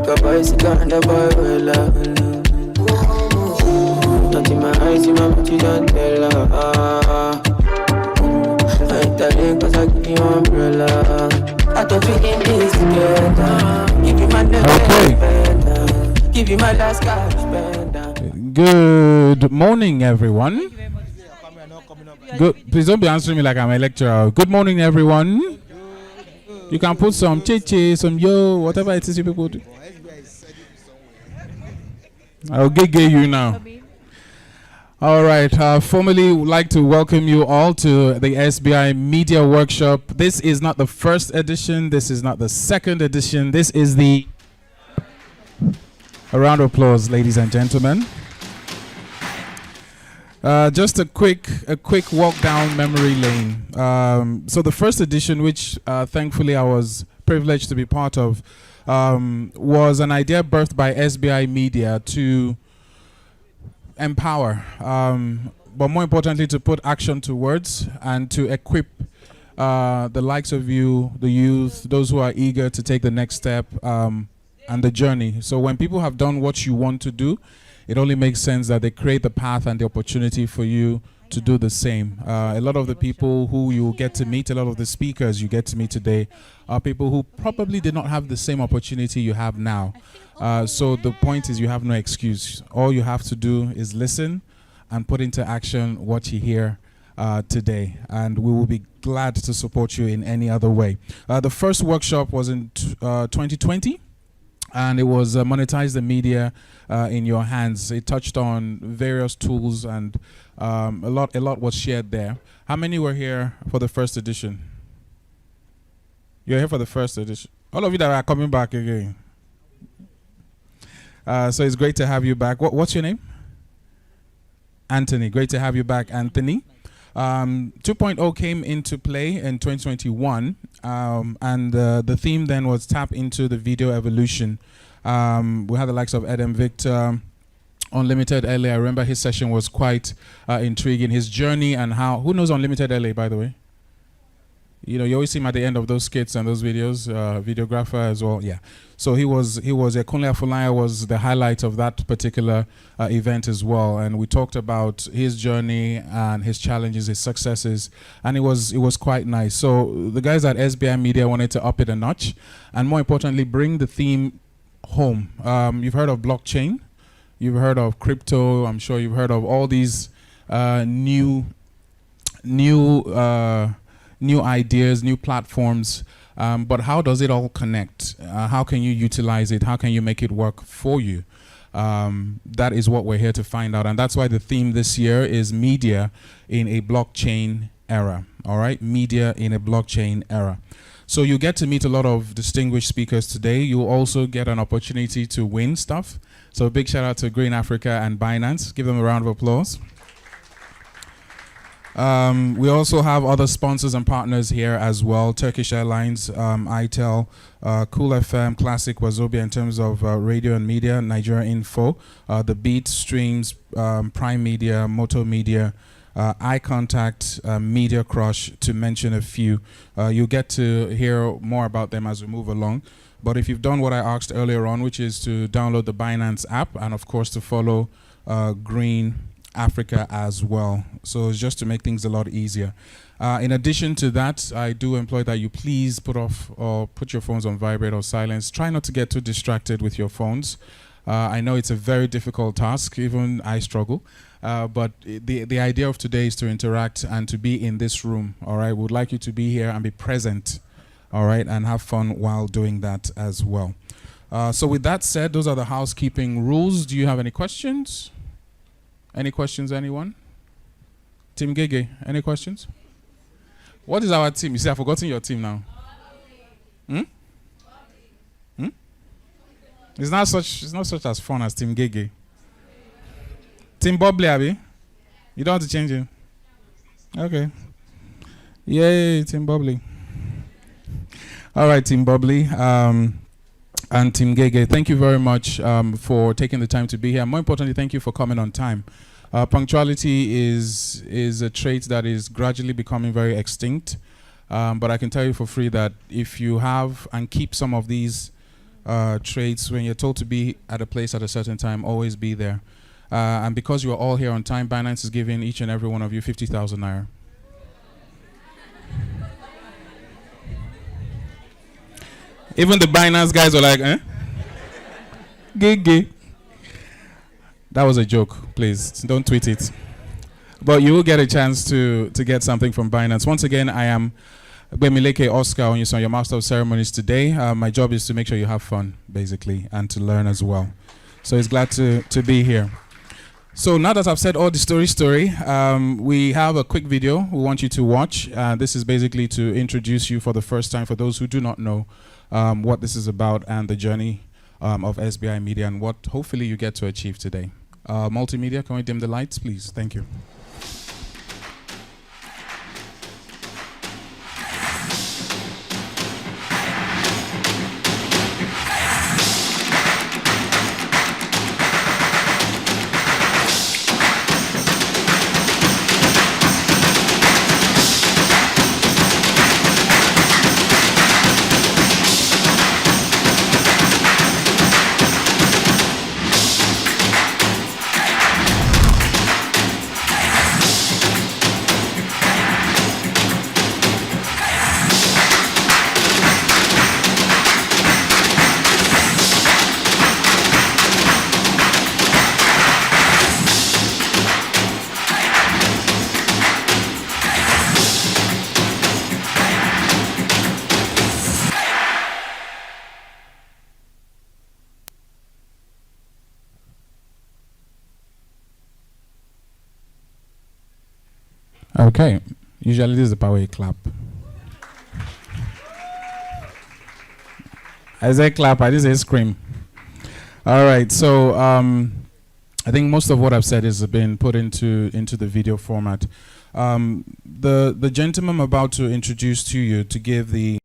like a bicycle and a boy will not in my eyes, in my mouth, you don't tell her. I ain't telling cause I give you umbrella. I thought we in this together. Give you my neck, give you my last cash spender. Good morning, everyone. Good. Please don't be answering me like I'm a lecturer. Good morning, everyone. You can put some chichi, some yo, whatever it is you people do. I'll get you now. All right. Formally, would like to welcome you all to the SBI Media Workshop. This is not the first edition. This is not the second edition. This is the... A round of applause, ladies and gentlemen. Just a quick walk down memory lane. So the first edition, which thankfully I was privileged to be part of, was an idea birthed by SBI Media to empower, but more importantly to put action to words and to equip the likes of you, the youth, those who are eager to take the next step and the journey. So when people have done what you want to do, it only makes sense that they create the path and the opportunity for you to do the same. A lot of the people who you get to meet, a lot of the speakers you get to meet today are people who probably did not have the same opportunity you have now. So the point is you have no excuse. All you have to do is listen and put into action what you hear today. And we will be glad to support you in any other way. The first workshop was in 2020. And it was monetize the media in your hands. It touched on various tools, and a lot was shared there. How many were here for the first edition? You're here for the first edition. All of you that are coming back again. So it's great to have you back. What's your name? Anthony. Great to have you back, Anthony. 2.0 came into play in 2021, and the theme then was tap into the video evolution. We had the likes of Adam Victor, Unlimited LA. I remember his session was quite intriguing. His journey and how, who knows Unlimited LA, by the way? You know, you always see him at the end of those skits and those videos, videographer as well. Yeah. So Kunle Afulaya was the highlight of that particular event as well. And we talked about his journey and his challenges, his successes, and it was quite nice. So the guys at SBI Media wanted to up it a notch, and more importantly, bring the theme home. You've heard of blockchain, you've heard of crypto. I'm sure you've heard of all these new ideas, new platforms, but how does it all connect? How can you utilize it? How can you make it work for you? That is what we're here to find out, and that's why the theme this year is media in a blockchain era. All right, media in a blockchain era. So you get to meet a lot of distinguished speakers today. You also get an opportunity to win stuff. So a big shout out to Green Africa and Binance. Give them a round of applause. We also have other sponsors and partners here as well. Turkish Airlines, ITEL, Cool FM, Classic, Wazobia in terms of radio and media, Nigeria Info, The Beat, Streams, Prime Media, Moto Media, Eye Contact, Media Crush, to mention a few. You'll get to hear more about them as we move along. But if you've done what I asked earlier on, which is to download the Binance app and of course to follow Green Africa as well. So it's just to make things a lot easier. In addition to that, I do employ that you please put your phones on vibrate or silence. Try not to get too distracted with your phones. I know it's a very difficult task, even I struggle. But the idea of today is to interact and to be in this room, all right? We'd like you to be here and be present, all right, and have fun while doing that as well. So with that said, those are the housekeeping rules. Do you have any questions? Any questions, anyone? Team Gege, any questions? What is our team? You see, I've forgotten your team now. It's not such as fun as Team Gege. Team Bubbly, Abby? You don't have to change it? Okay. Yay, Team Bubbly. All right, Team Bubbly. And Team Gege, thank you very much for taking the time to be here. More importantly, thank you for coming on time. Punctuality is a trait that is gradually becoming very extinct. But I can tell you for free that if you have and keep some of these traits. When you're told to be at a place at a certain time, always be there. And because you are all here on time, Binance is giving each and every one of you 50,000 naira. Even the Binance guys were like, eh? Gay. That was a joke, please. Don't tweet it. But you will get a chance to get something from Binance. Once again, I am Bemileke Oscar Onyuson, your Master of Ceremonies today. My job is to make sure you have fun, basically, and to learn as well. So it's glad to be here. So now that I've said all the story, we have a quick video we want you to watch. This is basically to introduce you for the first time for those who do not know what this is about and the journey of SBI Media and what hopefully you get to achieve today. Multimedia, can we dim the lights, please? Thank you. Okay, usually this is the power you clap. I say clap, I didn't say scream. All right, so I think most of what I've said has been put into the video format. The gentleman I'm about to introduce to you to give the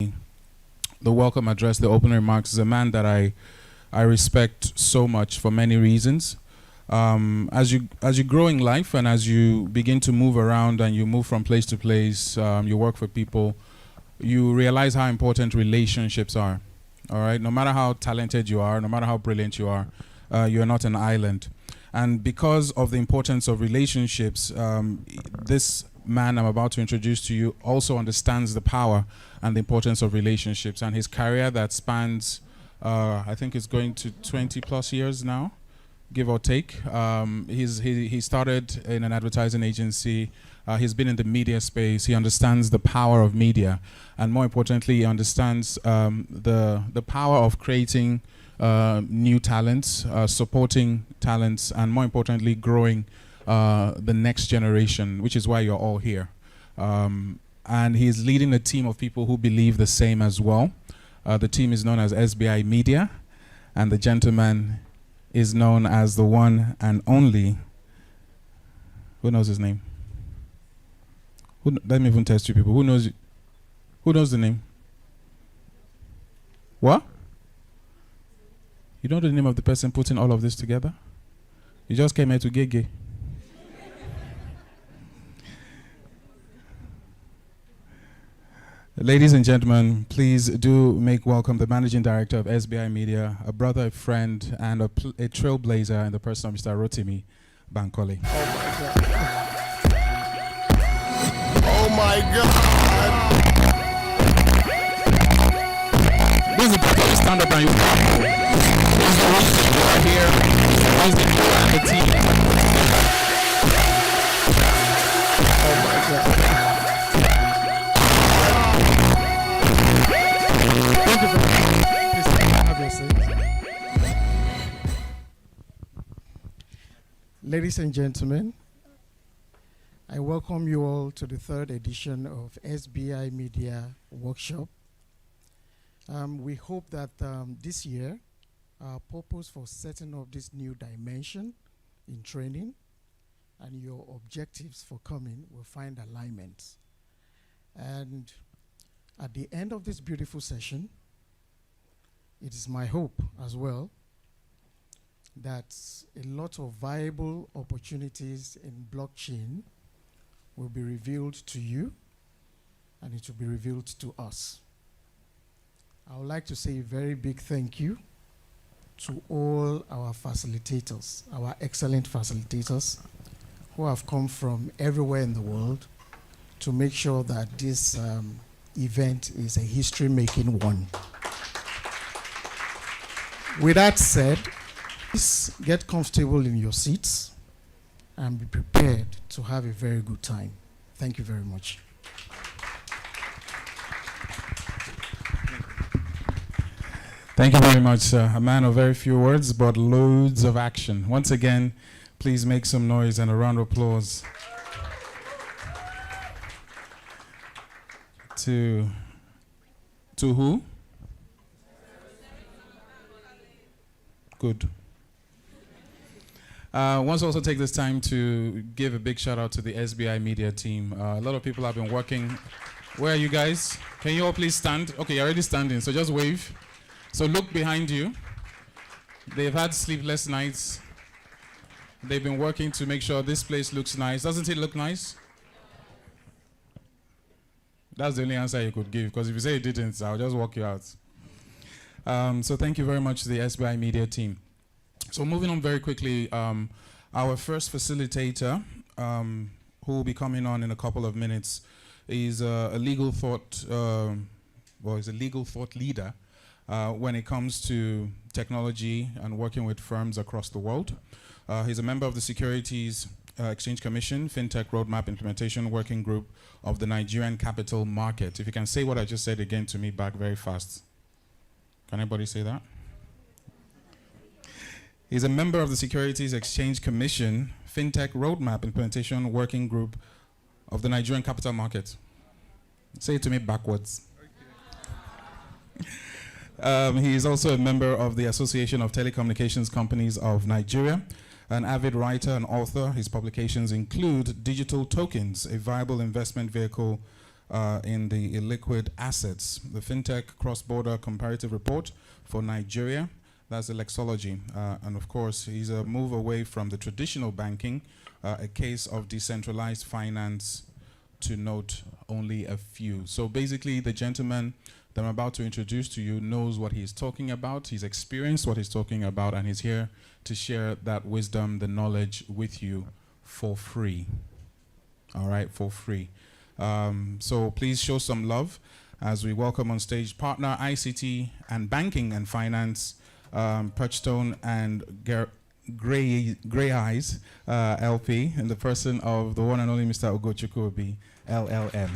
welcome address, the opening remarks, is a man that I respect so much for many reasons. As you grow in life and as you begin to move around and you move from place to place, you work for people, you realize how important relationships are. All right, no matter how talented you are, no matter how brilliant you are not an island. And because of the importance of relationships, this man I'm about to introduce to you also understands the power and the importance of relationships. And his career that spans, I think it's going to 20 plus years now, give or take. He started in an advertising agency. He's been in the media space. He understands the power of media, and more importantly, he understands the power of creating new talents, supporting talents, and more importantly, growing the next generation, which is why you're all here. And he's leading a team of people who believe the same as well. The team is known as SBI Media, and the gentleman is known as the one and only. Who knows his name? Let me even test you people. Who knows the name? What? You know the name of the person putting all of this together? You just came here to get gay. Ladies and gentlemen, please do make welcome the Managing Director of SBI Media, a brother, a friend, and a trailblazer in the person of Mr. Rotimi Bankole. Oh my God! This is the people who stand up and you clap. This is the reason you are here. This is the you and the team. Oh my God! Thank you very much. Please have your seats. Ladies and gentlemen, I welcome you all to the third edition of SBI Media Workshop. We hope that this year, our purpose for setting up this new dimension in training and your objectives for coming will find alignment. And at the end of this beautiful session, it is my hope as well that a lot of viable opportunities in blockchain will be revealed to you, and it will be revealed to us. I would like to say a very big thank you to all our facilitators, our excellent facilitators who have come from everywhere in the world to make sure that this event is a history-making one. With that said, please get comfortable in your seats and be prepared to have a very good time. Thank you very much. Thank you very much, sir. A man of very few words, but loads of action. Once again, please make some noise and a round of applause to who? Good. Want to also take this time to give a big shout out to the SBI Media team. A lot of people have been working. Where are you guys? Can you all please stand? Okay, you're already standing, so just wave. So look behind you. They've had sleepless nights. They've been working to make sure this place looks nice. Doesn't it look nice? That's the only answer you could give, because if you say it didn't, I'll just walk you out. So thank you very much to the SBI Media team. So moving on very quickly, our first facilitator, who will be coming on in a couple of minutes, is a legal thought, is a legal thought leader when it comes to technology and working with firms across the world. He's a member of the Securities Exchange Commission, FinTech Roadmap Implementation Working Group of the Nigerian Capital Market. If you can say what I just said again to me back very fast. Can anybody say that? He's a member of the Securities Exchange Commission, FinTech Roadmap Implementation Working Group of the Nigerian Capital Market. Say it to me backwards. He is also a member of the Association of Telecommunications Companies of Nigeria, an avid writer and author. His publications include Digital Tokens, a viable investment vehicle in the illiquid assets, the FinTech Cross-Border Comparative Report for Nigeria, that's the Lexology, and of course, he's a move away from the traditional banking, a case of decentralized finance, to note only a few. So basically, the gentleman that I'm about to introduce to you knows what he's talking about, he's experienced what he's talking about, and he's here to share that wisdom, the knowledge with you for free. All right, for free. So please show some love as we welcome on stage partner ICT and Banking and Finance, Perchstone and Grey Eyes LP, in the person of the one and only Mr. Ugochukwu LLM.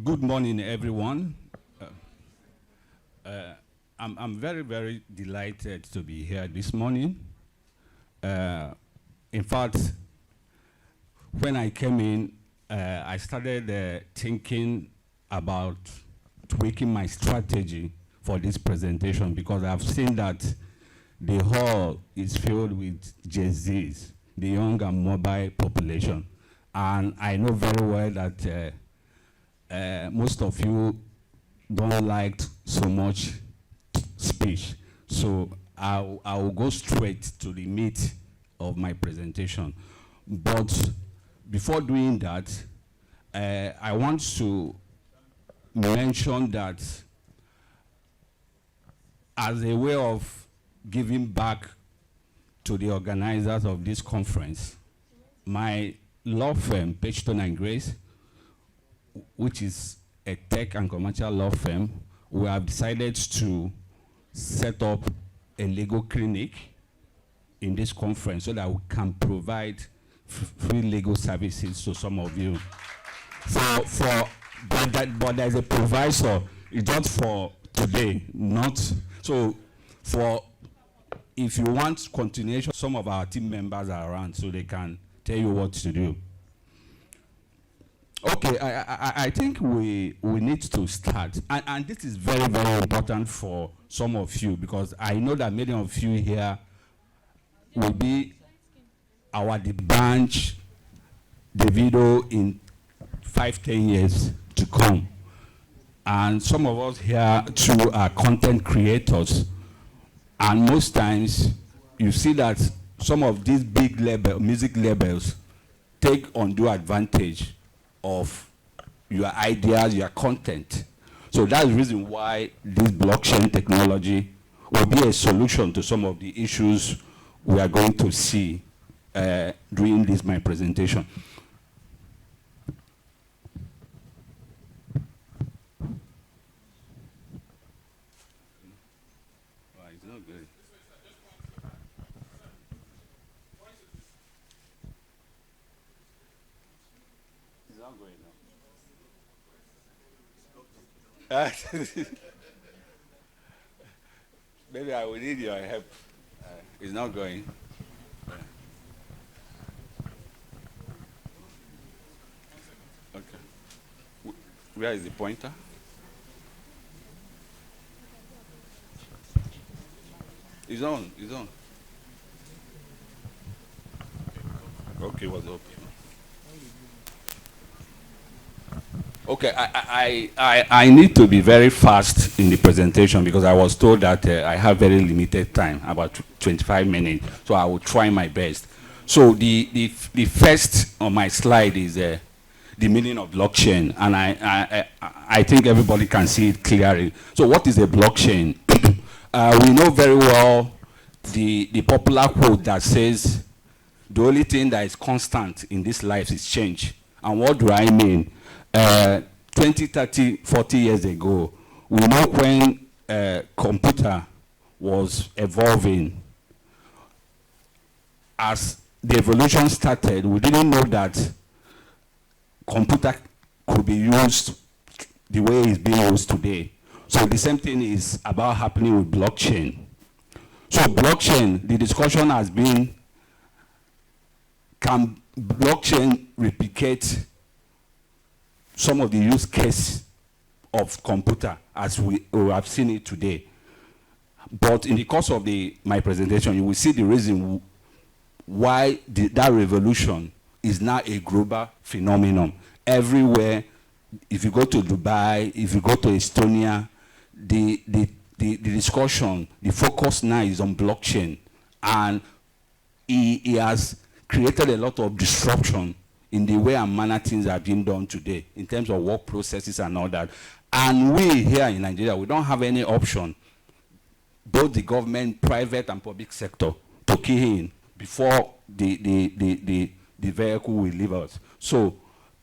Good morning, everyone. I'm very, very delighted to be here this morning. In fact, when I came in, I started thinking about tweaking my strategy for this presentation, because I've seen that the hall is filled with Gen Zs, the young and mobile population. And I know very well that most of you don't like so much speech. So I will go straight to the meat of my presentation. But before doing that, I want to mention that as a way of giving back to the organizers of this conference, my law firm, Perchstone and Grace, which is a tech and commercial law firm, we have decided to set up a legal clinic in this conference so that we can provide free legal services to some of you. But there's a proviso. It's just for today, not so for if you want continuation. Some of our team members are around, so they can tell you what to do. Okay, I think we need to start, and this is very, very important for some of you, because I know that many of you here will be our D'banj Davido in 5-10 years to come. And some of us here too are content creators. And most times you see that some of these big music labels take undue advantage of your ideas, your content. So that's the reason why this blockchain technology will be a solution to some of the issues we are going to see during this my presentation. It's not good. It's not going now. Maybe I will need your help. It's not going. Okay. Where is the pointer? It's on. It's on. Okay, what's up? Okay, I need to be very fast in the presentation because I was told that I have very limited time, about 25 minutes, so I will try my best. So the first on my slide is the meaning of blockchain, and I think everybody can see it clearly. So what is a blockchain? We know very well the popular quote that says, the only thing that is constant in this life is change. And what do I mean? 20, 30, 40 years ago, we know when computer was evolving, as the evolution started, we didn't know that computer could be used the way it's being used today. So the same thing is about happening with blockchain. So blockchain, the discussion has been, can blockchain replicate some of the use case of computer as we have seen it today? But in the course of my presentation, you will see the reason why that revolution is now a global phenomenon. Everywhere, if you go to Dubai, if you go to Estonia, the discussion, the focus now is on blockchain. And it has created a lot of disruption in the way and manner things are being done today, in terms of work processes and all that. And we here in Nigeria, we don't have any option, both the government, private and public sector, to key in before the vehicle will leave us. So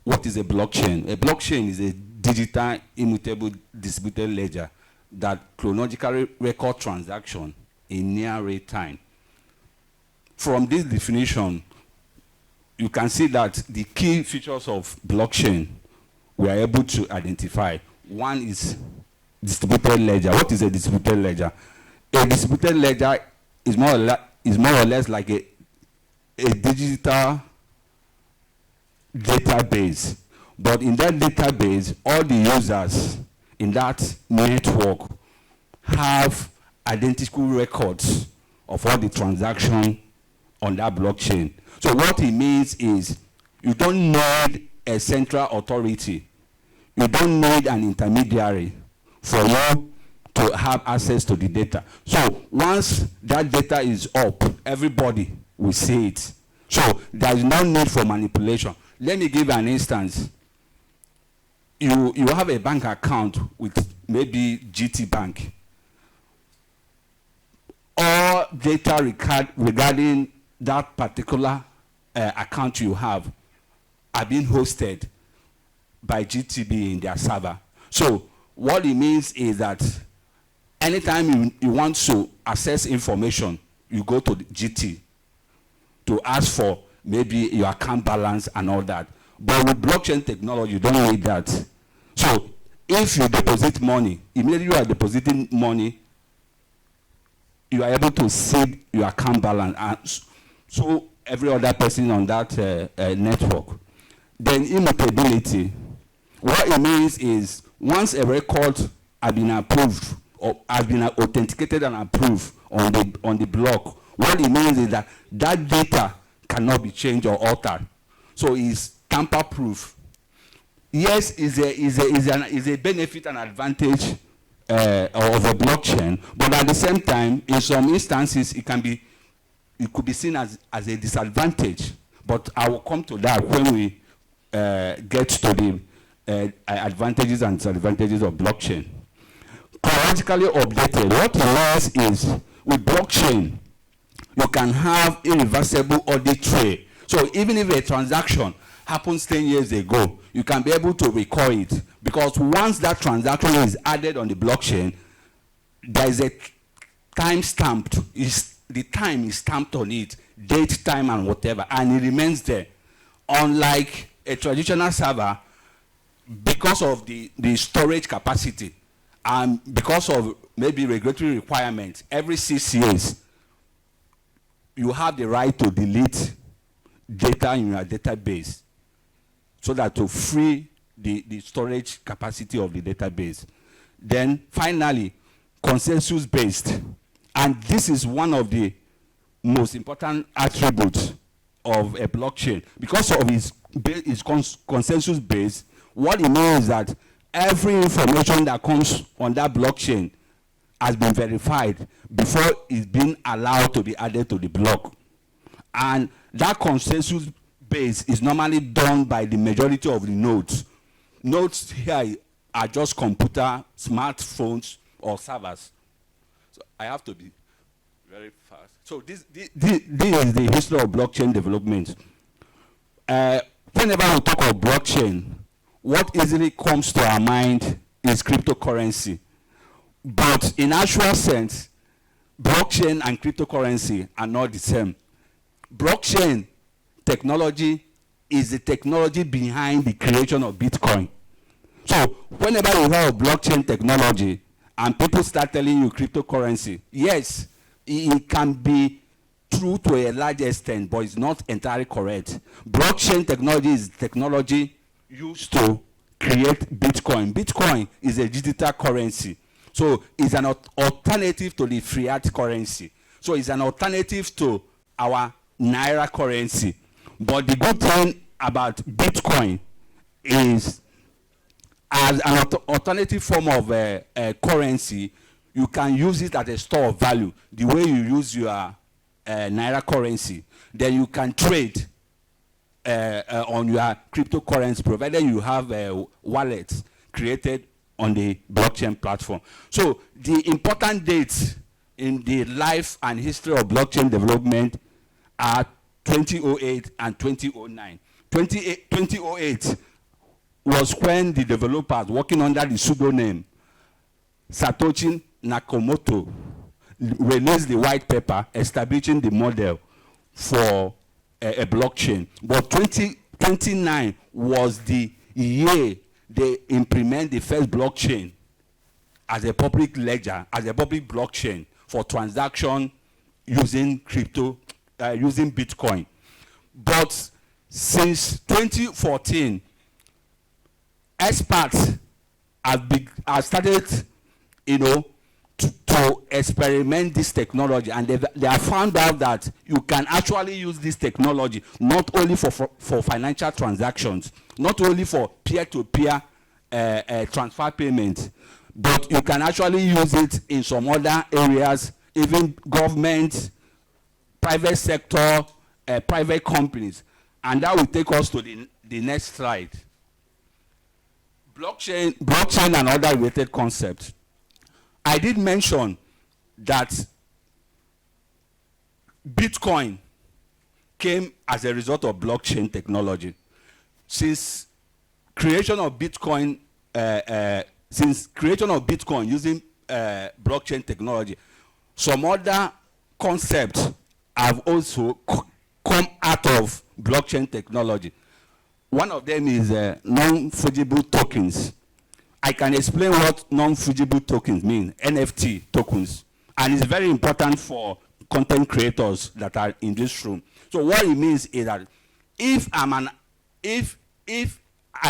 what is a blockchain? A blockchain is a digital, immutable, distributed ledger that chronologically record transaction in near real time. From this definition, you can see that the key features of blockchain we are able to identify. One is distributed ledger. What is a distributed ledger? A distributed ledger is more or less like a digital database. But in that database, all the users in that network have identical records of all the transactions on that blockchain. So what it means is, you don't need a central authority. You don't need an intermediary for you to have access to the data. So once that data is up, everybody will see it. So there is no need for manipulation. Let me give an instance. You have a bank account with maybe GT Bank. All data regarding that particular account you have are being hosted by GTB in their server. So what it means is that anytime you want to access information, you go to the GT to ask for maybe your account balance and all that. But with blockchain technology, you don't need that. So if you deposit money, immediately you are depositing money, you are able to see your account balance, and so every other person on that network. Then immutability, what it means is, once a record has been approved or has been authenticated and approved on the block, What it means is that that data cannot be changed or altered. So it's tamper-proof. Yes, is a benefit and advantage of a blockchain, but at the same time, in some instances, it could be seen as a disadvantage. But I will come to that when we get to the advantages and disadvantages of blockchain. Chronologically updated, what it means is with blockchain, you can have irreversible audit trail. So even if a transaction happens 10 years ago, you can be able to recall it, because once that transaction is added on the blockchain, there is a time stamped. The time is stamped on it, date, time, and whatever, and it remains there. Unlike a traditional server, because of the storage capacity and because of maybe regulatory requirements, every 6 years, you have the right to delete data in your database so that to free the storage capacity of the database. Then finally, consensus-based. And this is one of the most important attributes of a blockchain. Because of its consensus-based, what it means is that every information that comes on that blockchain has been verified before it's been allowed to be added to the block. And that consensus base is normally done by the majority of the nodes. Nodes here are just computer, smartphones, or servers. So I have to be very fast. So this is the history of blockchain development. Whenever we talk of blockchain, what easily comes to our mind is cryptocurrency. But in actual sense, blockchain and cryptocurrency are not the same. Blockchain technology is the technology behind the creation of Bitcoin. So whenever you hear of blockchain technology and people start telling you cryptocurrency, yes, it can be true to a large extent, but it's not entirely correct. Blockchain technology is technology used to create Bitcoin. Bitcoin is a digital currency. So it's an alternative to the fiat currency. So it's an alternative to our Naira currency. But the good thing about Bitcoin is, as an alternative form of currency, you can use it as a store of value, the way you use your Naira currency. Then you can trade on your cryptocurrency, provided you have wallets created on the blockchain platform. So the important dates in the life and history of blockchain development are 2008 and 2009. 2008 was when the developers working under the pseudonym Satoshi Nakamoto released the white paper establishing the model for a blockchain. But 2009 was the year they implement the first blockchain as a public ledger, as a public blockchain for transaction using crypto, using Bitcoin. But since 2014, experts have started, to experiment this technology, and they have found out that you can actually use this technology not only for financial transactions, not only for peer-to-peer transfer payment, but you can actually use it in some other areas, even government, private sector, private companies. And that will take us to the next slide. Blockchain and other related concepts. I did mention that Bitcoin came as a result of blockchain technology. Since creation of Bitcoin using blockchain technology, some other concepts have also come out of blockchain technology. One of them is non-fungible tokens. I can explain what non-fungible tokens mean, NFT tokens. And it's very important for content creators that are in this room. So what it means is that if I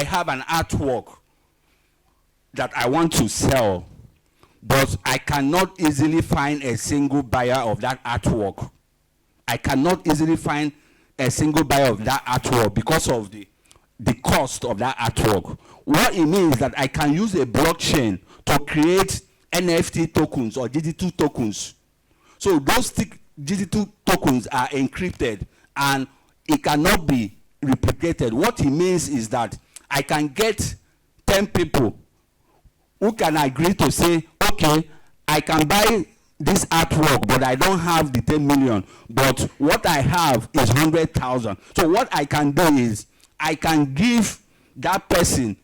have an artwork that I want to sell, but I cannot easily find a single buyer of that artwork, I cannot easily find a single buyer of that artwork because of the cost of that artwork. What it means is that I can use a blockchain to create NFT tokens or digital tokens. So those digital tokens are encrypted and it cannot be replicated. What it means is that I can get 10 people who can agree to say, okay, I can buy this artwork, but I don't have the 10 million, but what I have is 100,000. So what I can do is I can give that person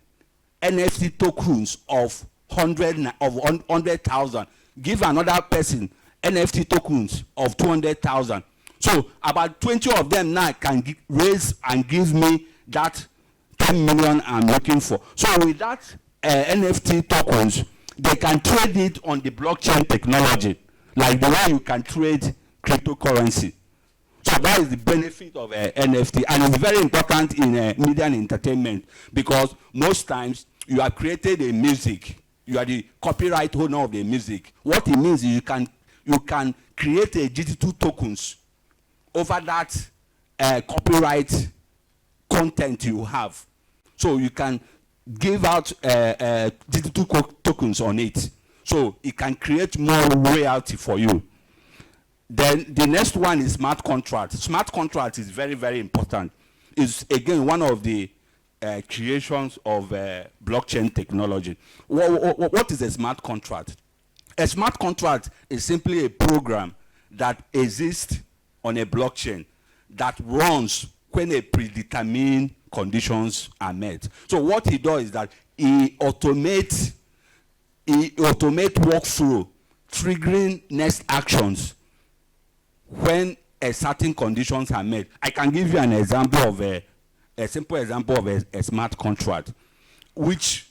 NFT tokens of 100,000, give another person NFT tokens of 200,000. So about 20 of them now can raise and give me that 10 million I'm looking for. So with that NFT tokens, they can trade it on the blockchain technology, like the way you can trade cryptocurrency. So that is the benefit of NFT, and it's very important in media and entertainment, because most times you have created a music, you are the copyright owner of the music. What it means is you can create a digital tokens over that copyright content you have. So you can give out digital tokens on it. So it can create more royalty for you. Then the next one is smart contract. Smart contract is very, very important. It's again one of the creations of blockchain technology. What is a smart contract? A smart contract is simply a program that exists on a blockchain that runs when a predetermined conditions are met. So what he does is that he automates workflow, triggering next actions when a certain conditions are met. I can give you an example of a simple example of a smart contract, which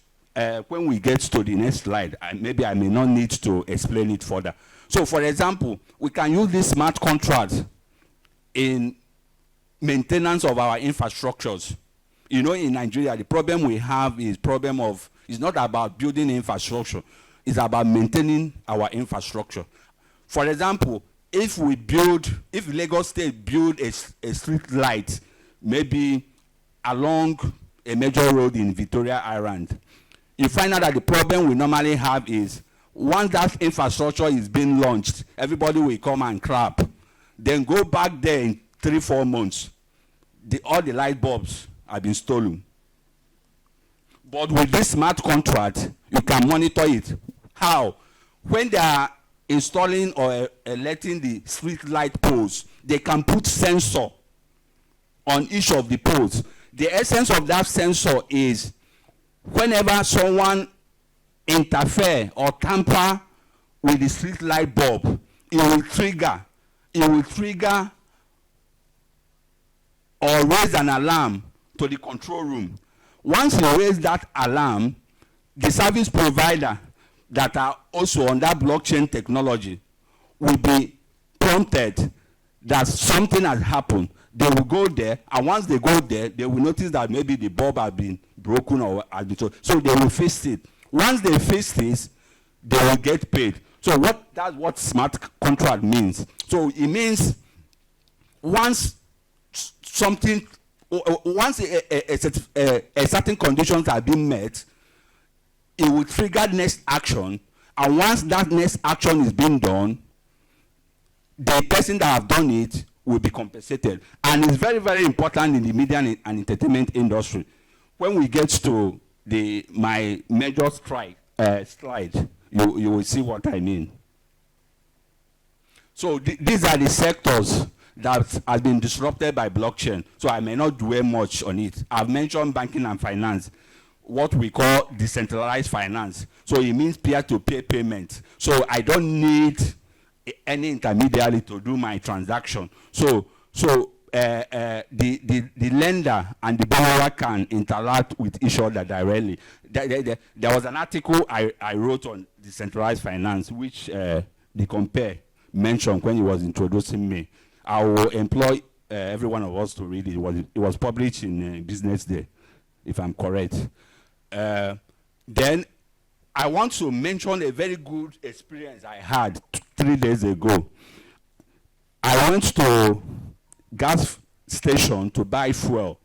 when we get to the next slide, maybe I may not need to explain it further. So for example, we can use this smart contract in maintenance of our infrastructures. You know, in Nigeria, the problem we have is it's not about building infrastructure, it's about maintaining our infrastructure. For example, if Lagos State build a street light, maybe along a major road in Victoria Island, you find out that the problem we normally have is once that infrastructure is being launched, everybody will come and clap. Then go back there in 3-4 months, all the light bulbs have been stolen. But with this smart contract, you can monitor it. How? When they are installing or letting the street light poles, they can put sensor on each of the poles. The essence of that sensor is whenever someone interfere or tamper with the street light bulb, it will trigger or raise an alarm to the control room. Once you raise that alarm, the service provider that are also on that blockchain technology will be prompted that something has happened. They will go there, and once they go there, they will notice that maybe the bulb has been broken or has been so they will fix it. Once they fix this, they will get paid. So that's what smart contract means. So it means once a certain conditions are being met, it will trigger next action, and once that next action is being done, the person that have done it will be compensated. And it's very, very important in the media and entertainment industry. When we get to my major slide, you will see what I mean. So these are the sectors that have been disrupted by blockchain. So I may not dwell much on it. I've mentioned banking and finance, what we call decentralized finance. So it means peer-to-peer payment. So I don't need any intermediary to do my transaction. So the lender and the borrower can interact with each other directly. There was an article I wrote on decentralized finance, which the Compare mentioned when he was introducing me. I will employ every one of us to read it. It was published in Business Day, if I'm correct. Then I want to mention a very good experience I had 3 days ago. I went to gas station to buy fuel.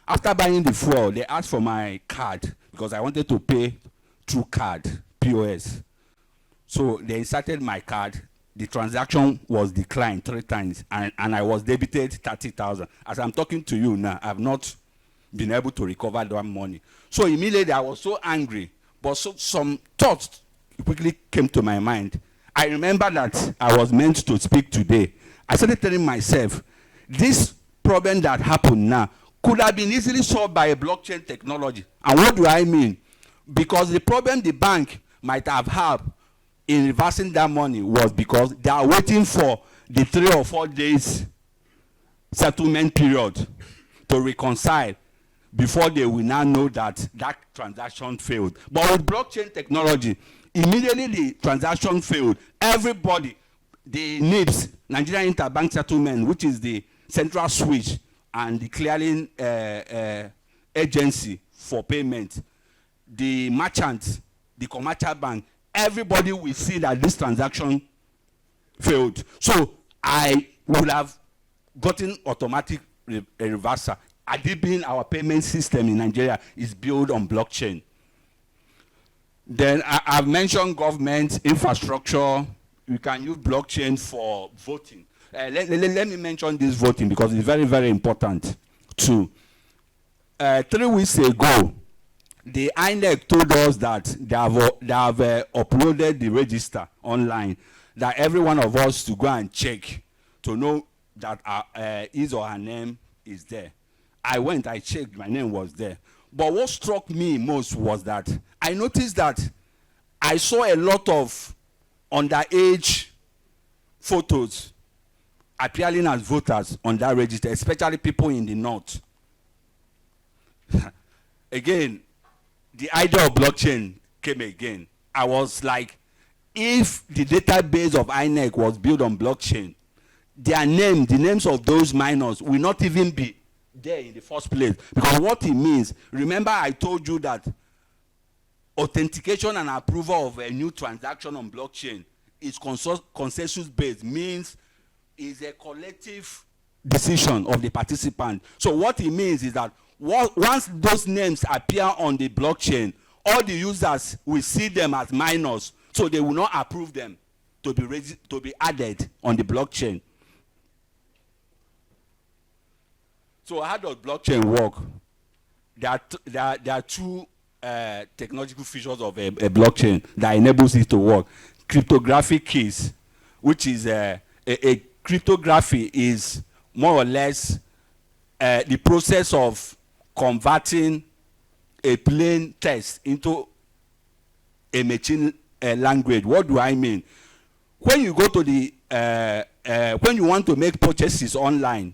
After buying the fuel, they asked for my card because I wanted to pay through card, POS. So they inserted my card. The transaction was declined 3 times, and I was debited 30,000. As I'm talking to you now, I've not been able to recover that money. So immediately I was so angry, but some thoughts quickly came to my mind. I remember that I was meant to speak today. I started telling myself, this problem that happened now could have been easily solved by a blockchain technology. And what do I mean? Because the problem the bank might have had in reversing that money was because they are waiting for the 3 or 4 days settlement period to reconcile before they will now know that that transaction failed. But with blockchain technology, immediately the transaction failed, everybody, the NIBS, Nigerian Interbank Settlement, which is the central switch and the clearing agency for payment, the merchant, the commercial bank, everybody will see that this transaction failed. So I would have gotten automatic reversal. Adibin, our payment system in Nigeria, is built on blockchain. Then I've mentioned government infrastructure. You can use blockchain for voting. Let me mention this voting because it's very, very important too. 3 weeks ago, the INEC told us that they have uploaded the register online, that every one of us to go and check to know that his or her name is there. I went, I checked, my name was there. But what struck me most was that I noticed that I saw a lot of underage photos appearing as voters on that register, especially people in the north. Again, the idea of blockchain came again. I was like, if the database of INEC was built on blockchain, their name, the names of those minors will not even be there in the first place. Because what it means, remember I told you that authentication and approval of a new transaction on blockchain is consensus based, means is a collective decision of the participant. So what it means is that once those names appear on the blockchain, all the users will see them as minors, so they will not approve them to be added on the blockchain. So how does blockchain work? There are 2 technological features of a blockchain that enables it to work. Cryptographic keys, which is a cryptography is more or less the process of converting a plain text into a machine language. What do I mean? When you go to the when you want to make purchases online,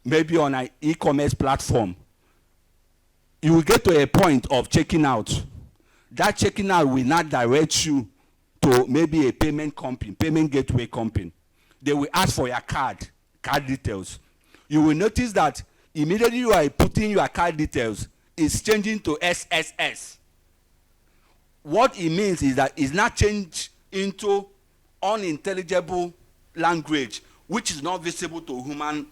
maybe on an e-commerce platform, you will get to a point of checking out. That checking out will not direct you to maybe a payment company, payment gateway company. They will ask for your card details. You will notice that immediately you are putting your card details, it's changing to SSS. What it means is that it's not changed into unintelligible language, which is not visible to human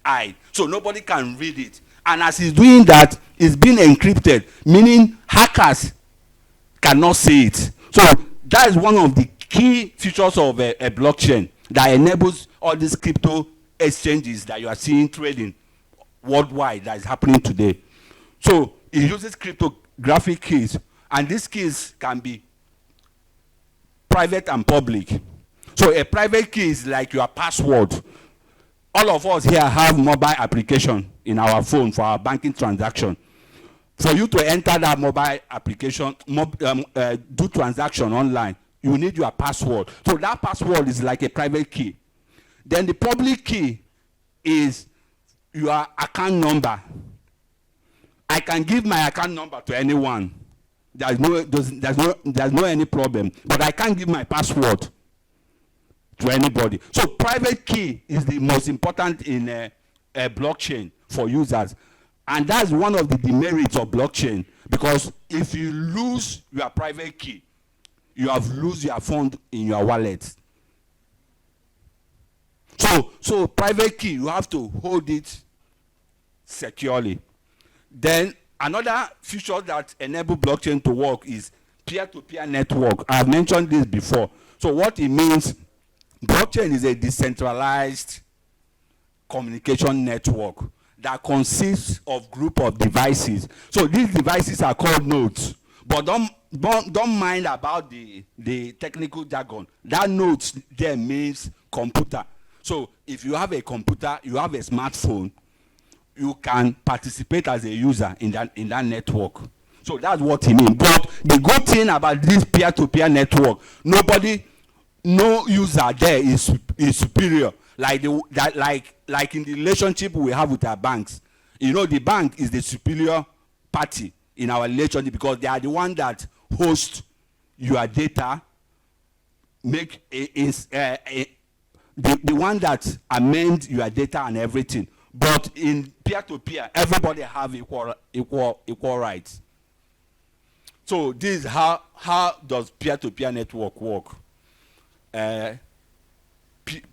eye. So nobody can read it. And as it's doing that, it's being encrypted, meaning hackers cannot see it. So that is one of the key features of a blockchain that enables all these crypto exchanges that you are seeing trading worldwide that is happening today. So it uses cryptographic keys, and these keys can be private and public. So a private key is like your password. All of us here have mobile application in our phone for our banking transaction. For you to enter that mobile application, do transaction online, you need your password. So that password is like a private key. Then the public key is your account number. I can give my account number to anyone. There's no any problem. But I can't give my password to anybody. So private key is the most important in a blockchain for users. And that's one of the demerits of blockchain, because if you lose your private key, you have lose your fund in your wallet. So private key, you have to hold it securely. Then another feature that enable blockchain to work is peer-to-peer network. I've mentioned this before. So what it means, blockchain is a decentralized communication network that consists of group of devices. So these devices are called nodes. But don't mind about the technical jargon. That nodes there means computer. So if you have a computer, you have a smartphone, you can participate as a user in that network. So that's what it means. But the good thing about this peer-to-peer network, no user there is superior. Like in the relationship we have with our banks. You know, the bank is the superior party in our relationship because they are the one that host your data, the one that amend your data and everything. But in peer-to-peer, everybody have equal rights. So this is how does peer-to-peer network work?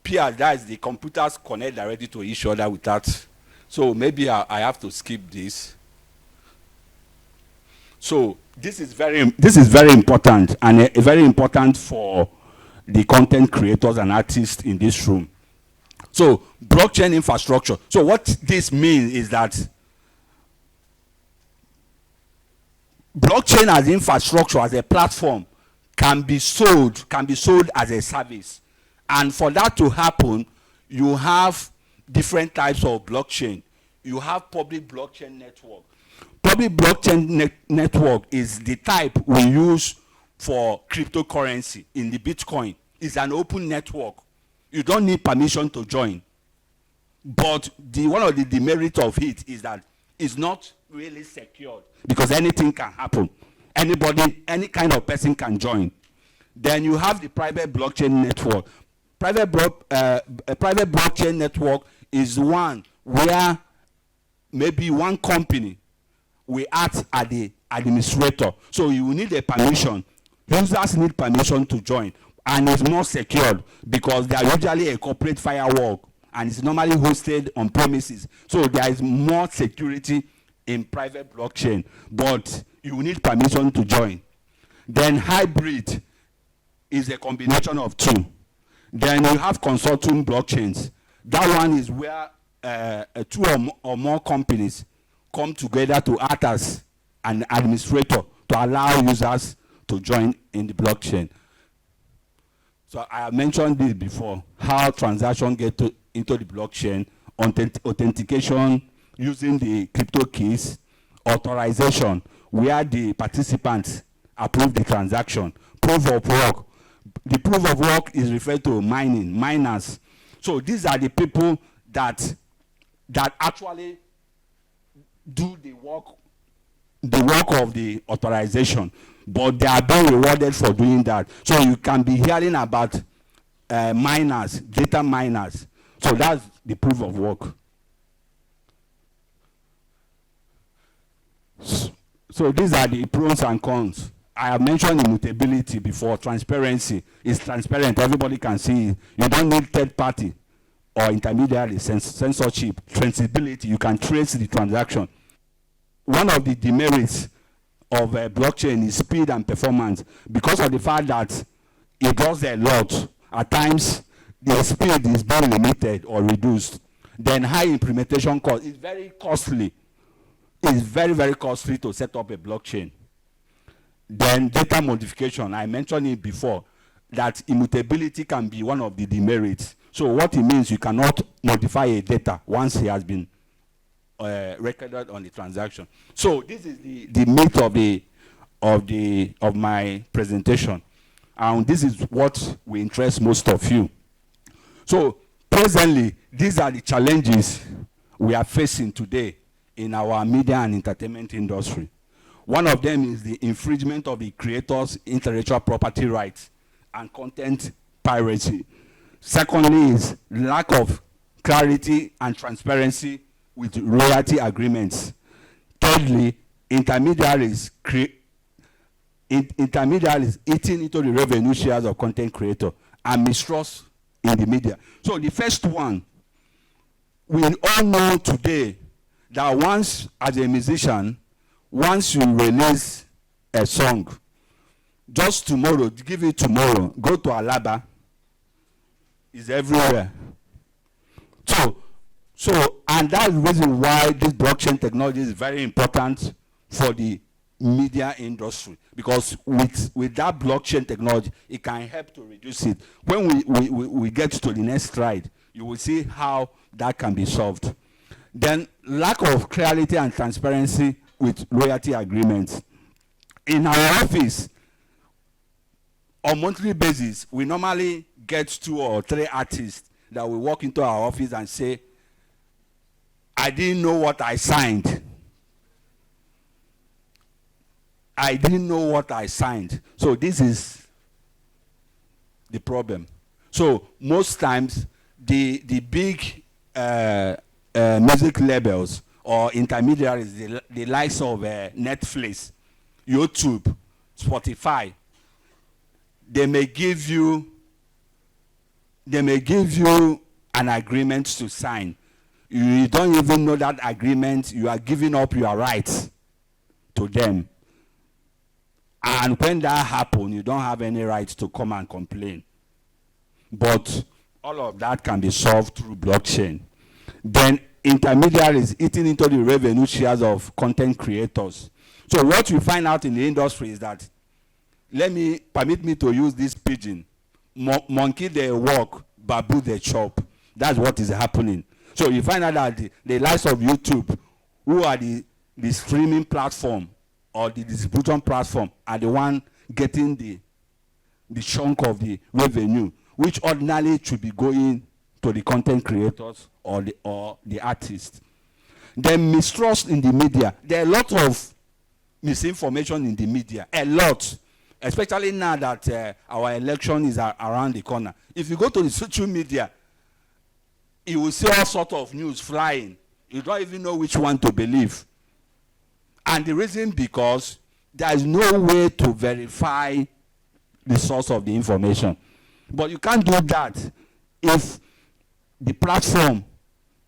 Peer, that is the computers connect directly to each other without. So maybe I have to skip this. So this is very important, and very important for the content creators and artists in this room. So blockchain infrastructure. So what this means is that blockchain as infrastructure, as a platform, can be sold as a service. And for that to happen, you have different types of blockchain. You have public blockchain network. Public blockchain network is the type we use for cryptocurrency in the Bitcoin. It's an open network. You don't need permission to join. But one of the demerits of it is that it's not really secured because anything can happen. Anybody, any kind of person can join. Then you have the private blockchain network. Private blockchain network is one where maybe one company will act as the administrator. So you need a permission. Users need permission to join. And it's more secured because they are usually a corporate firewall and it's normally hosted on premises. So there is more security in private blockchain, but you need permission to join. Then hybrid is a combination of two. Then you have consortium blockchains. That one is where two or more companies come together to act as an administrator to allow users to join in the blockchain. So I have mentioned this before, how transactions get into the blockchain, authentication using the crypto keys, authorization, where the participants approve the transaction, proof of work. The proof of work is referred to miners. So these are the people that actually do the work of the authorization, but they are being rewarded for doing that. So you can be hearing about miners, data miners. So that's the proof of work. So these are the pros and cons. I have mentioned immutability before. Transparency is transparent. Everybody can see it. You don't need third party or intermediary censorship. Traceability, you can trace the transaction. One of the demerits of blockchain is speed and performance because of the fact that it does a lot. At times, the speed is being limited or reduced. Then high implementation cost is very costly. It's very, very costly to set up a blockchain. Then data modification, I mentioned it before, that immutability can be one of the demerits. So what it means, you cannot modify a data once it has been recorded on the transaction. So this is the meat of my presentation, and this is what will interest most of you. So presently, these are the challenges we are facing today in our media and entertainment industry. One of them is the infringement of the creators' intellectual property rights and content piracy. Secondly is lack of clarity and transparency with royalty agreements. Thirdly, intermediaries eating into the revenue shares of content creator and mistrust in the media. So the first one, we all know today that once, as a musician, once you release a song, just tomorrow, give it tomorrow, go to Alaba, it's everywhere. And that's the reason why this blockchain technology is very important for the media industry, because with that blockchain technology, it can help to reduce it. When we get to the next slide, you will see how that can be solved. Then lack of clarity and transparency with royalty agreements. In our office, on monthly basis, we normally get 2 or 3 artists that will walk into our office and say, I didn't know what I signed. I didn't know what I signed. So this is the problem. So most times, the big music labels or intermediaries, the likes of Netflix, YouTube, Spotify, they may give you an agreement to sign. You don't even know that agreement. You are giving up your rights to them. And when that happens, you don't have any right to come and complain. But all of that can be solved through blockchain. Then intermediaries eating into the revenue shares of content creators. So what we find out in the industry is that, permit me to use this pigeon. Monkey they walk, baboon they chop. That's what is happening. So you find out that the likes of YouTube, who are the streaming platform or the distribution platform, are the one getting the chunk of the revenue, which ordinarily should be going to the content creators or the artists. Then mistrust in the media. There are a lot of misinformation in the media, a lot, especially now that our election is around the corner. If you go to the social media, you will see all sorts of news flying. You don't even know which one to believe. And the reason because there is no way to verify the source of the information. But you can't do that if the platform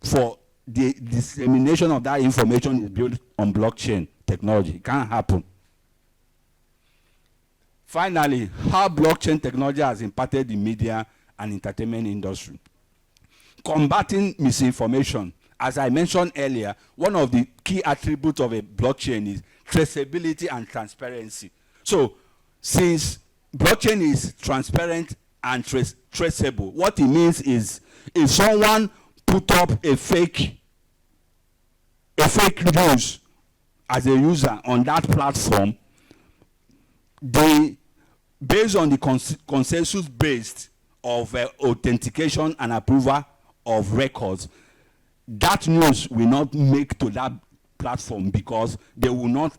for the dissemination of that information is built on blockchain technology. It can't happen. Finally, how blockchain technology has impacted the media and entertainment industry. Combating misinformation. As I mentioned earlier, one of the key attributes of a blockchain is traceability and transparency. So, since blockchain is transparent and traceable, what it means is if someone put up a fake news as a user on that platform, based on the consensus based of authentication and approval of records, that news will not make to that platform because they will not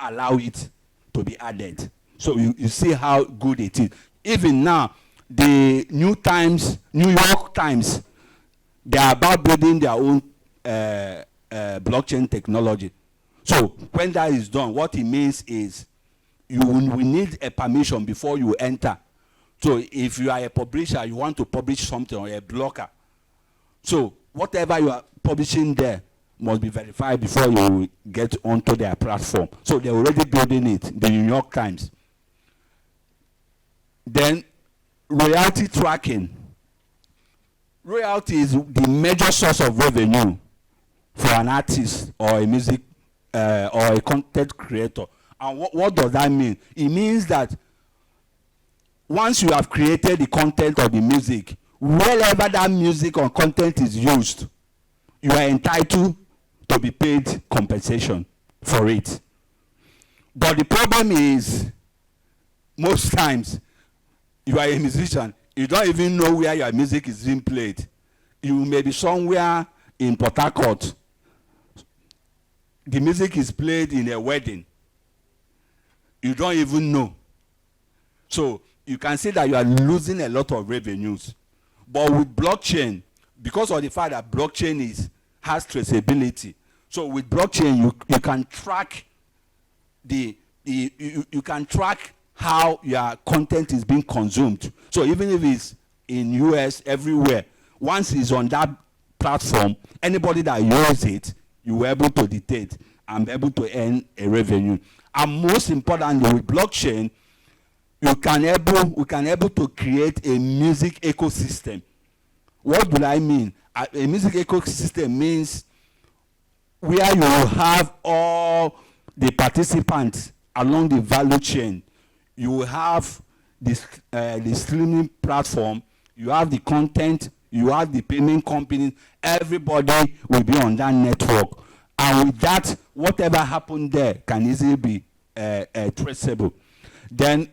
allow it to be added. So you see how good it is. Even now, the New York Times, they are about building their own blockchain technology. So when that is done, what it means is you will need a permission before you enter. So if you are a publisher, you want to publish something, or a blogger, so whatever you are publishing there must be verified before you get onto their platform. So they're already building it, the New York Times. Then royalty tracking. Royalty is the major source of revenue for an artist or a music or a content creator. And what does that mean? It means that once you have created the content or the music, wherever that music or content is used, you are entitled to be paid compensation for it. But the problem is, most times, you are a musician, you don't even know where your music is being played. You may be somewhere in Port Harcourt. The music is played in a wedding. You don't even know. So you can see that you are losing a lot of revenues. But with blockchain, because of the fact that blockchain has traceability, so with blockchain you can track you can track how your content is being consumed. So even if it's in US, everywhere. Once it's on that platform, anybody that uses it, you were able to dictate and be able to earn a revenue. And most importantly, with blockchain, we can able to create a music ecosystem. What do I mean? A music ecosystem means where you have all the participants along the value chain. You will have this, the streaming platform, you have the content, you have the payment companies, everybody will be on that network. And with that, whatever happened there can easily be traceable. Then,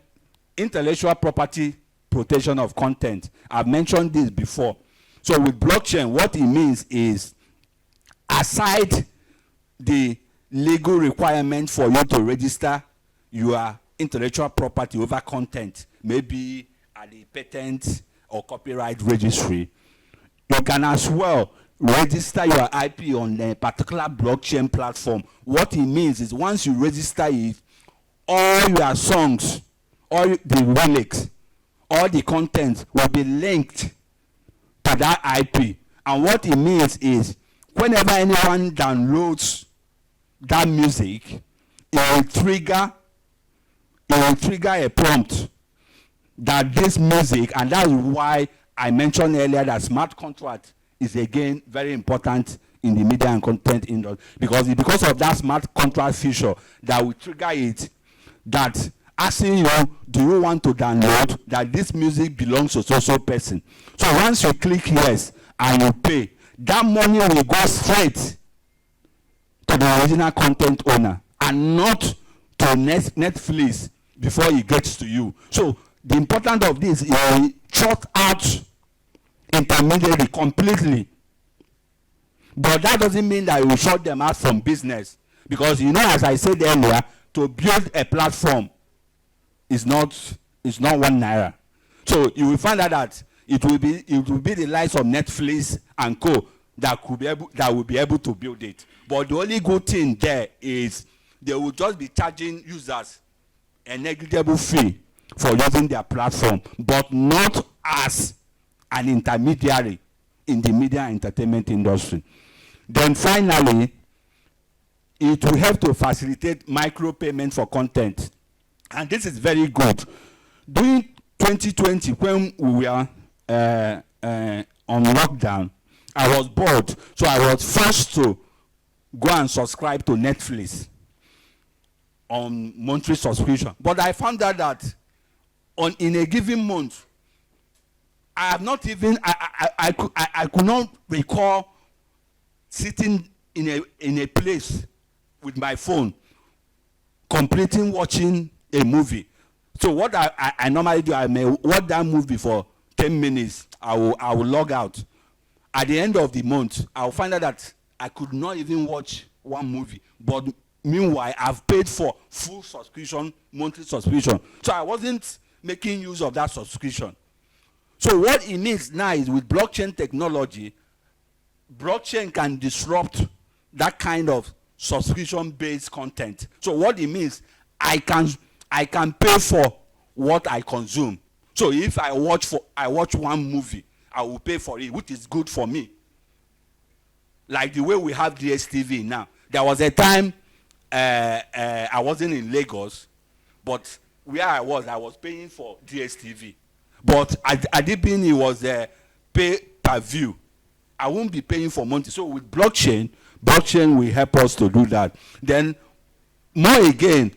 intellectual property protection of content. I've mentioned this before. So with blockchain, what it means is, aside the legal requirement for you to register your intellectual property over content, maybe at the patent or copyright registry, you can as well register your IP on a particular blockchain platform. What it means is, once you register it, all your songs, all the lyrics, all the content will be linked to that IP. And what it means is, whenever anyone downloads that music, it will trigger a prompt that this music, and that's why I mentioned earlier that smart contract is again very important in the media and content industry, because of that smart contract feature that will trigger it, that asking you, do you want to download that this music belongs to so person. So once you click yes and you pay, that money will go straight to the original content owner and not to Netflix before it gets to you. So the importance of this is shut out intermediary completely. But that doesn't mean that you will shut them out from business, because, you know, as I said earlier, to build a platform is not ₦1. So you will find out that it will be the likes of Netflix and co that will be able to build it. But the only good thing there is they will just be charging users a negligible fee for using their platform, but not as an intermediary in the media and entertainment industry. Then finally, it will help to facilitate micropayment for content. And this is very good. During 2020, when we were on lockdown, I was bored. So I was forced to go and subscribe to Netflix on monthly subscription. But I found out that in a given month, I have not even, I could not recall sitting in a place with my phone, completing watching a movie. So what I normally do, I may watch that movie for 10 minutes, I will log out. At the end of the month, I'll find out that I could not even watch one movie. But meanwhile, I've paid for full subscription, monthly subscription. So I wasn't making use of that subscription. So what it means now is, with blockchain technology, blockchain can disrupt that kind of subscription-based content. So what it means, I can pay for what I consume. So if I watch one movie, I will pay for it, which is good for me. Like the way we have DSTV now. There was a time I wasn't in Lagos, but where I was paying for DSTV. But I did mean it was pay per view. I won't be paying for monthly. So with blockchain will help us to do that. Then, more again,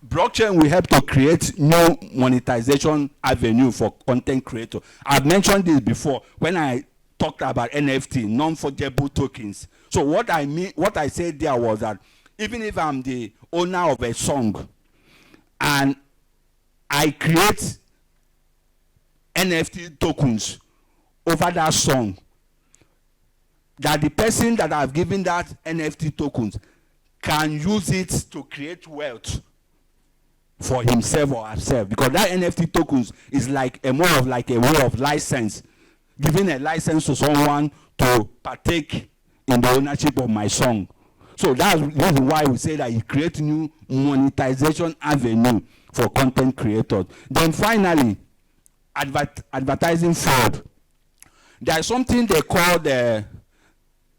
blockchain will help to create new monetization avenue for content creator. I've mentioned this before when I talked about NFT, non-fungible tokens. So what I said there was that even if I'm the owner of a song and I create NFT tokens over that song, that the person that I've given that NFT tokens can use it to create wealth for himself or herself, because that NFT tokens is like more of like a way of license, giving a license to someone to partake in the ownership of my song. So that's why we say that it creates new monetization avenue for content creators. Then finally, advertising fraud. There is something they call the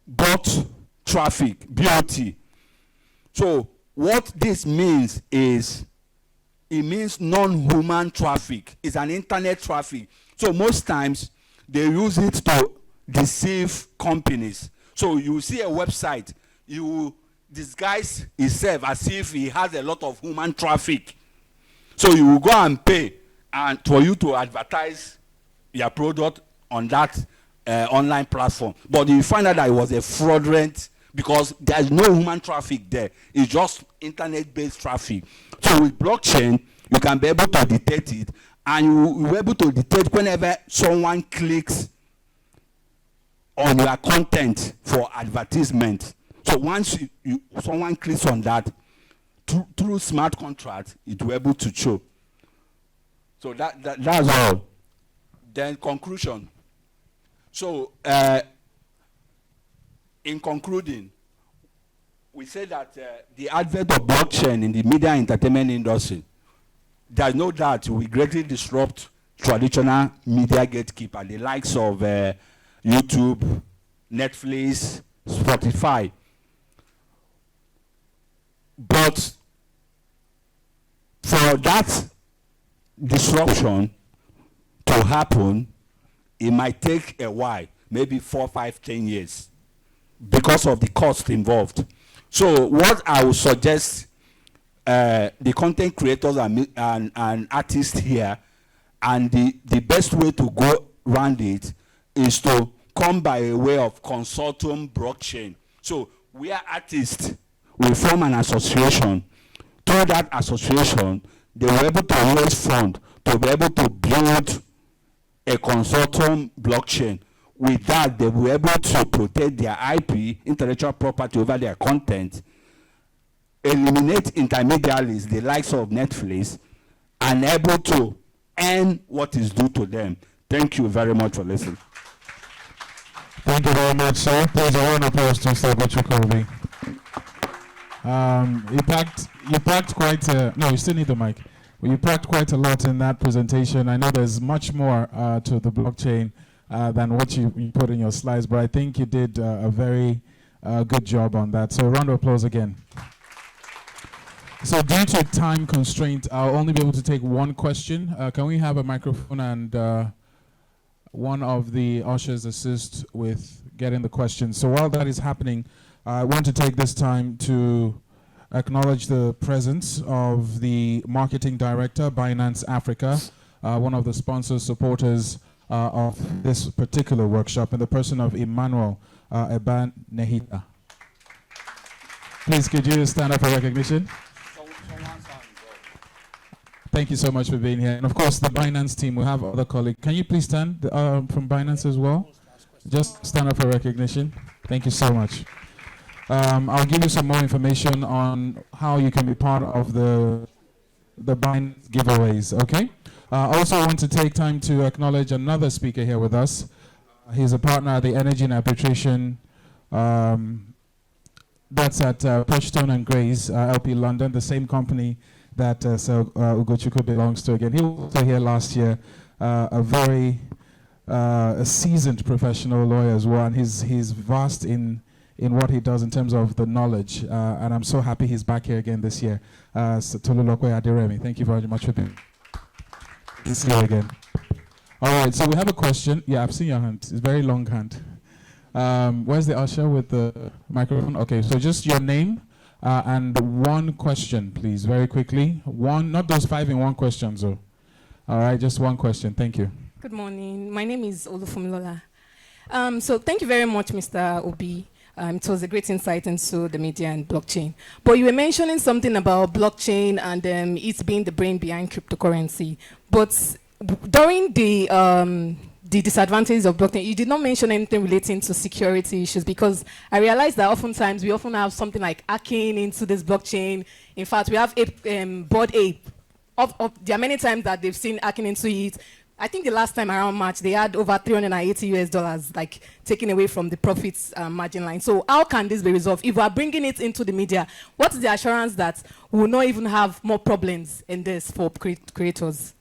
bot traffic, BOT. So what this means is, it means non-human traffic. It's an internet traffic. So most times they use it to deceive companies. So you see a website, you disguise itself as if he has a lot of human traffic. So you will go and pay and for you to advertise your product on that online platform. But you find out that it was a fraudulent, because there's no human traffic there. It's just internet-based traffic. So with blockchain, you can be able to detect it, and you will be able to detect whenever someone clicks on your content for advertisement. So once someone clicks on that, through smart contract, it will be able to show. So that's all. Then conclusion. So in concluding, we say that the advent of blockchain in the media and entertainment industry, there's no doubt it will greatly disrupt traditional media gatekeeper, the likes of YouTube, Netflix, Spotify. But for that disruption to happen, it might take a while, maybe 4, 5, 10 years, because of the cost involved. So what I would suggest the content creators and artists here, and the best way to go around it is to come by a way of consortium blockchain. So we are artists, we form an association. Through that association, they were able to raise funds to be able to build a consortium blockchain. With that, they were able to protect their IP, intellectual property over their content, eliminate intermediaries, the likes of Netflix, and able to earn what is due to them. Thank you very much for listening. Thank you very much, sir. Please, a round of applause to Mr. Ogochukobi. You packed quite no, you still need the mic. You packed quite a lot in that presentation. I know there's much more to the blockchain than what you put in your slides, but I think you did a very good job on that. So a round of applause again. So due to time constraint, I'll only be able to take one question. Can we have a microphone and one of the ushers assist with getting the question? So while that is happening, I want to take this time to acknowledge the presence of the Marketing Director, Binance Africa, one of the sponsors, supporters of this particular workshop, in the person of Emmanuel Eban Nehita. Please, could you stand up for recognition? Thank you so much for being here. And of course, the Binance team, we have other colleagues. Can you please stand from Binance as well? Just stand up for recognition. Thank you so much. I'll give you some more information on how you can be part of the Binance giveaways, okay? I also want to take time to acknowledge another speaker here with us. He's a partner at the Energy and Arbitration, that's at Prestone and Grays, LP London, the same company that Ugochukwu belongs to. Again, he was here last year, a very seasoned professional lawyer as well, and he's vast in what he does in terms of the knowledge, and I'm so happy he's back here again this year. Tolulokwe Aderemi, thank you very much for being here. See you again. All right, so we have a question. Yeah, I've seen your hand. It's a very long hand. Where's the usher with the microphone? Okay, so just your name and one question, please, very quickly. One, not those 5 in one question, so. All right, just one question. Thank you. Good morning. My name is Olufumilola. So thank you very much, Mr. Obi. It was a great insight into the media and blockchain. But you were mentioning something about blockchain and it being the brain behind cryptocurrency. But during the disadvantages of blockchain, you did not mention anything relating to security issues, because I realized that oftentimes we often have something like hacking into this blockchain. In fact, we have Bored Ape. There are many times that they've seen hacking into it. I think the last time around March, they had over $380 like taken away from the profits margin line. So how can this be resolved? If we are bringing it into the media, what is the assurance that we will not even have more problems in this for creators?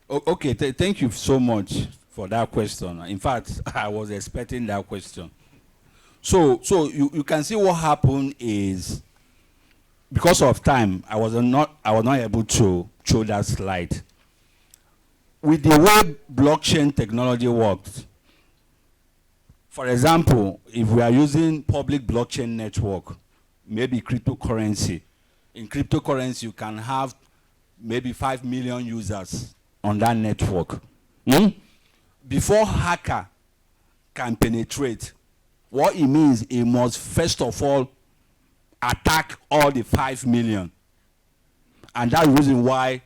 Okay, thank you so much for that question. In fact, I was expecting that question. So you can see what happened is, because of time, I was not able to show that slide. With the way blockchain technology works, for example, if we are using public blockchain network, maybe cryptocurrency, in cryptocurrency you can have maybe 5 million users on that network. Before hacker can penetrate, what it means, it must first of all attack all the 5 million. And that's the reason why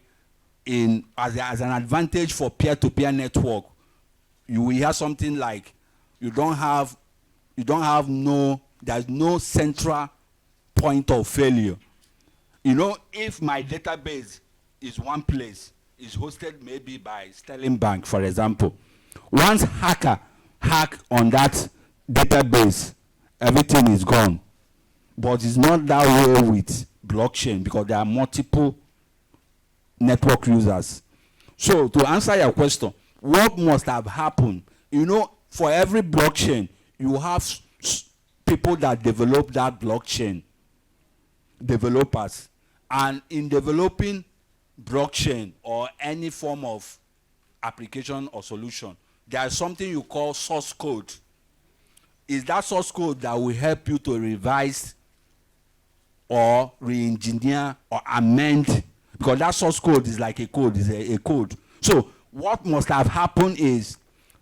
as an advantage for peer-to-peer network, you will hear something like there's no central point of failure. If my database is one place, is hosted maybe by Sterling Bank, for example, once hacker hack on that database, everything is gone. But it's not that way with blockchain, because there are multiple network users. So to answer your question, what must have happened? For every blockchain, you have people that develop that blockchain, developers. And in developing blockchain or any form of application or solution, there's something you call source code. Is that source code that will help you to revise or re-engineer or amend, because that source code is like a code, is a code. So what must have happened is,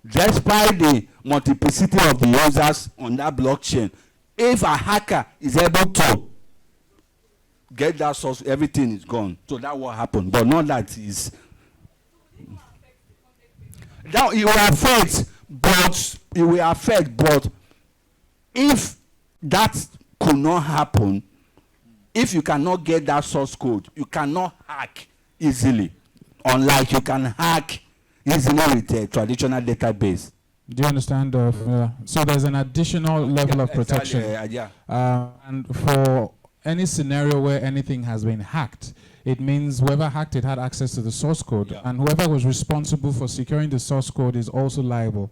despite the multiplicity of the users on that blockchain, if a hacker is able to get that source, everything is gone. So that what happened. But not that is. That it will affect, but if that could not happen, if you cannot get that source code, you cannot hack easily, unlike you can hack easily with a traditional database. Do you understand? So there's an additional level of protection. And for any scenario where anything has been hacked, it means whoever hacked it had access to the source code, and whoever was responsible for securing the source code is also liable.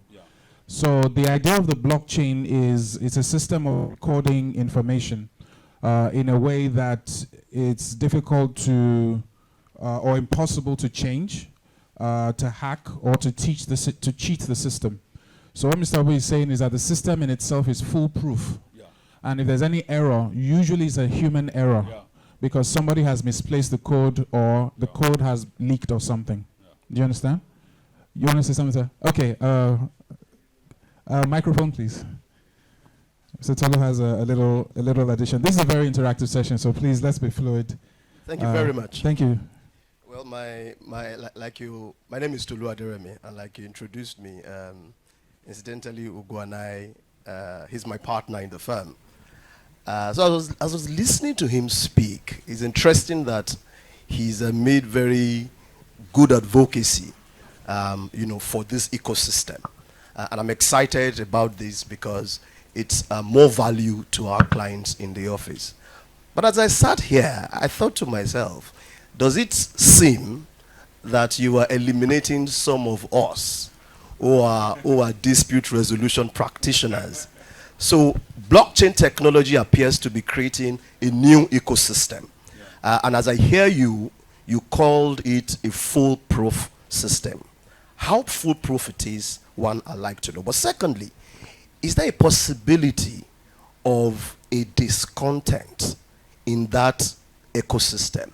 So the idea of the blockchain is it's a system of recording information in a way that it's difficult to or impossible to change, to hack, or to cheat the system. So what Mr. Obi is saying is that the system in itself is foolproof. And if there's any error, usually it's a human error, because somebody has misplaced the code or the code has leaked or something. Do you understand? You want to say something, sir? Okay. Microphone, please. Mr. Tolu has a little addition. This is a very interactive session, so please, let's be fluid. Thank you very much. Thank you. Well, my name is Tolu Aderemi, and like you introduced me, incidentally, Ugo and I, he's my partner in the firm. So I was listening to him speak. It's interesting that he's made very good advocacy, for this ecosystem. And I'm excited about this because it's more value to our clients in the office. But as I sat here, I thought to myself, does it seem that you are eliminating some of us who are dispute resolution practitioners? So blockchain technology appears to be creating a new ecosystem. And as I hear you called it a foolproof system. How foolproof it is, one, I'd like to know. But secondly, is there a possibility of a discontent in that ecosystem,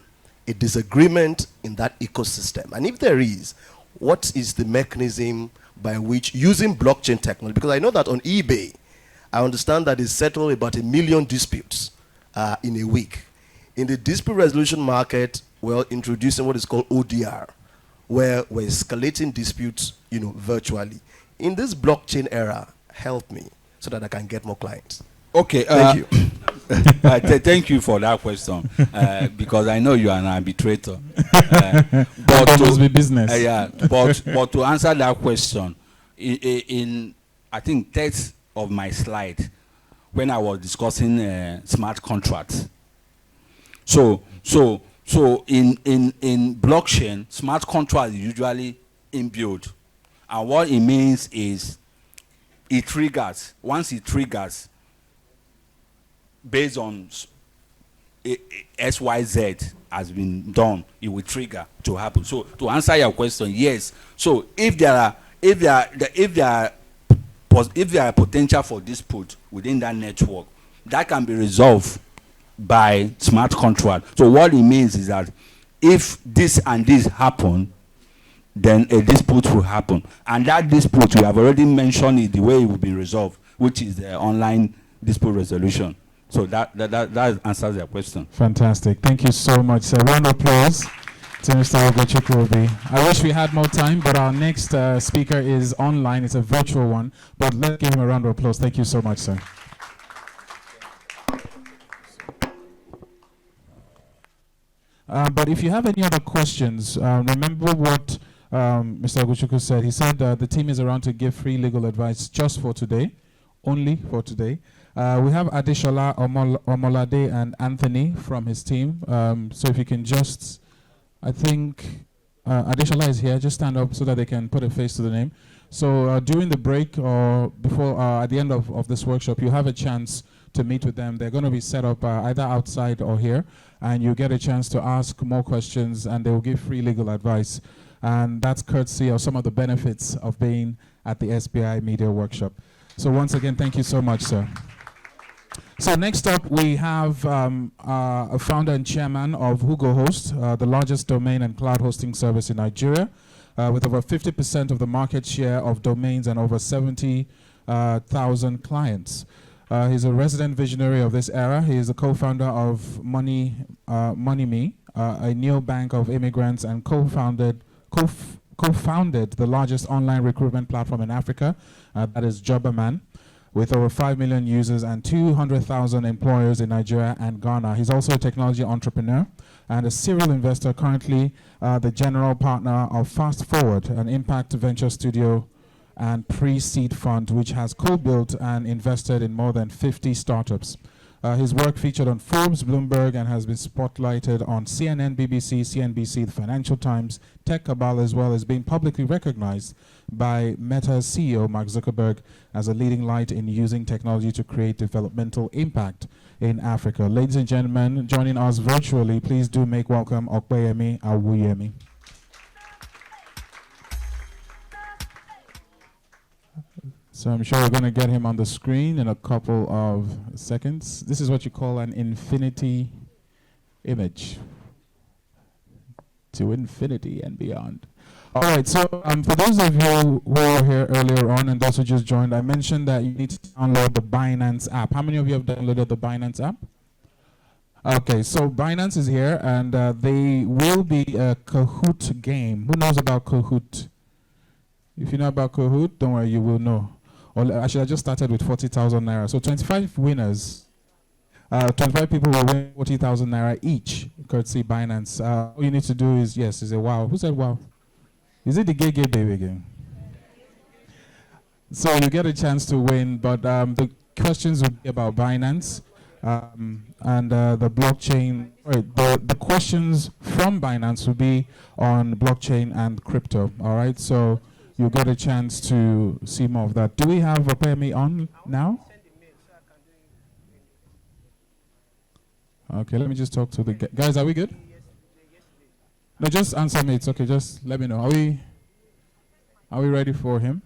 a disagreement in that ecosystem? And if there is, what is the mechanism by which, using blockchain technology, because I know that on eBay, I understand that it's settled about 1 million disputes in a week. In the dispute resolution market, we're introducing what is called ODR, where we're escalating disputes, virtually. In this blockchain era, help me so that I can get more clients. Okay. Thank you. Thank you for that question, because I know you are an arbitrator. But must be business. But to answer that question, in I think text of my slide, when I was discussing smart contracts. So in blockchain, smart contracts is usually inbuilt. And what it means is it triggers. Once it triggers, based on XYZ has been done, it will trigger to happen. So to answer your question, yes. So if there are potential for dispute within that network, that can be resolved by smart contract. So what it means is that if this and this happen, then a dispute will happen. And that dispute, we have already mentioned it, the way it will be resolved, which is the online dispute resolution. So that answers your question. Fantastic. Thank you so much, sir. Round of applause to Mr. Ogochukwu. I wish we had more time, but our next speaker is online. It's a virtual one, but let's give him a round of applause. Thank you so much, sir. But if you have any other questions, remember what Mr. Ogochukwu said. He said the team is around to give free legal advice just for today, only for today. We have Adeshola Omolade and Anthony from his team. So if you can just, I think Adeshola is here. Just stand up so that they can put a face to the name. So during the break or before, at the end of this workshop, you have a chance to meet with them. They're going to be set up either outside or here, and you get a chance to ask more questions, and they will give free legal advice. And that's courtesy of some of the benefits of being at the SBI Media Workshop. So once again, thank you so much, sir. So next up, we have a founder and chairman of HugoHost, the largest domain and cloud hosting service in Nigeria, with over 50% of the market share of domains and over 70,000 clients. He's a resident visionary of this era. He is a co-founder of MoneyMe, a neobank of immigrants, and co-founded the largest online recruitment platform in Africa, that is Jobberman, with over 5 million users and 200,000 employers in Nigeria and Ghana. He's also a technology entrepreneur and a serial investor, currently the general partner of Fast Forward, an impact venture studio and pre-seed fund, which has co-built and invested in more than 50 startups. His work featured on Forbes, Bloomberg, and has been spotlighted on CNN, BBC, CNBC, the Financial Times, Tech Cabal, as well as being publicly recognized by Meta's CEO, Mark Zuckerberg, as a leading light in using technology to create developmental impact in Africa. Ladies and gentlemen, joining us virtually, please do make welcome Okpeyemi Awuyemi. So I'm sure we're going to get him on the screen in a couple of seconds. This is what you call an infinity image. To infinity and beyond. All right, so for those of you who were here earlier on and those who just joined, I mentioned that you need to download the Binance app. How many of you have downloaded the Binance app? Okay, so Binance is here, and they will be a Kahoot game. Who knows about Kahoot? If you know about Kahoot, don't worry, you will know. Or actually, I just started with 40,000 naira. So 25 winners, 25 people will win 40,000 naira each, courtesy Binance. All you need to do is, yes, is a wow. Who said wow? Is it the gay baby again? So you get a chance to win, but the questions will be about Binance and the blockchain. Right, the questions from Binance will be on blockchain and crypto. All right, so you get a chance to see more of that. Do we have Opemi on now? Okay, let me just talk to the guys. Are we good? No, just answer me. It's okay. Just let me know. Are we ready for him?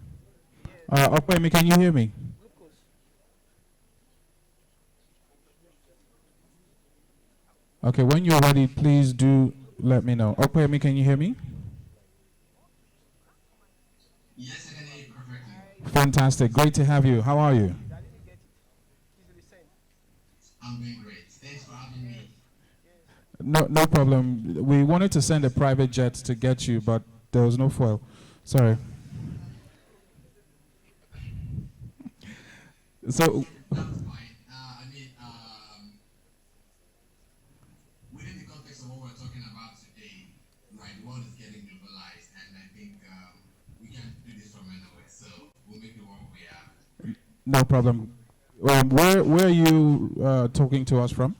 Opemi, can you hear me? Okay, when you're ready, please do let me know. Opemi, can you hear me? Yes, I can hear you perfectly. Fantastic. Great to have you. How are you? I'm doing great. Thanks for having me. No problem. We wanted to send a private jet to get you, but there was no fuel. Sorry. So, That's fine. Within the context of what we're talking about today, right, the world is getting globalized, and I think we can't do this from anywhere, so we'll make the work we have. no problem. Where are you talking to us from?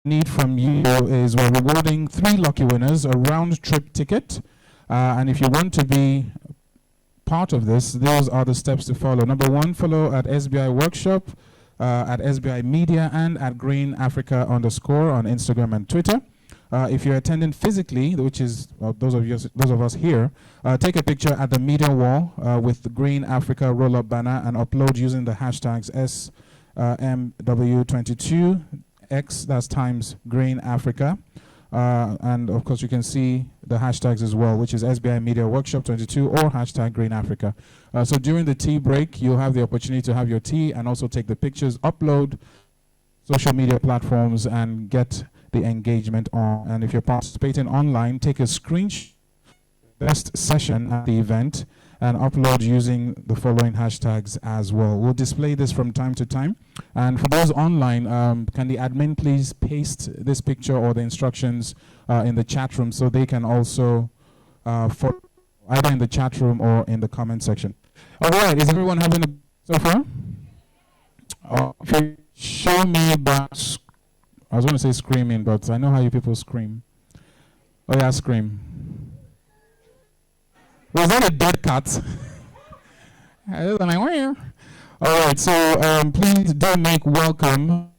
need from you is we're rewarding 3 lucky winners a round trip ticket. And if you want to be part of this, those are the steps to follow. Number 1, follow at SBI Workshop, at SBI Media, and at Green Africa _ on Instagram and Twitter. If you're attending physically, which is those of us here, take a picture at the media wall with the Green Africa roll-up banner and upload using the hashtags SMW22X, that's times Green Africa. And of course you can see the hashtags as well, which is SBI Media Workshop 22 or hashtag Green Africa. So during the tea break, you'll have the opportunity to have your tea and also take the pictures, upload social media platforms, and get the engagement on. And if you're participating online, take a screenshot best session at the event and upload using the following hashtags as well. We'll display this from time to time. And for those online, can the admin please paste this picture or the instructions in the chat room so they can also follow either in the chat room or in the comment section. All right, is everyone having a so far? Okay, show me but I was going to say screaming, but I know how you people scream. Oh yeah, scream. Was that a dead cat? All right, so please do make welcome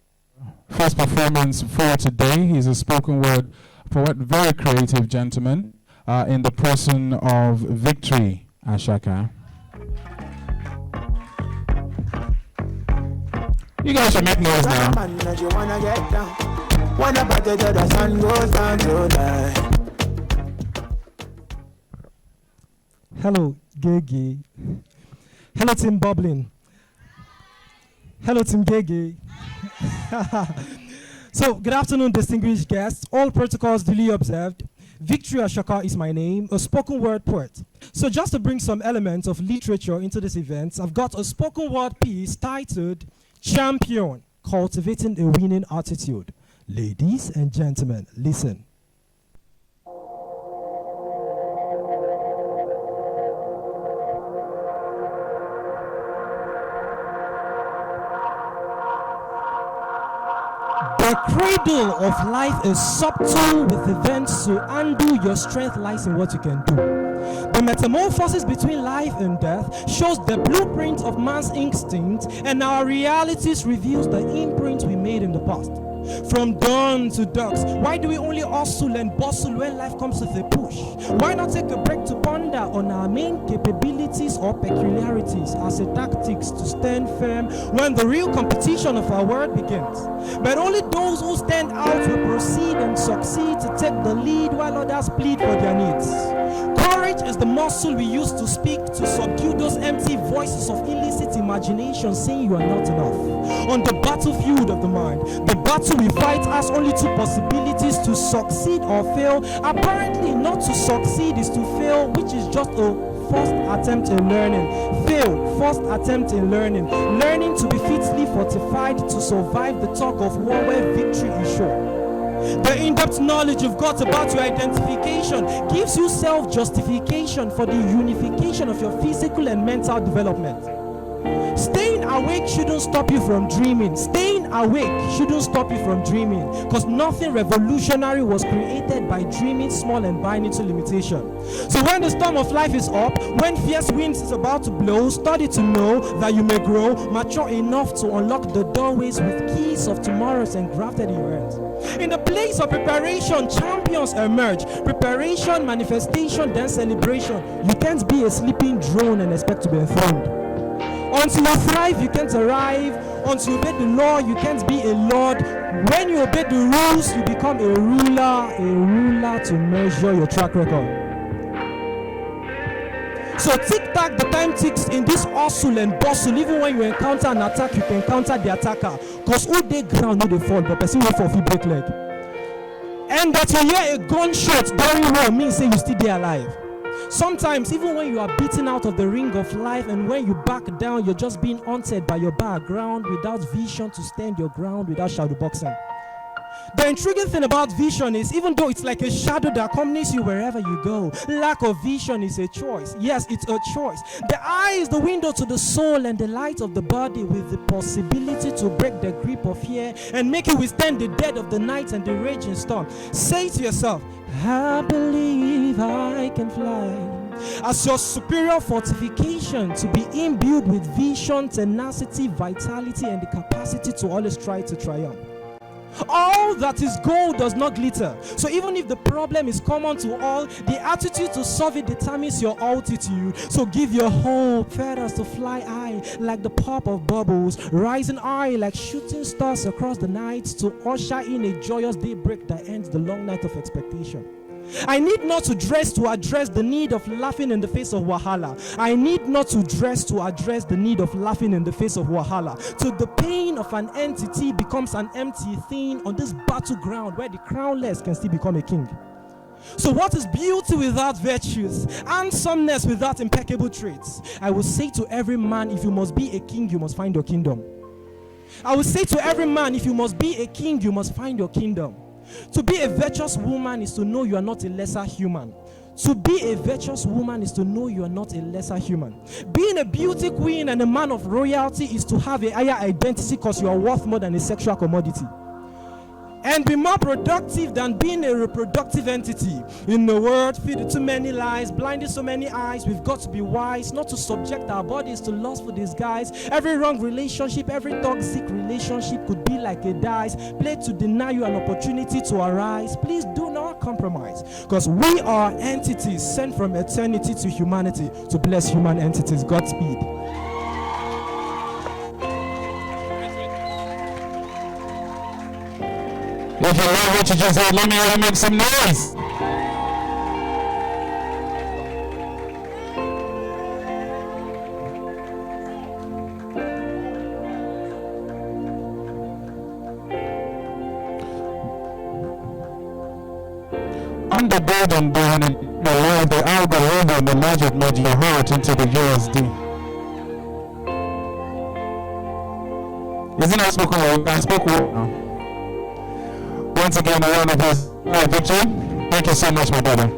first performance for today. He's a spoken word poet, very creative gentleman, in the person of Victory Ashaka. You guys should make noise now. Hello, Gege. Hello, Team Bubbling. Hello, Team Gege. So, good afternoon, distinguished guests. All protocols duly observed. Victory Ashaka is my name, a spoken word poet. So, just to bring some elements of literature into this event, I've got a spoken word piece titled Champion, Cultivating a Winning Attitude. Ladies and gentlemen, listen. The cradle of life is subtle with events, so undo your strength lies in what you can do. The metamorphosis between life and death shows the blueprint of man's instinct, and our realities reveals the imprint we made in the past. From dawn to dusk, why do we only hustle and bustle when life comes with a push? Why not take a break to ponder on our main capabilities or peculiarities as a tactics to stand firm when the real competition of our world begins? But only those who stand out will proceed and succeed to take the lead while others plead for their needs. Courage is the muscle we use to speak, to subdue those empty voices of illicit imagination saying you are not enough. On the battlefield of the mind, the battle we fight has only 2 possibilities: to succeed or fail. Apparently, not to succeed is to fail, which is just a first attempt in learning. Fail, first attempt in learning. Learning to be fitly fortified to survive the tug of war where victory is sure. The in-depth knowledge you've got about your identification gives you self-justification for the unification of your physical and mental development. Staying awake shouldn't stop you from dreaming. Staying awake shouldn't stop you from dreaming, because nothing revolutionary was created by dreaming small and buying into limitation. So when the storm of life is up, when fierce winds is about to blow, study to know that you may grow mature enough to unlock the doorways with keys of tomorrows engrafted in your hands. In the place of preparation, champions emerge. Preparation, manifestation, then celebration. You can't be a sleeping drone and expect to be enthroned. Until you thrive, you can't arrive. Until you obey the law, you can't be a lord. When you obey the rules, you become a ruler to measure your track record. So tick-tack, the time ticks in this hustle and bustle. Even when you encounter an attack, you can counter the attacker. Because who they ground, no they fall, but person will for free break leg. And that you hear a gunshot during war means say you still there alive. Sometimes, even when you are beaten out of the ring of life and when you back down, you're just being haunted by your background without vision to stand your ground, without shadow boxing. The intriguing thing about vision is, even though it's like a shadow that accompanies you wherever you go, lack of vision is a choice. Yes, it's a choice. The eye is the window to the soul and the light of the body, with the possibility to break the grip of fear and make you withstand the dead of the night and the raging storm. Say to yourself, I believe I can fly. As your superior fortification to be imbued with vision, tenacity, vitality, and the capacity to always try to triumph. All that is gold does not glitter. So even if the problem is common to all, the attitude to solve it determines your altitude. So give your hope feathers to fly high like the pop of bubbles, rising high like shooting stars across the night to usher in a joyous daybreak that ends the long night of expectation. I need not to dress to address the need of laughing in the face of Wahala. I need not to dress to address the need of laughing in the face of Wahala. So the pain of an entity becomes an empty thing on this battleground where the crownless can still become a king. So what is beauty without virtues? Handsomeness without impeccable traits? I will say to every man, if you must be a king, you must find your kingdom. I will say to every man, if you must be a king, you must find your kingdom. To be a virtuous woman is to know you are not a lesser human. To be a virtuous woman is to know you are not a lesser human. Being a beauty queen and a man of royalty is to have a higher identity because you are worth more than a sexual commodity. And be more productive than being a reproductive entity. In the world, feeding too many lies, blinding so many eyes, we've got to be wise, not to subject our bodies to lustful disguise. Every wrong relationship, every toxic relationship could be like a dice, played to deny you an opportunity to arise. Please do not compromise, because we are entities sent from eternity to humanity to bless human entities. Godspeed. If you love what you just heard, let me hear you make some noise. On the golden dawn and the Lord, the algorithm, the magic made your heart into the USD. Isn't that spoken word? I spoke word now. Once again, a round of applause. Victor, thank you so much, my brother.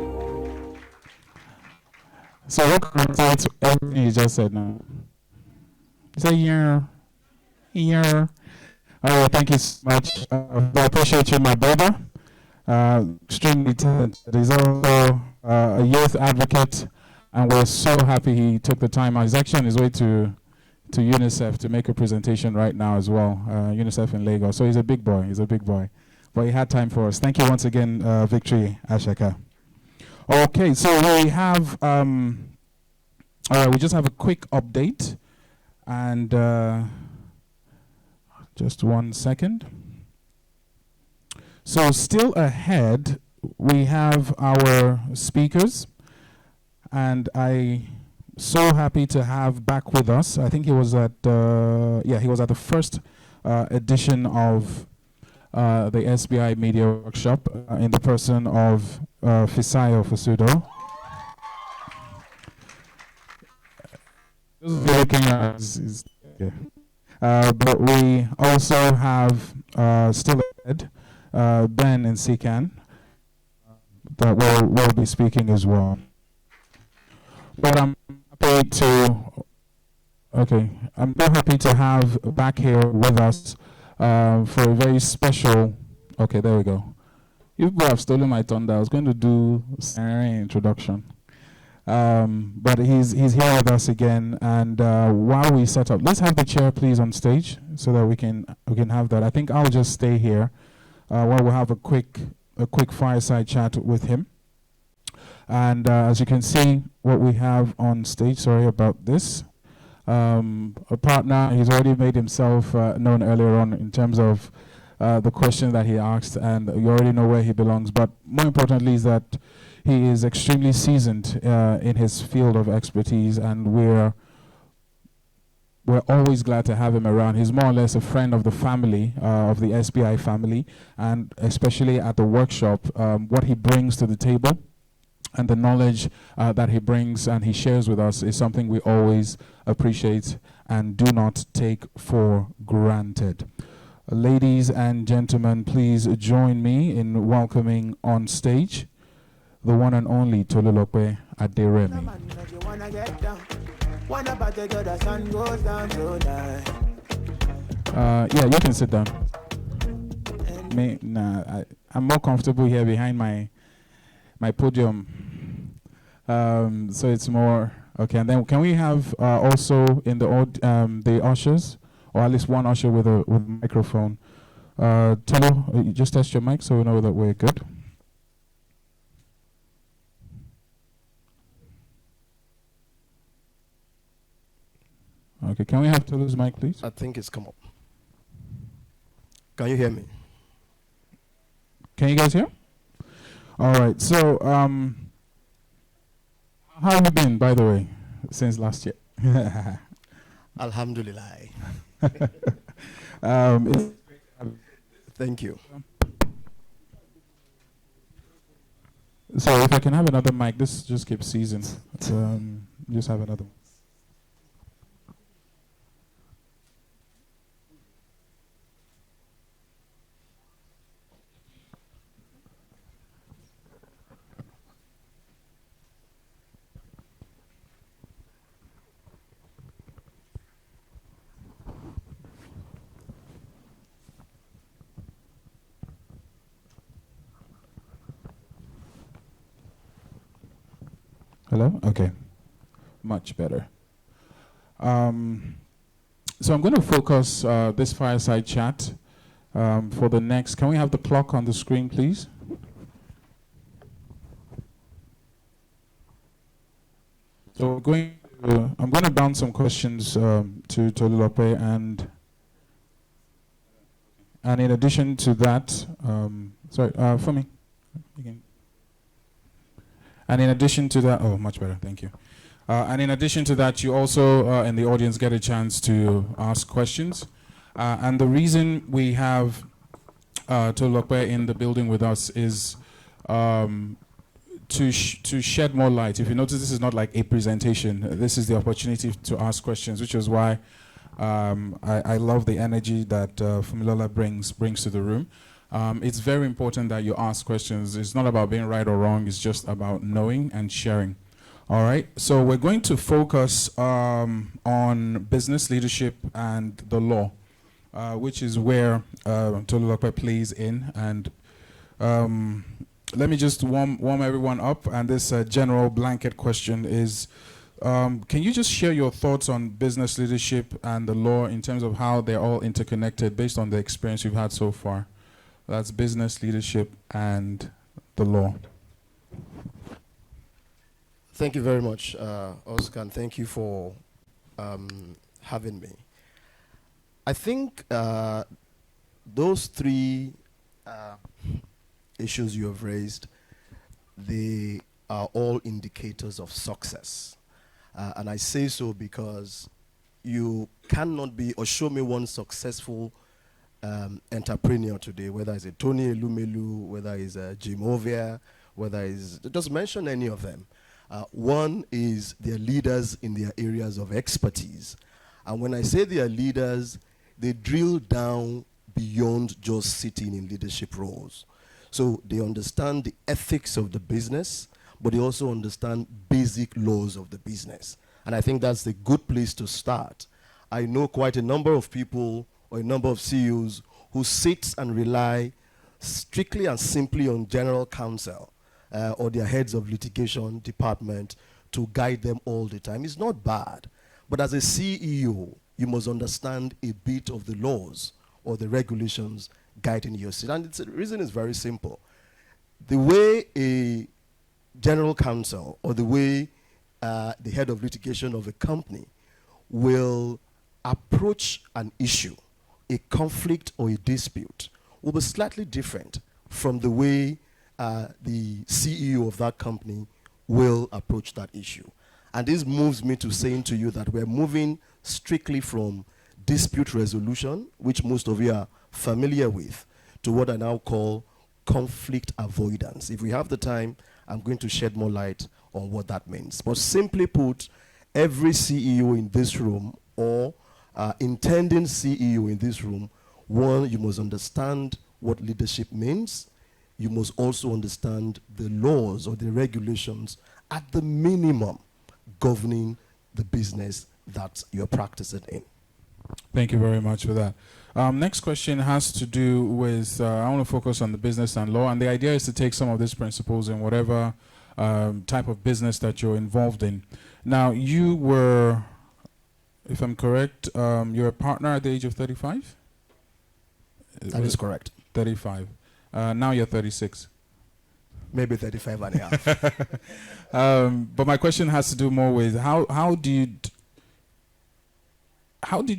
So what contains everything you just said now? Say yeah. All right, thank you so much. I appreciate you, my brother. Extremely talented. He's also a youth advocate, and we're so happy he took the time. He's actually on his way to UNICEF to make a presentation right now as well. UNICEF in Lagos. So he's a big boy. But he had time for us. Thank you once again, Victory Ashaka. Okay, so we have, we just have a quick update. And just 1 second. So still ahead, we have our speakers. And I'm so happy to have back with us. I think he was at, he was at the first edition of the SBI Media Workshop in the person of Fisayo Fusudo. Looking at but we also have still ahead Ben and Sikan that will be speaking as well. But I'm happy to have back here with us for a very special. Okay, there we go. You people have stolen my thunder. I was going to do an introduction, but he's here with us again. And while we set up, let's have the chair, please, on stage so that we can have that. I think I'll just stay here while we'll have a quick fireside chat with him. And as you can see, what we have on stage. Sorry about this. A partner, he's already made himself known earlier on in terms of the question that he asked, and you already know where he belongs. But more importantly is that he is extremely seasoned in his field of expertise, and we're always glad to have him around. He's more or less a friend of the family, of the SBI family, and especially at the workshop, what he brings to the table and the knowledge that he brings and he shares with us is something we always appreciate and do not take for granted. Ladies and gentlemen, please join me in welcoming on stage the one and only Tolulope Aderemi. Yeah, you can sit down. I'm more comfortable here behind my podium. So it's more okay. And then can we have also in the ushers, or at least one usher with a microphone? Tolo, you just test your mic so we know that we're good. Okay, can we have Tolo's mic, please? I think it's come up. Can you hear me? Can you guys hear? All right. So, how have you been, by the way, since last year? Alhamdulillah. Thank you. So, if I can have another mic, this just keeps seizing. Just have another one. Hello? Okay. Much better. So I'm going to focus this fireside chat for the next. Can we have the clock on the screen, please? So I'm going to bounce some questions to Tolulope, and in addition to that, for me. And in addition to that, much better, thank you. And in addition to that, you also in the audience get a chance to ask questions. And the reason we have Tolulope in the building with us is to shed more light. If you notice, this is not like a presentation. This is the opportunity to ask questions, which is why I love the energy that Fumilola brings to the room. It's very important that you ask questions. It's not about being right or wrong. It's just about knowing and sharing. All right. So we're going to focus on business leadership and the law, which is where Tolulope plays in. And let me just warm everyone up. And this general blanket question is, can you just share your thoughts on business leadership and the law in terms of how they're all interconnected based on the experience you've had so far? That's business leadership and the law. Thank you very much, Oscar, and thank you for having me. I think those three issues you have raised, they are all indicators of success. And I say so because you cannot be, or show me one successful entrepreneur today, whether it's a Tony Elumelu, whether it's a Jim Ovia, whether it's, just mention any of them. One is they're leaders in their areas of expertise. And when I say they are leaders, they drill down beyond just sitting in leadership roles. So they understand the ethics of the business, but they also understand basic laws of the business. And I think that's a good place to start. I know quite a number of people or a number of CEOs who sit and rely strictly and simply on general counsel or their heads of litigation department to guide them all the time. It's not bad. But as a CEO, you must understand a bit of the laws or the regulations guiding your city. And the reason is very simple. The way a general counsel or the way the head of litigation of a company will approach an issue, a conflict or a dispute, will be slightly different from the way the CEO of that company will approach that issue. And this moves me to saying to you that we're moving strictly from dispute resolution, which most of you are familiar with, to what I now call conflict avoidance. If we have the time, I'm going to shed more light on what that means. But simply put, every CEO in this room or intending CEO in this room One, you must understand what leadership means. You must also understand the laws or the regulations at the minimum governing the business that you're practicing in. Thank you very much for that. Next question has to do with, I want to focus on the business and law, and the idea is to take some of these principles in whatever type of business that you're involved in. Now, you were, if I'm correct, you're a partner at the age of 35? That is correct. 35. Now you're 36. Maybe 35 and a half. But my question has to do more with how did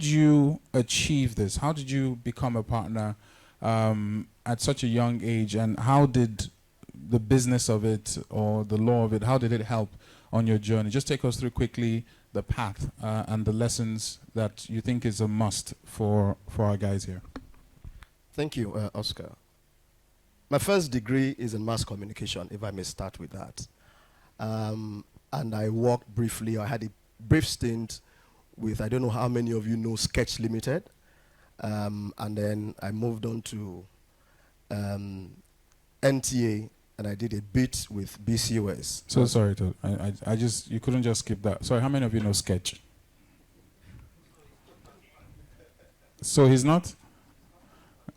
you achieve this? How did you become a partner at such a young age, and how did the business of it or the law of it, how did it help on your journey? Just take us through quickly the path and the lessons that you think is a must for our guys here. Thank you, Oscar. My first degree is in mass communication, if I may start with that. And I worked briefly, I had a brief stint with, I don't know how many of you know Sketch Limited. And then I moved on to NTA, and I did a bit with BCOS. So sorry, I just, you couldn't just skip that. Sorry, how many of you know Sketch? So he's not?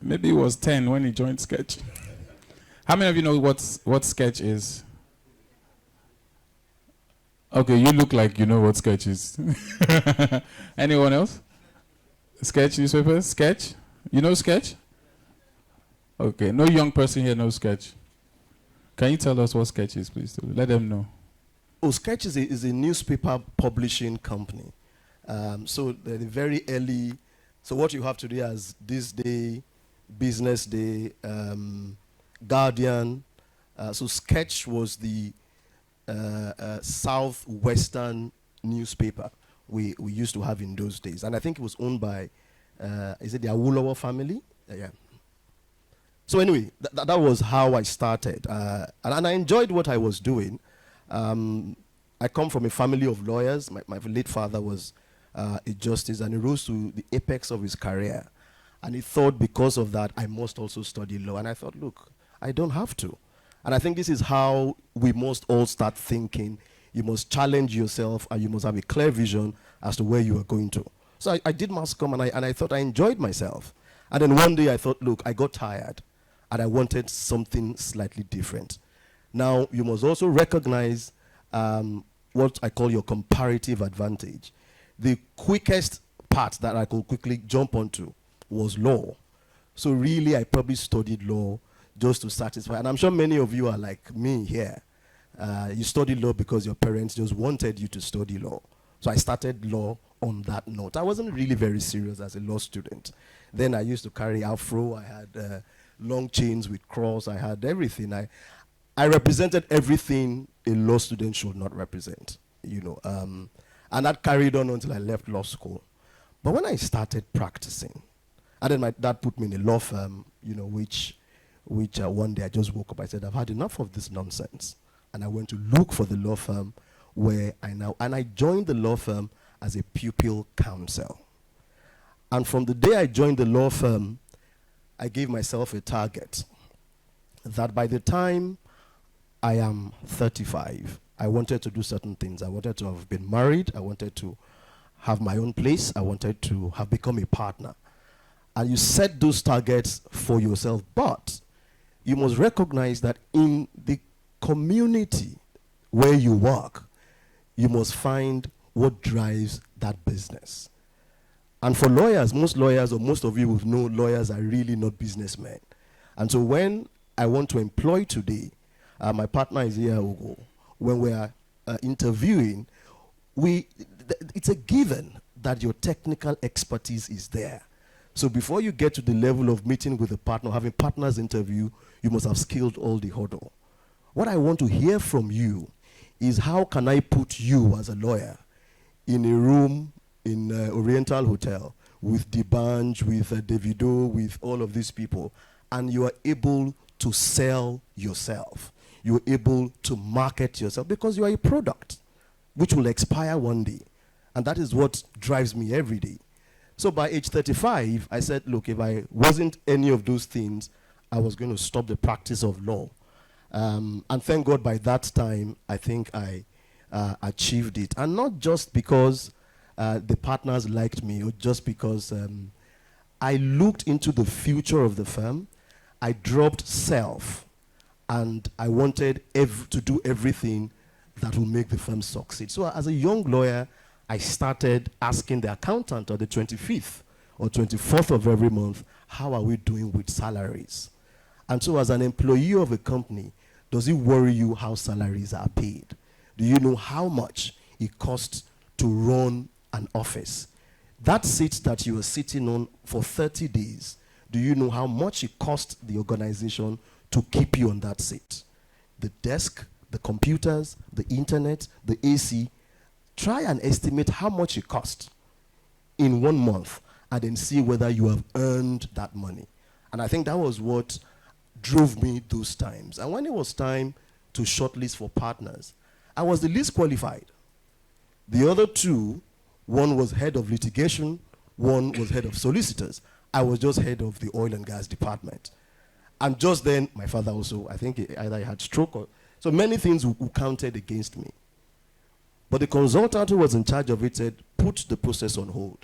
Maybe he was 10 when he joined Sketch. How many of you know what Sketch is? Okay, you look like you know what Sketch is. Anyone else? Sketch newspaper? Sketch? You know Sketch? Okay, no young person here knows Sketch. Can you tell us what Sketch is, please? Let them know. Oh, Sketch is a newspaper publishing company. So the very early, so what you have today as This Day, Business Day, Guardian. So Sketch was the southwestern newspaper we used to have in those days. And I think it was owned by, is it the Awolowo family? Yeah. So anyway, that was how I started. And I enjoyed what I was doing. I come from a family of lawyers. My late father was a justice, and he rose to the apex of his career. And he thought because of that, I must also study law. And I thought, look, I don't have to. And I think this is how we must all start thinking. You must challenge yourself, and you must have a clear vision as to where you are going to. So I did mass comm, and I thought I enjoyed myself. And then one day I thought, look, I got tired, and I wanted something slightly different. Now, you must also recognize what I call your comparative advantage. The quickest part that I could quickly jump onto was law. So really, I probably studied law just to satisfy. And I'm sure many of you are like me here. You studied law because your parents just wanted you to study law. So I started law on that note. I wasn't really very serious as a law student. Then I used to carry afro. I had long chains with cross. I had everything. I represented everything a law student should not represent, you know. And that carried on until I left law school. But when I started practicing, and then my dad put me in a law firm, you know, which one day I just woke up, I said, I've had enough of this nonsense. And I went to look for the law firm where I joined the law firm as a pupil counsel. And from the day I joined the law firm, I gave myself a target that by the time I am 35, I wanted to do certain things. I wanted to have been married. I wanted to have my own place. I wanted to have become a partner. And you set those targets for yourself, but you must recognize that in the community where you work, you must find what drives that business. And for lawyers, most lawyers, or most of you would know, lawyers are really not businessmen. And so when I want to employ today, my partner is here, Ugo. When we are interviewing, it's a given that your technical expertise is there. So before you get to the level of meeting with a partner, having partners interview, you must have scaled all the hurdle. What I want to hear from you is how can I put you as a lawyer in a room in Oriental Hotel with Dibanj, with Davido, with all of these people, and you are able to sell yourself. You're able to market yourself because you are a product which will expire one day. And that is what drives me every day. So by age 35, I said, look, if I wasn't any of those things, I was going to stop the practice of law. And thank God by that time, I think I achieved it. And not just because the partners liked me, or just because I looked into the future of the firm. I dropped self, and I wanted to do everything that will make the firm succeed. So as a young lawyer, I started asking the accountant on the 25th or 24th of every month, how are we doing with salaries? And so as an employee of a company, does it worry you how salaries are paid? Do you know how much it costs to run an office? That seat that you are sitting on for 30 days, do you know how much it costs the organization to keep you on that seat? The desk, the computers, the internet, the AC. Try and estimate how much it costs in 1 month and then see whether you have earned that money. And I think that was what drove me those times. And when it was time to shortlist for partners, I was the least qualified. The other two, one was head of litigation, one was head of solicitors. I was just head of the oil and gas department. And just then, my father also, I think either he had stroke or, so many things who counted against me. But the consultant who was in charge of it said, put the process on hold.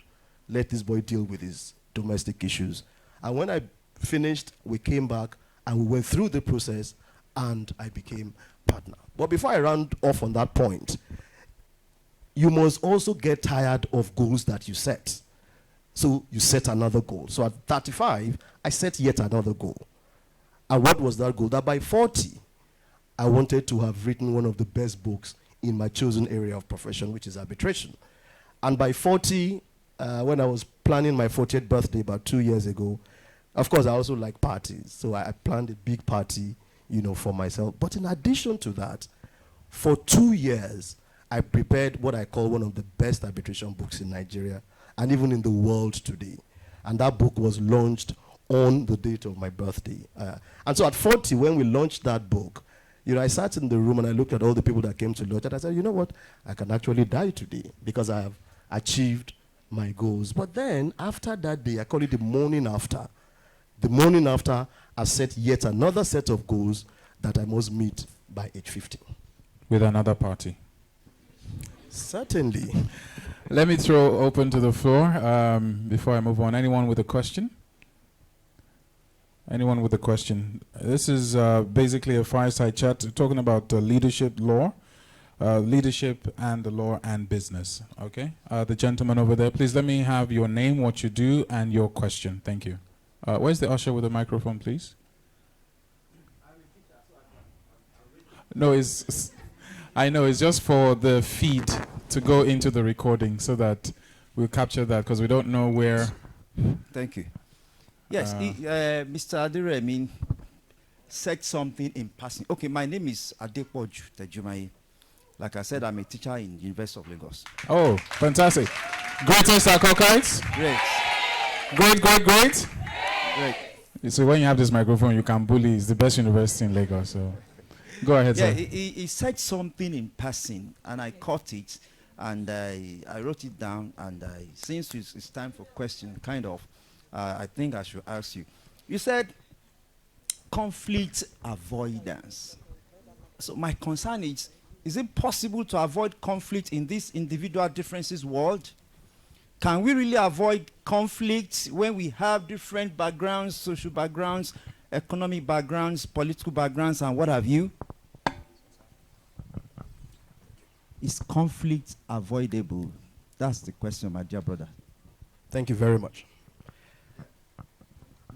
Let this boy deal with his domestic issues. And when I finished, we came back and we went through the process and I became partner. But before I round off on that point, you must also get tired of goals that you set. So you set another goal. So at 35, I set yet another goal. And what was that goal? That by 40, I wanted to have written one of the best books in my chosen area of profession, which is arbitration. And by 40, when I was planning my 40th birthday about 2 years ago, of course, I also like parties. So I planned a big party, for myself. But in addition to that, for 2 years, I prepared what I call one of the best arbitration books in Nigeria and even in the world today. And that book was launched on the date of my birthday. And so at 40, when we launched that book, I sat in the room and I looked at all the people that came to launch, and I said, you know what? I can actually die today because I have achieved my goals. But then, after that day, I call it the morning after. The morning after, I set yet another set of goals that I must meet by age 50. With another party. Certainly. Let me throw open to the floor before I move on. Anyone with a question? Anyone with a question? This is basically a fireside chat talking about leadership law, leadership and the law and business. Okay? The gentleman over there, please let me have your name, what you do, and your question. Thank you. Where's the usher with the microphone, please? No, I know, it's just for the feed to go into the recording so that we'll capture that because we don't know where. Thank you. Yes, Mr. Adiremi said something in passing. Okay, my name is Adepoju Tejumayi. Like I said, I'm a teacher in the University of Lagos. Oh, fantastic. Greatest Akokites? Great. Great. Great. So when you have this microphone, you can bully. It's the best university in Lagos. So go ahead, yeah, sir. He said something in passing, and I caught it, and I wrote it down, and since it's time for question, I think I should ask you. You said conflict avoidance. So my concern is it possible to avoid conflict in this individual differences world? Can we really avoid conflict when we have different backgrounds, social backgrounds, economic backgrounds, political backgrounds, and what have you? Is conflict avoidable? That's the question, my dear brother. Thank you very much.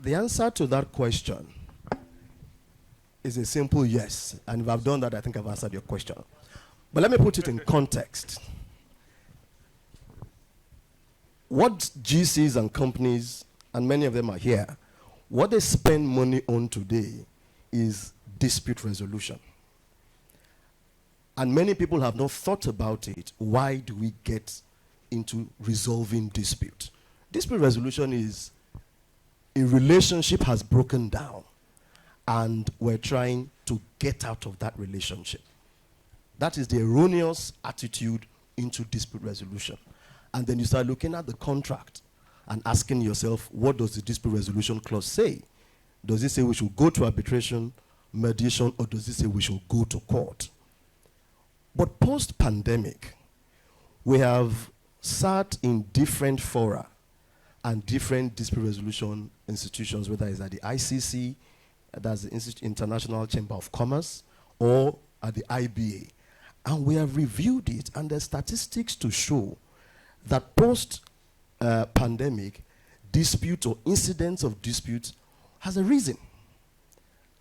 The answer to that question is a simple yes. And if I've done that, I think I've answered your question. But let me put it in context. What GCs and companies, and many of them are here, what they spend money on today is dispute resolution. And many people have not thought about it. Why do we get into resolving dispute? Dispute resolution is a relationship has broken down and we're trying to get out of that relationship. That is the erroneous attitude into dispute resolution. And then you start looking at the contract and asking yourself, what does the dispute resolution clause say? Does it say we should go to arbitration, mediation, or does it say we should go to court? But post-pandemic, we have sat in different fora and different dispute resolution institutions, whether it's at the ICC, that's the International Chamber of Commerce, or at the IBA. And we have reviewed it, and there's statistics to show that post-pandemic dispute or incidents of disputes has a reason.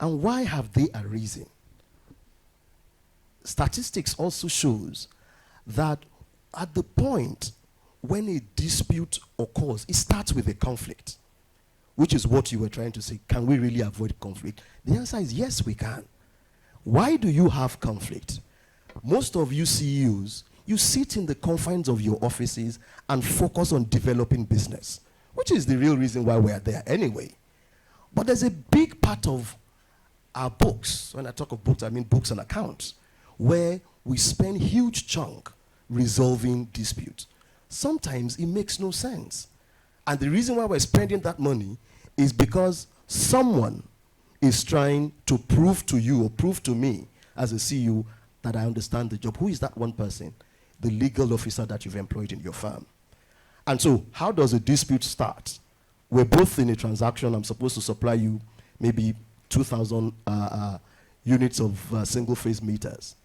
And why have they a reason? Statistics also shows that at the point when a dispute occurs, it starts with a conflict, which is what you were trying to say. Can we really avoid conflict? The answer is yes, we can. Why do you have conflict? Most of you CEOs, you sit in the confines of your offices and focus on developing business, which is the real reason why we are there anyway. But there's a big part of our books, when I talk of books, I mean books and accounts, where we spend huge chunk resolving disputes. Sometimes it makes no sense. And the reason why we're spending that money is because someone is trying to prove to you or prove to me as a CEO that I understand the job. Who is that one person? The legal officer that you've employed in your firm. And so how does a dispute start? We're both in a transaction. I'm supposed to supply you maybe 2,000 units of single-phase meters.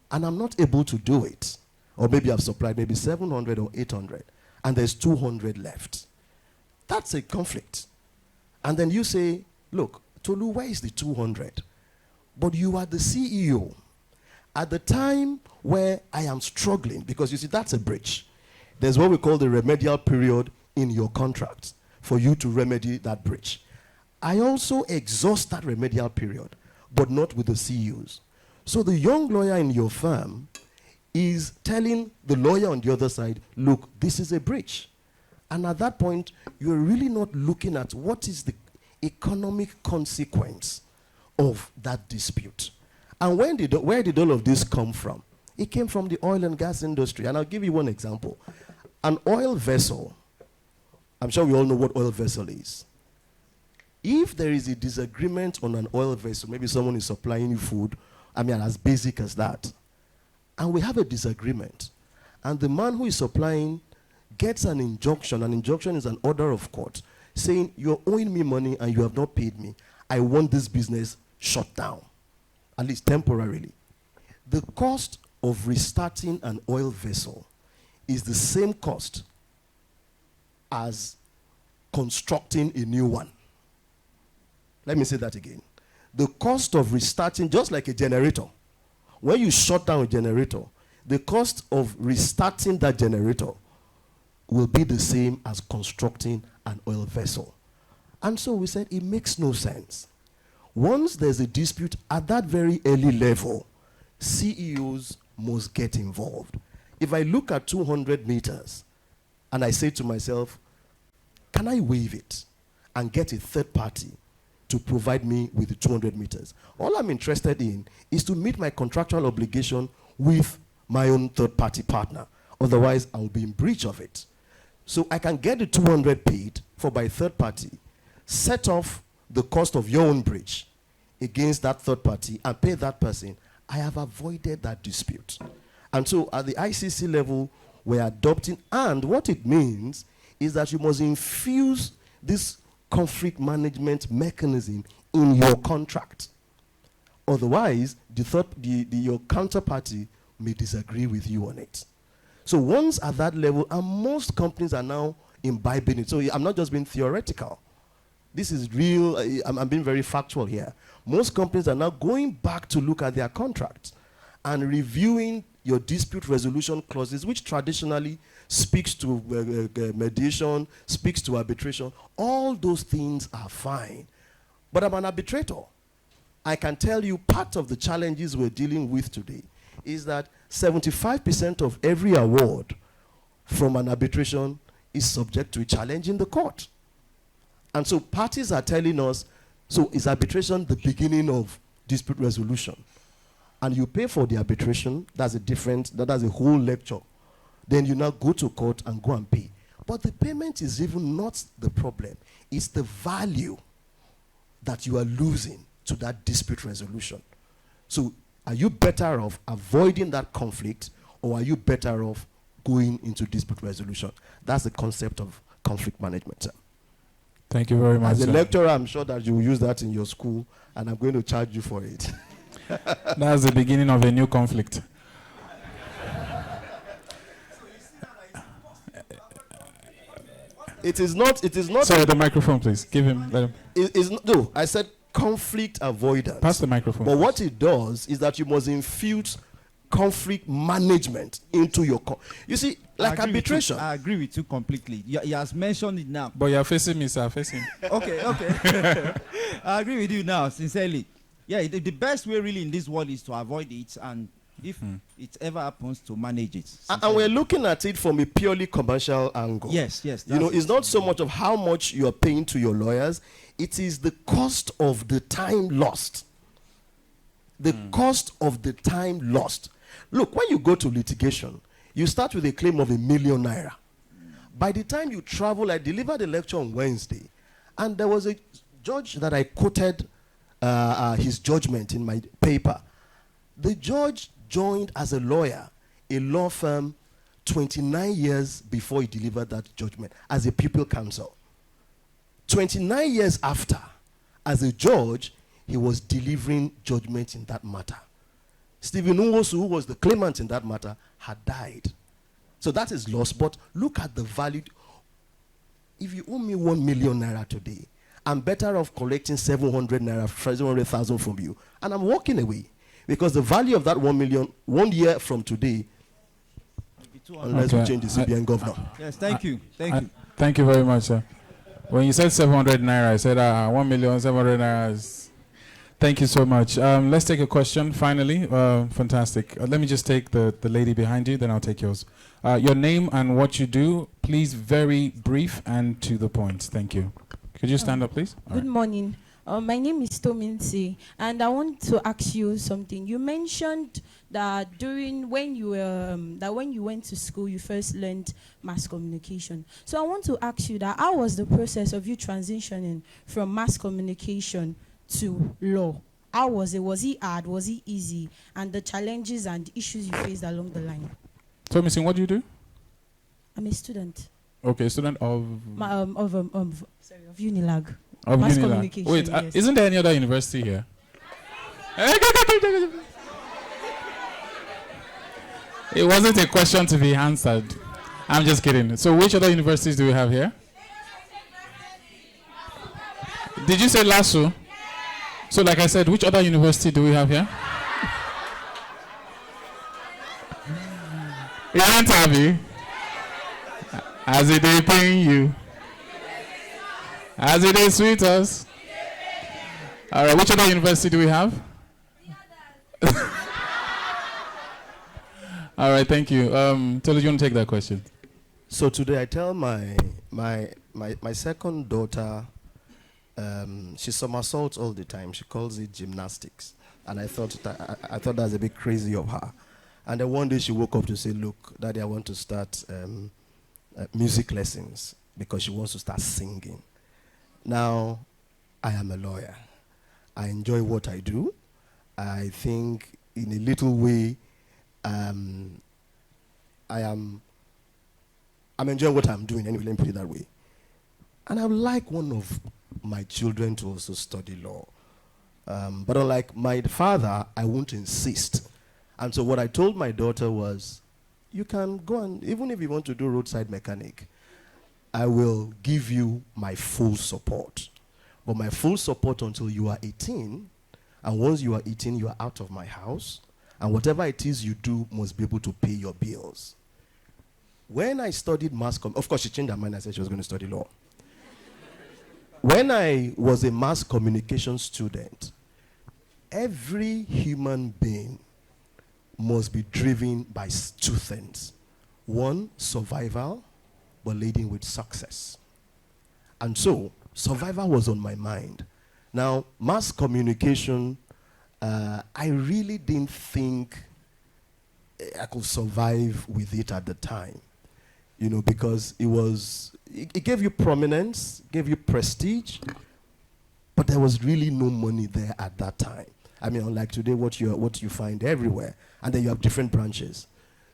And I'm not able to do it. Or maybe I've supplied maybe 700 or 800, and there's 200 left. That's a conflict. And then you say, look, Tolu, where is the 200? But you are the CEO. At the time where I am struggling, because you see, that's a breach. There's what we call the remedial period in your contract for you to remedy that breach. I also exhaust that remedial period, but not with the CEOs. So the young lawyer in your firm is telling the lawyer on the other side, look, this is a breach. And at that point, you're really not looking at what is the economic consequence of that dispute. And where did all of this come from? It came from the oil and gas industry. And I'll give you one example. An oil vessel, I'm sure we all know what oil vessel is. If there is a disagreement on an oil vessel, maybe someone is supplying you food, I mean, as basic as that, and we have a disagreement, and the man who is supplying gets an injunction. An injunction is an order of court saying, you're owing me money and you have not paid me. I want this business shut down, at least temporarily. The cost of restarting an oil vessel is the same cost as constructing a new one. Let me say that again. The cost of restarting, just like a generator, when you shut down a generator, the cost of restarting that generator will be the same as constructing an oil vessel. And so we said it makes no sense. Once there's a dispute at that very early level, CEOs must get involved. If I look at 200 meters and I say to myself, can I waive it and get a third party to provide me with the 200 meters? All I'm interested in is to meet my contractual obligation with my own third-party partner. Otherwise, I will be in breach of it. So I can get the 200 paid for by third party, set off the cost of your own breach against that third party and pay that person. I have avoided that dispute. And so at the ICC level, we're adopting, and what it means is that you must infuse this conflict management mechanism in your contract. Otherwise, your counterparty may disagree with you on it. So once at that level, and most companies are now imbibing it. So I'm not just being theoretical. This is real. I'm being very factual here. Most companies are now going back to look at their contracts and reviewing your dispute resolution clauses, which traditionally speaks to mediation, speaks to arbitration. All those things are fine. But I'm an arbitrator. I can tell you part of the challenges we're dealing with today is that 75% of every award from an arbitration is subject to a challenge in the court. And so parties are telling us, so is arbitration the beginning of dispute resolution? And you pay for the arbitration, that's a whole lecture. Then you now go to court and go and pay. But the payment is even not the problem. It's the value that you are losing to that dispute resolution. So are you better off avoiding that conflict, or are you better off going into dispute resolution? That's the concept of conflict management, sir. Thank you very much. As a sir. lecturer, I'm sure that you will use that in your school, and I'm going to charge you for it. That's the beginning of a new conflict. It is not. Sorry, the microphone, please. Give him. Let him. It is not, no, I said conflict avoidance. Pass the microphone. But what it does is that you must infuse conflict management into your. You see, like arbitration. I agree with you completely. He has mentioned it now. But you're facing me, sir. Facing. Okay. I agree with you now, sincerely. Yeah, the best way really in this world is to avoid it, and if it ever happens, to manage it. And we're looking at it from a purely commercial angle. Yes. You know, it's not so much of how much you're paying to your lawyers, it is the cost of the time lost. The cost of the time lost. Look, when you go to litigation, you start with a claim of 1 million naira. By the time you travel, I delivered a lecture on Wednesday, and there was a judge that I quoted his judgment in my paper. The judge joined as a lawyer, a law firm, 29 years before he delivered that judgment as a pupil counsel. 29 years after, as a judge, he was delivering judgment in that matter. Stephen Nwosu, who was the claimant in that matter, had died. So that is lost. But look at the value. If you owe me 1 million naira today, I'm better off collecting 700 naira, 700,000 from you, and I'm walking away. Because the value of that 1 million, 1 year from today, unless we change the CBN governor. Yes, thank you. Thank you very much, sir. When you said 700 naira, I said 1,700,000 naira. Thank you so much. Let's take a question finally. Fantastic. Let me just take the lady behind you, then I'll take yours. Your name and what you do, please, very brief and to the point. Thank you. Could you stand up, please? Good morning. My name is Tominsi, and I want to ask you something. You mentioned that when you went to school, you first learned mass communication. So I want to ask you that how was the process of you transitioning from mass communication to law? How was it? Was it hard? Was it easy? And the challenges and issues you faced along the line. Tominsi, what do you do? I'm a student. Okay, student of Of Unilag. Of Mass Unilag. communication. Wait, Yes. isn't there any other university here? It wasn't a question to be answered. I'm just kidding. So which other universities do we have here? Did you say LASU? So like I said, which other university do we have here? You aren't happy? As it is paying you. As it is sweet us. All right, which other university do we have? All right, thank you. Tolu, you want to take that question? So today I tell my second daughter, she somersaults all the time. She calls it gymnastics, and I thought that was a bit crazy of her. And then one day she woke up to say, "Look, Daddy, I want to start music lessons because she wants to start singing." Now, I am a lawyer. I enjoy what I do. I think in a little way, I'm enjoying what I'm doing anyway, let me put it that way. And I would like one of my children to also study law. But unlike my father, I won't insist. And so what I told my daughter was, you can go and, even if you want to do roadside mechanic, I will give you my full support. But my full support until you are 18, and once you are 18, you are out of my house, and whatever it is you do must be able to pay your bills. When I studied mass of course she changed her mind and said she was going to study law. When I was a mass communication student, every human being must be driven by two things. One, survival, but leading with success. And so, survival was on my mind. Now, mass communication, I really didn't think I could survive with it at the time. because it gave you prominence, gave you prestige, but there was really no money there at that time. I mean, unlike today, what you find everywhere, and then you have different branches.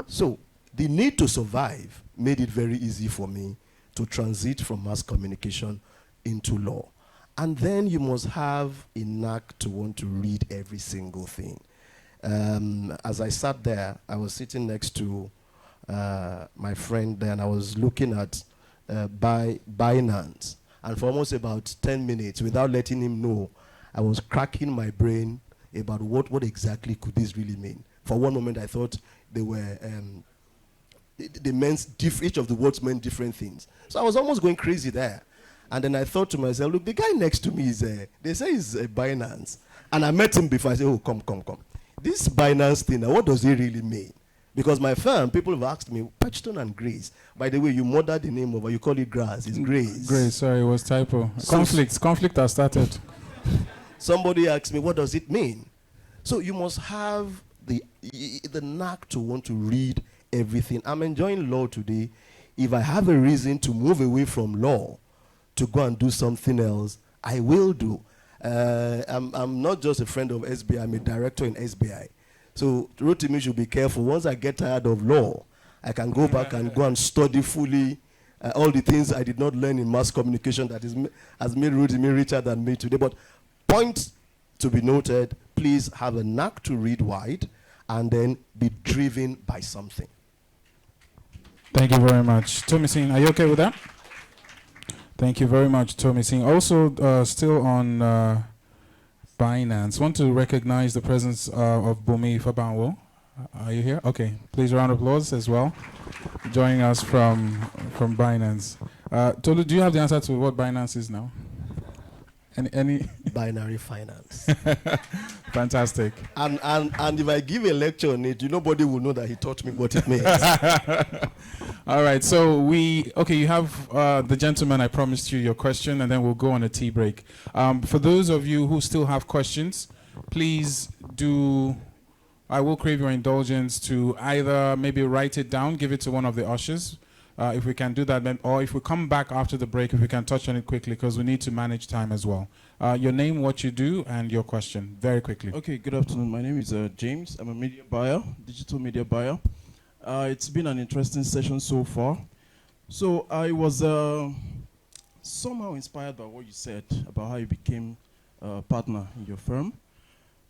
So the need to survive made it very easy for me to transit from mass communication into law. And then you must have a knack to want to read every single thing. As I sat there, I was sitting next to my friend there, and I was looking at Binance. And for almost about 10 minutes, without letting him know, I was cracking my brain about what exactly could this really mean. For one moment, I thought they were, they meant each of the words meant different things. So I was almost going crazy there. And then I thought to myself, look, the guy next to me is, they say he's Binance. And I met him before. I said, oh, come. This Binance thing, now, what does it really mean? Because my firm, people have asked me, Patchton and Grace. By the way, you murdered the name over, you call it Grass. It's Grace. Grace, sorry, it was typo. Conflict has started. Somebody asked me, what does it mean? So you must have the knack to want to read everything. I'm enjoying law today. If I have a reason to move away from law to go and do something else, I will do. I'm not just a friend of SBI, I'm a director in SBI. So Rotimi should be careful. Once I get tired of law, I can go back and go and study fully all the things I did not learn in mass communication that has made Rotimi richer than me today. But point to be noted, please have a knack to read wide and then be driven by something. Thank you very much. Tommy Singh, are you okay with that? Thank you very much, Tommy Singh. Also, still on Binance, want to recognize the presence of Bumi Fabanwo. Are you here? Okay, please round of applause as well. Joining us from Binance. Tolu, do you have the answer to what Binance is now? Any? Binary finance. Fantastic. And if I give a lecture on it, nobody will know that he taught me what it means. All right, so you have the gentleman, I promised you your question, and then we'll go on a tea break. For those of you who still have questions, please I will crave your indulgence to either maybe write it down, give it to one of the ushers, if we can do that, then, or if we come back after the break, if we can touch on it quickly, because we need to manage time as well. Your name, what you do, and your question, very quickly. Okay, good afternoon. My name is James. I'm a media buyer, digital media buyer. It's been an interesting session so far. So I was somehow inspired by what you said about how you became a partner in your firm.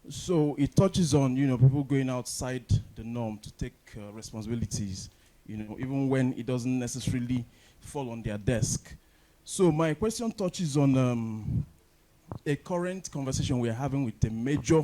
So it touches on, people going outside the norm to take responsibilities, even when it doesn't necessarily fall on their desk. So my question touches on a current conversation we're having with a major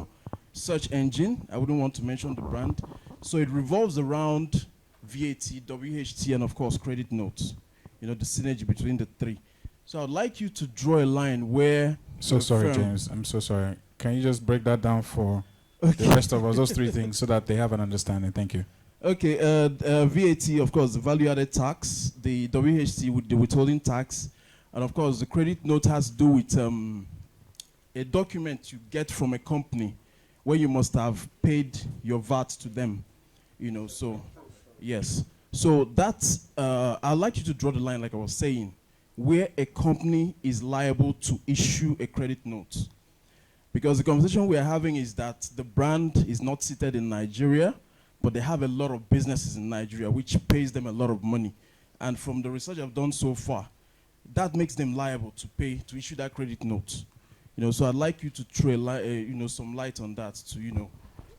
search engine. I wouldn't want to mention the brand. So it revolves around VAT, WHT, and of course credit notes, the synergy between the three. So I'd like you to draw a line where... So sorry, James. I'm so sorry. Can you just break that down for the rest of us, those three things, so that they have an understanding? Thank you. Okay, VAT, of course, the value-added tax, the WHT with the withholding tax, and of course, the credit note has to do with a document you get from a company where you must have paid your VAT to them, so, yes. So that's, I'd like you to draw the line, like I was saying, where a company is liable to issue a credit note. Because the conversation we're having is that the brand is not seated in Nigeria, but they have a lot of businesses in Nigeria, which pays them a lot of money. And from the research I've done so far, that makes them liable to issue that credit note. So I'd like you to throw some light on that to,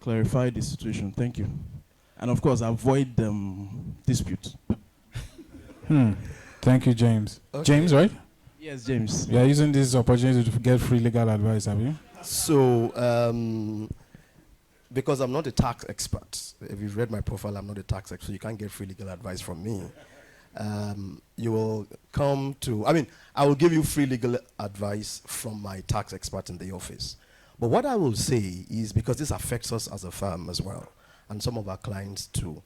clarify the situation. Thank you. And of course, avoid dispute. Thank you, James. Okay. James, right? Yes, James. You are using this opportunity to get free legal advice, have you? So, because I'm not a tax expert, if you've read my profile, I'm not a tax expert, so you can't get free legal advice from me. You will come to, I will give you free legal advice from my tax expert in the office. But what I will say is, because this affects us as a firm as well, and some of our clients too,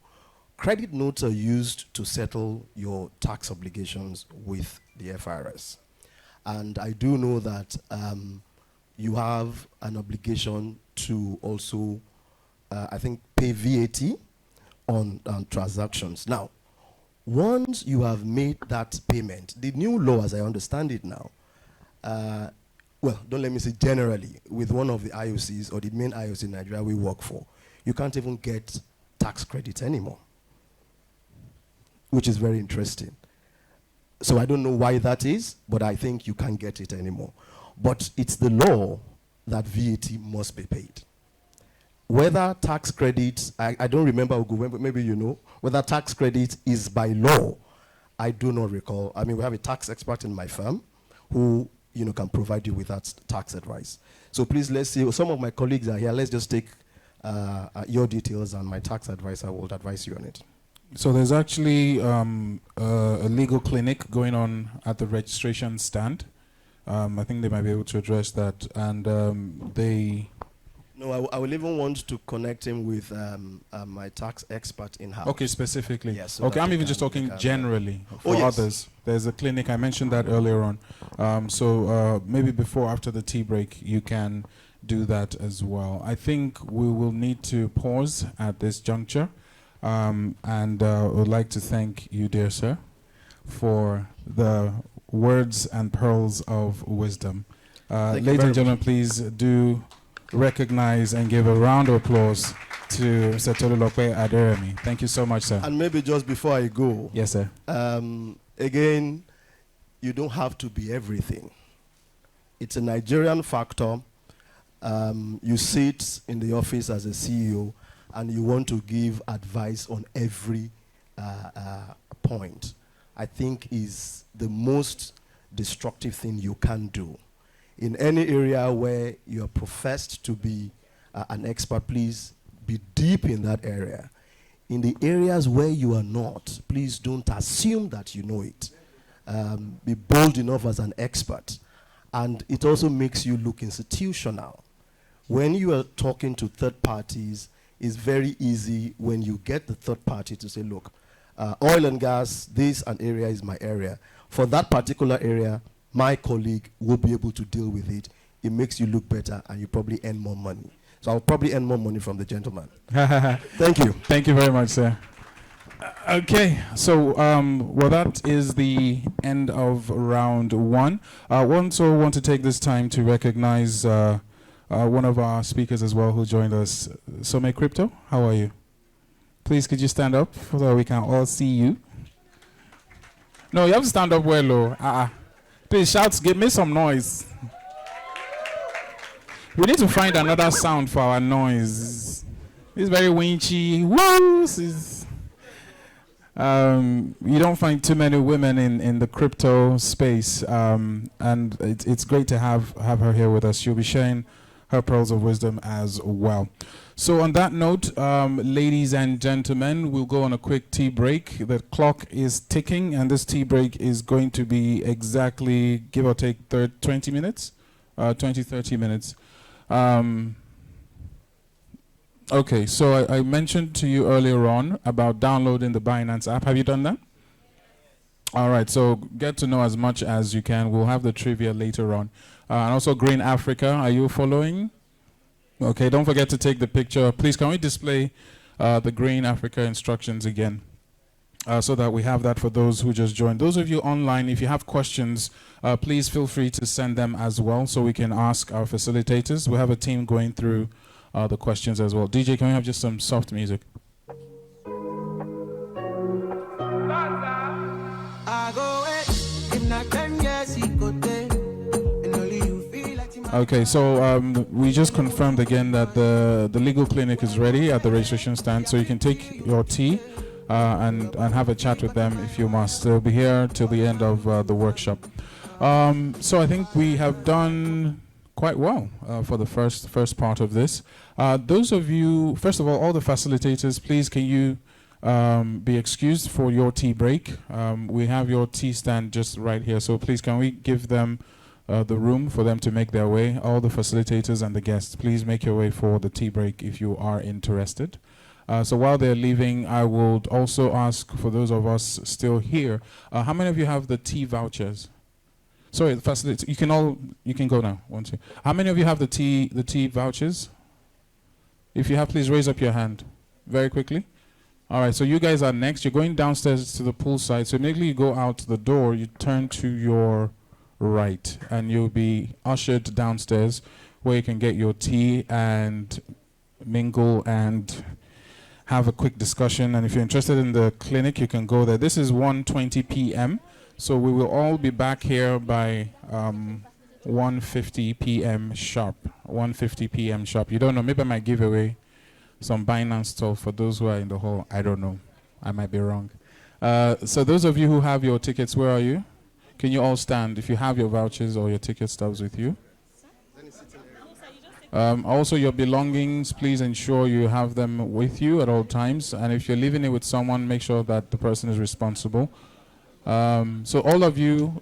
credit notes are used to settle your tax obligations with the FRS. And I do know that you have an obligation to also, I think, pay VAT on transactions. Now, Once you have made that payment, the new law, as I understand it now, well, don't let me say generally, with one of the IOCs or the main IOC in Nigeria we work for, you can't even get tax credit anymore, which is very interesting. So I don't know why that is, but I think you can't get it anymore. But it's the law that VAT must be paid. Whether tax credits, I don't remember, but maybe you know, whether tax credit is by law, I do not recall. I mean, we have a tax expert in my firm who can provide you with that tax advice. So please, let's see. Some of my colleagues are here. Let's just take your details, and my tax advisor will advise you on it. So there's actually a legal clinic going on at the registration stand. I think they might be able to address that. And they... No, I will even want to connect him with my tax expert in-house. Okay, specifically. Yes. So okay, I'm even just talking generally for others. There's a clinic. I mentioned that earlier on. So maybe before, after the tea break, you can do that as well. I think we will need to pause at this juncture. And would like to thank you, dear sir, for the words and pearls of wisdom. Ladies and gentlemen, please do recognize and give a round of applause to Mr. Tolulope Aderemi. Thank you so much, sir. And maybe just before I go. Yes, sir. Again, you don't have to be everything. It's a Nigerian factor. You sit in the office as a CEO and you want to give advice on every point. I think is the most destructive thing you can do. In any area where you are professed to be an expert, please be deep in that area. In the areas where you are not, please don't assume that you know it. Be bold enough as an expert. And it also makes you look institutional. When you are talking to third parties, it's very easy when you get the third party to say, look, oil and gas, this an area is my area. For that particular area, my colleague will be able to deal with it. It makes you look better and you probably earn more money. So I'll probably earn more money from the gentleman. Thank you. Thank you very much, sir. Okay, so well, that is the end of round one. I also want to take this time to recognize one of our speakers as well who joined us. Some Crypto, how are you? Please, could you stand up so that we can all see you? No, you have to stand up well, Please shout, give me some noise. We need to find another sound for our noise. It's very winchy. Woo! You don't find too many women in the crypto space, and it's great to have her here with us. She'll be sharing her pearls of wisdom as well. So on that note, ladies and gentlemen, we'll go on a quick tea break. The clock is ticking, and this tea break is going to be exactly, give or take, 20 minutes, 20, 30 minutes. Okay, so I mentioned to you earlier on about downloading the Binance app. Have you done that? All right, so get to know as much as you can. We'll have the trivia later on. And also Green Africa, are you following? Okay, don't forget to take the picture. Please, can we display the Green Africa instructions again so that we have that for those who just joined. Those of you online, if you have questions, please feel free to send them as well so we can ask our facilitators. We have a team going through the questions as well. DJ, can we have just some soft music? Okay, so we just confirmed again that the legal clinic is ready at the registration stand, so you can take your tea and have a chat with them if you must. They'll be here till the end of the workshop. So I think we have done quite well for the first part of this. Those of you, first of all the facilitators, please can you be excused for your tea break. We have your tea stand just right here, so please can we give them the room for them to make their way. All the facilitators and the guests, please make your way for the tea break if you are interested. So while they're leaving, I would also ask for those of us still here, how many of you have the tea vouchers? Sorry, the facilitators, you can go now. 1, 2. How many of you have the tea vouchers? If you have, please raise up your hand very quickly. All right, so you guys are next. You're going downstairs to the poolside. So immediately you go out the door, you turn to your right, and you'll be ushered downstairs where you can get your tea and mingle and have a quick discussion. And if you're interested in the clinic, you can go there. This is 1:20 p.m., so we will all be back here by 1:50 p.m. sharp. 1:50 p.m. sharp. You don't know, maybe I might give away some Binance stuff for those who are in the hall. I don't know. I might be wrong. So those of you who have your tickets, where are you? Can you all stand if you have your vouchers or your ticket stubs with you? Also, your belongings, please ensure you have them with you at all times. And if you're leaving it with someone, make sure that the person is responsible. So all of you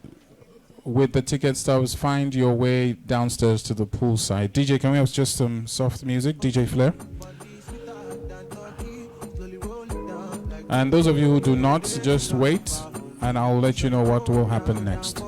with the ticket stubs, find your way downstairs to the poolside. DJ, can we have just some soft music? DJ Flair. And those of you who do not, just wait, and I'll let you know what will happen next.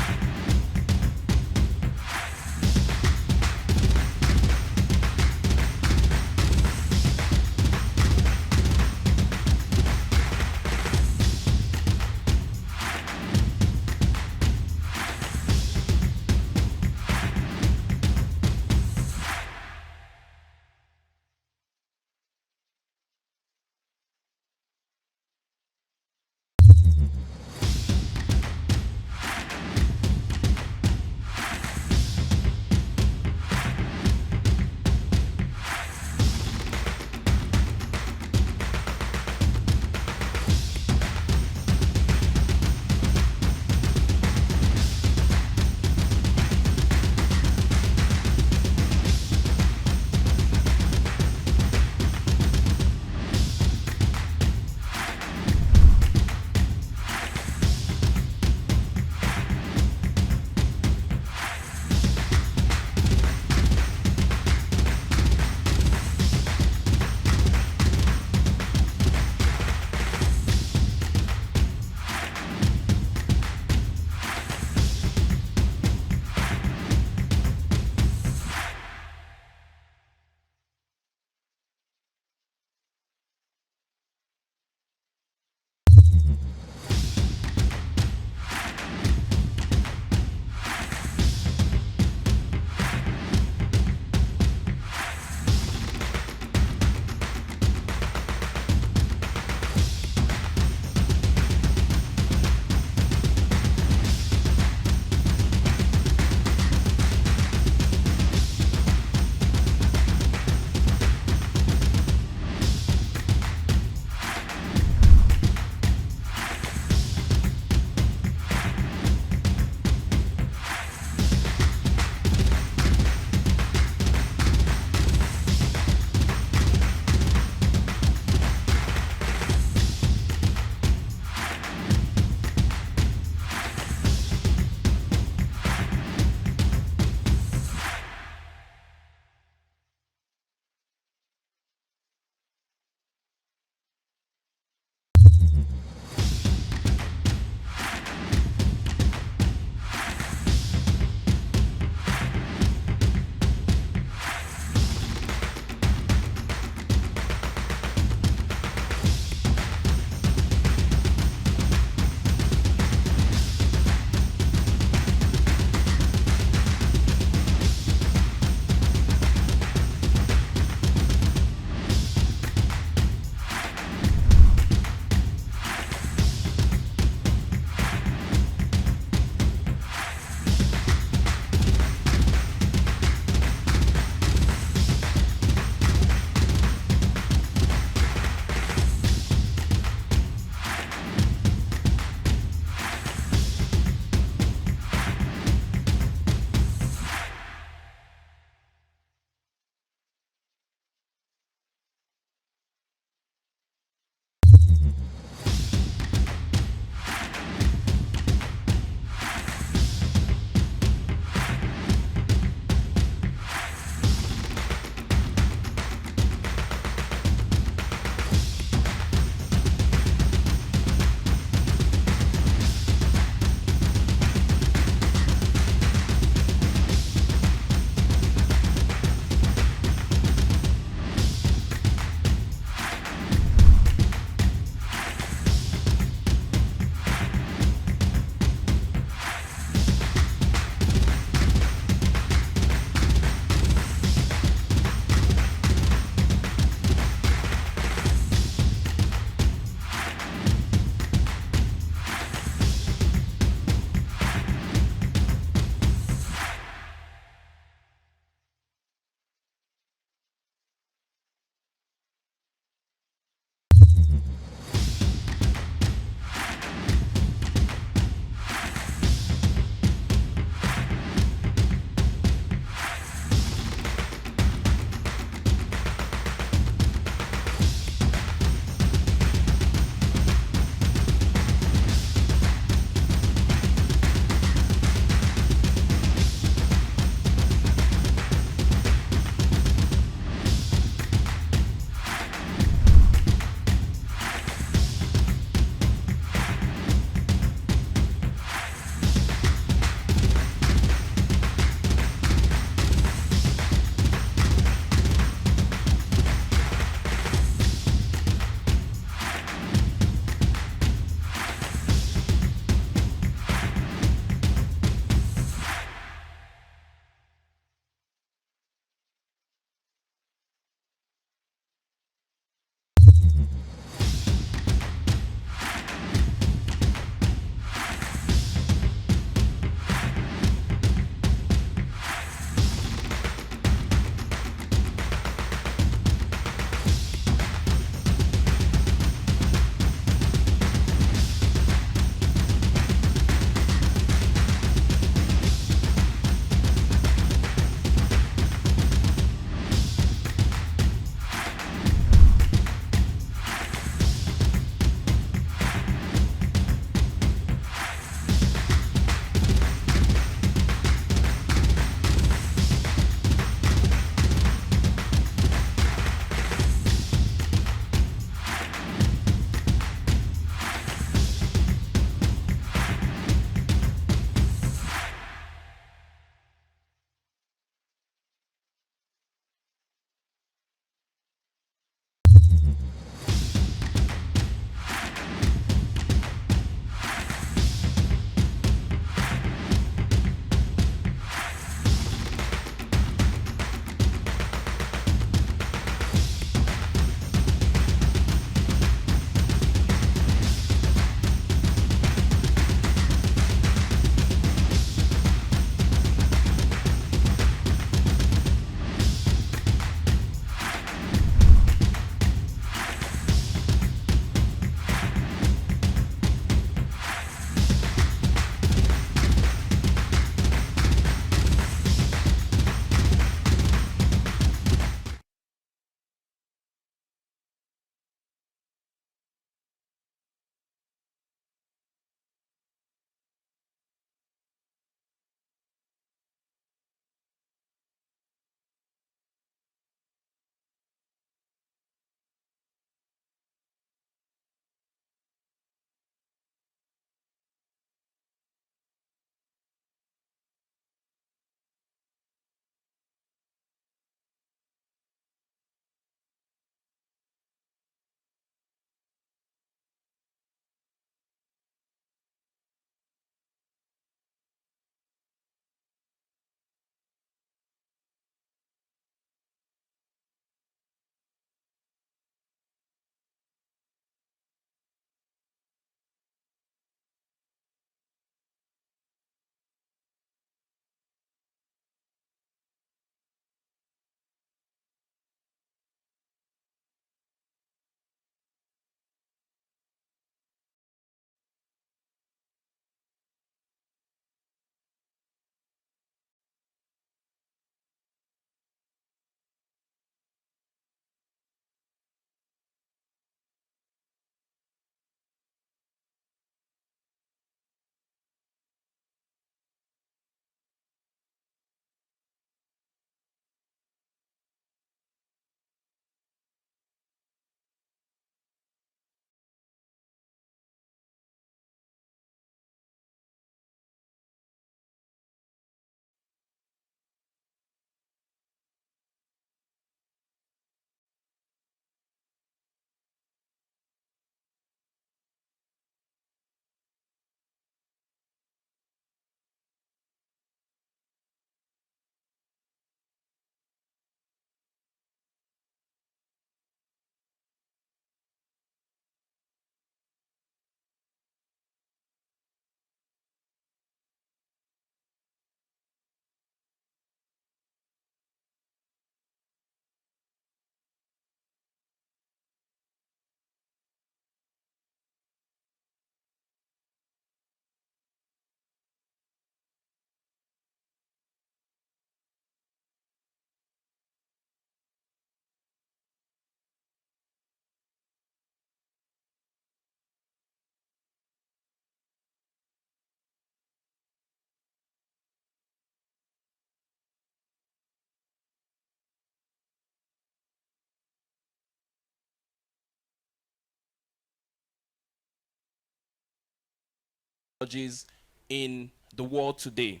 technologies in the world today.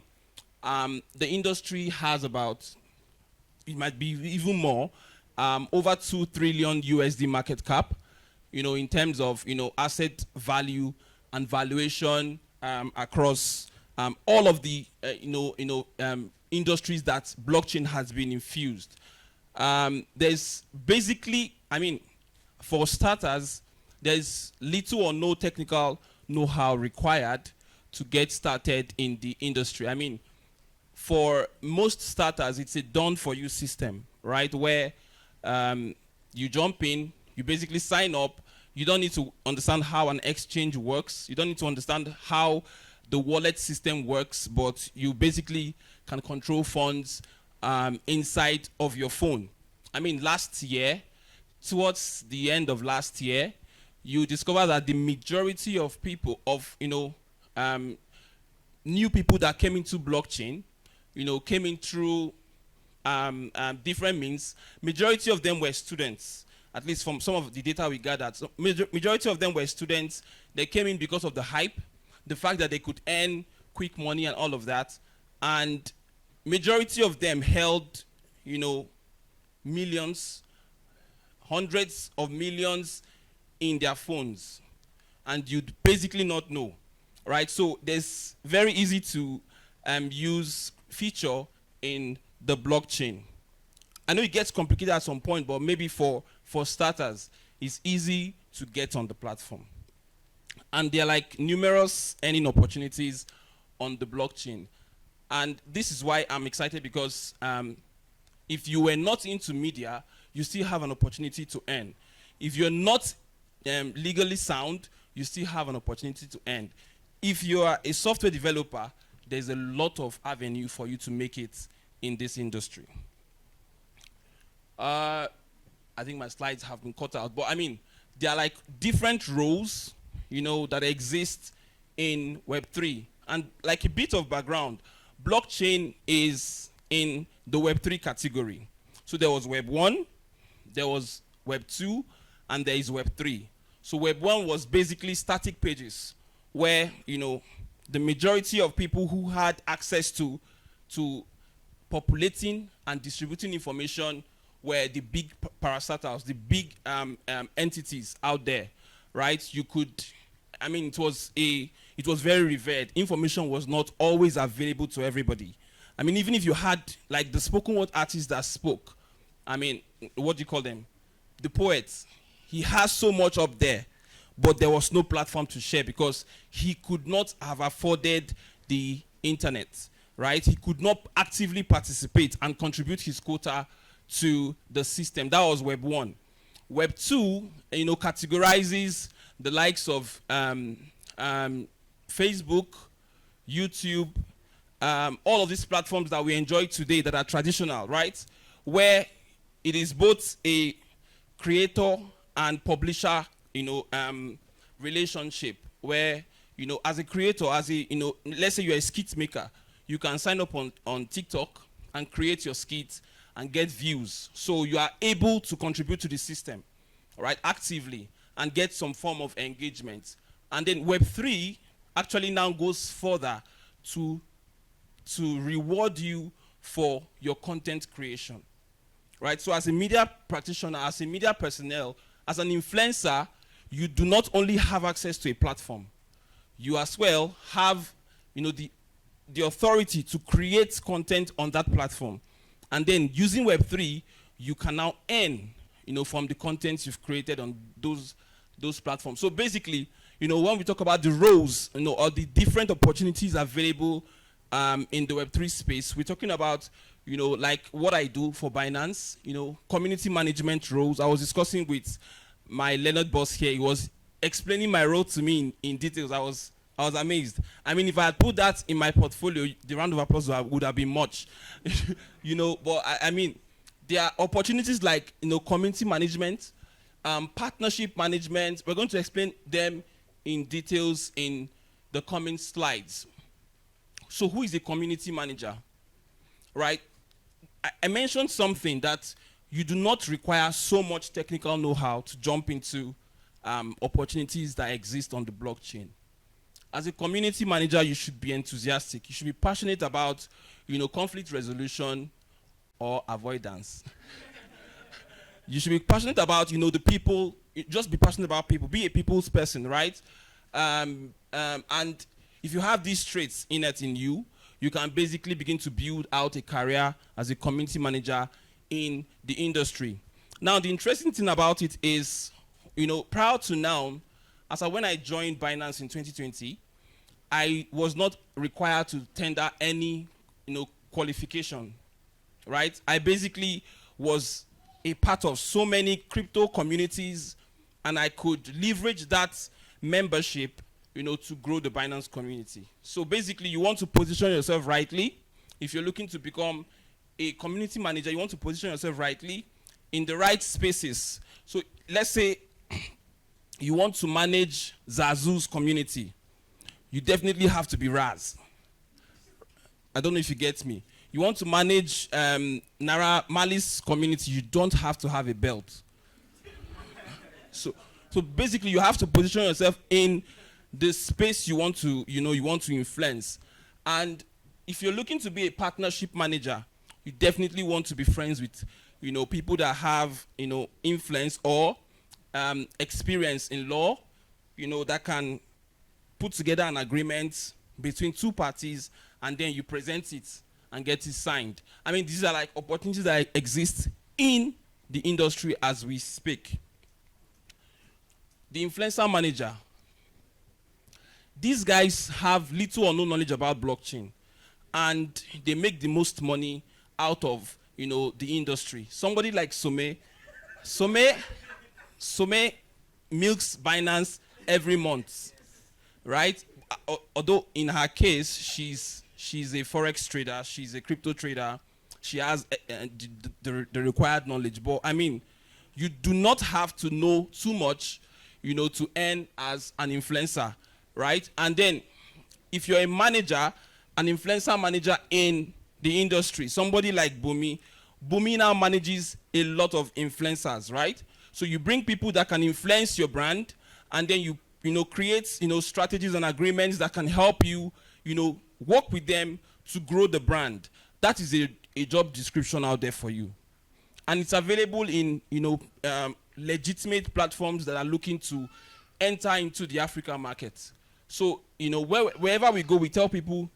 The industry has about, it might be even more, over 2 trillion USD market cap, in terms of, asset value and valuation across all of the, industries that blockchain has been infused. There's basically, for starters, there's little or no technical know-how required to get started in the industry. For most starters, it's a done-for-you system, right? Where you jump in, you basically sign up. You don't need to understand how an exchange works. You don't need to understand how the wallet system works, but you basically can control funds inside of your phone. Last year, towards the end of last year, you discover that the majority of people, new people that came into blockchain, came in through different means. Majority of them were students, at least from some of the data we gathered. So majority of them were students. They came in because of the hype, the fact that they could earn quick money and all of that. And majority of them held, millions, hundreds of millions in their phones. And you'd basically not know, right? So there's very easy to use feature in the blockchain. I know it gets complicated at some point, but maybe for starters, it's easy to get on the platform. And there are like numerous earning opportunities on the blockchain. And this is why I'm excited, because if you were not into media, you still have an opportunity to earn. If you're not legally sound, you still have an opportunity to earn. If you are a software developer, there's a lot of avenue for you to make it in this industry. I think my slides have been cut out, but there are like different roles, that exist in Web3. And like a bit of background, blockchain is in the Web3 category. So there was Web 1, there was Web 2, and there is Web 3. So Web 1 was basically static pages where, the majority of people who had access to populating and distributing information were the big parastatals, the big entities out there, right? You could, it was very revered. Information was not always available to everybody. Even if you had like the spoken word artist that spoke, what do you call them? The poets. He has so much up there, but there was no platform to share because he could not have afforded the internet, right? He could not actively participate and contribute his quota to the system. That was Web 1. Web 2, categorizes the likes of Facebook, YouTube, all of these platforms that we enjoy today that are traditional, right? Where it is both a creator and publisher, relationship where, as a creator, let's say you're a skit maker, you can sign up on TikTok and create your skit and get views. So you are able to contribute to the system, right, actively and get some form of engagement. And then Web3 actually now goes further to reward you for your content creation, right? So as a media practitioner, as a media personnel, as an influencer, you do not only have access to a platform, you as well have, the authority to create content on that platform. And then using Web3, you can now earn, from the content you've created on those platforms. So basically, when we talk about the roles, or the different opportunities available in the Web3 space, we're talking about, like what I do for Binance, community management roles. I was discussing with my Leonard boss here. He was explaining my role to me in details. I was amazed. If I had put that in my portfolio, the round of applause would have been much, But there are opportunities like community management, partnership management. We're going to explain them in details in the coming slides. So who is a community manager, right? I mentioned something that you do not require so much technical know-how to jump into opportunities that exist on the blockchain. as a community manager, you should be enthusiastic. You should be passionate about, conflict resolution or avoidance. You should be passionate about, the people. Just be passionate about people. Be a people's person, right? And if you have these traits innate in you, you can basically begin to build out a career as a community manager in the industry. Now, the interesting thing about it is, prior to now, when I joined Binance in 2020, I was not required to tender any, qualification, right? I basically was a part of so many crypto communities, and I could leverage that membership, to grow the Binance community. So basically, you want to position yourself rightly. If you're looking to become a community manager, you want to position yourself rightly in the right spaces. So let's say you want to manage Zazu's community. You definitely have to be Raz. I don't know if you get me. You want to manage Nara Mali's community, you don't have to have a belt. So basically, you have to position yourself in the space you want to, you want to influence. And if you're looking to be a partnership manager, you definitely want to be friends with, people that have, influence or experience in law, that can put together an agreement between two parties, and then you present it and get it signed. I mean, these are like opportunities that exist in the industry as we speak. The influencer manager. These guys have little or no knowledge about blockchain, and they make the most money out of, the industry. Somebody like Some milks Binance every month, right? Although in her case, she's a forex trader, she's a crypto trader, she has the required knowledge. But I mean, you do not have to know too much, to earn as an influencer, right? And then, if you're a manager, an influencer manager in the industry, somebody like Bumi now manages a lot of influencers, right? So you bring people that can influence your brand, and then you create strategies and agreements that can help you, work with them to grow the brand. That is a job description out there for you, and it's available in legitimate platforms that are looking to enter into the African market. So wherever we go, we tell people,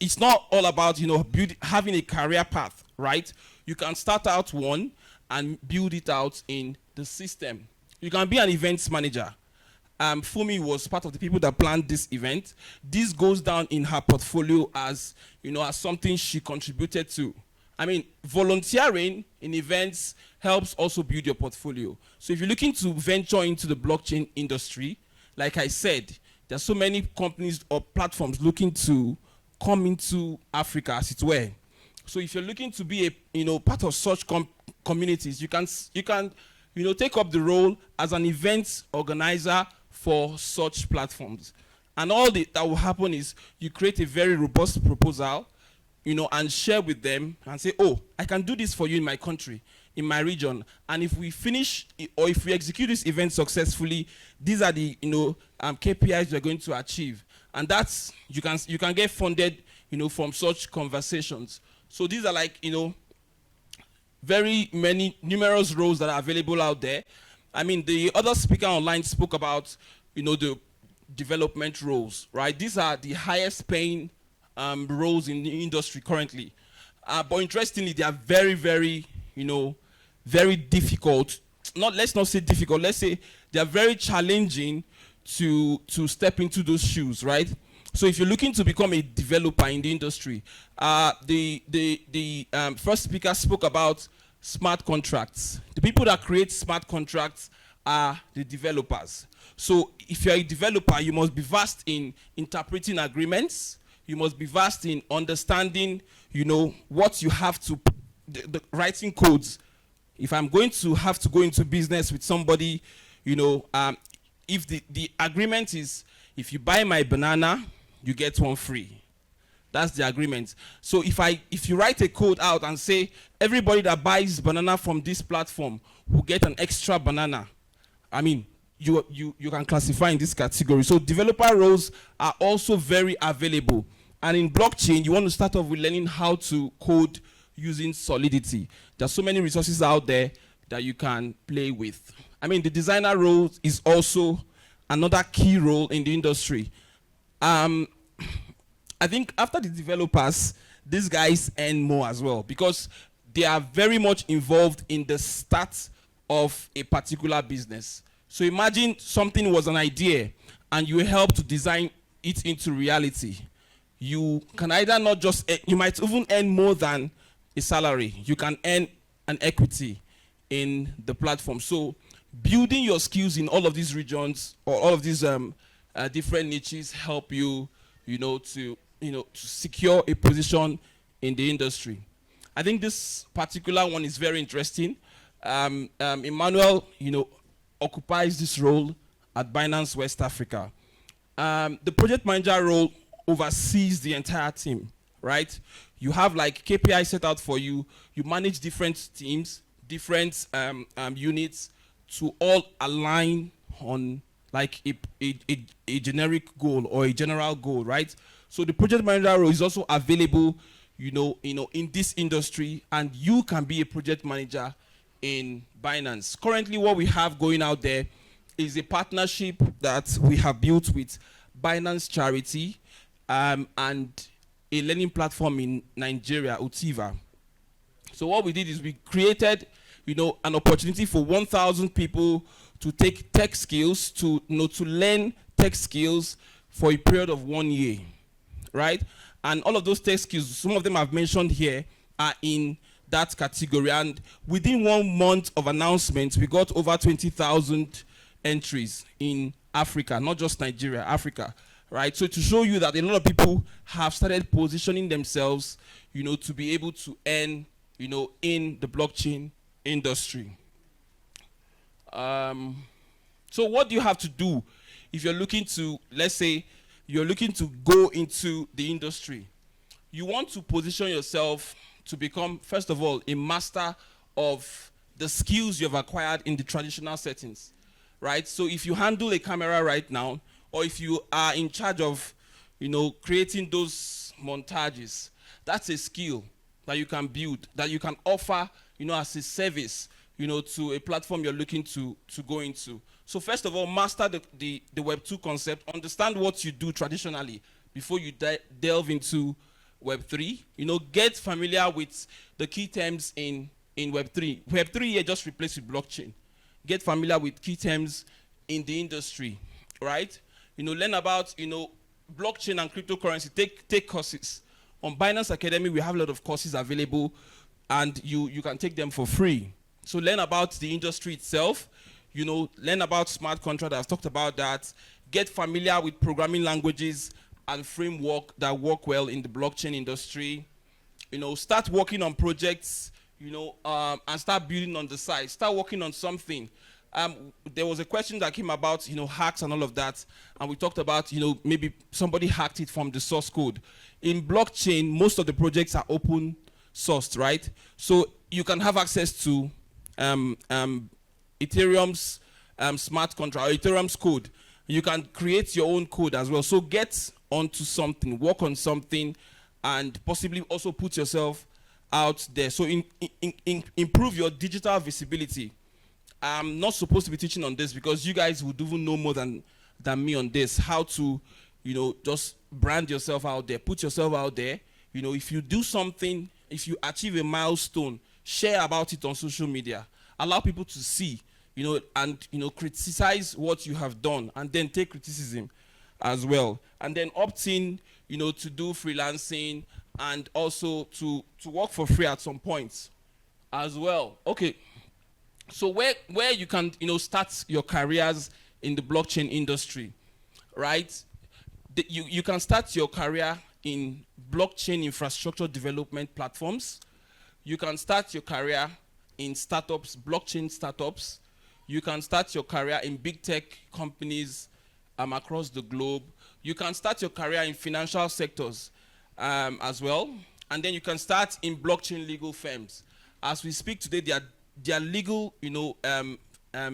it's not all about having a career path, right? You can start out one and build it out in the system. You can be an events manager. Fumi was part of the people that planned this event. This goes down in her portfolio as as something she contributed to. I mean, volunteering in events helps also build your portfolio. So if you're looking to venture into the blockchain industry, like I said, there's so many companies or platforms looking to come into Africa, as it were. So if you're looking to be a part of such communities, you can take up the role as an event organizer for such platforms. And all that will happen is you create a very robust proposal, and share with them and say, oh, I can do this for you in my country, in my region. And if we finish, or if we execute this event successfully, these are the, KPIs we're going to achieve. And that's, you can get funded, from such conversations. So these are like, very numerous roles that are available out there. I mean, the other speaker online spoke about, the development roles, right? These are the highest paying roles in the industry currently. But interestingly, they are very, very, very difficult. Let's not say difficult. Let's say they are very challenging to step into those shoes, right? So if you're looking to become a developer in the industry, the first speaker spoke about smart contracts. The people that create smart contracts are the developers. So if you're a developer, you must be versed in interpreting agreements. You must be versed in understanding, what you have to, the writing codes. If I'm going to have to go into business with somebody, if the agreement is, if you buy my banana, you get one free. That's the agreement. So if you write a code out and say, everybody that buys banana from this platform will get an extra banana, I mean, you can classify in this category. So developer roles are also very available. And in blockchain, you want to start off with learning how to code using Solidity. There's so many resources out there that you can play with. I mean, the designer role is also another key role in the industry. I think after the developers, these guys earn more as well because they are very much involved in the start of a particular business. So imagine something was an idea and you help to design it into reality. You can either not just, you might even earn more than a salary. You can earn an equity in the platform. So building your skills in all of these regions or all of these different niches help you, to secure a position in the industry. I think this particular one is very interesting. Emmanuel, occupies this role at Binance West Africa. The project manager role oversees the entire team, right? You have like KPI set out for you. You manage different teams, different units to all align on like a generic goal or a general goal, right? So the project manager role is also available, in this industry, and you can be a project manager in Binance. Currently, what we have going out there is a partnership that we have built with Binance Charity and a learning platform in Nigeria, Utiva. So what we did is we created, an opportunity for 1,000 people to take tech skills, to learn tech skills for a period of 1 year, right? And all of those tech skills, some of them I've mentioned here, are in that category. And within 1 month of announcement, we got over 20,000 entries in Africa, not just Nigeria, Africa, right? So to show you that a lot of people have started positioning themselves, to be able to earn, in the blockchain industry. So what do you have to do if you're looking to, let's say, you're looking to go into the industry? You want to position yourself to become, first of all, a master of the skills you've acquired in the traditional settings, right? So if you handle a camera right now, or if you are in charge of, creating those montages, that's a skill that you can build, that you can offer, as a service, to a platform you're looking to go into. So first of all, master the Web 2 concept, understand what you do traditionally before you delve into Web 3. Get familiar with the key terms in Web 3. Web 3 here just replaced with blockchain. Get familiar with key terms in the industry, right? Learn about, blockchain and cryptocurrency. Take courses. On Binance Academy, we have a lot of courses available, and you can take them for free. So learn about the industry itself. Learn about smart contracts. I've talked about that. Get familiar with programming languages and framework that work well in the blockchain industry. Start working on projects, and start building on the side. Start working on something. There was a question that came about, hacks and all of that. And we talked about, maybe somebody hacked it from the source code. In blockchain, most of the projects are open sourced, right? So you can have access to Ethereum's smart contract, or Ethereum's code. You can create your own code as well. So get onto something, work on something, and possibly also put yourself out there. So improve your digital visibility. I'm not supposed to be teaching on this because you guys would even know more than me on this, how to, just brand yourself out there, put yourself out there. If you do something, if you achieve a milestone, share about it on social media. Allow people to see, and, criticize what you have done, and then take criticism as well. And then opt in, to do freelancing, and also to work for free at some point as well. Okay. So where you can, start your careers in the blockchain industry, right? You can start your career in blockchain infrastructure development platforms. You can start your career in startups, blockchain startups. You can start your career in big tech companies across the globe. You can start your career in financial sectors as well. And then you can start in blockchain legal firms. As we speak today, there are legal,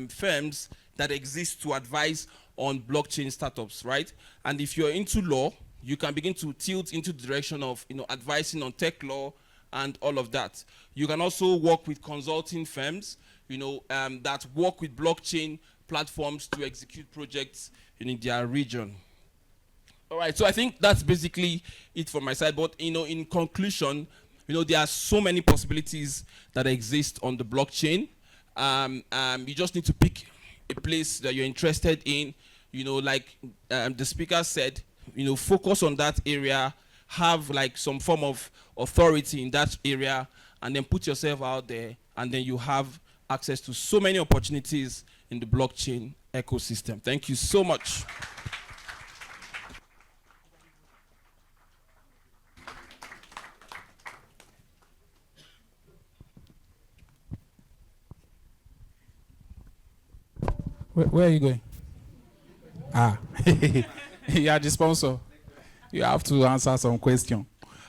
firms that exists to advise on blockchain startups, right? And if you're into law, you can begin to tilt into the direction of advising on tech law and all of that. You can also work with consulting firms, that work with blockchain platforms to execute projects in their region. All right, so I think that's basically it from my side. But in conclusion, there are so many possibilities that exist on the blockchain. You just need to pick a place that you're interested in. Like the speaker said, focus on that area, have like some form of authority in that area, and then put yourself out there, and then you have access to so many opportunities in the blockchain ecosystem. Thank you so much. Where are you going? You are the sponsor. You have to answer some question.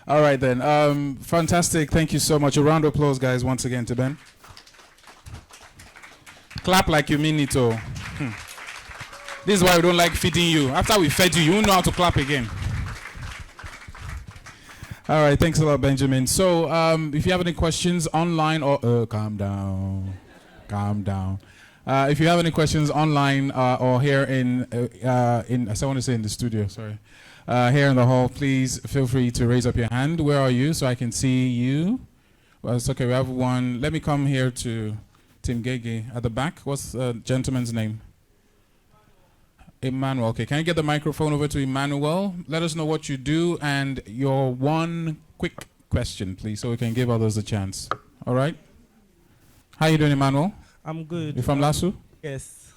All right then. Fantastic. Thank you so much. A round of applause, guys, once again to Ben. Clap like you mean it. Oh. This is why we don't like feeding you. After we fed you, you won't know how to clap again. All right. Thanks a lot, Benjamin. So if you have any questions online or calm down. If you have any questions online or here I want to say in the studio, sorry. Here in the hall, please feel free to raise up your hand. Where are you so I can see you? Well, it's okay, we have one. Let me come here to Tim Gege at the back. What's the gentleman's name? Emmanuel. Okay, can you get the microphone over to Emmanuel? Let us know what you do and your one quick question, please, so we can give others a chance. All right? How you doing, Emmanuel? I'm good. You from Lasso? Yes.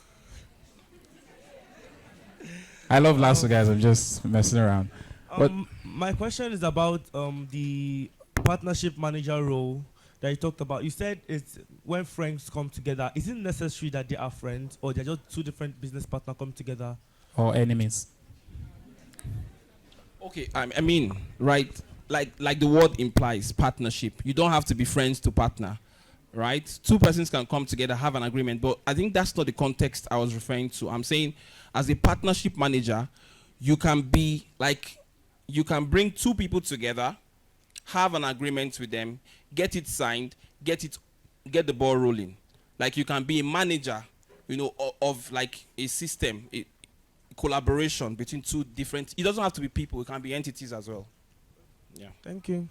I love Lasso, guys. I'm just messing around. My question is about the partnership manager role that you talked about. You said it's when friends come together. Is it necessary that they are friends, or they're just two different business partners come together? Or enemies? Okay, I mean, right, like the word implies, partnership. You don't have to be friends to partner. Right? Two persons can come together, have an agreement, but I think that's not the context I was referring to. I'm saying as a partnership manager, you can bring two people together, have an agreement with them, get it signed, get the ball rolling. Like you can be a manager, of like a system, a collaboration between two different, it doesn't have to be people, it can be entities as well. Yeah. Thank you.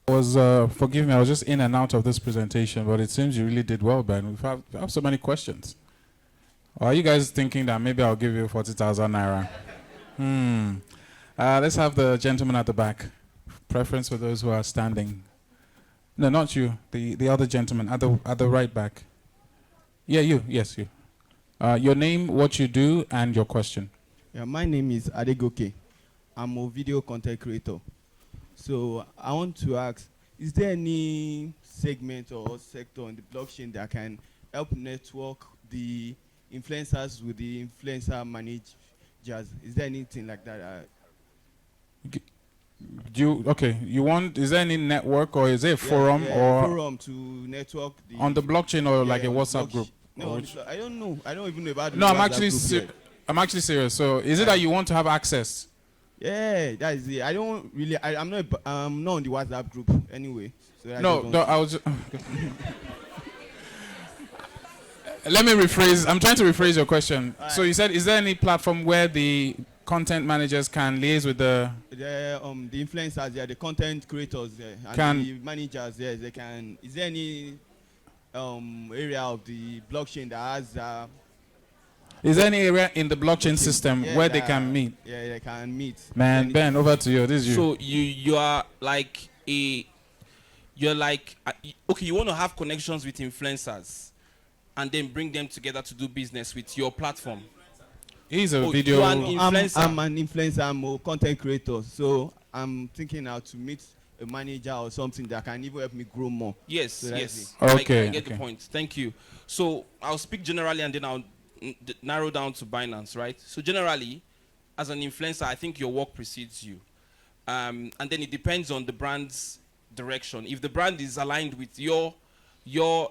Forgive me, I was just in and out of this presentation, but it seems you really did well, Ben. We have so many questions. Or are you guys thinking that maybe I'll give you 40,000 naira? Let's have the gentleman at the back. Preference for those who are standing. No, not you. The other gentleman at the right back. Yeah, you. Yes, you. Your name, what you do, and your question. Yeah, my name is Adegoke. I'm a video content creator. So I want to ask, is there any segment or sector in the blockchain that can help network the influencers with the influencer managers? Is there anything like that? Is there any network or is it a forum or forum to network on the blockchain or like a WhatsApp group? No, I don't know. I don't even know about No, I'm actually serious. So is it that you want to have access? Yeah, that is it. I don't really. I'm not on the WhatsApp group anyway. So I was. Let me rephrase. I'm trying to rephrase your question. Right. So you said, is there any platform where the content managers can liaise with the influencers? Yeah, the content creators. And the managers. Yeah, they can. Is there any area of the blockchain that has? Is there any area in the blockchain system where they can meet? Yeah, they can meet. Man, Ben, over to you. This is you. So you are like okay, you want to have connections with influencers and then bring them together to do business with your platform. He's a video. You are an influencer. I'm an influencer. I'm a content creator. So I'm thinking now to meet a manager or something that can even help me grow more. Yes, so yes. Okay. I get the point. Thank you. So I'll speak generally and then I'll narrow down to Binance, right? So generally, as an influencer, I think your work precedes you. And then it depends on the brand's direction. If the brand is aligned with your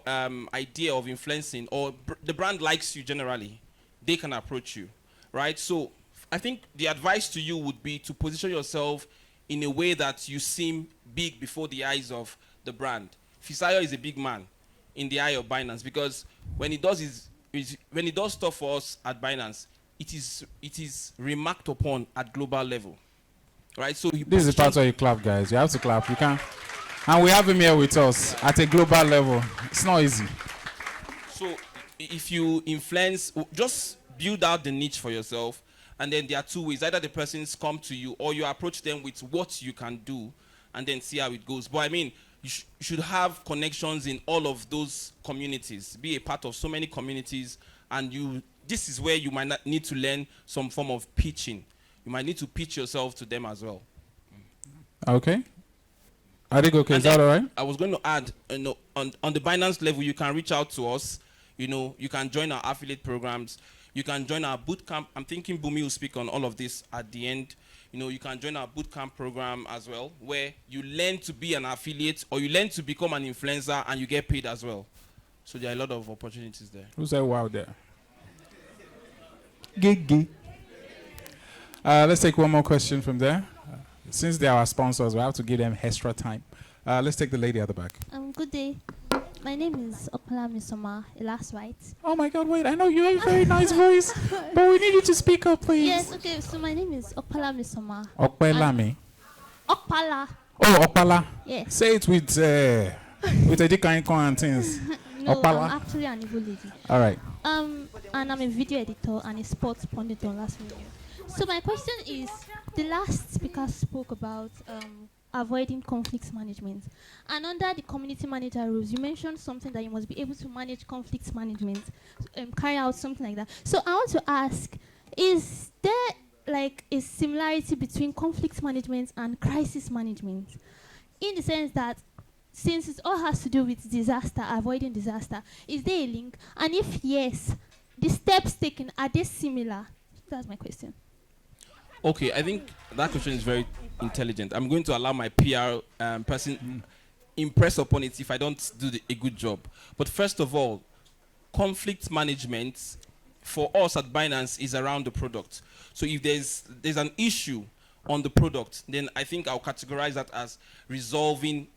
idea of influencing, or the brand likes you generally, they can approach you, right? So I think the advice to you would be to position yourself in a way that you seem big before the eyes of the brand. Fisayo is a big man in the eye of Binance, because when he does when he does stuff for us at Binance, it is remarked upon at global level, right? So this is the part where you clap, guys. You have to clap. You can, and we have him here with us at a global level. It's not easy. So if you influence, just build out the niche for yourself, and then there are two ways: either the persons come to you, or you approach them with what you can do, and then see how it goes. But I mean, you should have connections in all of those communities. Be a part of so many communities, and this is where you might not need to learn some form of pitching. You might need to pitch yourself to them as well. Okay. I think okay. Is that all right? I was going to add, on the Binance level, you can reach out to us. You can join our affiliate programs. You can join our bootcamp. I'm thinking Bumi will speak on all of this at the end. You can join our bootcamp program as well, where you learn to be an affiliate, or you learn to become an influencer, and you get paid as well. So there are a lot of opportunities there. Who said wow there? Gigi. Let's take one more question from there. Since they are our sponsors, we have to give them extra time. Let's take the lady at the back. Good day. My name is Okpala Misoma, last right. Oh my God, wait, I know you have a very nice voice, but we need you to speak up, please. Yes, okay, so my name is Okpala Misoma. Okpelami. Okpala. Oh, Okpala. Yes. Say it with a different and things. No, Okpala. I'm actually an evil lady. All right. And I'm a video editor and a sports pundit on Last Video. So my question is, the last speaker spoke about avoiding conflict management. And under the community manager rules, you mentioned something that you must be able to manage conflict management, carry out something like that. So I want to ask, is there like a similarity between conflict management and crisis management? In the sense that since it all has to do with disaster, avoiding disaster, is there a link? And if yes, the steps taken, are they similar? That's my question. Okay, I think that question is very intelligent. I'm going to allow my PR person impress upon it if I don't do a good job. But first of all, conflict management for us at Binance is around the product. So if there's an issue on the product, then I think I'll categorize that as resolving,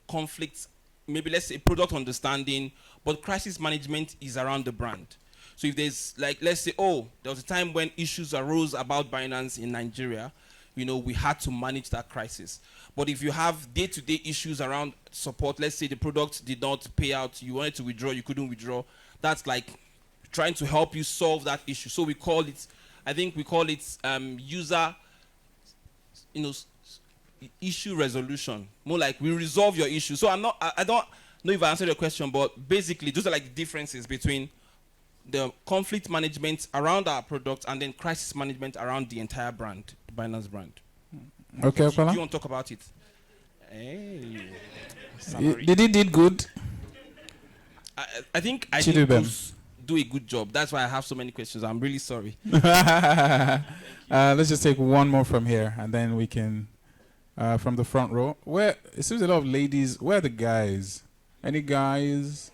conflicts. Maybe let's say product understanding, but crisis management is around the brand. So if there's, like, let's say, there was a time when issues arose about Binance in Nigeria, we had to manage that crisis. But if you have day-to-day issues around support, let's say the product did not pay out, you wanted to withdraw, you couldn't withdraw, that's like trying to help you solve that issue. So we call it, user, issue resolution. More like we resolve your issue. So I don't know if I answered your question, but basically those are like the differences between the conflict management around our product and then crisis management around the entire brand, the Binance brand. Okay, Okpala. Do you want to talk about it? Hey. Did he did good? I think I didn't do a good job. That's why I have so many questions. I'm really sorry. Let's just take one more from here, and then we can, from the front row. Where it seems a lot of ladies. Where are the guys? Any guys?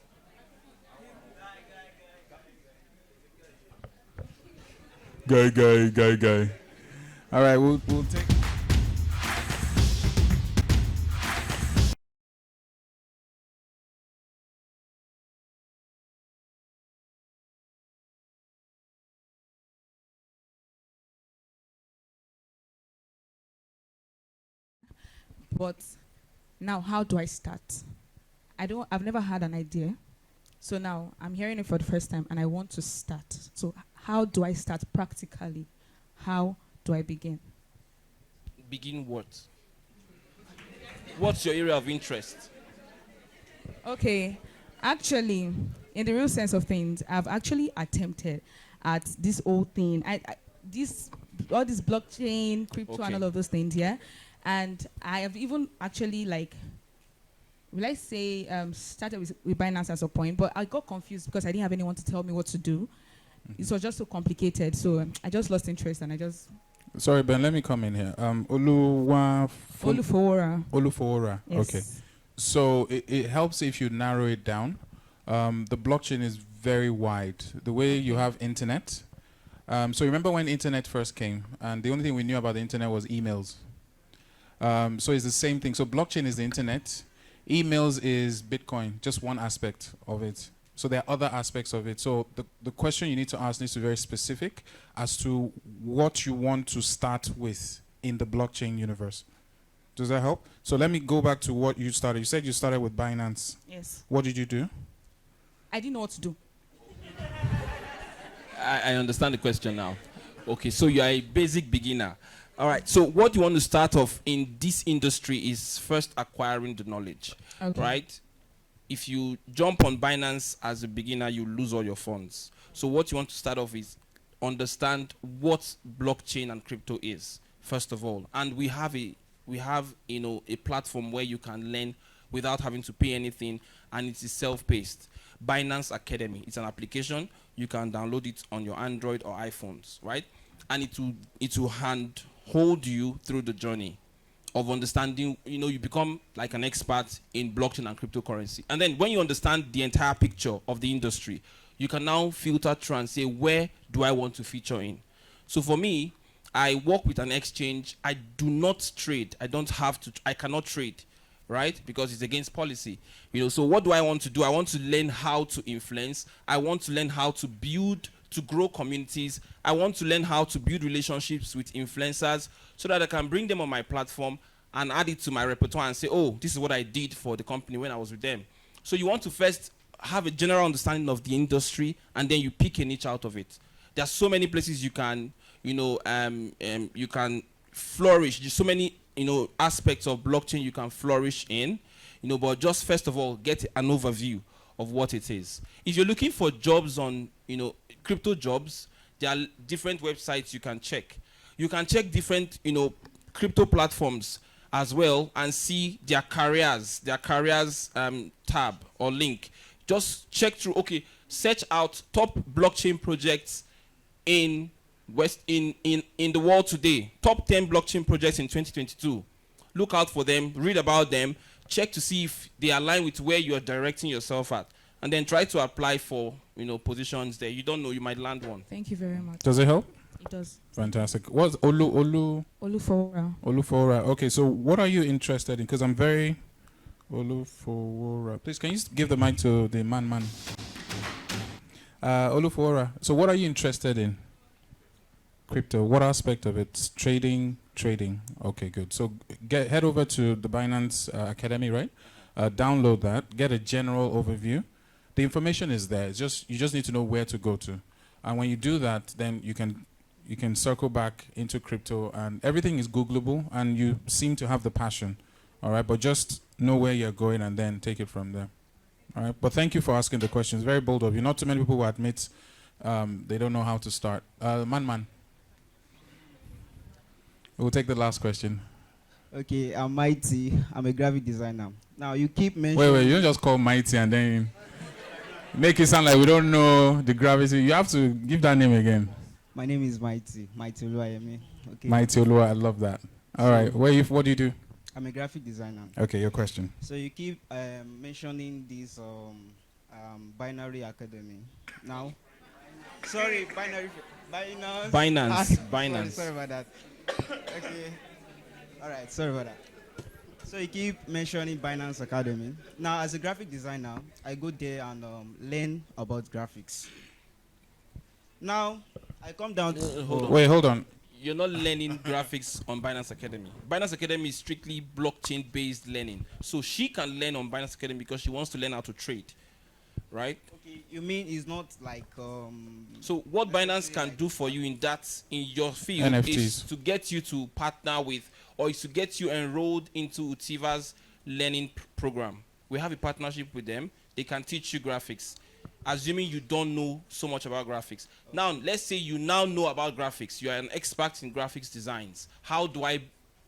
Guy. All right, we'll take. But now, how do I start? I've never had an idea. So now I'm hearing it for the first time and I want to start. So how do I start practically? How do I begin? Begin what? What's your area of interest? Okay, actually, in the real sense of things, I've actually attempted at this whole thing. All this blockchain, crypto, and all of those things, yeah. And I have even actually started with Binance at some point, but I got confused because I didn't have anyone to tell me what to do. It was just so complicated, so I just lost interest and I just Sorry, Ben, let me come in here. Olufowora. Yes. Okay. So it helps if you narrow it down. The blockchain is very wide. The way you have internet. So remember when internet first came, and the only thing we knew about the internet was emails. So it's the same thing. So blockchain is the internet. Emails is Bitcoin, just one aspect of it. So there are other aspects of it. So the question you need to ask needs to be very specific as to what you want to start with in the blockchain universe. Does that help? So let me go back to what you started. You said you started with Binance. Yes. What did you do? I didn't know what to do. I understand the question now. Okay, so you are a basic beginner. All right, so what you want to start off in this industry is first acquiring the knowledge, right? If you jump on Binance as a beginner, you lose all your funds. So what you want to start off is understand what blockchain and crypto is, first of all. And we have a platform where you can learn without having to pay anything, and it is self-paced. Binance Academy, it's an application. You can download it on your Android or iPhones, right? And it will hold you through the journey of understanding. You become like an expert in blockchain and cryptocurrency. And then when you understand the entire picture of the industry, you can now filter through and say, where do I want to feature in? So for me, I work with an exchange. I do not trade. I cannot trade, right? Because it's against policy. So what do I want to do? I want to learn how to influence. I want to learn how to build, to grow communities. I want to learn how to build relationships with influencers so that I can bring them on my platform and add it to my repertoire and say, oh, this is what I did for the company when I was with them. So you want to first have a general understanding of the industry, and then you pick a niche out of it. There are so many places you can, you can flourish. There's so many, aspects of blockchain you can flourish in, but just first of all, get an overview of what it is. If you're looking for jobs on, crypto jobs, there are different websites you can check. You can check different, crypto platforms as well and see their careers tab or link. Just check through, search out top blockchain projects in the world today. Top 10 blockchain projects in 2022. Look out for them, read about them, check to see if they align with where you are directing yourself at. And then try to apply for, positions there. You don't know, you might land one. Thank you very much. Does it help? It does. Fantastic. What's Olufowora? Olufowora. Okay, so what are you interested in? Because I'm very Olufowora. Please, can you give the mic to the man? Olufowora. So what are you interested in? Crypto. What aspect of it? Trading. Okay, good. So head over to the Binance Academy, right? Download that. Get a general overview. The information is there. You just need to know where to go to, and when you do that, then you can circle back into crypto, and everything is Googleable, and you seem to have the passion. All right, but just know where you're going and then take it from there. All right, but thank you for asking the questions. Very bold of you. Not too many people will admit they don't know how to start. Man. We'll take the last question. Okay, I'm Mighty. I'm a graphic designer. Now you keep mentioning. Wait, you don't just call Mighty and then make it sound like we don't know the gravity. You have to give that name again. My name is Mighty Oluwayemi. Okay. Mighty Olua, I love that. All right, what do you do? I'm a graphic designer. Okay, your question. So you keep mentioning this binary academy. Now, sorry, Binance. Sorry about that. Okay. All right, sorry about that. So you keep mentioning Binance Academy. Now, as a graphic designer, I go there and learn about graphics. Now, I come down to... Hold on. You're not learning graphics on Binance Academy. Binance Academy is strictly blockchain-based learning. So she can learn on Binance Academy because she wants to learn how to trade, right? Okay, you mean it's not like... So what Binance can do for you in your field NFTs. is to get you to partner with, or is to get you enrolled into Utiva's learning program. We have a partnership with them. They can teach you graphics, assuming you don't know so much about graphics. Okay. Now, let's say you now know about graphics. You are an expert in graphics designs. How do I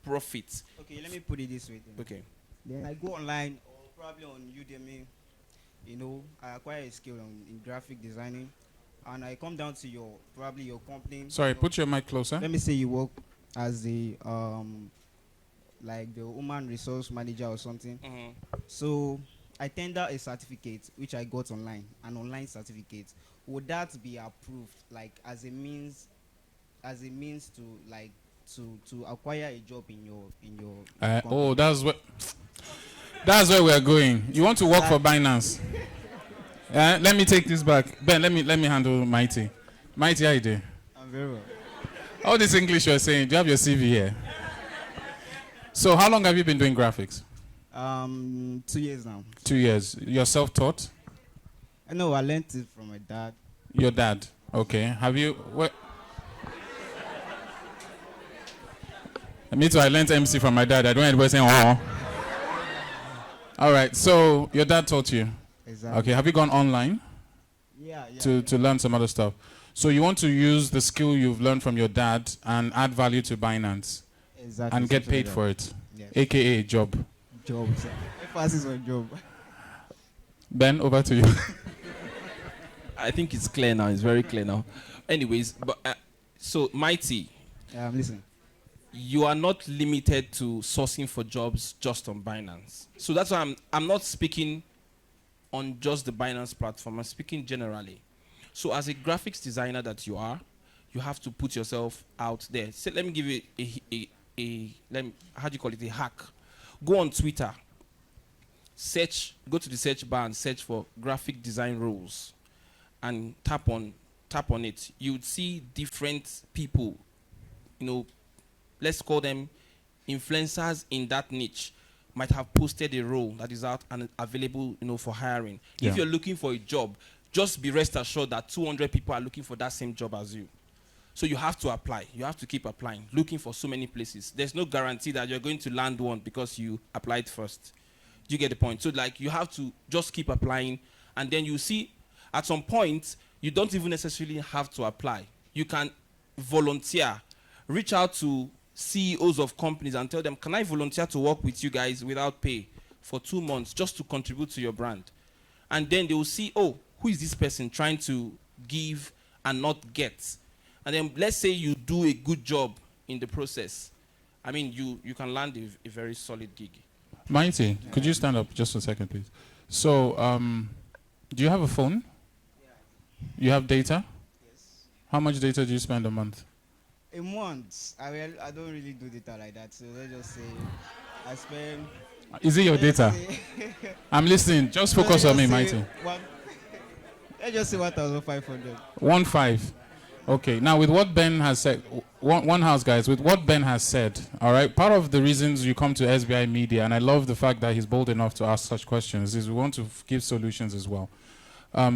profit? Okay, let me put it this way. Then. Okay. Then I go online, or probably on Udemy. I acquire a skill in graphic designing, and I come down to your company. Sorry, put your mic closer. Let me say you work as the like the human resource manager or something. So I tender a certificate which I got online, an online certificate. Would that be approved, like as a means to like to acquire a job in your oh, that's where we are going. You want to work for Binance? Let me take this back. Ben, let me handle Mighty. Mighty, how you doing? I'm very well. All this English you're saying, do you have your CV here? So how long have you been doing graphics? 2 years now. 2 years. You're self-taught? No, I learned it from my dad. Your dad? Okay. Have you... Me too, I learned MC from my dad. I don't want anybody saying, oh. All right, so your dad taught you? Exactly. Okay, have you gone online? Yeah. To learn some other stuff? So you want to use the skill you've learned from your dad and add value to Binance? Exactly. And get paid for it? Yes. AKA job? Job. Emphasis on job. Ben, over to you. I think it's clear now. It's very clear now. Anyways, but so Mighty. Yeah, I'm listening. You are not limited to sourcing for jobs just on Binance. So that's why I'm not speaking on just the Binance platform. I'm speaking generally. So as a graphics designer that you are, you have to put yourself out there. So let me give you how do you call it? A hack. Go on Twitter. Go to the search bar and search for graphic design roles, and tap on it. You would see different people, let's call them influencers in that niche, might have posted a role that is out and available, for hiring. Yeah. If you're looking for a job, just be rest assured that 200 people are looking for that same job as you. So you have to apply. You have to keep applying, looking for so many places. There's no guarantee that you're going to land one because you applied first. Do you get the point? So you have to just keep applying, and then you see at some point you don't even necessarily have to apply. You can volunteer, reach out to CEOs of companies and tell them, can I volunteer to work with you guys without pay for 2 months just to contribute to your brand? And then they will see, oh, who is this person trying to give and not get? And then let's say you do a good job in the process. I mean, you can land a very solid gig. Mighty, could you stand up just a second, please? So, do you have a phone? Yeah. You have data? Yes. How much data do you spend a month? A month. I don't really do data like that. So let's just say I spend. Is it your data? I'm listening. Just focus on me, Mighty. Let's just say 1,500. 1.5. Okay. Now, with what Ben has said, one house, guys. With what Ben has said, all right. Part of the reasons you come to SBI Media, and I love the fact that he's bold enough to ask such questions, is we want to give solutions as well.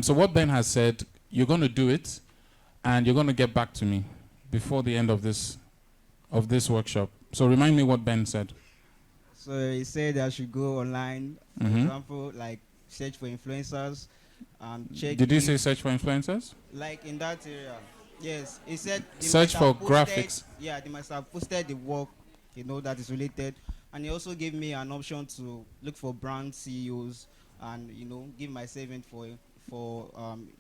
So what Ben has said, you're going to do it, and you're going to get back to me before the end of this workshop. So remind me what Ben said. So he said I should go online, for example, like search for influencers, check. Did you say search for influencers? Like in that area. Yes, he said search for graphics. Yeah, they must have posted the work, that is related, and he also gave me an option to look for brand CEOs and give myself in for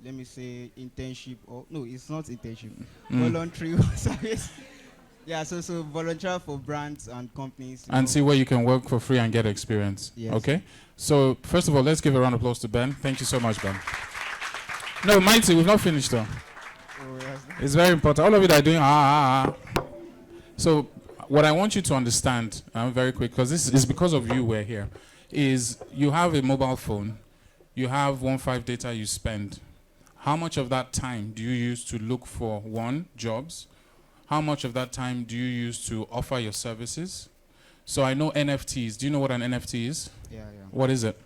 let me say internship, or no, it's not internship, voluntary service. Yeah, so volunteer for brands and companies. And see where you can work for free and get experience. Yes. Okay? So, first of all, let's give a round of applause to Ben. Thank you so much, Ben. No, Mighty, we've not finished though. Oh, yes. It's very important. All of you that are doing So, what I want you to understand, very quick, because this is because of you we're here, is you have a mobile phone, you have 1.5 data you spend. How much of that time do you use to look for, jobs? How much of that time do you use to offer your services? So I know NFTs. Do you know what an NFT is? Yeah. What is it?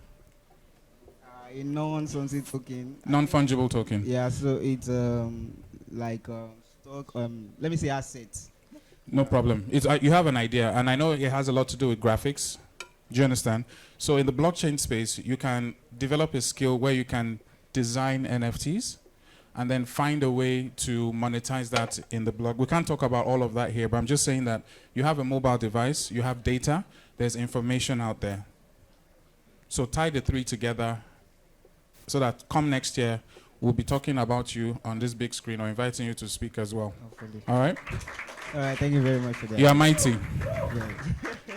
A non-fungible token. Non-fungible token. Yeah, so it's like stock, let me say assets. No problem. It's, you have an idea, and I know it has a lot to do with graphics. Do you understand? So in the blockchain space, you can develop a skill where you can design NFTs and then find a way to monetize that in the blog. We can't talk about all of that here, but I'm just saying that you have a mobile device, you have data, there's information out there. So tie the three together so that come next year, we'll be talking about you on this big screen or inviting you to speak as well. Hopefully. All right? All right, thank you very much for that. You are mighty. Yeah.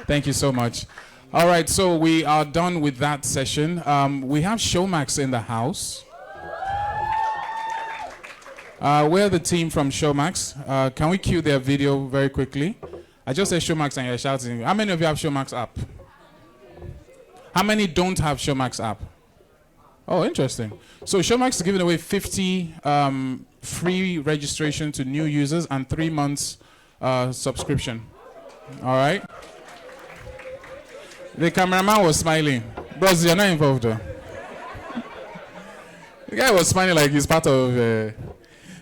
Thank you so much. All right, so we are done with that session. We have Showmax in the house. We're the team from Showmax. Can we cue their video very quickly? I just said Showmax and you're shouting. How many of you have Showmax app? How many don't have Showmax app? Oh, interesting. So Showmax is giving away 50 free registration to new users and 3 months subscription. All right? The cameraman was smiling. Bros, you're not involved though. The guy was smiling like he's part of...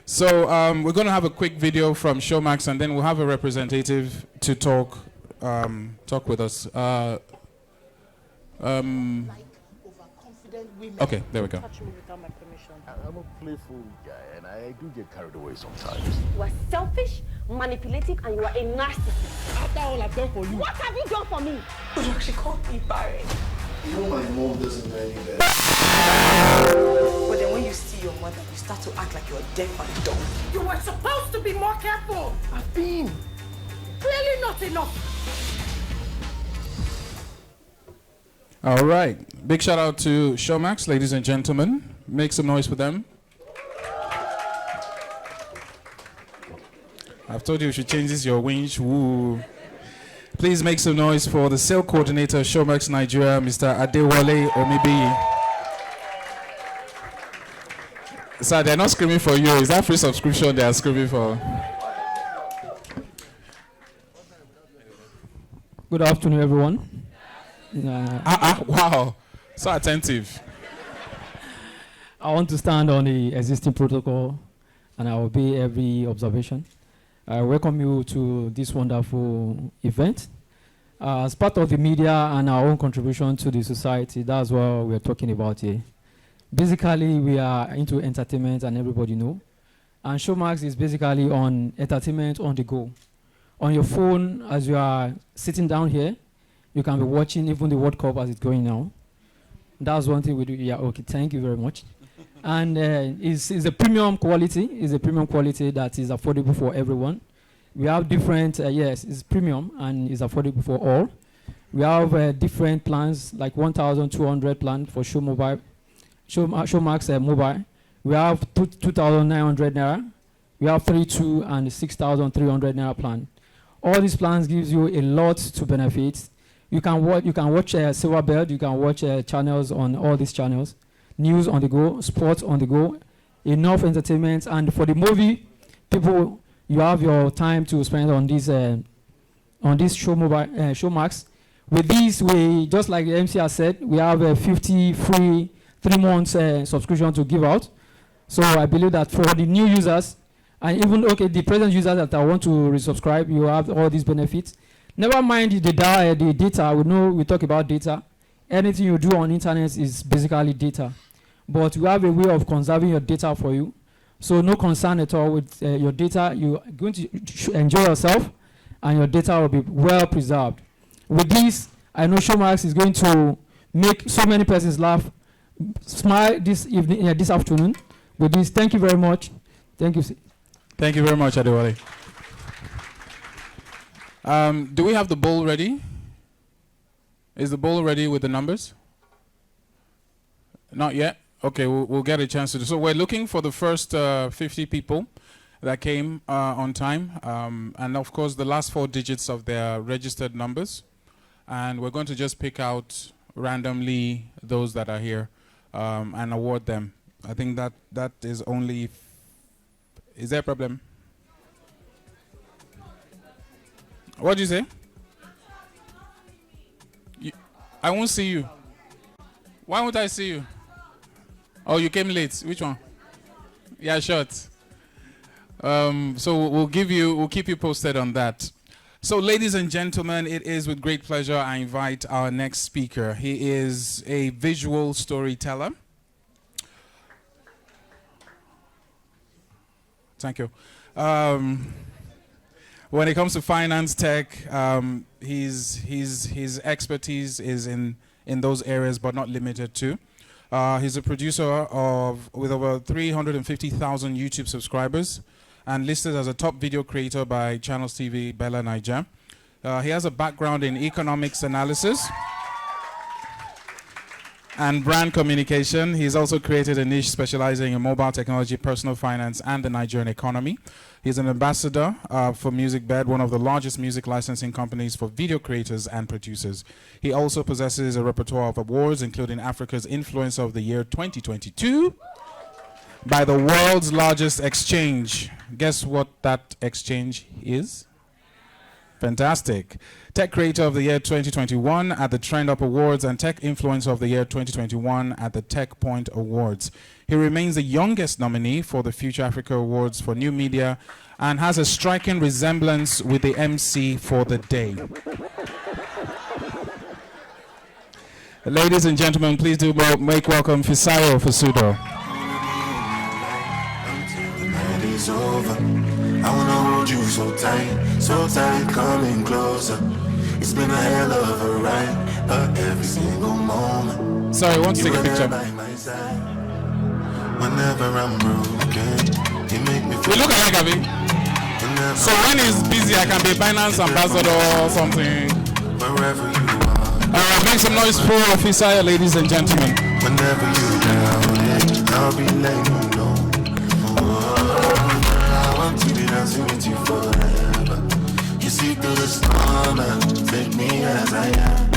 So we're going to have a quick video from Showmax, and then we'll have a representative to talk with us. Okay, there we go. I'm a playful guy, and I do get carried away sometimes. You are selfish, manipulative, and you are a narcissist. After all I've done for you. What have you done for me? You actually called me Barry. You know my mom doesn't know any better. But then when you see your mother, you start to act like you're deaf and dumb. You were supposed to be more careful. I've been. Clearly not enough. All right. Big shout out to Showmax, ladies and gentlemen. Make some noise for them. I've told you should change this your winch. Woo. Please make some noise for the sales coordinator, Showmax Nigeria, Mr. Adewale Omibi. Sir, they're not screaming for you. Is that free subscription they are screaming for? Good afternoon, everyone. Wow. So attentive. I want to stand on the existing protocol and I will obey every observation. I welcome you to this wonderful event. As part of the media and our own contribution to the society, that's what we're talking about here. Basically, we are into entertainment and everybody know. And Showmax is basically on entertainment on the go. On your phone, as you are sitting down here, you can be watching even the World Cup as it's going now. That's one thing we do. Yeah, okay, thank you very much. And it's a premium quality. It's a premium quality that is affordable for everyone. We have different, yes, it's premium and it's affordable for all. We have different plans, like 1,200 plan for Showmax mobile. We have 2,900 naira. We have 3,200 and 6,300 naira plan. All these plans gives you a lot to benefit. You can watch Silver Belt. You can watch channels on all these channels. News on the go, sports on the go, enough entertainment. And for the movie, people, you have your time to spend on this Showmax. With this, we, just like the MC has said, we have a 50 free 3 months subscription to give out. So I believe that for the new users, and even the present users that I want to resubscribe, you have all these benefits. Never mind the data. We know we talk about data. Anything you do on internet is basically data. But we have a way of conserving your data for you. So no concern at all with your data. You're going to enjoy yourself and your data will be well preserved. With this, I know Showmax is going to make so many persons laugh, smile this evening, this afternoon. With this, thank you very much. Thank you. Thank you very much, Adewale. Do we have the bowl ready? Is the bowl ready with the numbers? Not yet? Okay, we'll get a chance to do. So we're looking for the first 50 people that came on time. And of course, the last 4 digits of their registered numbers. And we're going to just pick out randomly those that are here and award them. I think that is only... Is there a problem? What did you say? I won't see you. Why won't I see you? Oh, you came late. Which one? Yeah, short. So we'll keep you posted on that. So, ladies and gentlemen, it is with great pleasure I invite our next speaker. He is a visual storyteller. Thank you. When it comes to finance tech, his expertise is in those areas, but not limited to. He's a producer with over 350,000 YouTube subscribers, and listed as a top video creator by Channels TV Bella Niger. He has a background in economics analysis and brand communication. He's also created a niche specializing in mobile technology, personal finance, and the Nigerian economy. He's an ambassador for MusicBed, one of the largest music licensing companies for video creators and producers. He also possesses a repertoire of awards, including Africa's Influencer of the Year 2022 by the world's largest exchange. Guess what that exchange is? Fantastic. Tech Creator of the Year 2021 at the Trend Up Awards and Tech Influencer of the Year 2021 at the Tech Point Awards. He remains the youngest nominee for the Future Africa Awards for New Media and has a striking resemblance with the MC for the day. Ladies and gentlemen, please do make welcome Fisayo Fusudo. I wanna hold you so tight, coming closer. It's been a hell of a ride, but every single moment. Sorry, I want to take a picture. Whenever I'm broken, you make me feel. We look alike, Abby. So when he's busy, I can be Binance ambassador or something. Wherever you are. Make some noise for Fisayo, ladies and gentlemen. Whenever you're down, I'll be letting you know. I want to be dancing with you forever. You see through the storm and take me as I am.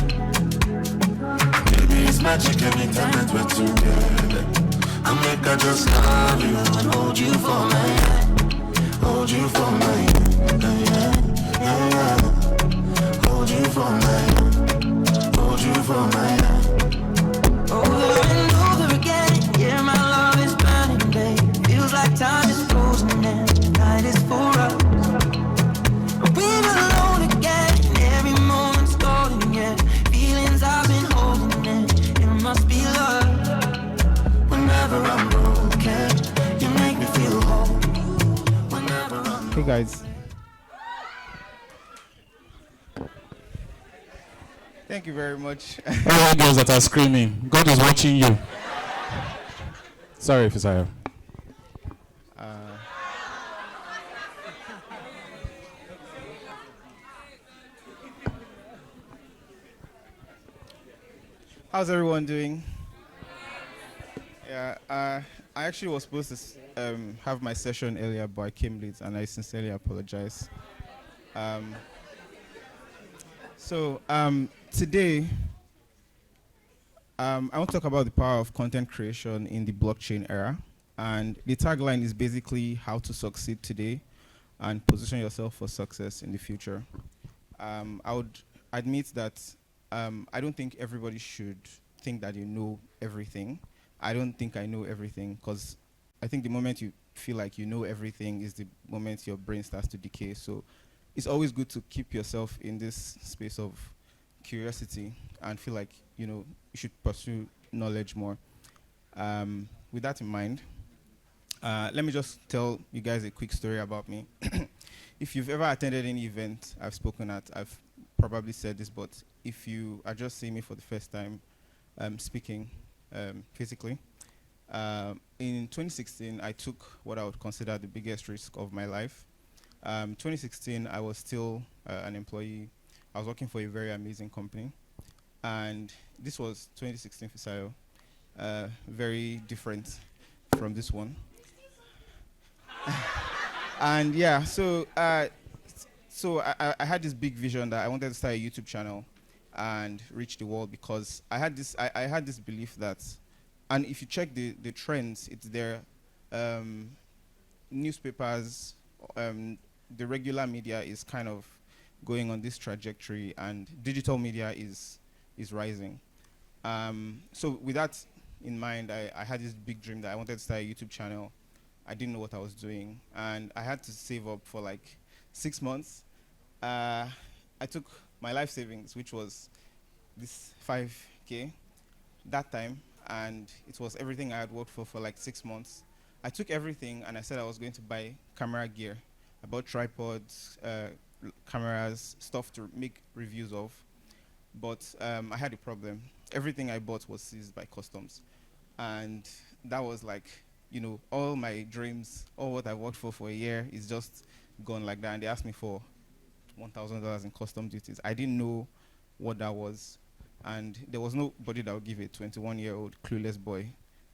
Maybe it's magic anytime that we're together. I make I just love you and hold you for my hand. Hold you for my hand. Hold you for my hand. Hold you for my hand. Over and over again, yeah, my love is burning, babe. Feels like time is frozen and night is for us. We're alone again, every moment's golden, yeah. Feelings I've been holding in, it must be love. Whenever I'm broken, you make me feel whole. Whenever I'm Hey guys. Thank you very much. All those that are screaming, God is watching you. Sorry, Fisayo. How's everyone doing? Yeah, I actually was supposed to have my session earlier, but I came late, and I sincerely apologize. Today, I want to talk about the power of content creation in the blockchain era, and the tagline is basically how to succeed today and position yourself for success in the future. I would admit that I don't think everybody should think that you know everything. I don't think I know everything, because I think the moment you feel like you know everything is the moment your brain starts to decay. So it's always good to keep yourself in this space of curiosity and feel like, you know, you should pursue knowledge more. With that in mind, let me just tell you guys a quick story about me. If you've ever attended any event I've spoken at, I've probably said this, but if you are just seeing me for the first time speaking physically, in 2016, I took what I would consider the biggest risk of my life. 2016, I was still an employee. I was working for a very amazing company. And this was 2016 Fisayo, very different from this one. And yeah, so I had this big vision that I wanted to start a YouTube channel and reach the world, because I had this belief that, and if you check the trends, it's there. Newspapers, the regular media is kind of going on this trajectory, and digital media is rising. So with that in mind, I had this big dream that I wanted to start a YouTube channel. I didn't know what I was doing, and I had to save up for like 6 months. I took my life savings, which was this 5K that time, and it was everything I had worked for like 6 months. I took everything and I said I was going to buy camera gear. I bought tripods, cameras, stuff to make reviews of. But I had a problem. Everything I bought was seized by customs. And that was like you know, all my dreams, all what I worked for a year is just gone like that. And they asked me for $1,000 in custom duties. I didn't know what that was, and there was nobody that would give a 21-year-old clueless boy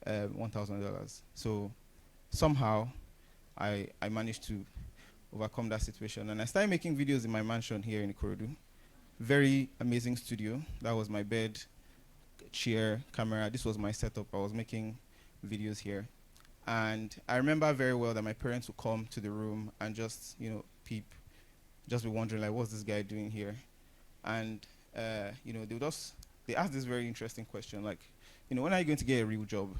$1,000. So somehow I managed to overcome that situation, and I started making videos in my mansion here in Ikorodu. Very amazing studio. That was my bed, chair, camera. This was my setup. I was making videos here, and I remember very well that my parents would come to the room and just, you know, peep, just be wondering like, what's this guy doing here? And you know, they asked this very interesting question, like, you know, when are you going to get a real job?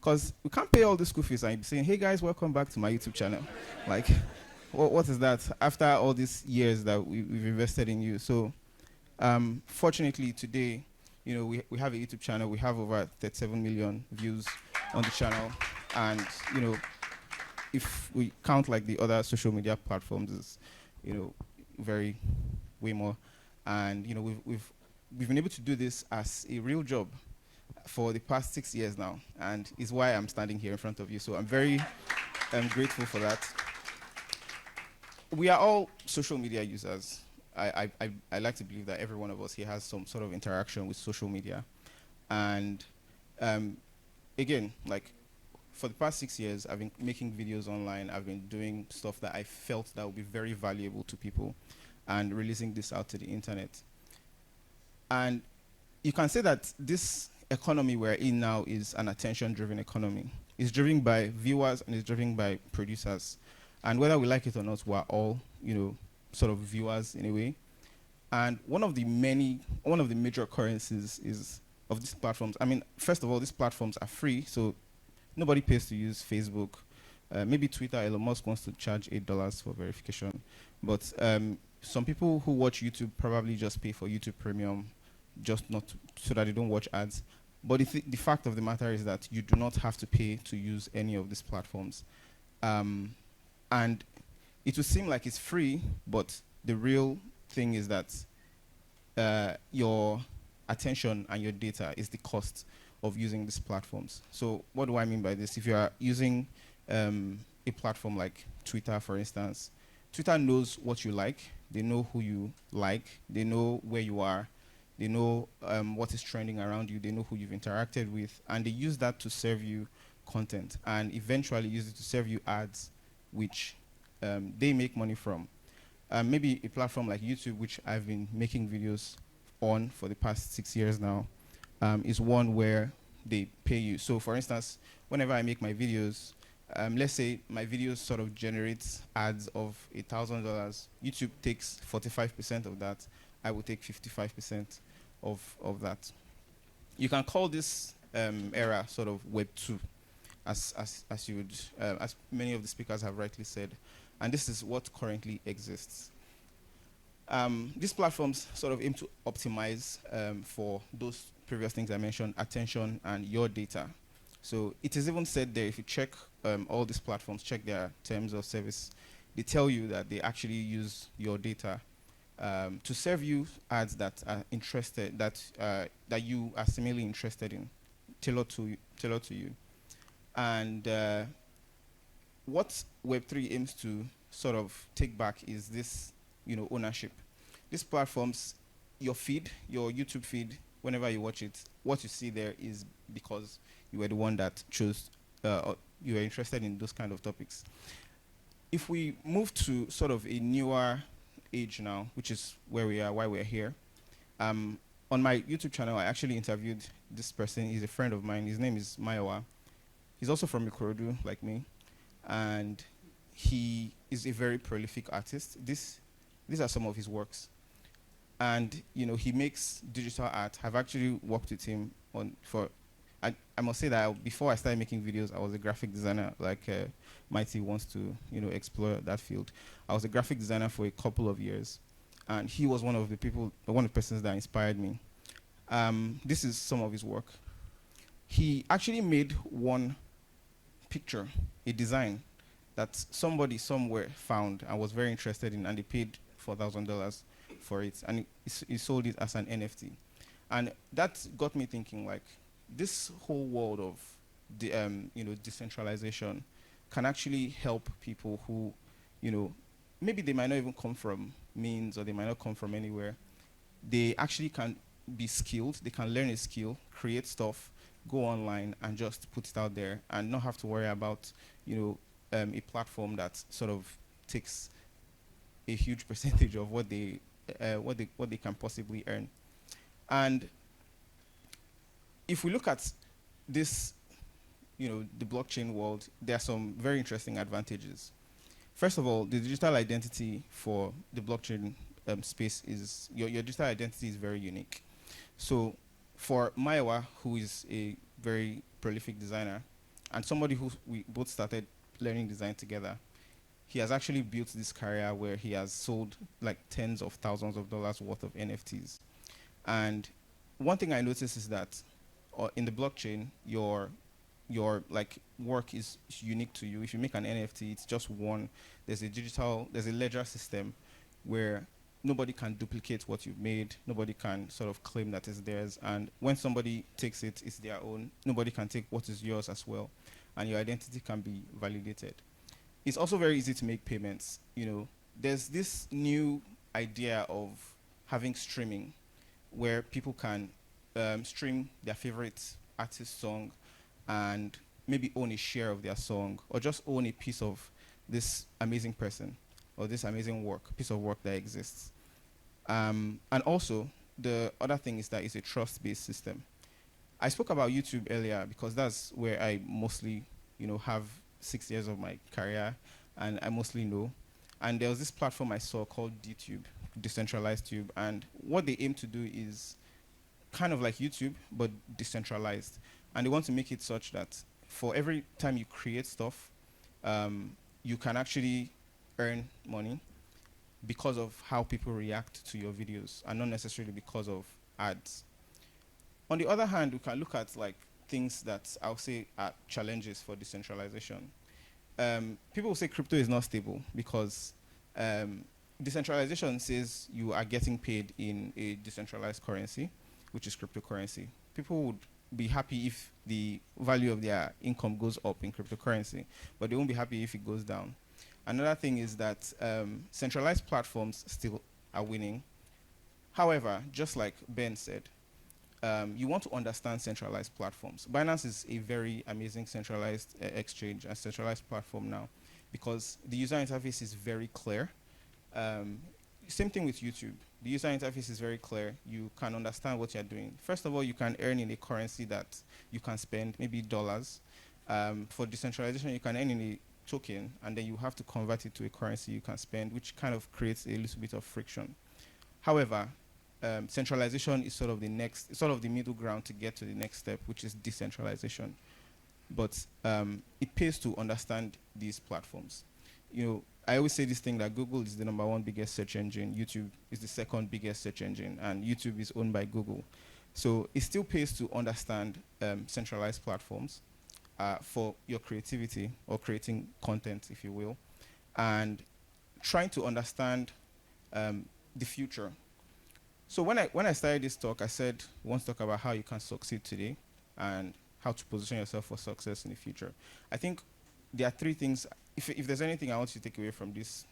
Because we can't pay all the school fees and be saying, hey guys, welcome back to my YouTube channel. Like, what is that after all these years that we've invested in you? So fortunately today, you know, we have a YouTube channel. We have over 37 million views on the channel. And, you know, if we count like the other social media platforms, it's, you know, way more. And, you know, we've been able to do this as a real job for the past 6 years now, and is why I'm standing here in front of you. So I'm very grateful for that. We are all social media users. I like to believe that every one of us here has some sort of interaction with social media. And again, like for the past 6 years, I've been making videos online. I've been doing stuff that I felt that would be very valuable to people and releasing this out to the internet. And you can say that this economy we're in now is an attention-driven economy. It's driven by viewers and it's driven by producers. And whether we like it or not, we're all, you know, sort of viewers in a way. And one of the major occurrences is of these platforms. I mean, first of all, these platforms are free, so nobody pays to use Facebook. Maybe Twitter, Elon Musk wants to charge $8 for verification. But some people who watch YouTube probably just pay for YouTube Premium, just not so that they don't watch ads. But the fact of the matter is that you do not have to pay to use any of these platforms. And it will seem like it's free, but the real thing is that your attention and your data is the cost of using these platforms. So what do I mean by this? If you are using a platform like Twitter, for instance, Twitter knows what you like. They know who you like. They know where you are. They know what is trending around you. They know who you've interacted with. And they use that to serve you content and eventually use it to serve you ads, which they make money from. Maybe a platform like YouTube, which I've been making videos on for the past 6 years now, is one where they pay you. So for instance, whenever I make my videos, let's say my videos sort of generates ads of $1,000. YouTube takes 45% of that. I will take 55% of that. You can call this era sort of Web 2, as you would, as many of the speakers have rightly said. And this is what currently exists. These platforms sort of aim to optimize for those previous things I mentioned, attention and your data. So it is even said there, if you check all these platforms, check their terms of service, they tell you that they actually use your data to serve you ads that are interested, that you are similarly interested in, tailored to you. And what Web3 aims to sort of take back is this, you know, ownership. These platforms, your feed, your YouTube feed, whenever you watch it, what you see there is because you were the one that chose, you were interested in those kind of topics. If we move to sort of a newer age now, which is where we are, why we're here, on my YouTube channel, I actually interviewed this person. He's a friend of mine. His name is Mayowa. He's also from Ikorodu, like me, and he is a very prolific artist. These are some of his works, and you know, he makes digital art. I've actually worked with him on for. I must say that before I started making videos, I was a graphic designer. Like Mighty wants to, you know, explore that field. I was a graphic designer for a couple of years, and he was one of the persons that inspired me. This is some of his work. He actually made one picture, a design that somebody somewhere found and was very interested in, and they paid $4,000 for it, and he sold it as an NFT. And that got me thinking, like, this whole world of decentralization can actually help people who, maybe they might not even come from means, or they might not come from anywhere. They actually can be skilled. They can learn a skill, create stuff, go online, and just put it out there, and not have to worry about, a platform that sort of takes a huge percentage of what they can possibly earn. And if we look at this, the blockchain world, there are some very interesting advantages. First of all, the digital identity for the blockchain space is, your digital identity is very unique. So for Maiwa, who is a very prolific designer, and somebody who we both started learning design together, he has actually built this career where he has sold like tens of thousands of dollars worth of NFTs. And one thing I noticed is that in the blockchain, your like work is unique to you. If you make an NFT, it's just one. There's a ledger system where nobody can duplicate what you've made. Nobody can sort of claim that it's theirs. And when somebody takes it, it's their own. Nobody can take what is yours as well. And your identity can be validated. It's also very easy to make payments. There's this new idea of having streaming, where people can stream their favorite artist's song and maybe own a share of their song, or just own a piece of this amazing person or this amazing piece of work that exists. And also, the other thing is that it's a trust-based system. I spoke about YouTube earlier because that's where I mostly, have 6 years of my career, and I mostly know. And there was this platform I saw called DTube, Decentralized Tube, and what they aim to do is kind of like YouTube, but decentralized. And they want to make it such that for every time you create stuff, you can actually earn money because of how people react to your videos, and not necessarily because of ads. On the other hand, we can look at like things that I'll say are challenges for decentralization. People will say crypto is not stable because decentralization says you are getting paid in a decentralized currency, which is cryptocurrency. People would be happy if the value of their income goes up in cryptocurrency, but they won't be happy if it goes down. Another thing is that centralized platforms still are winning. However, just like Ben said, you want to understand centralized platforms. Binance is a very amazing centralized exchange and centralized platform now, because the user interface is very clear. Same thing with YouTube. The user interface is very clear. You can understand what you're doing. First of all, you can earn in a currency that you can spend, maybe dollars. For decentralization, you can earn in a token, and then you have to convert it to a currency you can spend, which kind of creates a little bit of friction. However, centralization is sort of the middle ground to get to the next step, which is decentralization. But it pays to understand these platforms. I always say this thing that Google is the #1 biggest search engine, YouTube is the 2nd biggest search engine, and YouTube is owned by Google. So it still pays to understand centralized platforms for your creativity, or creating content, if you will, and trying to understand the future. So when I started this talk, I said we want to talk about how you can succeed today and how to position yourself for success in the future. I think there are 3 things. If there's anything I want you to take away from this,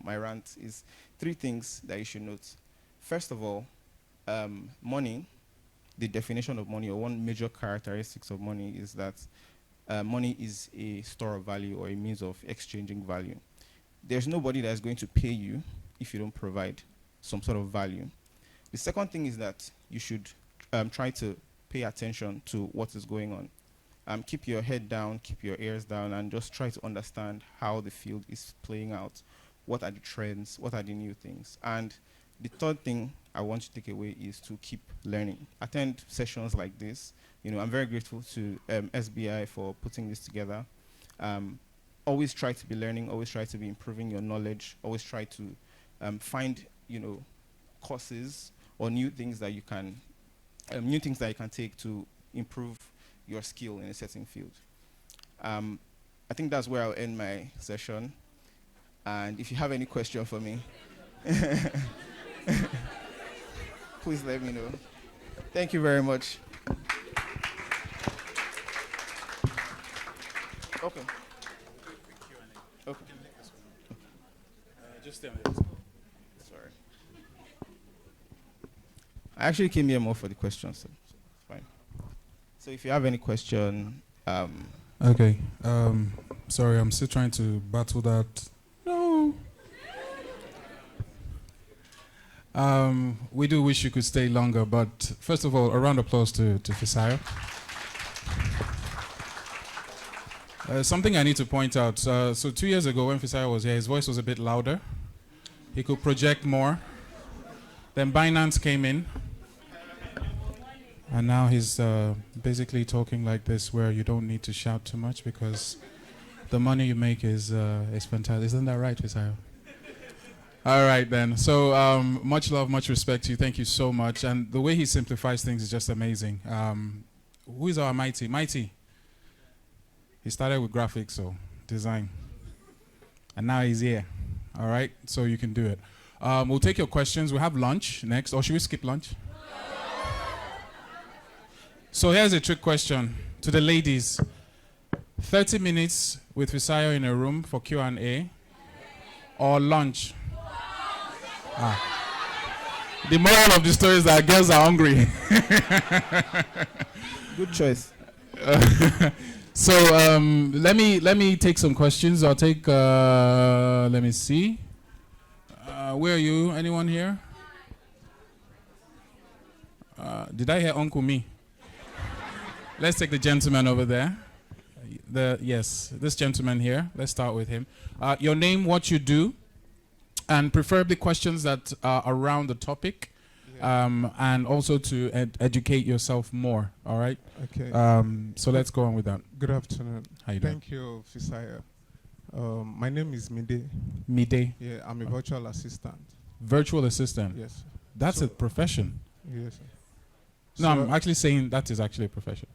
my rant, is 3 things that you should note. First of all, money, the definition of money, or one major characteristics of money, is that money is a store of value, or a means of exchanging value. There's nobody that's going to pay you if you don't provide some sort of value. The second thing is that you should try to pay attention to what is going on. Keep your head down, keep your ears down, and just try to understand how the field is playing out. What are the trends? What are the new things? And the third thing I want you to take away is to keep learning. Attend sessions like this. I'm very grateful to SBI for putting this together. Always try to be learning, always try to be improving your knowledge, always try to find, courses or new things that you can take to improve your skill in a certain field. I think that's where I'll end my session. And if you have any question for me, please let me know. Thank you very much. Okay. Okay. Just stay on Sorry. I actually came here more for the questions, so it's fine. So if you have any question, Okay. Sorry, I'm still trying to battle that. No. We do wish you could stay longer, but first of all, a round of applause to Fisayo. Something I need to point out. So 2 years ago when Fisayo was here, his voice was a bit louder. He could project more. Then Binance came in. And now he's basically talking like this, where you don't need to shout too much because the money you make is fantastic. Isn't that right, Fisayo? All right, then. So much love, much respect to you. Thank you so much. And the way he simplifies things is just amazing. Who is our Mighty? Mighty. He started with graphics, so design. And now he's here. All right, so you can do it. We'll take your questions. We'll have lunch next. Or should we skip lunch? So here's a trick question to the ladies. 30 minutes with Fisayo in a room for Q&A or lunch? The moral of the story is that girls are hungry. Good choice. So let me take some questions. I'll take. Let me see. Where are you? Anyone here? Did I hear Uncle Me? Let's take the gentleman over there. Yes, this gentleman here. Let's start with him. Your name, what you do, and preferably questions that are around the topic, and also to educate yourself more. All right. Okay. So let's go on with that. Good afternoon. How you doing? Thank you, Fisayo. My name is Mide. Mide. Yeah, I'm a virtual assistant. Virtual assistant. Yes. That's a profession. Yes. Sir. No, I'm actually saying that is actually a profession.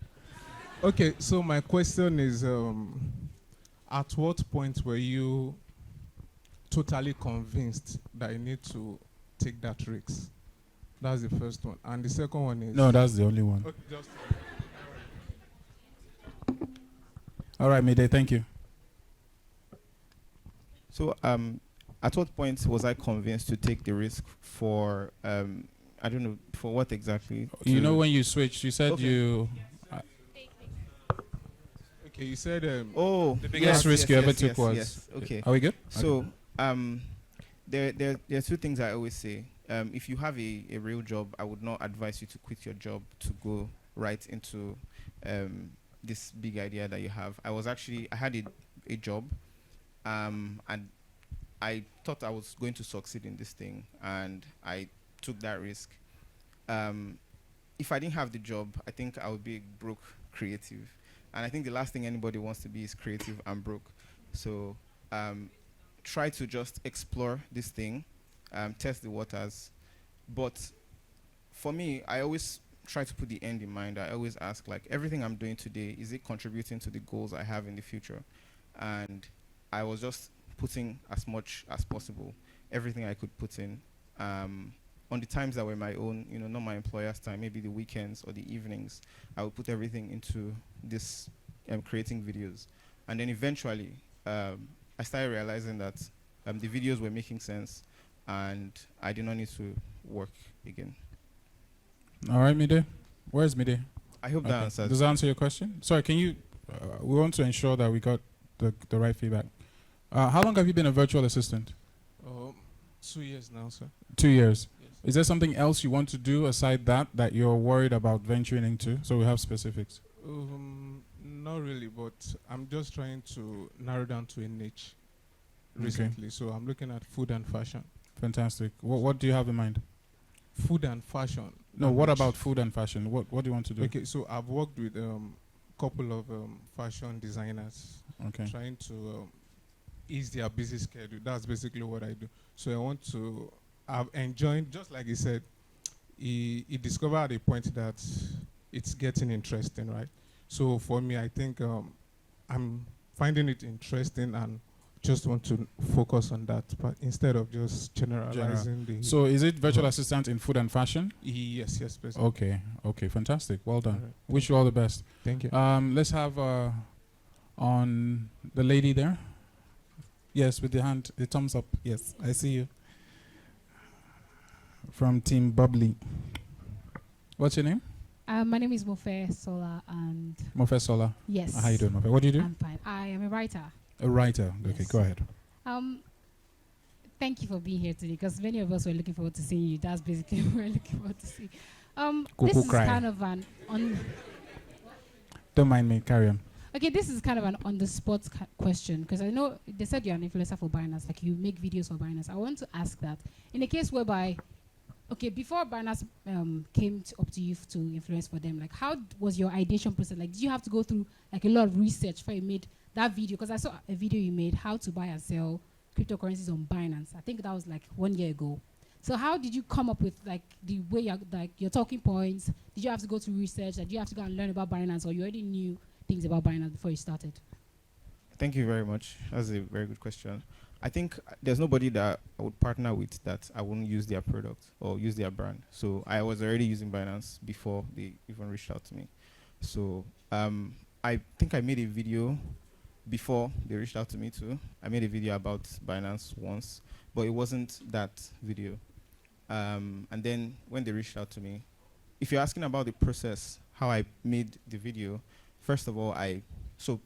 Okay, so my question is, at what point were you totally convinced that you need to take that risk? That's the first one. And the second one is... No, that's the only one. Okay, just all right, Mide, thank you. So, at what point was I convinced to take the risk for, I don't know, for what exactly? You know when you switched, you said you... Okay, you said... oh, the biggest risk you ever took was... Yes. Okay. Are we good? So, there are two things I always say. If you have a real job, I would not advise you to quit your job to go right into this big idea that you have. I had a job, and I thought I was going to succeed in this thing, and I took that risk. If I didn't have the job, I think I would be a broke creative. And I think the last thing anybody wants to be is creative and broke. So try to just explore this thing, test the waters. But for me, I always try to put the end in mind. I always ask, like, everything I'm doing today, is it contributing to the goals I have in the future? And I was just putting as much as possible, everything I could put in. On the times that were my own, not my employer's time, maybe the weekends or the evenings, I would put everything into this creating videos. And then eventually, I started realizing that the videos were making sense and I did not need to work again. All right, Mide. Where's Mide? I hope that answers. Does that answer your question? Sorry, can you... we want to ensure that we got the right feedback. How long have you been a virtual assistant? 2 years now, sir. 2 years. Yes. Is there something else you want to do aside that you're worried about venturing into? So we have specifics. Not really, but I'm just trying to narrow down to a niche recently. So I'm looking at food and fashion. Fantastic. What do you have in mind? Food and fashion. No, what about food and fashion? What do you want to do? Okay, so I've worked with a couple of fashion designers. Okay. Trying to ease their busy schedule. That's basically what I do. So I want to... I've enjoyed, just like he said, he discovered at a point that it's getting interesting, right? So for me, I think I'm finding it interesting and just want to focus on that, but instead of just generalizing the... So is it virtual assistant in food and fashion? Yes, basically. Okay, fantastic. Well done. Right. Wish you all the best. Thank you. Let's have on the lady there. Yes, with the hand, the thumbs up. Yes, I see you. From Team Bubbly. What's your name? My name is Mofe Sola, and Mofe Sola. yes. How you doing, Mofe? What do you do? I'm fine. I am a writer. A writer. Okay, Yes. go ahead. Thank you for being here today, because many of us were looking forward to seeing you. That's basically what we're looking forward to see. Cuckoo This is cry. kind of an Don't mind me. Carry on. okay. This is kind of an on-the-spot question, because I know they said you're an influencer for Binance, like you make videos for Binance. I want to ask that in a case whereby, okay, before Binance came up to you to influence for them, like how was your ideation process? Like, did you have to go through like a lot of research before you made that video? Because I saw a video you made, how to buy and sell cryptocurrencies on Binance. I think that was like 1 year ago. So how did you come up with like the way you're, like your talking points? Did you have to go through research? Did you have to go and learn about Binance, or you already knew things about Binance before you started? Thank you very much. That's a very good question. I think there's nobody that I would partner with that I wouldn't use their product or use their brand. So I was already using Binance before they even reached out to me. So I think I made a video before they reached out to me too. I made a video about Binance once, but it wasn't that video. And then when they reached out to me, if you're asking about the process, how I made the video, first of all, so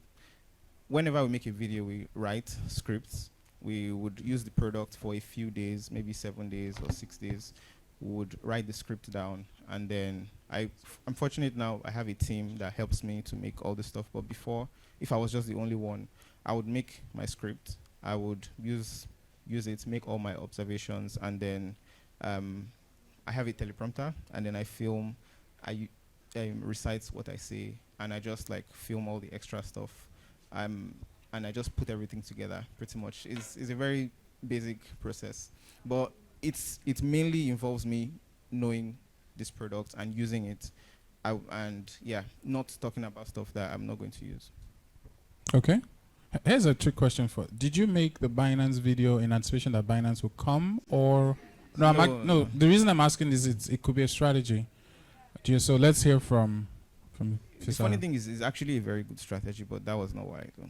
whenever we make a video, we write scripts. We would use the product for a few days, maybe 7 days or 6 days. We would write the script down, and then I'm fortunate now I have a team that helps me to make all this stuff. But before, if I was just the only one, I would make my script. I would use it, make all my observations, and then I have a teleprompter, and then I film. I recite what I say, and I just like film all the extra stuff. And I just put everything together, pretty much. It's a very basic process, but it mainly involves me knowing this product and using it, and yeah, not talking about stuff that I'm not going to use. Okay. Here's a trick question for. Did you make the Binance video in anticipation that Binance will come, or no? No. The reason I'm asking is it could be a strategy. So let's hear from. The funny thing is, it's actually a very good strategy, but that was not why I do.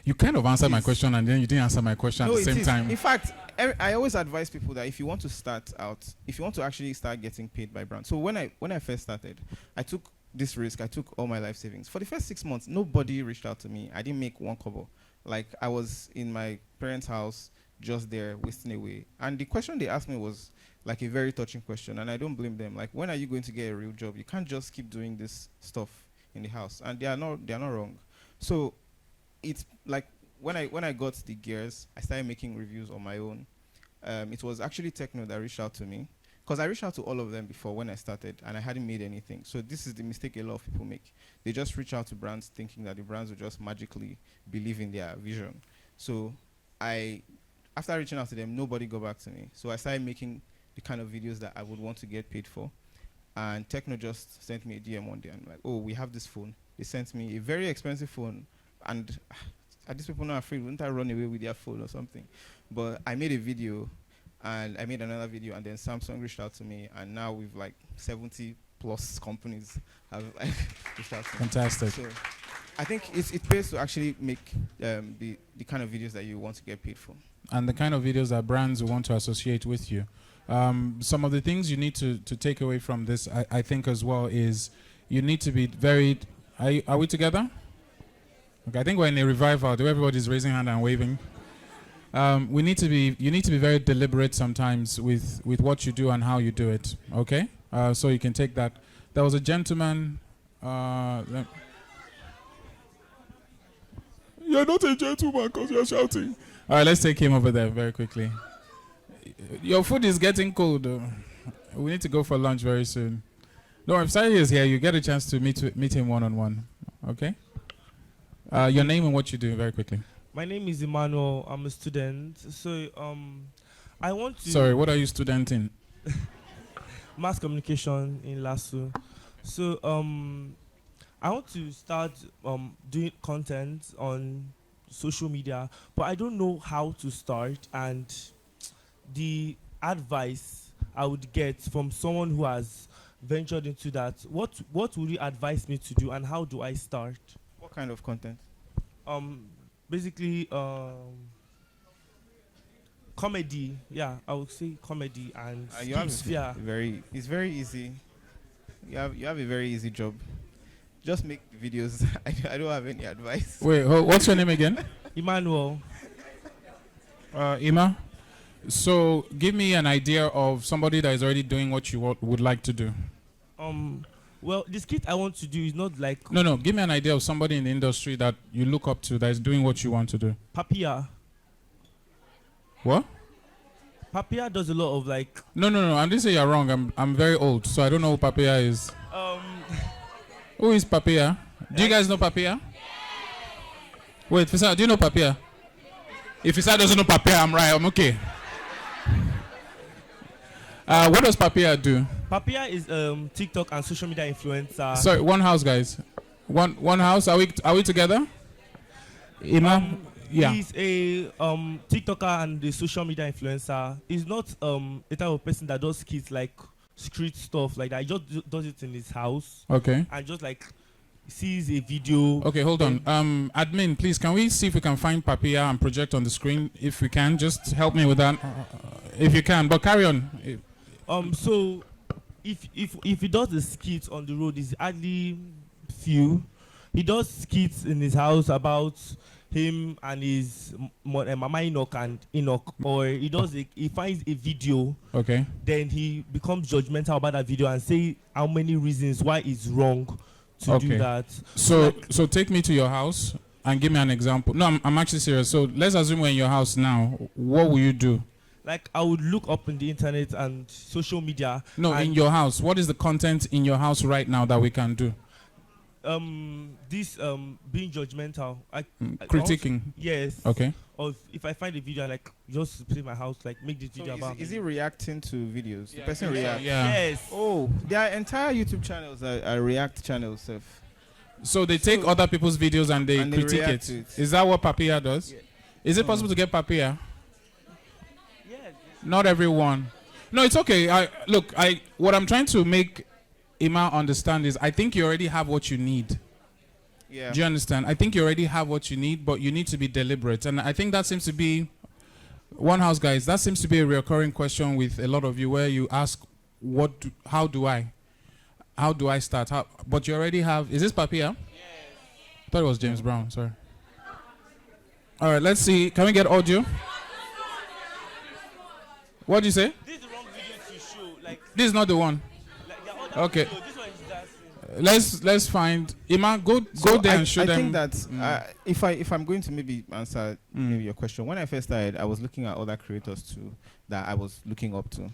You kind of answered my question, and then you didn't answer my question at the same time. In fact, I always advise people that if you want to start out, if you want to actually start getting paid by brands. So when I first started, I took this risk. I took all my life savings. For the first 6 months, nobody reached out to me. I didn't make one kobo. Like, I was in my parents' house, just there, wasting away. And the question they asked me was like a very touching question, and I don't blame them. Like, when are you going to get a real job? You can't just keep doing this stuff in the house. And they are not wrong. So it's like when I got the gears, I started making reviews on my own. It was actually Techno that reached out to me, because I reached out to all of them before when I started, and I hadn't made anything. So this is the mistake a lot of people make. They just reach out to brands thinking that the brands will just magically believe in their vision. So after reaching out to them, nobody got back to me. So I started making the kind of videos that I would want to get paid for. And Techno just sent me a DM one day and like, oh, we have this phone. They sent me a very expensive phone, and are these people not afraid? Wouldn't I run away with their phone or something? But I made a video, and I made another video, and then Samsung reached out to me, and now we've like 70 plus companies have reached out to me. Fantastic. So I think it pays to actually make the kind of videos that you want to get paid for. And the kind of videos that brands will want to associate with you. Some of the things you need to take away from this, I think as well, is you need to be very... Are we together? Okay, I think we're in a revival. Everybody's raising hand and waving. You need to be very deliberate sometimes with what you do and how you do it. Okay, so you can take that. There was a gentleman. You're not a gentleman because you're shouting. All right, let's take him over there very quickly. Your food is getting cold. We need to go for lunch very soon. No, if Sari is here, you get a chance to meet him one-on-one. Okay. Your name and what you do very quickly. My name is Emmanuel. I'm a student. So I want to... Sorry, what are you studenting? Mass communication in LASU. So I want to start doing content on social media, but I don't know how to start, and the advice I would get from someone who has ventured into that, what would you advise me to do, and how do I start? What kind of content? Basically, comedy. Yeah, I would say comedy and You have tips, yeah. it's very easy. You have a very easy job. Just make videos. I don't have any advice. Wait, what's your name again? Emmanuel. Ima. So give me an idea of somebody that is already doing what you would like to do. Well, the skit I want to do is not like No. Give me an idea of somebody in the industry that you look up to that is doing what you want to do. Papia. What? Papia does a lot of like. No. I didn't say you're wrong. I'm very old, so I don't know who Papia is. Who is Papia? Do you guys know Papia? Wait, Fisa, do you know Papia? If Fisa doesn't know Papia, I'm right. I'm okay. What does Papia do? Papia is TikTok and social media influencer. Sorry, one house, guys. One house. Are we together? Imam. Yeah. He's a TikToker and a social media influencer. He's not a type of person that does skits like street stuff like that. He just does it in his house. Okay. And just like sees a video. Okay, hold on. Admin, please, can we see if we can find Papia and project on the screen? If we can, just help me with that. If you can, but carry on. So if he does the skits on the road, it's hardly few. He does skits in his house about him and his Mama Enoch and Enoch, or he finds a video. Okay. Then he becomes judgmental about that video and say how many reasons why it's wrong to do that. So take me to your house and give me an example. No, I'm actually serious. So let's assume we're in your house now. What will you do? Like I would look up in the internet and social media. No, in your house. What is the content in your house right now that we can do? This being judgmental, critiquing. Yes. Okay. Or if I find a video, like just put in my house, like make this video about. Is he reacting to videos? Yeah. The person Yeah. reacts. Yeah. Yes. Oh, their entire YouTube channels are react channels. So they take other people's videos and they critique react it. to it. Is that what Papia does? Yeah. Is it possible to get Papia? Yes. Not everyone. No, it's okay. What I'm trying to make Ima understand is I think you already have what you need. Yeah. Do you understand? I think you already have what you need, but you need to be deliberate. And I think that seems to be, one house guys, that seems to be a recurring question with a lot of you where you ask, how do I start? But you already have, is this Papia? Yes. I thought it was James Brown, sorry. All right, let's see. Can we get audio? What do you say? This is the wrong video to show. Like this is not the one. Okay. Video, this one is that. Let's find Ima. Go there and show them. I think that if I'm going to maybe answer maybe your question, when I first started, I was looking at other creators too that I was looking up to,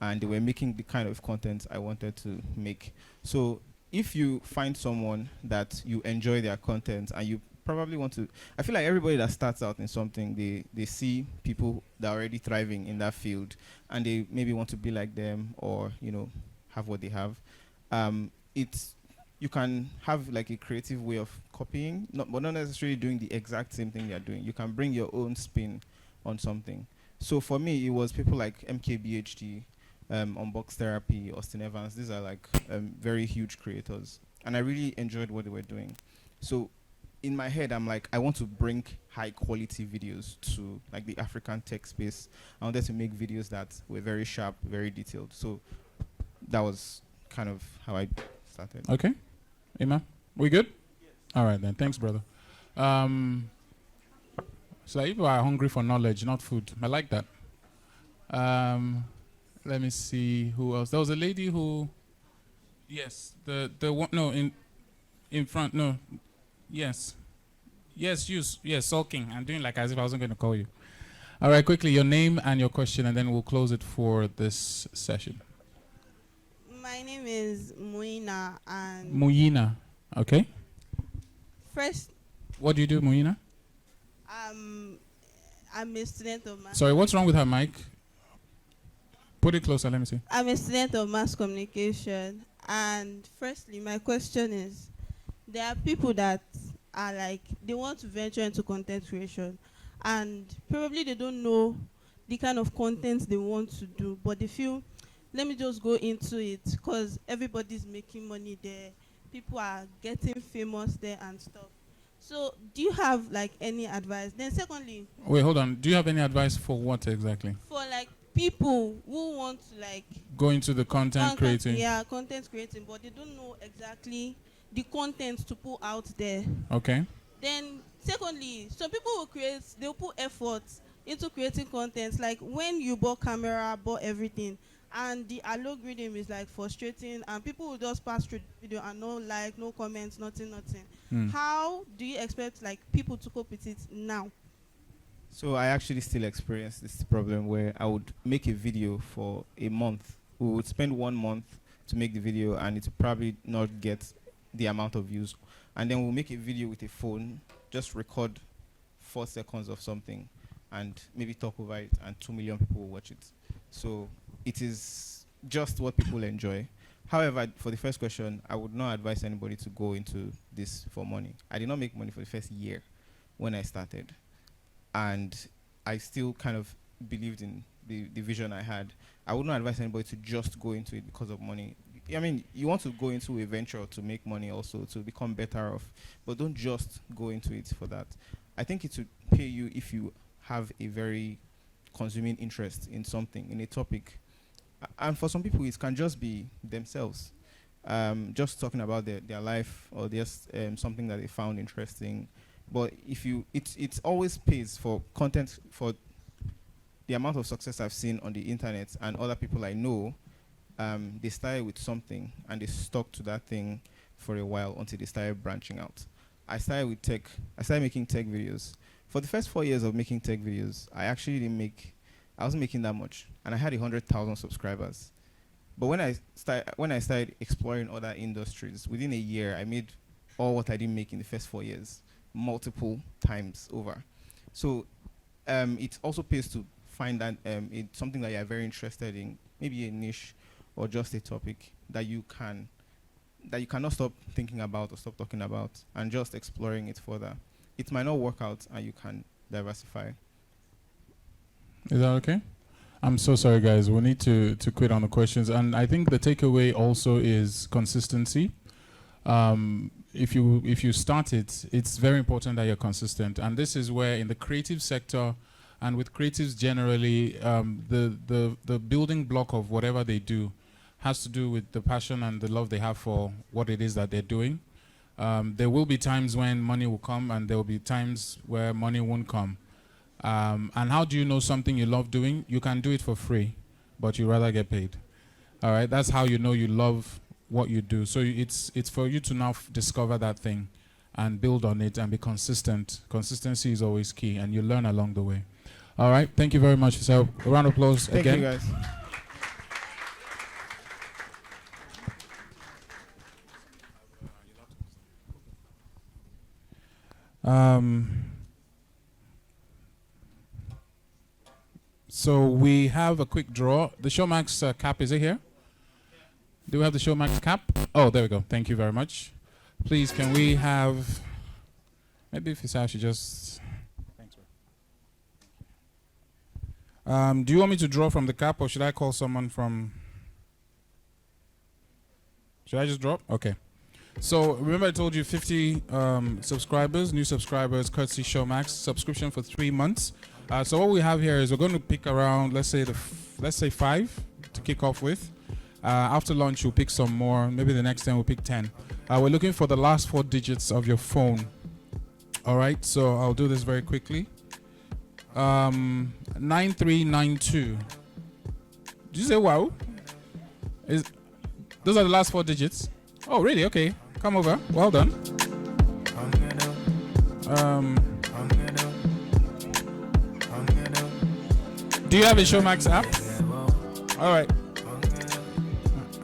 and they were making the kind of content I wanted to make. So if you find someone that you enjoy their content and you probably want to, I feel like everybody that starts out in something, they see people that are already thriving in that field, and they maybe want to be like them or have what they have. You can have like a creative way of copying, but not necessarily doing the exact same thing they're doing. You can bring your own spin on something. So for me, it was people like MKBHD, Unbox Therapy, Austin Evans. These are like very huge creators, and I really enjoyed what they were doing. So in my head, I'm like, I want to bring high quality videos to like the African tech space. I wanted to make videos that were very sharp, very detailed. So that was kind of how I started. Okay. Ima, we good? Yes. All right then. Thanks, brother. So people are hungry for knowledge, not food. I like that. Let me see who else. There was a lady who, yes, the one, no, in front, no, yes, sulking. I'm doing like as if I wasn't going to call you. All right, quickly, your name and your question, and then we'll close it for this session. My name is Muina, and Muyina, okay. First, what do you do, Muyina? I'm a student of mass. Sorry, what's wrong with her mic? Put it closer, let me see. I'm a student of mass communication, and firstly, my question is, there are people that are like, they want to venture into content creation, and probably they don't know the kind of content they want to do, but they feel, let me just go into it because everybody's making money there. People are getting famous there and stuff. So do you have like any advice? Then secondly, Wait, hold on. Do you have any advice for what exactly? for like people who want to like Go into the content creating. Yeah, content creating, but they don't know exactly the content to put out there. Okay. Then secondly, some people they'll put effort into creating content. Like when you bought camera, bought everything, and the algorithm is like frustrating, and people will just pass through the video and no like, no comments, nothing. How do you expect like people to cope with it now? So I actually still experience this problem where I would make a video for a month. We would spend 1 month to make the video, and it would probably not get the amount of views. And then we'll make a video with a phone, just record 4 seconds of something, and maybe talk over it, and 2 million people will watch it. So it is just what people enjoy. However, for the first question, I would not advise anybody to go into this for money. I did not make money for the first year when I started, and I still kind of believed in the vision I had. I would not advise anybody to just go into it because of money. I mean, you want to go into a venture to make money also, to become better off, but don't just go into it for that. I think it would pay you if you have a very consuming interest in something, in a topic. And for some people, it can just be themselves, just talking about their life, or just something that they found interesting. But if it always pays for content. For the amount of success I've seen on the internet and other people I know, they started with something and they stuck to that thing for a while until they started branching out. I started with tech. I started making tech videos. For the first 4 years of making tech videos, I wasn't making that much, and I had 100,000 subscribers. But when I started exploring other industries, within a year, I made all what I didn't make in the first 4 years, multiple times over. So it also pays to find that it's something that you're very interested in, maybe a niche or just a topic that you cannot stop thinking about or stop talking about, and just exploring it further. It might not work out, and you can diversify. Is that okay? I'm so sorry, guys. We need to quit on the questions. And I think the takeaway also is consistency. If you start it, it's very important that you're consistent. And this is where in the creative sector and with creatives generally, the building block of whatever they do has to do with the passion and the love they have for what it is that they're doing. There will be times when money will come, and there will be times where money won't come. And how do you know something you love doing? You can do it for free, but you rather get paid. All right, that's how you know you love what you do. So it's for you to now discover that thing and build on it and be consistent. Consistency is always key, and you learn along the way. All right, thank you very much. So a round of applause again. Thank you, guys. So we have a quick draw. The Showmax cap, is it here? Do we have the Showmax cap? Oh, there we go. Thank you very much. Please, can we have... Maybe if it's actually just... Thanks, bro. Do you want me to draw from the cap, or should I call someone from... Should I just drop? Okay. So remember I told you 50 subscribers, new subscribers, courtesy Showmax, subscription for 3 months. So what we have here is we're going to pick around, let's say 5 to kick off with. After lunch, we'll pick some more. Maybe the next time we'll pick 10. We're looking for the last 4 digits of your phone. All right, so I'll do this very quickly. 9392. Did you say wow? Those are the last 4 digits? Oh, really? Okay. Come over. Well done. Do you have a Showmax app? All right.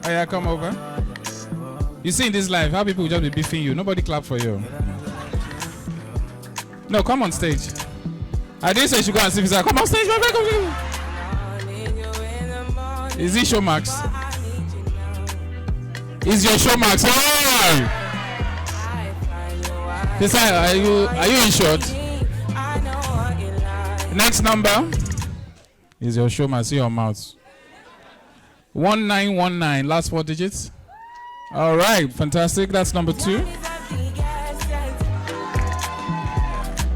Oh yeah, come over. You see in this live how people will just be beefing you. Nobody clap for you. No, come on stage. I didn't say you should go and see Visa. Come on stage, my friend. Is it Showmax? Is your Showmax? Oh! Are you insured? Next number is your Showmax. See your mouth. 1919, last 4 digits. All right, fantastic. That's number 2.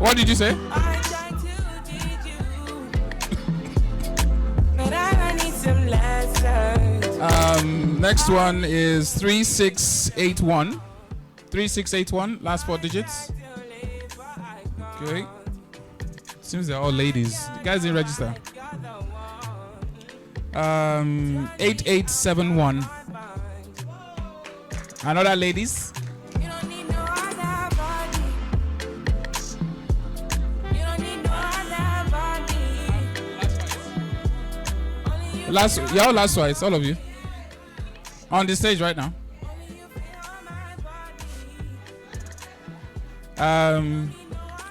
What did you say? Next one is 3681. 3681, last 4 digits. Okay. Seems they're all ladies. The guys didn't register. 8871. Another ladies. Y'all last twice, all of you. On the stage right now.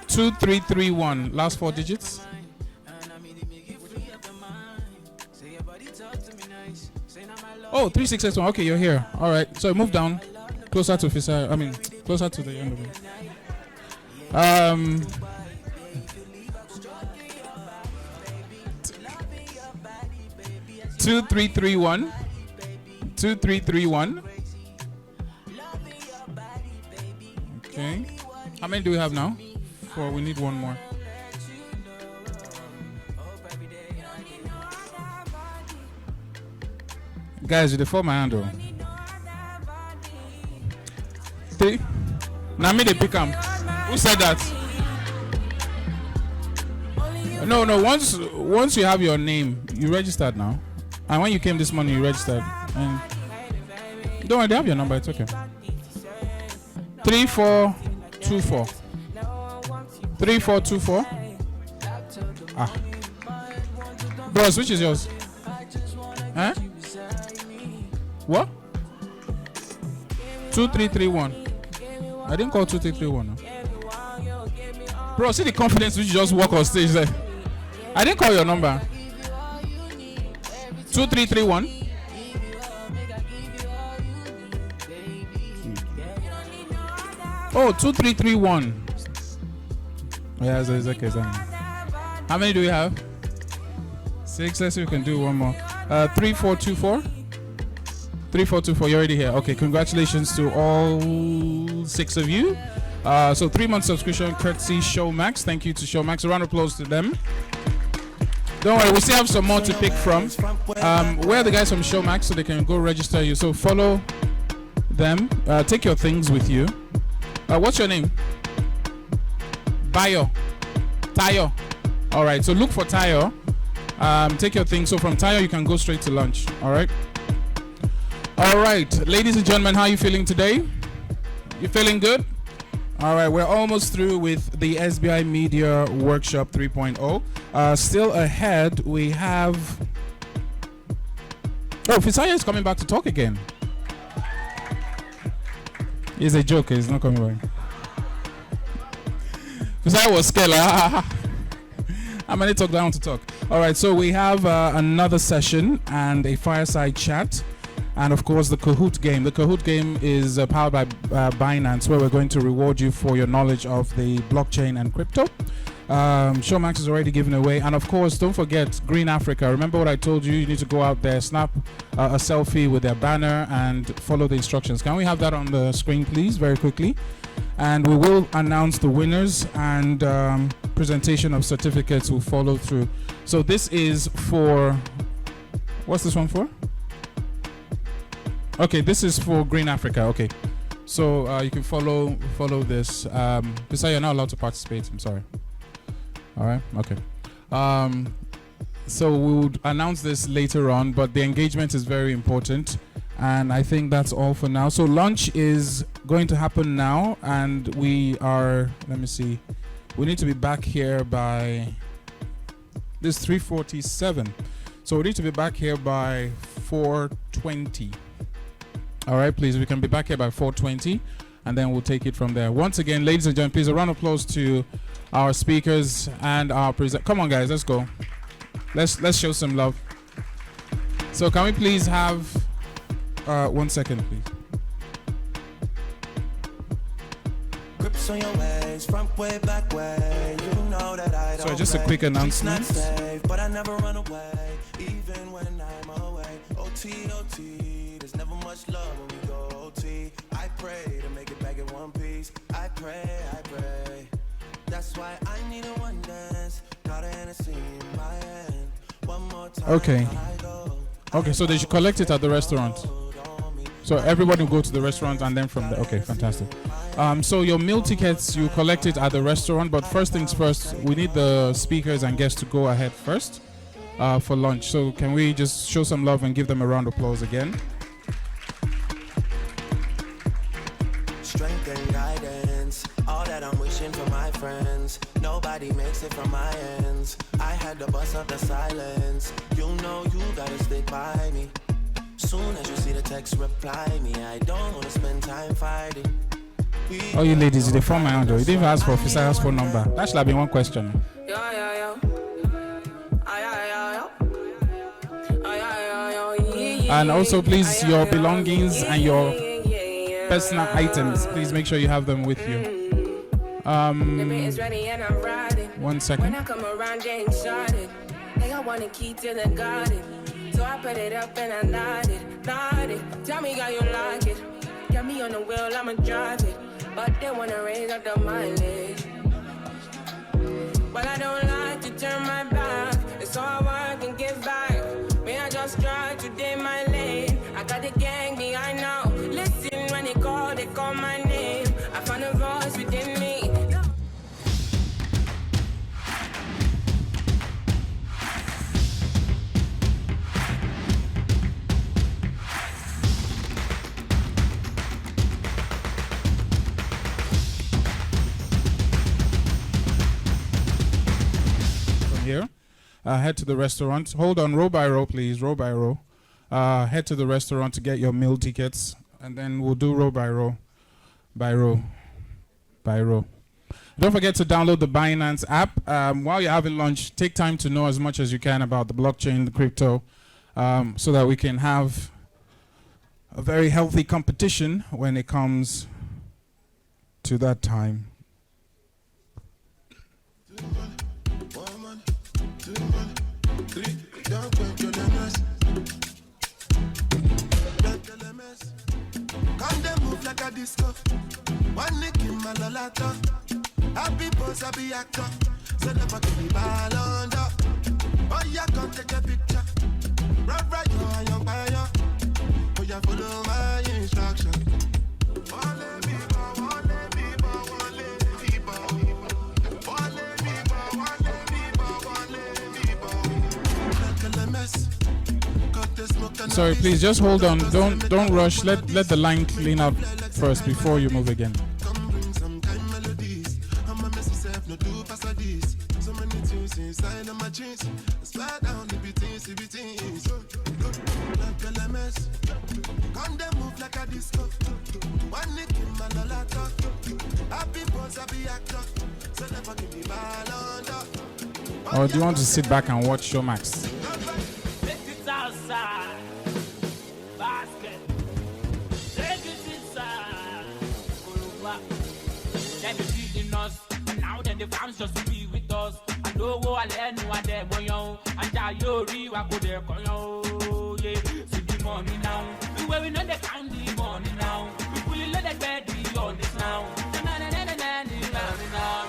2331, last 4 digits. Oh, 3661. Okay, you're here. All right. So move down closer to Fisa. I mean, closer to the end of it. 2331. 2331. Okay. How many do we have now? 4. We need one more. Guys, you default my handle. 3. Now me they pick them. Who said that? No. Once you have your name, you registered now. And when you came this morning, you registered. And don't worry, they have your number. It's okay. 3424. 3424. Ah. Bros, which is yours? Huh? What? 2331. I didn't call 2331. No. Bro, see the confidence which you just walk on stage there. I didn't call your number. 2331. Oh, 2331. Yeah, it's okay. How many do we have? 6. Let's see if we can do one more. 3424. 3424. You're already here. Okay, congratulations to all 6 of you. So 3-month subscription courtesy Showmax. Thank you to Showmax. A round of applause to them. Don't worry, we still have some more to pick from. Where are the guys from Showmax so they can go register you? So follow them. Take your things with you. What's your name? Bayo. Tayo. All right, so look for Tayo. Take your things. So from Tayo, you can go straight to lunch. All right. All right, ladies and gentlemen, how are you feeling today? You feeling good? All right, we're almost through with the SBI Media Workshop 3.0. Still ahead, we have... Oh, Fisaya is coming back to talk again. He's a joker, he's not coming back. Fisaya was scared. How many talk down to talk? All right, so we have another session and a fireside chat. And of course, the Kahoot game. The Kahoot game is powered by Binance, where we're going to reward you for your knowledge of the blockchain and crypto. Showmax is already given away. And of course, don't forget Green Africa. Remember what I told you? You need to go out there, snap a selfie with their banner and follow the instructions. Can we have that on the screen, please, very quickly? And we will announce the winners, and presentation of certificates will follow through. So this is for... What's this one for? Okay, this is for Green Africa. Okay, so you can follow this. Besides, you're not allowed to participate. I'm sorry. All right. Okay. So we would announce this later on, but the engagement is very important, and I think that's all for now. So lunch is going to happen now, and we are. Let me see. We need to be back here by. This 3:47. So we need to be back here by 4:20. All right, please, we can be back here by 4:20, and then we'll take it from there. Once again, ladies and gentlemen, please a round of applause to our speakers and our present. Come on, guys, let's go. Let's show some love. So can we please have 1 second, please? Grips on your ways, front way, back way. You know that I don't. So just a quick announcement. But I never run away, even when I'm away. OT. There's never much love when we go OT. I pray to make it back in one piece. I pray. That's That's why I need a one dance. Got a Hennessy in my hand. One more time. Okay. Okay, so they should collect it at the restaurant. So everybody will go to the restaurant and then from there. Okay, fantastic. So your meal tickets, you collect it at the restaurant, but first things first, we need the speakers and guests to go ahead first for lunch. So can we just show some love and give them a round of applause again? Strength and guidance, all that I'm wishing for my friends. Nobody makes it from my ends. I had to bust up the silence. You know you gotta stick by me. Soon as you see the text, reply me. I don't wanna spend time fighting. Oh, you ladies, they found my handle. You didn't even ask for Officer's phone number. That should have been one question. And also, please, your belongings and your personal items, please make sure you have them with you. 1 second. When I come around, Jane started. They all want to keep till the garden. So I put it up and I nodded. Tell me how you like it. Get me on the wheel, I'ma drive it. But they wanna raise up the mileage. Well, I don't like to turn my back. It's all I can give back. May I just try to day my lane. I got the gang behind now. Listen when they call my name. I found a voice within me. Here, head to the restaurant. Hold on, row by row, please. Row by row. Head to the restaurant to get your meal tickets, and then we'll do row by row, by row, by row. Don't forget to download the Binance app. While you're having lunch, take time to know as much as you can about the blockchain, the crypto, so that we can have a very healthy competition when it comes to that time. Come they move like a disco. One nick in my lolata. Happy boss, happy actor. So never give me ball under. Oh yeah, come take a picture. Right, you are young fire. Oh yeah, follow my instruction. Sorry, please just hold on. Don't rush. Let the line clean up first before you move again. Or do you want to sit back and watch Showmax? Now then the fans just be with us. I know what I learn, what they want, and I you what go there, yeah. See the money now. The way we know they count the money now. We fully let that bed be on this now.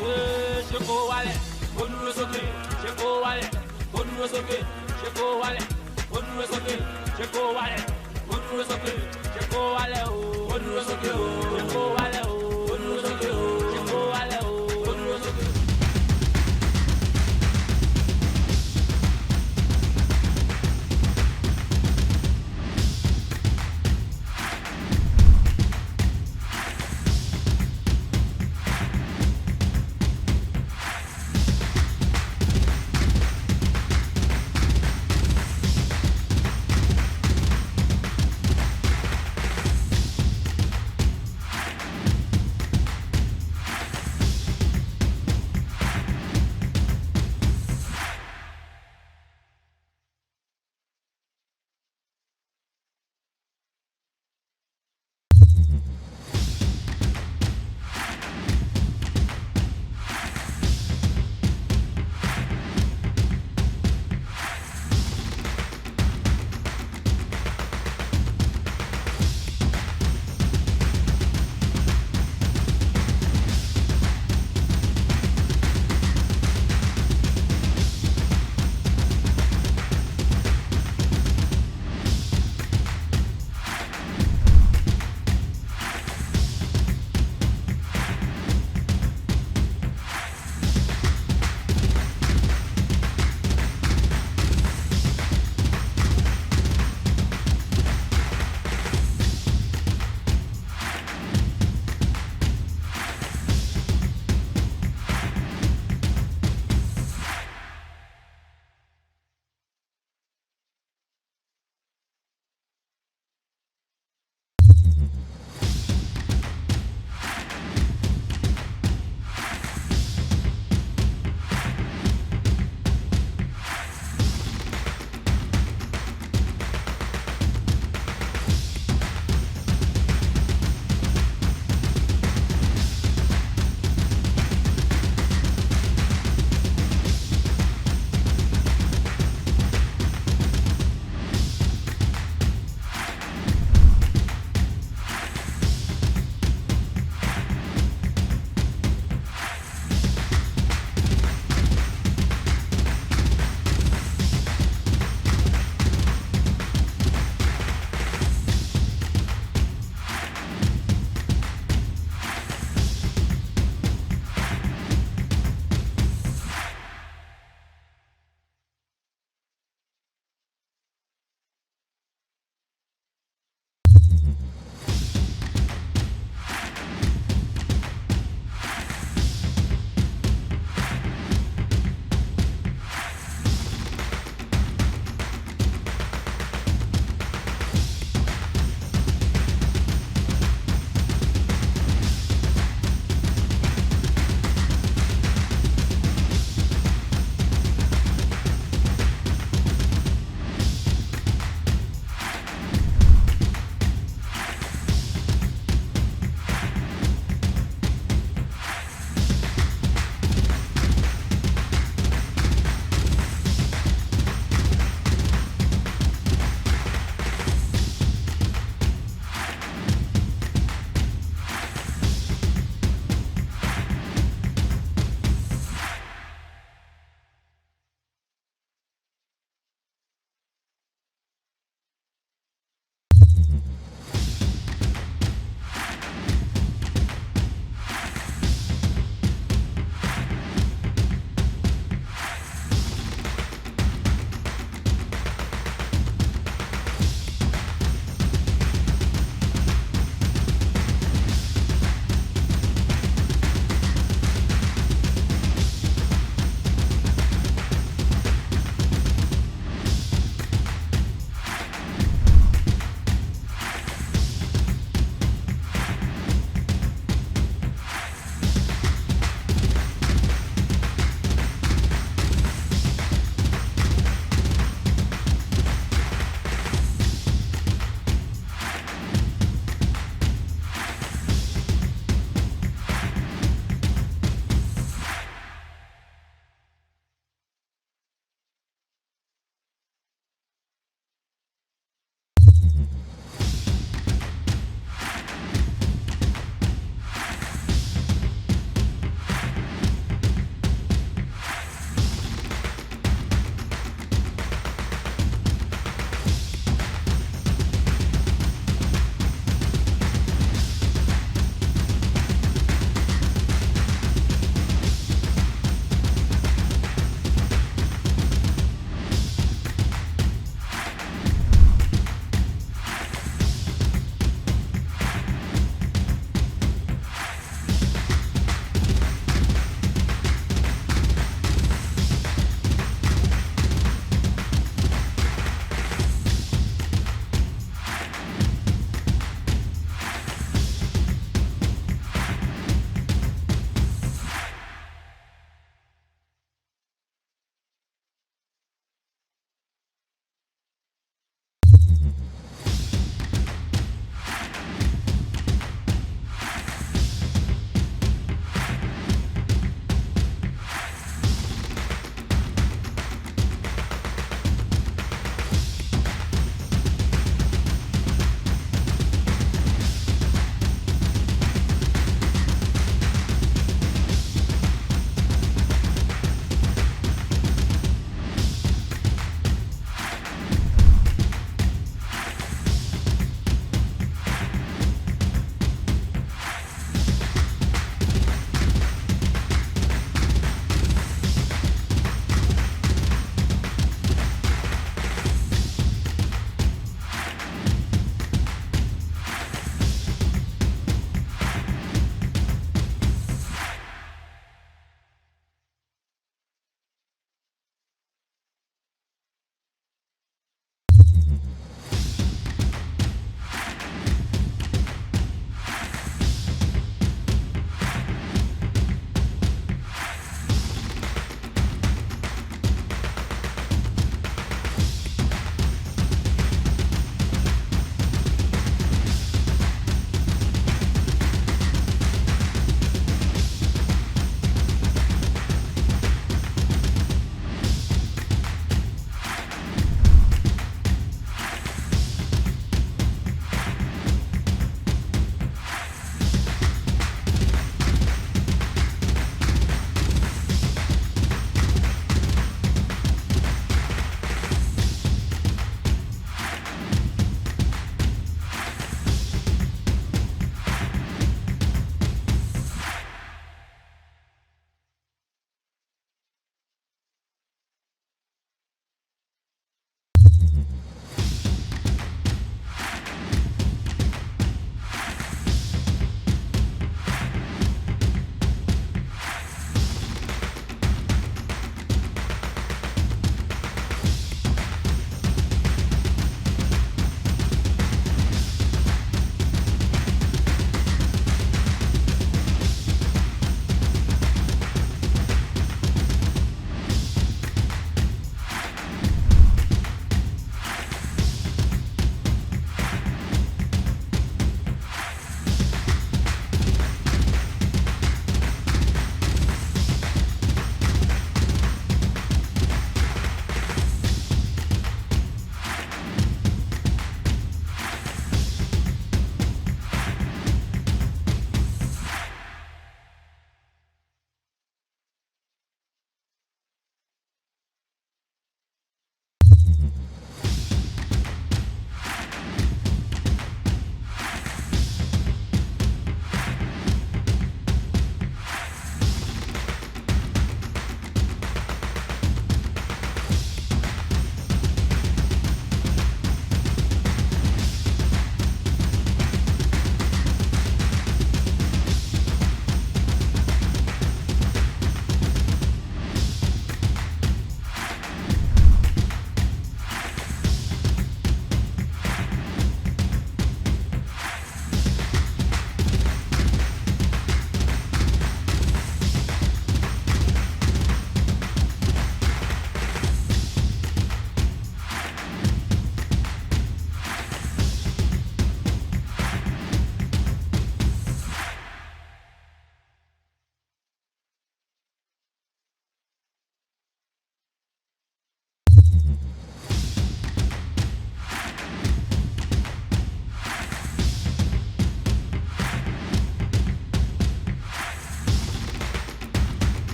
Yeah, she go wale, go do okay. She go wale, go do okay. She go wale, go do okay. She go wale, go do okay. She go wale, go do okay. She go wale, go do okay.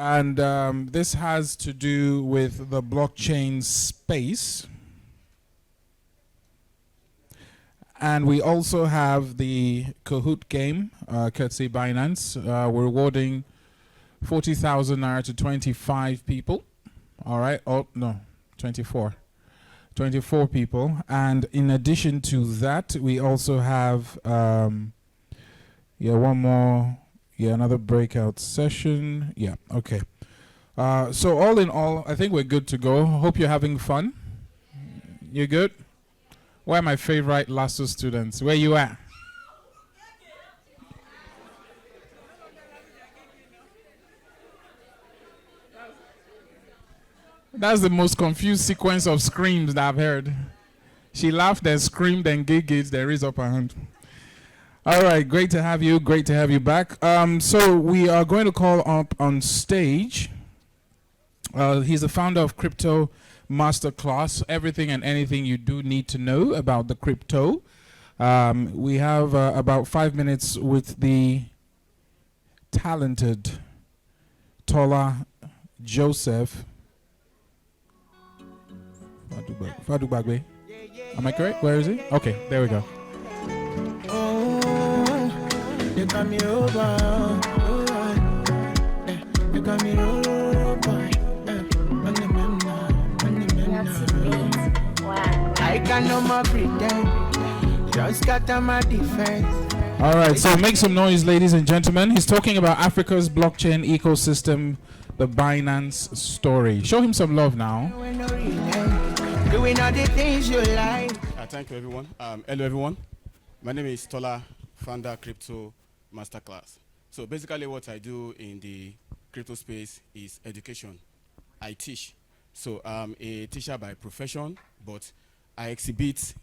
And this has to do with the blockchain space. And we also have the Kahoot game, courtesy Binance. We're rewarding 40,000 naira to 25 people. All right. Oh, no, 24. 24 people. And in addition to that, we also have, one more, another breakout session. Yeah, okay. So all in all, I think we're good to go. Hope you're having fun. You good? Where are my favorite LASSO students? Where you at? That's the most confused sequence of screams that I've heard. She laughed and screamed and giggled, then raised up her hand. All right, great to have you. Great to have you back. So we are going to call up on stage. He's the founder of Crypto Masterclass, everything and anything you do need to know about the crypto. We have about 5 minutes with the talented Tola Joseph. Fadu Bagbe. Am I correct? Where is he? Okay, there we go. You got me over, you got me over. I can no more pretend, just got on my defense. All right, so make some noise, ladies and gentlemen. He's talking about Africa's blockchain ecosystem, the Binance story. Show him some love now. Doing all the things you like. Thank you, everyone. Hello, everyone. My name is Tola, founder Crypto Masterclass. So basically what I do in the crypto space is education. I teach. So I'm a teacher by profession, but I exhibit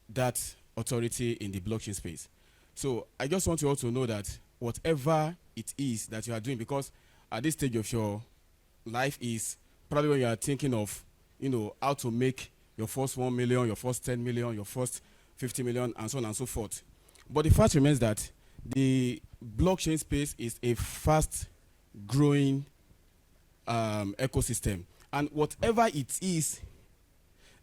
that authority in the blockchain space. So I just want you all to know that whatever it is that you are doing, because at this stage of your life is probably when you are thinking of, how to make your first 1 million, your first 10 million, your first 50 million, and so on and so forth. But the fact remains that the blockchain space is a fast-growing ecosystem. And whatever it is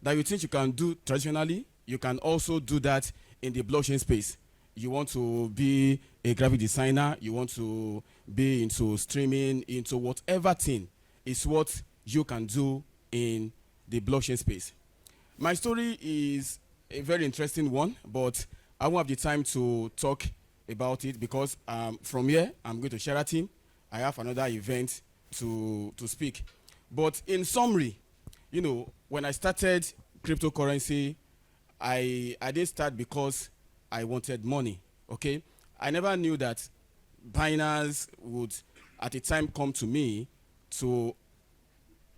that you think you can do traditionally, you can also do that in the blockchain space. You want to be a graphic designer, you want to be into streaming, into whatever thing is what you can do in the blockchain space. My story is a very interesting one, but I won't have the time to talk about it because from here, I'm going to Sheraton. I have another event to speak. But in summary, when I started cryptocurrency, I didn't start because I wanted money, okay? I never knew that Binance would, at a time, come to me to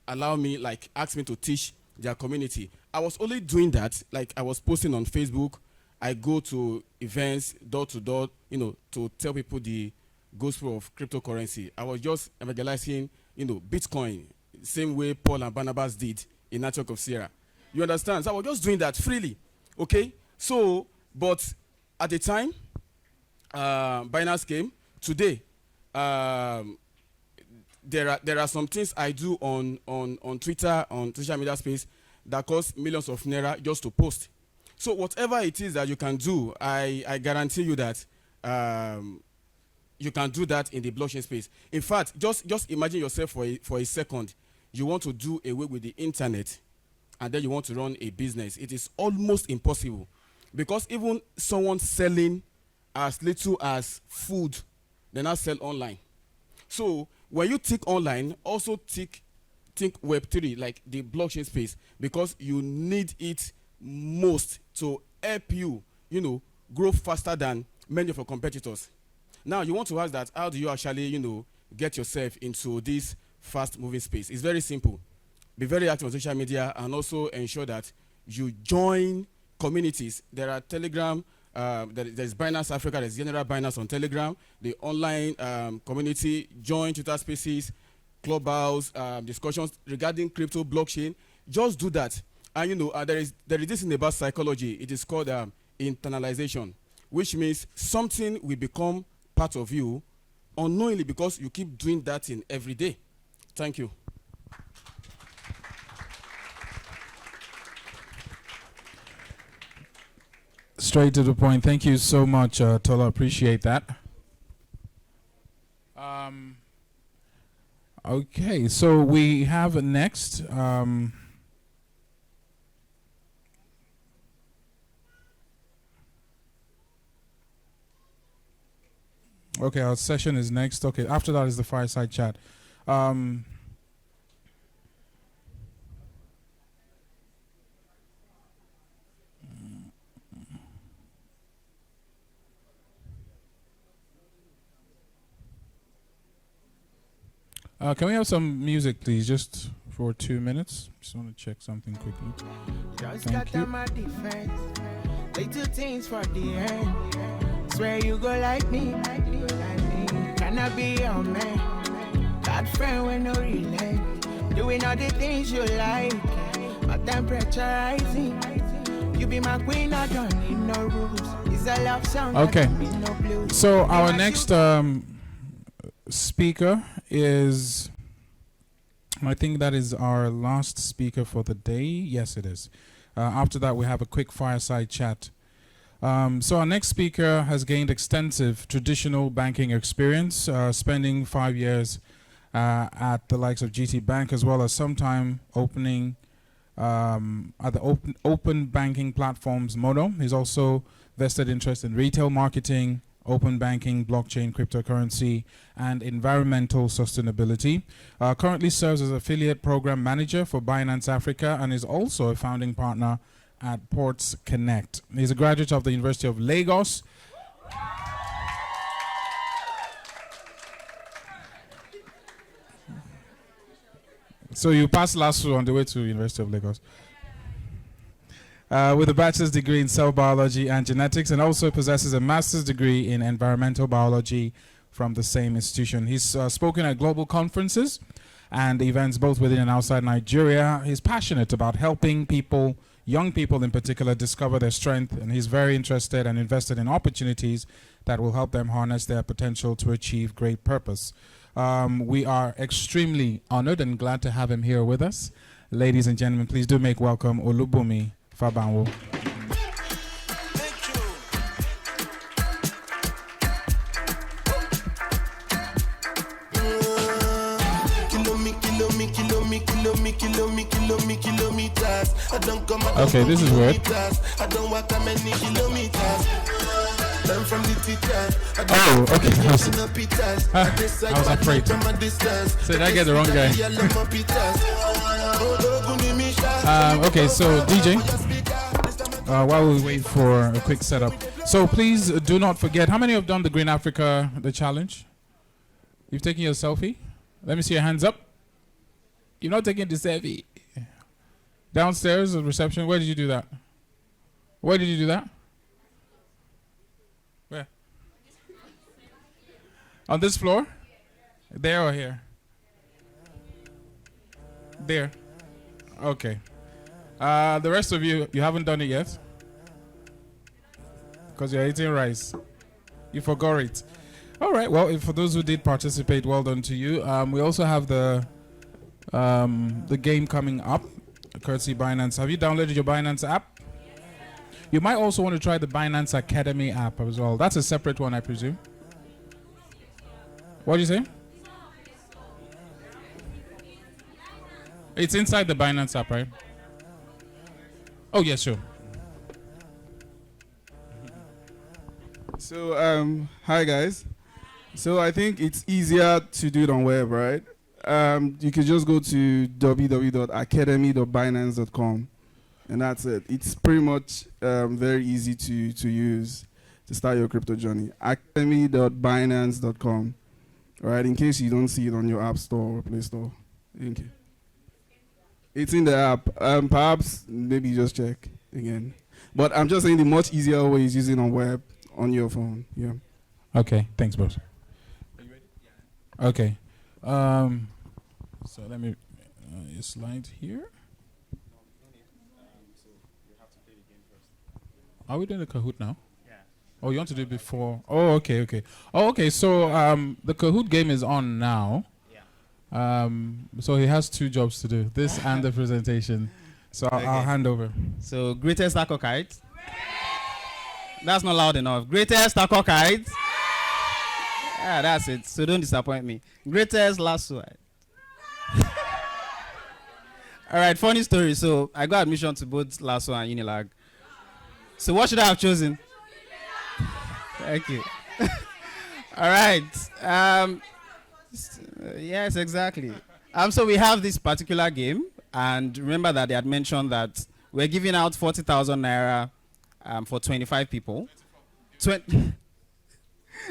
allow me, ask me to teach their community. I was only doing that, I was posting on Facebook. I go to events, door to door, to tell people the gospel of cryptocurrency. I was just evangelizing, Bitcoin, same way Paul and Barnabas did in Antioch of Sierra. You understand? So I was just doing that freely, okay? So, but at the time, Binance came. Today, there are some things I do on Twitter, on social media space, that cost millions of naira just to post. So whatever it is that you can do, I guarantee you that you can do that in the blockchain space. In fact, just imagine yourself for a second. You want to do away with the internet, and then you want to run a business. It is almost impossible, because even someone selling as little as food, they now sell online. So when you think online, also think Web3, like the blockchain space, because you need it most to help you, grow faster than many of your competitors. Now, you want to ask that, how do you actually, get yourself into this fast-moving space? It's very simple. Be very active on social media, and also ensure that you join communities. There are Telegram, there's Binance Africa, there's General Binance on Telegram, the online community, join Twitter Spaces, Clubhouse, discussions regarding crypto, blockchain. Just do that. And there is this thing about psychology. It is called internalization, which means something will become part of you unknowingly, because you keep doing that in every day. Thank you. Straight to the point. Thank you so much, Tola. Appreciate that. Okay, so we have next. Okay, our session is next. Okay, after that is the fireside chat. Can we have some music, please, just for 2 minutes? Just want to check something quickly. Just got on my defense. Little things for the end. Swear you go like me. Can I be your man? Bad friend when no relate. Doing all the things you like. My temperature rising. You be my queen, I don't need no rules. It's a love song. Okay. So our next speaker is, I think that is our last speaker for the day. Yes, it is. After that, we have a quick fireside chat. So our next speaker has gained extensive traditional banking experience, spending 5 years at the likes of GT Bank, as well as some time opening at the open banking platforms Mono. He's also vested interest in retail marketing, open banking, blockchain, cryptocurrency, and environmental sustainability. Currently serves as affiliate program manager for Binance Africa and is also a founding partner at Ports Connect. He's a graduate of the University of Lagos. So you passed LASU on the way to University of Lagos. With a bachelor's degree in cell biology and genetics, and also possesses a master's degree in environmental biology from the same institution. He's spoken at global conferences and events both within and outside Nigeria. He's passionate about helping people, young people in particular, discover their strength, and he's very interested and invested in opportunities that will help them harness their potential to achieve great purpose. We are extremely honored and glad to have him here with us. Ladies and gentlemen, please do make welcome Olubunmi Fabanwo. Okay, this is weird. Oh, okay. I was afraid. So did I get the wrong guy? Okay, so DJ, while we wait for a quick setup, so please do not forget, how many have done the Green Africa, the challenge? You've taken your selfie? Let me see your hands up. You're not taking the selfie. Downstairs at reception, where did you do that? Where did you do that? Where? On this floor? There or here? There. Okay. The rest of you, you haven't done it yet? Because you're eating rice. You forgot it. All right. Well, for those who did participate, well done to you. We also have the game coming up, courtesy Binance. Have you downloaded your Binance app? You might also want to try the Binance Academy app as well. That's a separate one, I presume. What did you say? It's inside the Binance app, right? Oh, yes, sure. So, hi guys. So I think it's easier to do it on web, right? You can just go to www.academy.binance.com and that's it. It's pretty much very easy to use to start your crypto journey. Academy.binance.com. All right, in case you don't see it on your App Store or Play Store. Thank you. It's in the app. Perhaps maybe just check again. But I'm just saying the much easier way is using on web on your phone. Yeah. Okay. Thanks, boss. Are you ready? Yeah. Okay. So let me slide here. Are we doing the Kahoot now? Yeah. Oh, you want to do it before? Oh, okay, okay. Oh, okay. So the Kahoot game is on now. Yeah. So he has 2 jobs to do, this and the presentation. So I'll hand over. So greatest taco kite. That's not loud enough. Greatest taco kite. Yeah, that's it. So don't disappoint me. Greatest lasso. All right, funny story. So I got admission to both Lasso and Unilag. So what should I have chosen? Thank you. All right. Yes, exactly. So we have this particular game, and remember that they had mentioned that we're giving out 40,000 naira for 25 people,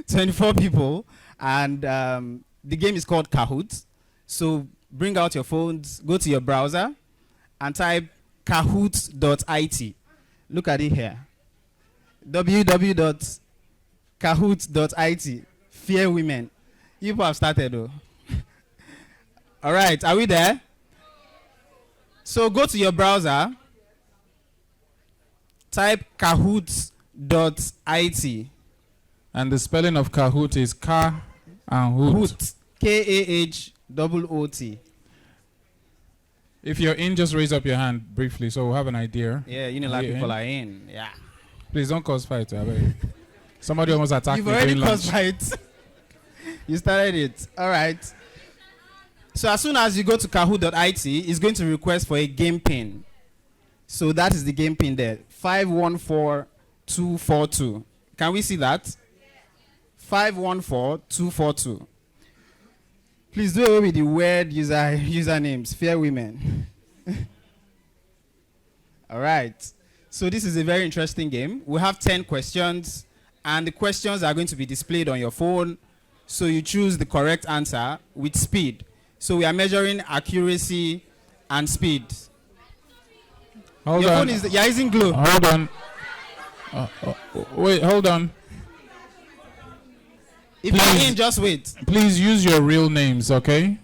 24 people, and the game is called Kahoot. So bring out your phones, go to your browser, and type kahoot.it. Look at it here. www.kahoot.it. Fear women. You people have started though. All right, are we there? So go to your browser, type kahoot.it. And the spelling of Kahoot is Ka and Hoot. K-A-H-O-O-T. If you're in, just raise up your hand briefly so we'll have an idea. Yeah, Unilag people are in. Yeah. Please don't cause fight. Somebody almost attacked You've me already during caused lunch. fight. You started it. All right. So as soon as you go to kahoot.it, it's going to request for a game pin. So that is the game pin there. 514242. Can we see that? 514242. Please do away with the weird usernames. Fair women. All right. So this is a very interesting game. We have 10 questions, and the questions are going to be displayed on your phone. So you choose the correct answer with speed. So we are measuring accuracy and speed. Hold your on. phone is using glow. Hold on. Wait, hold on. If you're in, just wait. Please use your real names, okay?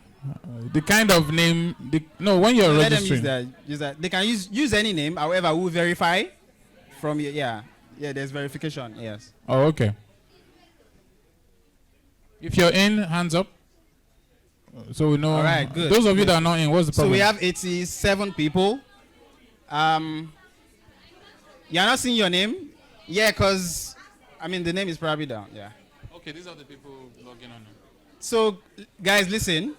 The kind of name. When you're Let them registering. use that. They can use any name. However, we'll verify from your yeah. There's verification. Yes. Oh, okay. If you're in, hands up. So we know. All right, good. Those of you that are not in, what's the problem? So we have 87 people. You're not seeing your name? Yeah, because the name is probably down. Yeah. Okay, these are the people logging on. So, guys, listen.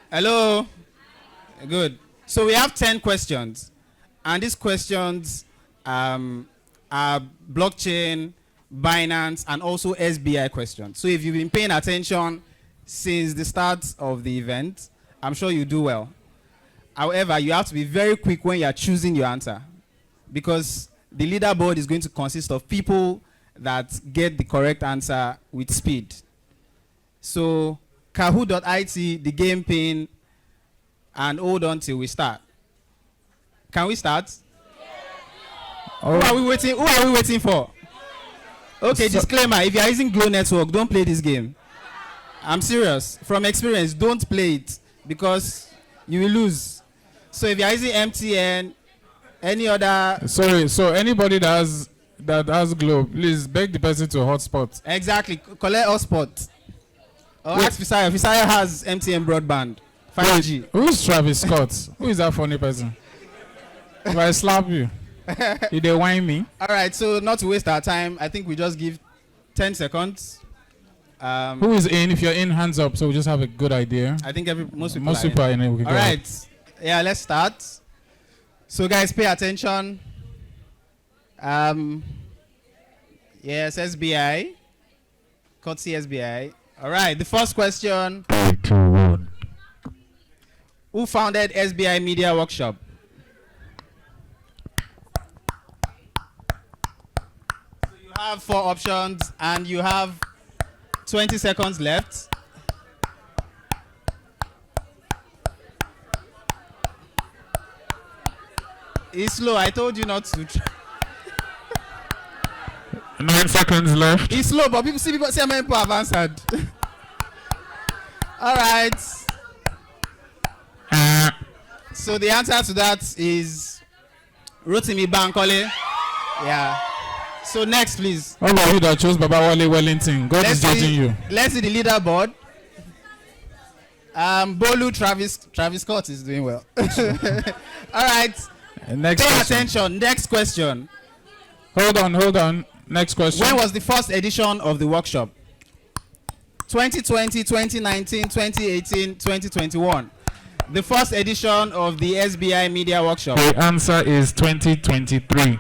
Hello. Good. So we have 10 questions, and these questions are blockchain, Binance, and also SBI questions. So if you've been paying attention since the start of the event, I'm sure you do well. However, you have to be very quick when you are choosing your answer, because the leaderboard is going to consist of people that get the correct answer with speed. So kahoot.it, the game pin, and hold on till we start. Can we start? Who are we waiting for? Okay, disclaimer, if you are using Glow Network, don't play this game. I'm serious. From experience, don't play it because you will lose. So if you are using MTN, any other... Sorry, so anybody that has Glow, please beg the person to hotspot. Exactly, collect hotspot. Or ask Fisaya. Fisaya has MTN broadband, 5G. Who's Travis Scott? Who is that funny person? If I slap you, did they whine me? All right, so not to waste our time, I think we just give 10 seconds. Who is in? If you're in, hands up, so we just have a good idea. I think most people are in. We can All go right, ahead. yeah, let's start. So guys, pay attention. Yes, SBI. Courtesy SBI. All right, the first question. 3, 2, 1. Who founded SBI Media Workshop? So you have 4 options and you have 20 seconds left. It's slow. I told you not to. 9 seconds left. It's slow, but people say how many people have answered. All right. So the answer to that is Rotimi Bankole. Yeah. So next, please. All of you that chose Baba Wale Wellington, God is judging you. Let's see the leaderboard. Bolu, Travis Scott is doing well. All right. Next Pay question. attention. Next question. Hold on. Next question. When was the first edition of the workshop? 2020, 2019, 2018, 2021. The first edition of the SBI Media Workshop. The answer is 2023.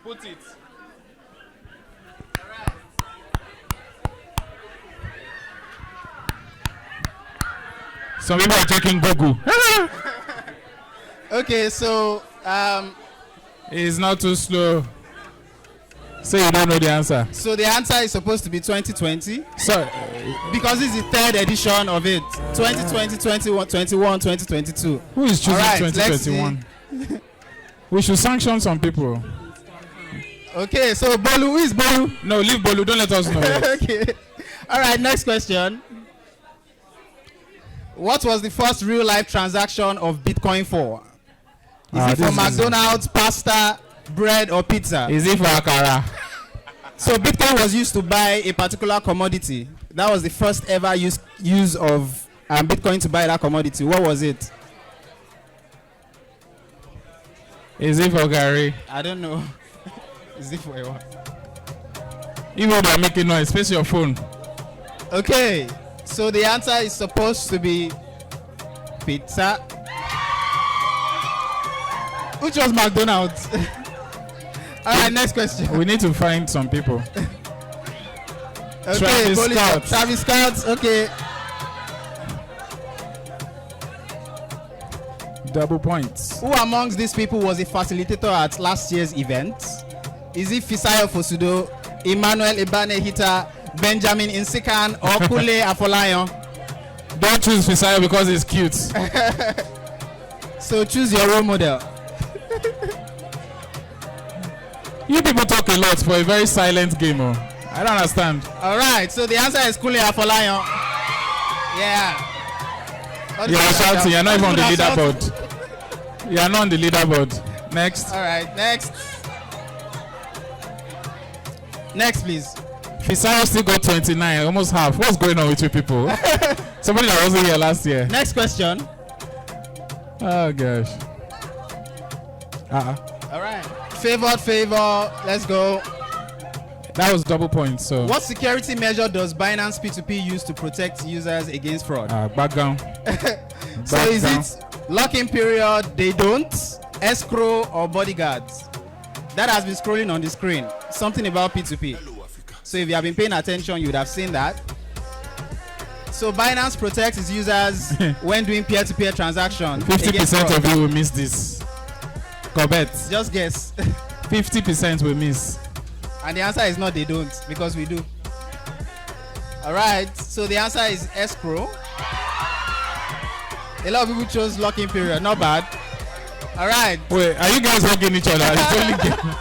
Put it. Some people are checking Google. Okay, so It's not too slow. So you don't know the answer. So the answer is supposed to be 2020. So because it's the third edition of it. 2020, 21, 2022. Who is choosing All right, let's 2021? We should sanction some people. Okay, so Bolu, who is Bolu? No, leave Bolu. Don't let us know yet. Okay. All right, next question. What was the first real life transaction of Bitcoin for? Is it for McDonald's, pasta, bread, or pizza? Is it for Akara? So Bitcoin was used to buy a particular commodity. That was the first ever use of Bitcoin to buy that commodity. What was it? Is it for Gary? I don't know. Is it for a what? Even though I'm making noise, face your phone. Okay, so the answer is supposed to be pizza. Which was McDonald's? All right, next question. We need to find some people. Okay, Travis Scott. Travis Scott. Okay. Double points. Who amongst these people was a facilitator at last year's event? Is it Fisayo Fosudo, Emmanuel Ibane Hita, Benjamin Insikan, or Kule Afolayan? Don't choose Fisayo because he's cute. So choose your role model. You people talk a lot for a very silent game. Oh. I don't understand. All right, so the answer is Kule Afolayan. Yeah. You are shouting. You're not even on the leaderboard. You are not on the leaderboard. Next. All right, next. Next, please. Fisayo still got 29, almost half. What's going on with you people? Somebody that wasn't here last year. Next question. Oh gosh. All right. Favor. Let's go. That was double points. So. What security measure does Binance P2P use to protect users against fraud? Background. So is it lock-in period? They don't. Escrow or bodyguards? That has been scrolling on the screen. Something about P2P. So if you have been paying attention, you would have seen that. So Binance protects its users when doing peer-to-peer transactions. 50% of you will miss this. Corbett. Just guess. 50% will miss. And the answer is not they don't, because we do. All right, so the answer is escrow. A lot of people chose lock-in period, not bad. All right. Wait, are you guys hugging each other? It's only game.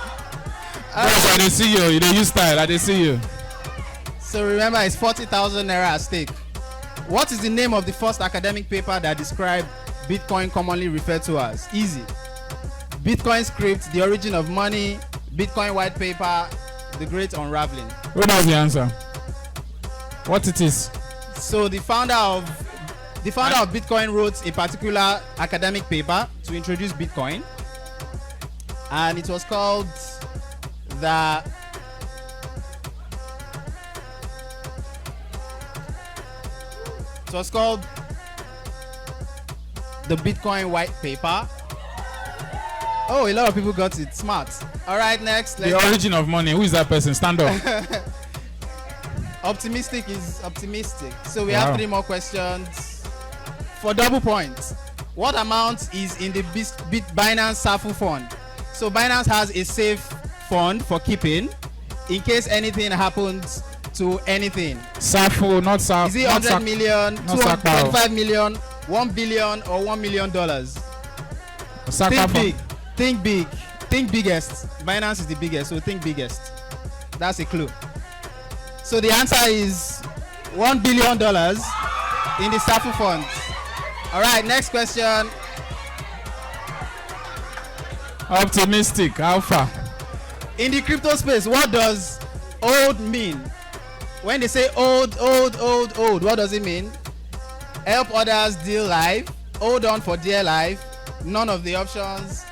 Yes, I didn't see you. You don't use style. I didn't see you. So remember, it's 40,000 naira at stake. What is the name of the first academic paper that described Bitcoin, commonly referred to as? Easy. Bitcoin Script, The Origin of Money, Bitcoin White Paper, The Great Unraveling. Who knows the answer? What it is? So the founder of Bitcoin wrote a particular academic paper to introduce Bitcoin, and it was called the Bitcoin White Paper. Oh, a lot of people got it. Smart. All right, next. The Origin of Money. Who is that person? Stand up. Optimistic is optimistic. So we have 3 more questions for double points. What amount is in the Binance Safu fund? So Binance has a safe fund for keeping in case anything happens to anything. Safu, not Safu. Is it 100 million, 225 million, 1 billion, or $1 million? Think big. Think big. Think biggest. Binance is the biggest, so think biggest. That's a clue. So the answer is $1 billion in the Safu fund. All right, next question. Optimistic. Alpha. In the crypto space, what does old mean? When they say old, what does it mean? Help others deal life, hold on for dear life, none of the options,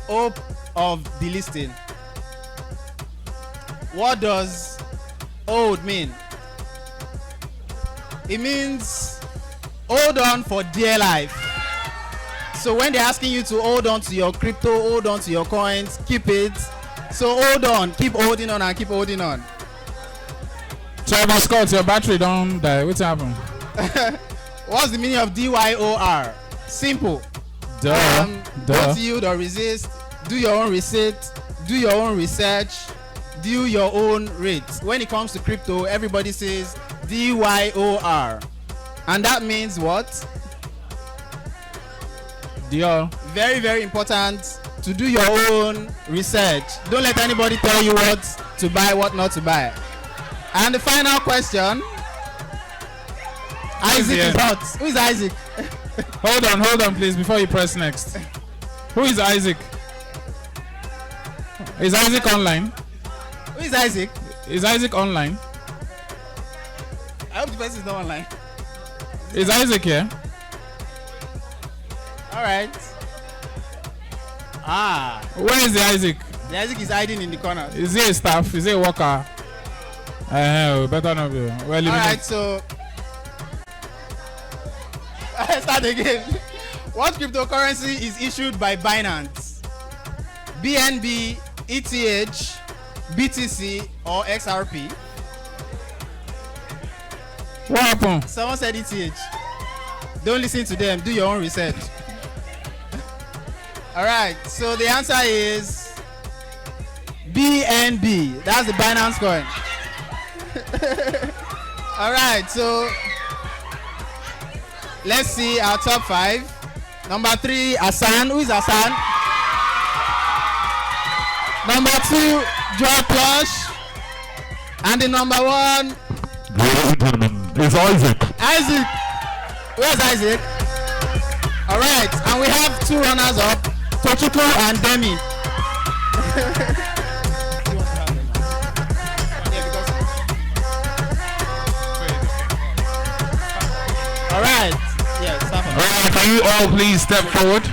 hope of delisting. What does old mean? It means hold on for dear life. So when they're asking you to hold on to your crypto, hold on to your coins, keep it. So hold on, keep holding on and keep holding on. Travis Scott, your battery don't die. What's happened? What's the meaning of DYOR? Simple. Don't yield or resist. Do your own receipt. Do your own research. Do your own rates. When it comes to crypto, everybody says DYOR. And that means what? Dior. Very, very important to do your own research. Don't let anybody tell you what to buy, what not to buy. And the final question. Isaac is hot. Who is Isaac? Hold on, please, before you press next. Who is Isaac? Is Isaac online? Who is Isaac? Is Isaac online? I hope the person is not online. Is Isaac here? All right. Where is the Isaac? The Isaac is hiding in the corner. Is he a staff? Is he a worker? We better not be. All right, so start again. What cryptocurrency is issued by Binance? BNB, ETH, BTC, or XRP? What happened? Someone said ETH. Don't listen to them. Do your own research. All right. So the answer is BNB. That's the Binance coin. All right. So let's see our top 5. Number 3, Hassan. Who is Hassan? Number 2, Joe Plush. And the number 1. Ladies and gentlemen, it's Isaac. Isaac. Where's Isaac? All right, and we have 2 runners up, Tochiko and Demi. All right. Yeah, stop. All right, can you all please step forward?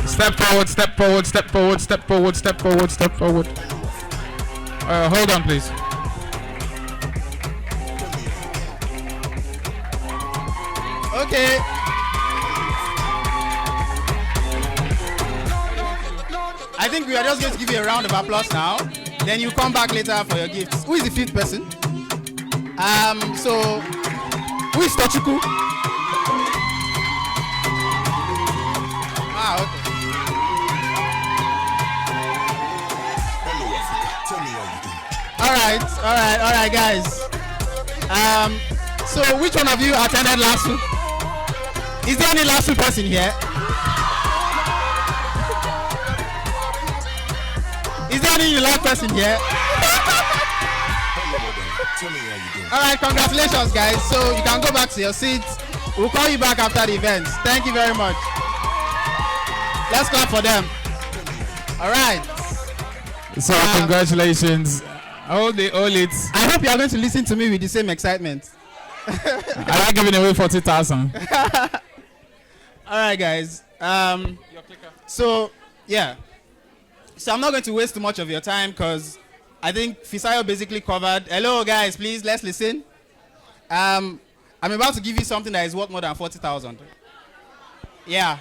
Step forward, step forward, step forward, step forward, step forward, step forward. Hold on, please. Okay. I think we are just going to give you a round of applause now. Then you come back later for your gifts. Who is the 5th person? So who is Tochukwu? Okay. All right, guys. So which one of you attended last week? Is there any last week person here? Is there any last person here? All right, congratulations, guys. So you can go back to your seats. We'll call you back after the event. Thank you very much. Let's clap for them. All right. So congratulations. Hold it. I hope you are going to listen to me with the same excitement. I like giving away 40,000. All right, guys. So yeah. So I'm not going to waste too much of your time because I think Fisayo basically covered. Hello, guys. Please let's listen. I'm about to give you something that is worth more than 40,000. Yeah.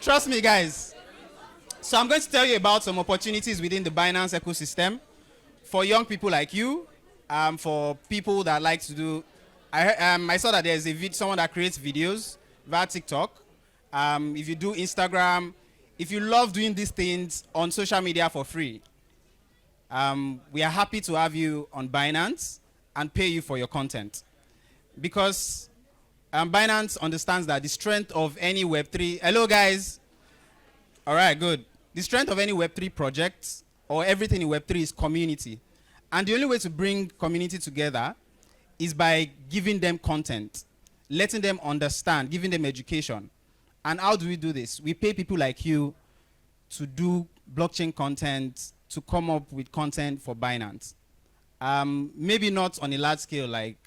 Trust me, guys. So I'm going to tell you about some opportunities within the Binance ecosystem for young people like you, for people that like to do. I saw that there's someone that creates videos via TikTok. If you do Instagram, if you love doing these things on social media for free, we are happy to have you on Binance and pay you for your content. Because Binance understands that the strength of any Web3... Hello, guys. All right, good. The strength of any Web3 project or everything in Web3 is community. And the only way to bring community together is by giving them content, letting them understand, giving them education. And how do we do this? We pay people like you to do blockchain content to come up with content for Binance. Maybe not on a large scale like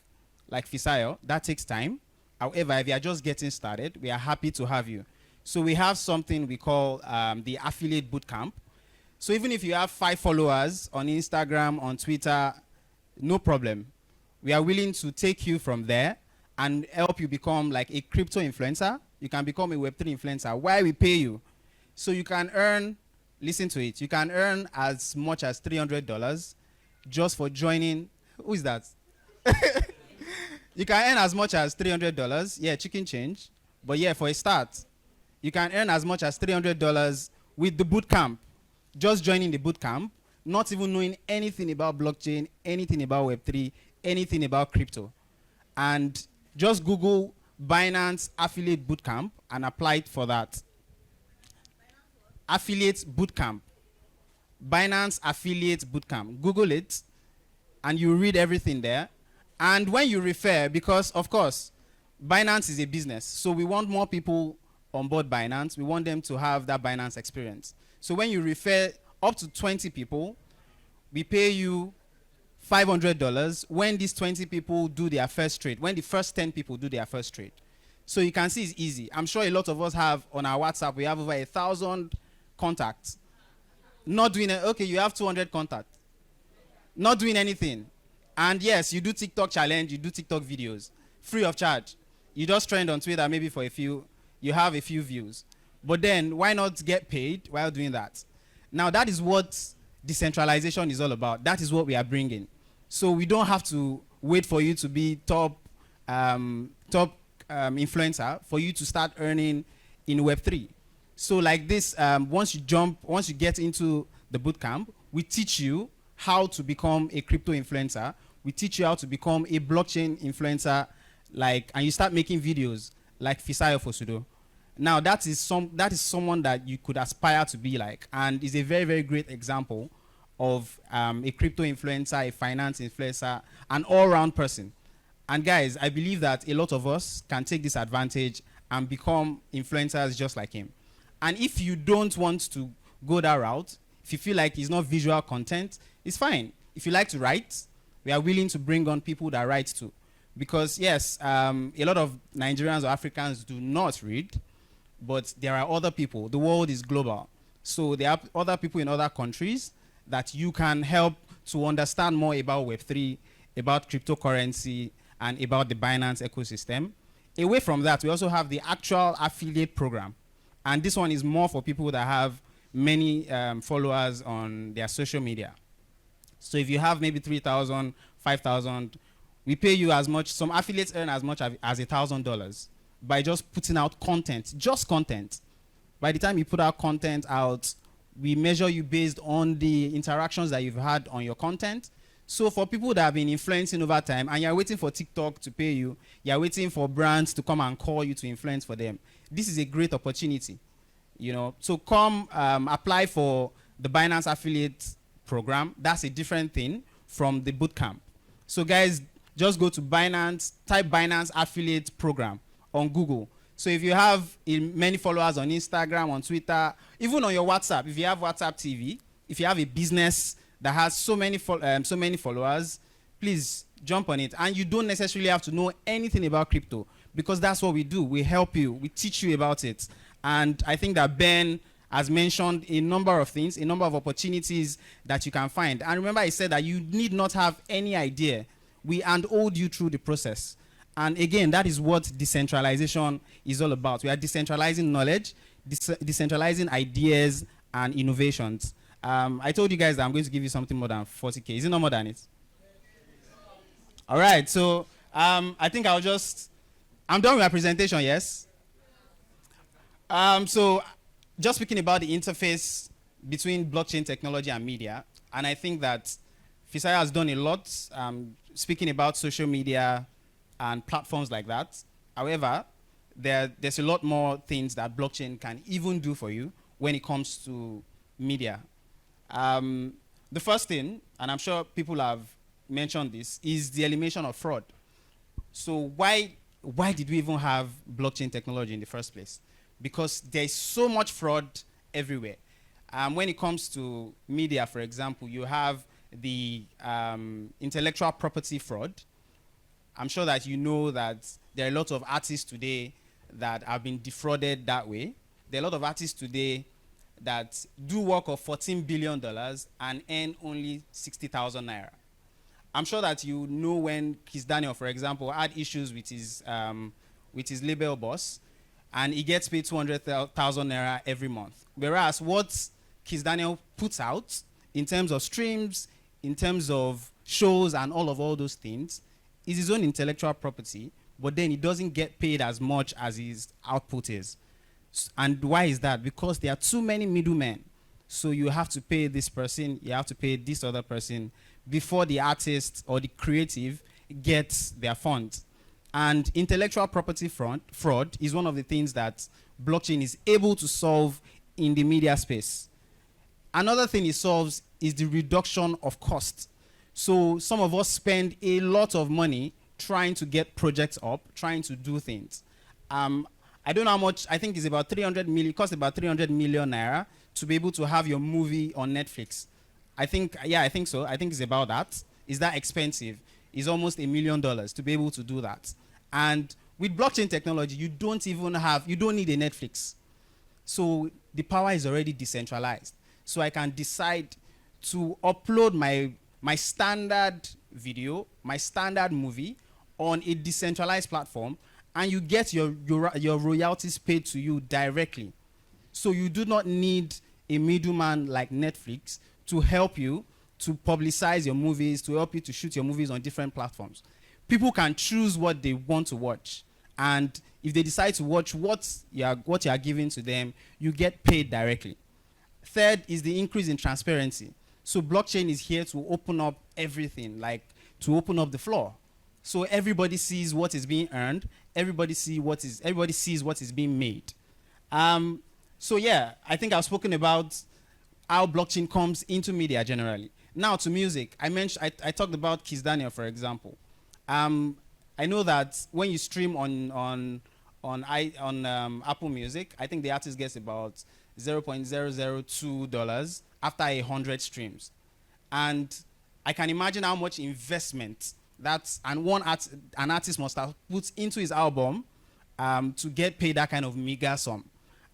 Fisayo. That takes time. However, if you are just getting started, we are happy to have you. So we have something we call the Affiliate Bootcamp. So even if you have 5 followers on Instagram, on Twitter, no problem. We are willing to take you from there and help you become like a crypto influencer. You can become a Web3 influencer. Why we pay you? So you can earn, listen to it, you can earn as much as $300 just for joining. Who is that? You can earn as much as $300. Yeah, chicken change. But yeah, for a start, you can earn as much as $300 with the bootcamp. Just joining the bootcamp, not even knowing anything about blockchain, anything about Web3, anything about crypto. And just Google Binance Affiliate Bootcamp and apply it for that. Affiliate Bootcamp. Binance Affiliate Bootcamp. Google it, and you read everything there. And when you refer, because of course, Binance is a business, so we want more people on board Binance. We want them to have that Binance experience. So when you refer up to 20 people, we pay you $500 when these 20 people do their first trade, when the first 10 people do their first trade. So you can see it's easy. I'm sure a lot of us have on our WhatsApp, we have over 1,000 contacts. Not doing it, okay, you have 200 contacts. Not doing anything. And yes, you do TikTok challenge, you do TikTok videos, free of charge. You just trend on Twitter maybe for a few, you have a few views. But then, why not get paid while doing that? Now, that is what decentralization is all about. That is what we are bringing. So we don't have to wait for you to be top influencer for you to start earning in Web3. So like this, once you get into the bootcamp, we teach you how to become a crypto influencer. We teach you how to become a blockchain influencer, and you start making videos like Fisayo Fosudo. Now that is someone that you could aspire to be like, and is a very, very great example of a crypto influencer, a finance influencer, an all-round person. And guys, I believe that a lot of us can take this advantage and become influencers just like him. And if you don't want to go that route, if you feel like it's not visual content, it's fine. If you like to write, we are willing to bring on people that write too. Because yes, a lot of Nigerians or Africans do not read, but there are other people. The world is global. So there are other people in other countries that you can help to understand more about Web3, about cryptocurrency, and about the Binance ecosystem. Away from that, we also have the actual affiliate program. And this one is more for people that have many followers on their social media. So if you have maybe 3,000, 5,000, we pay you as much. Some affiliates earn as much as $1,000 by just putting out content, just content. By the time you put out content out, we measure you based on the interactions that you've had on your content. So for people that have been influencing over time, and you're waiting for TikTok to pay you, you're waiting for brands to come and call you to influence for them, this is a great opportunity. So come apply for the Binance affiliate program. That's a different thing from the bootcamp. So guys, just go to Binance, type Binance affiliate program on Google. So if you have many followers on Instagram, on Twitter, even on your WhatsApp, if you have WhatsApp TV, if you have a business that has so many followers, please jump on it. And you don't necessarily have to know anything about crypto, because that's what we do. We help you. We teach you about it. And I think that Ben has mentioned a number of things, a number of opportunities that you can find. And remember, I said that you need not have any idea. We handhold you through the process. And again, that is what decentralization is all about. We are decentralizing knowledge, decentralizing ideas and innovations. I told you guys that I'm going to give you something more than 40K. Is it not more than it? All right, so I think I'm done with my presentation, yes? So just speaking about the interface between blockchain technology and media, and I think that Fisayo has done a lot speaking about social media and platforms like that. However, there's a lot more things that blockchain can even do for you when it comes to media. The first thing, and I'm sure people have mentioned this, is the elimination of fraud. So why did we even have blockchain technology in the first place? Because there's so much fraud everywhere. When it comes to media, for example, you have the intellectual property fraud. I'm sure that you know that there are a lot of artists today that have been defrauded that way. There are a lot of artists today that do work of $14 billion and earn only 60,000 naira. I'm sure that you know when Kiss Daniel, for example, had issues with his label boss, and he gets paid 200,000 naira every month. Whereas what Kiss Daniel puts out in terms of streams, in terms of shows and all those things, is his own intellectual property, but then he doesn't get paid as much as his output is. And why is that? Because there are too many middlemen. So you have to pay this person, you have to pay this other person before the artist or the creative gets their funds. And intellectual property fraud is one of the things that blockchain is able to solve in the media space. Another thing it solves is the reduction of cost. So some of us spend a lot of money trying to get projects up, trying to do things. I don't know how much, I think it's about 300 million, it costs about 300 million naira to be able to have your movie on Netflix. I think so. I think it's about that. Is that expensive? It's almost $1 million to be able to do that. And with blockchain technology, you don't need a Netflix. So the power is already decentralized. So I can decide to upload my standard video, my standard movie on a decentralized platform, and you get your royalties paid to you directly. So you do not need a middleman like Netflix to help you to publicize your movies, to help you to shoot your movies on different platforms. People can choose what they want to watch. And if they decide to watch what you are giving to them, you get paid directly. Third is the increase in transparency. So blockchain is here to open up everything, like to open up the floor. So everybody sees what is being earned. Everybody sees what is being made. So yeah, I think I've spoken about how blockchain comes into media generally. Now to music, I talked about Kiss Daniel, for example. I know that when you stream on Apple Music, I think the artist gets about $0.002 after 100 streams. And I can imagine how much investment an artist must have put into his album to get paid that kind of meager sum.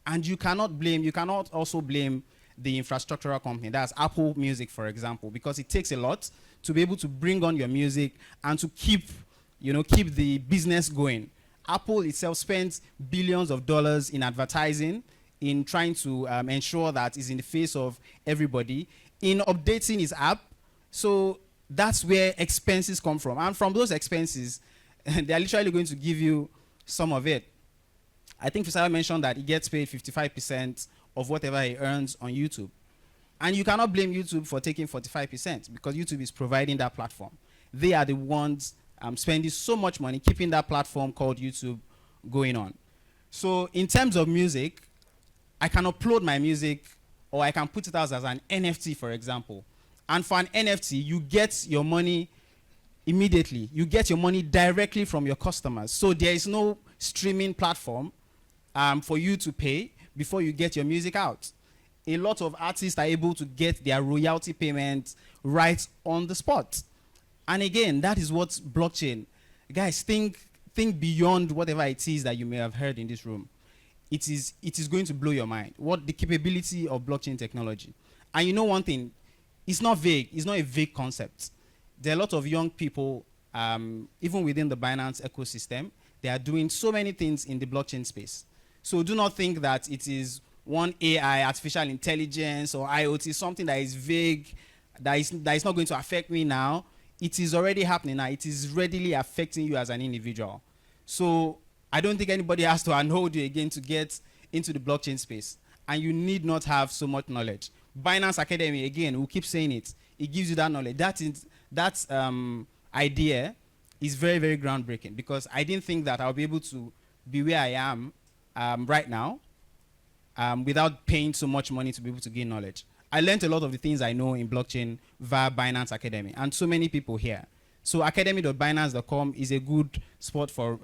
And you cannot also blame the infrastructural company. That's Apple Music, for example, because it takes a lot to be able to bring on your music and to keep the business going. Apple itself spends billions of dollars in advertising, in trying to ensure that it's in the face of everybody, in updating his app. So that's where expenses come from. And from those expenses, they're literally going to give you some of it. I think Fisayo mentioned that he gets paid 55% of whatever he earns on YouTube. And you cannot blame YouTube for taking 45% because YouTube is providing that platform. They are the ones spending so much money keeping that platform called YouTube going on. So in terms of music, I can upload my music or I can put it out as an NFT, for example. And for an NFT, you get your money immediately. You get your money directly from your customers. So there is no streaming platform for you to pay before you get your music out. A lot of artists are able to get their royalty payments right on the spot. And again, that is what blockchain. Guys, think beyond whatever it is that you may have heard in this room. It is going to blow your mind. What the capability of blockchain technology. And you know one thing, it's not vague. It's not a vague concept. There are a lot of young people, even within the Binance ecosystem, they are doing so many things in the blockchain space. So do not think that it is one AI, artificial intelligence, or IoT, something that is vague, that is not going to affect me now. It is already happening now. It is readily affecting you as an individual. So I don't think anybody has to unhold you again to get into the blockchain space. And you need not have so much knowledge. Binance Academy, again, we'll keep saying it. It gives you that knowledge. That idea is very, very groundbreaking because I didn't think that I'll be able to be where I am right now without paying so much money to be able to gain knowledge. I learned a lot of the things I know in blockchain via Binance Academy, and so many people here. So academy.binance.com is a good spot for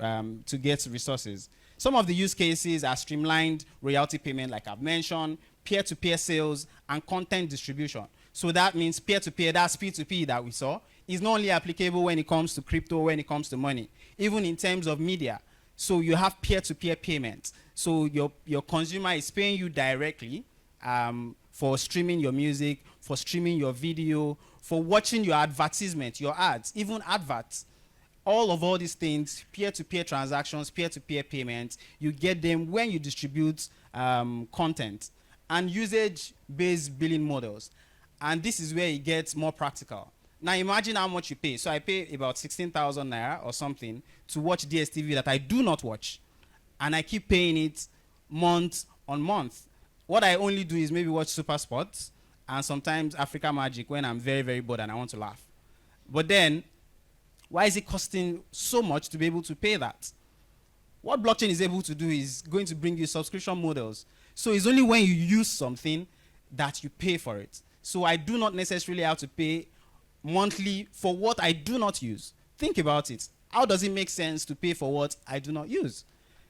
to get resources. Some of the use cases are streamlined royalty payment, like I've mentioned, peer-to-peer sales, and content distribution. So that means peer-to-peer, that's P2P that we saw, is not only applicable when it comes to crypto, when it comes to money, even in terms of media. So you have peer-to-peer payments. So your consumer is paying you directly for streaming your music, for streaming your video, for watching your advertisement, your ads, even adverts. All these things, peer-to-peer transactions, peer-to-peer payments, you get them when you distribute content and usage-based billing models. And this is where it gets more practical. Now imagine how much you pay. So I pay about 16,000 naira or something to watch DSTV that I do not watch. And I keep paying it month on month. What I only do is maybe watch Super Sports and sometimes Africa Magic when I'm very, very bored and I want to laugh. But then, why is it costing so much to be able to pay that? What blockchain is able to do is going to bring you subscription models. So it's only when you use something that you pay for it. So I do not necessarily have to pay monthly for what I do not use. Think about it. How does it make sense to pay for what I do not use?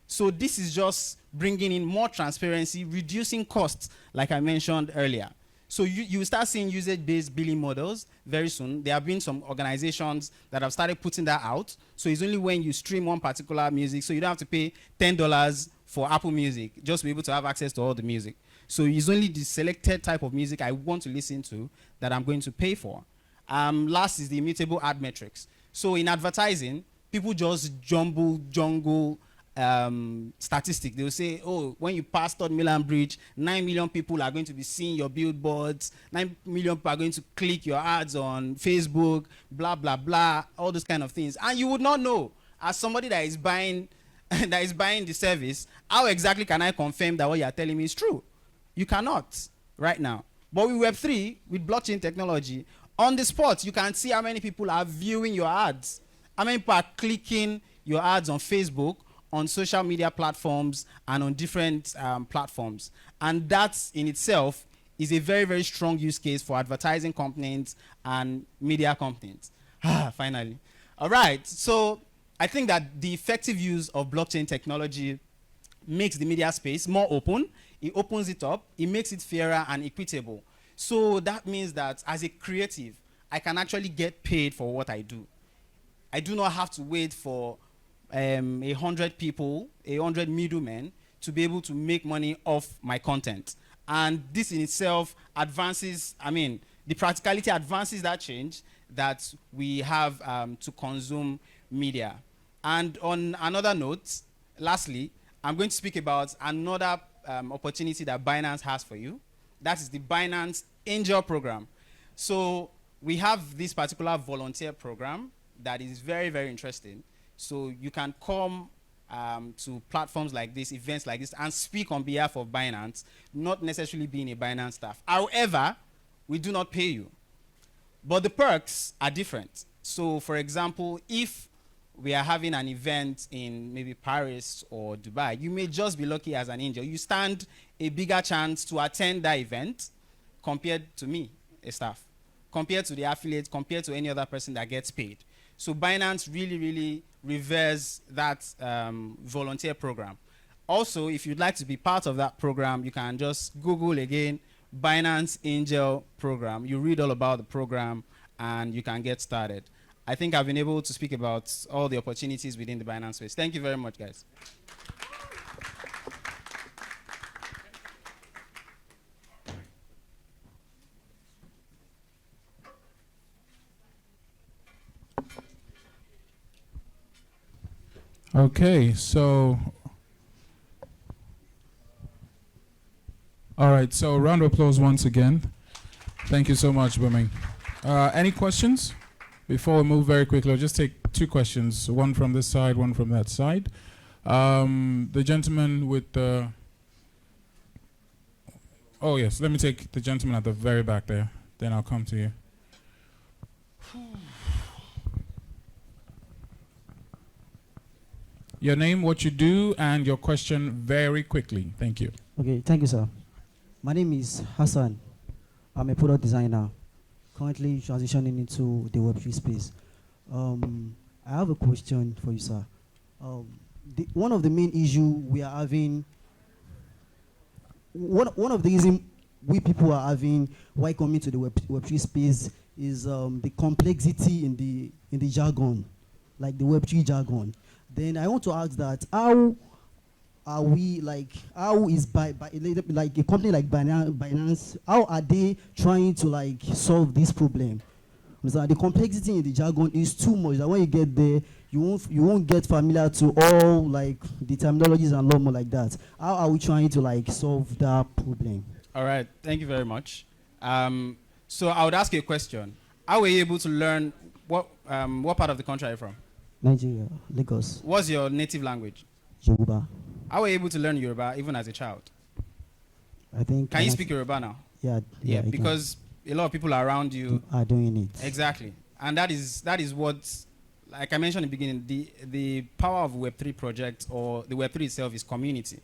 So this is just bringing in more transparency, reducing costs, like I mentioned earlier. So you start seeing usage-based billing models very soon. There have been some organizations that have started putting that out. So it's only when you stream one particular music, so you don't have to pay $10 for Apple Music just to be able to have access to all the music. So it's only the selected type of music I want to listen to that I'm going to pay for. Last is the immutable ad metrics. So in advertising, people just jungle statistic. They will say, oh, when you pass Third Milan Bridge, 9 million people are going to be seeing your billboards, 9 million people are going to click your ads on Facebook, blah, blah, blah, all those kind of things. And you would not know, as somebody that is buying the service, how exactly can I confirm that what you are telling me is true? You cannot right now. But with Web3, with blockchain technology, on the spot, you can see how many people are viewing your ads, how many people are clicking your ads on Facebook, on social media platforms, and on different platforms. And that in itself is a very, very strong use case for advertising companies and media companies. Finally. All right, so I think that the effective use of blockchain technology makes the media space more open. It opens it up. It makes it fairer and equitable. So that means that as a creative, I can actually get paid for what I do. I do not have to wait for 100 people, 100 middlemen to be able to make money off my content. And this in itself advances, the practicality advances that change that we have to consume media. And on another note, lastly, I'm going to speak about another opportunity that Binance has for you. That is the Binance Angel program. So we have this particular volunteer program that is very, very interesting. So you can come to platforms like this, events like this, and speak on behalf of Binance, not necessarily being a Binance staff. However, we do not pay you. But the perks are different. So for example, if we are having an event in maybe Paris or Dubai, you may just be lucky as an angel. You stand a bigger chance to attend that event compared to me, a staff, compared to the affiliate, compared to any other person that gets paid. So Binance really, really reveres that volunteer program. Also, if you'd like to be part of that program, you can just Google again, Binance Angel program. You read all about the program and you can get started. I think I've been able to speak about all the opportunities within the Binance space. Thank you very much, guys. Okay, so all right, so round of applause once again. Thank you so much, Buming. Any questions? Before we move very quickly, I'll just take two questions, one from this side, one from that side. The gentleman with the... Oh, yes, let me take the gentleman at the very back there. Then I'll come to you. Your name, what you do, and your question very quickly. Thank you. Okay, thank you, sir. My name is Hassan. I'm a product designer, currently transitioning into the Web3 space. I have a question for you, sir. One of the main issues we are having one of the reasons we people are having why coming to the Web3 space is the complexity in the jargon, like the Web3 jargon. Then I want to ask that how are we how is like a company like Binance, how are they trying to like solve this problem? Because the complexity in the jargon is too much that when you get there, you won't get familiar to all like the terminologies and lot more like that. How are we trying to like solve that problem? All right, thank you very much. So I would ask you a question. How were you able to learn what part of the country are you from? Nigeria, Lagos. What's your native language? Yoruba. How were you able to learn Yoruba even as a child? I think. Can you speak Yoruba now? Yeah. Because a lot of people around you are doing it. Exactly, and that is what, like I mentioned in the beginning, the power of Web3 project or the Web3 itself is community.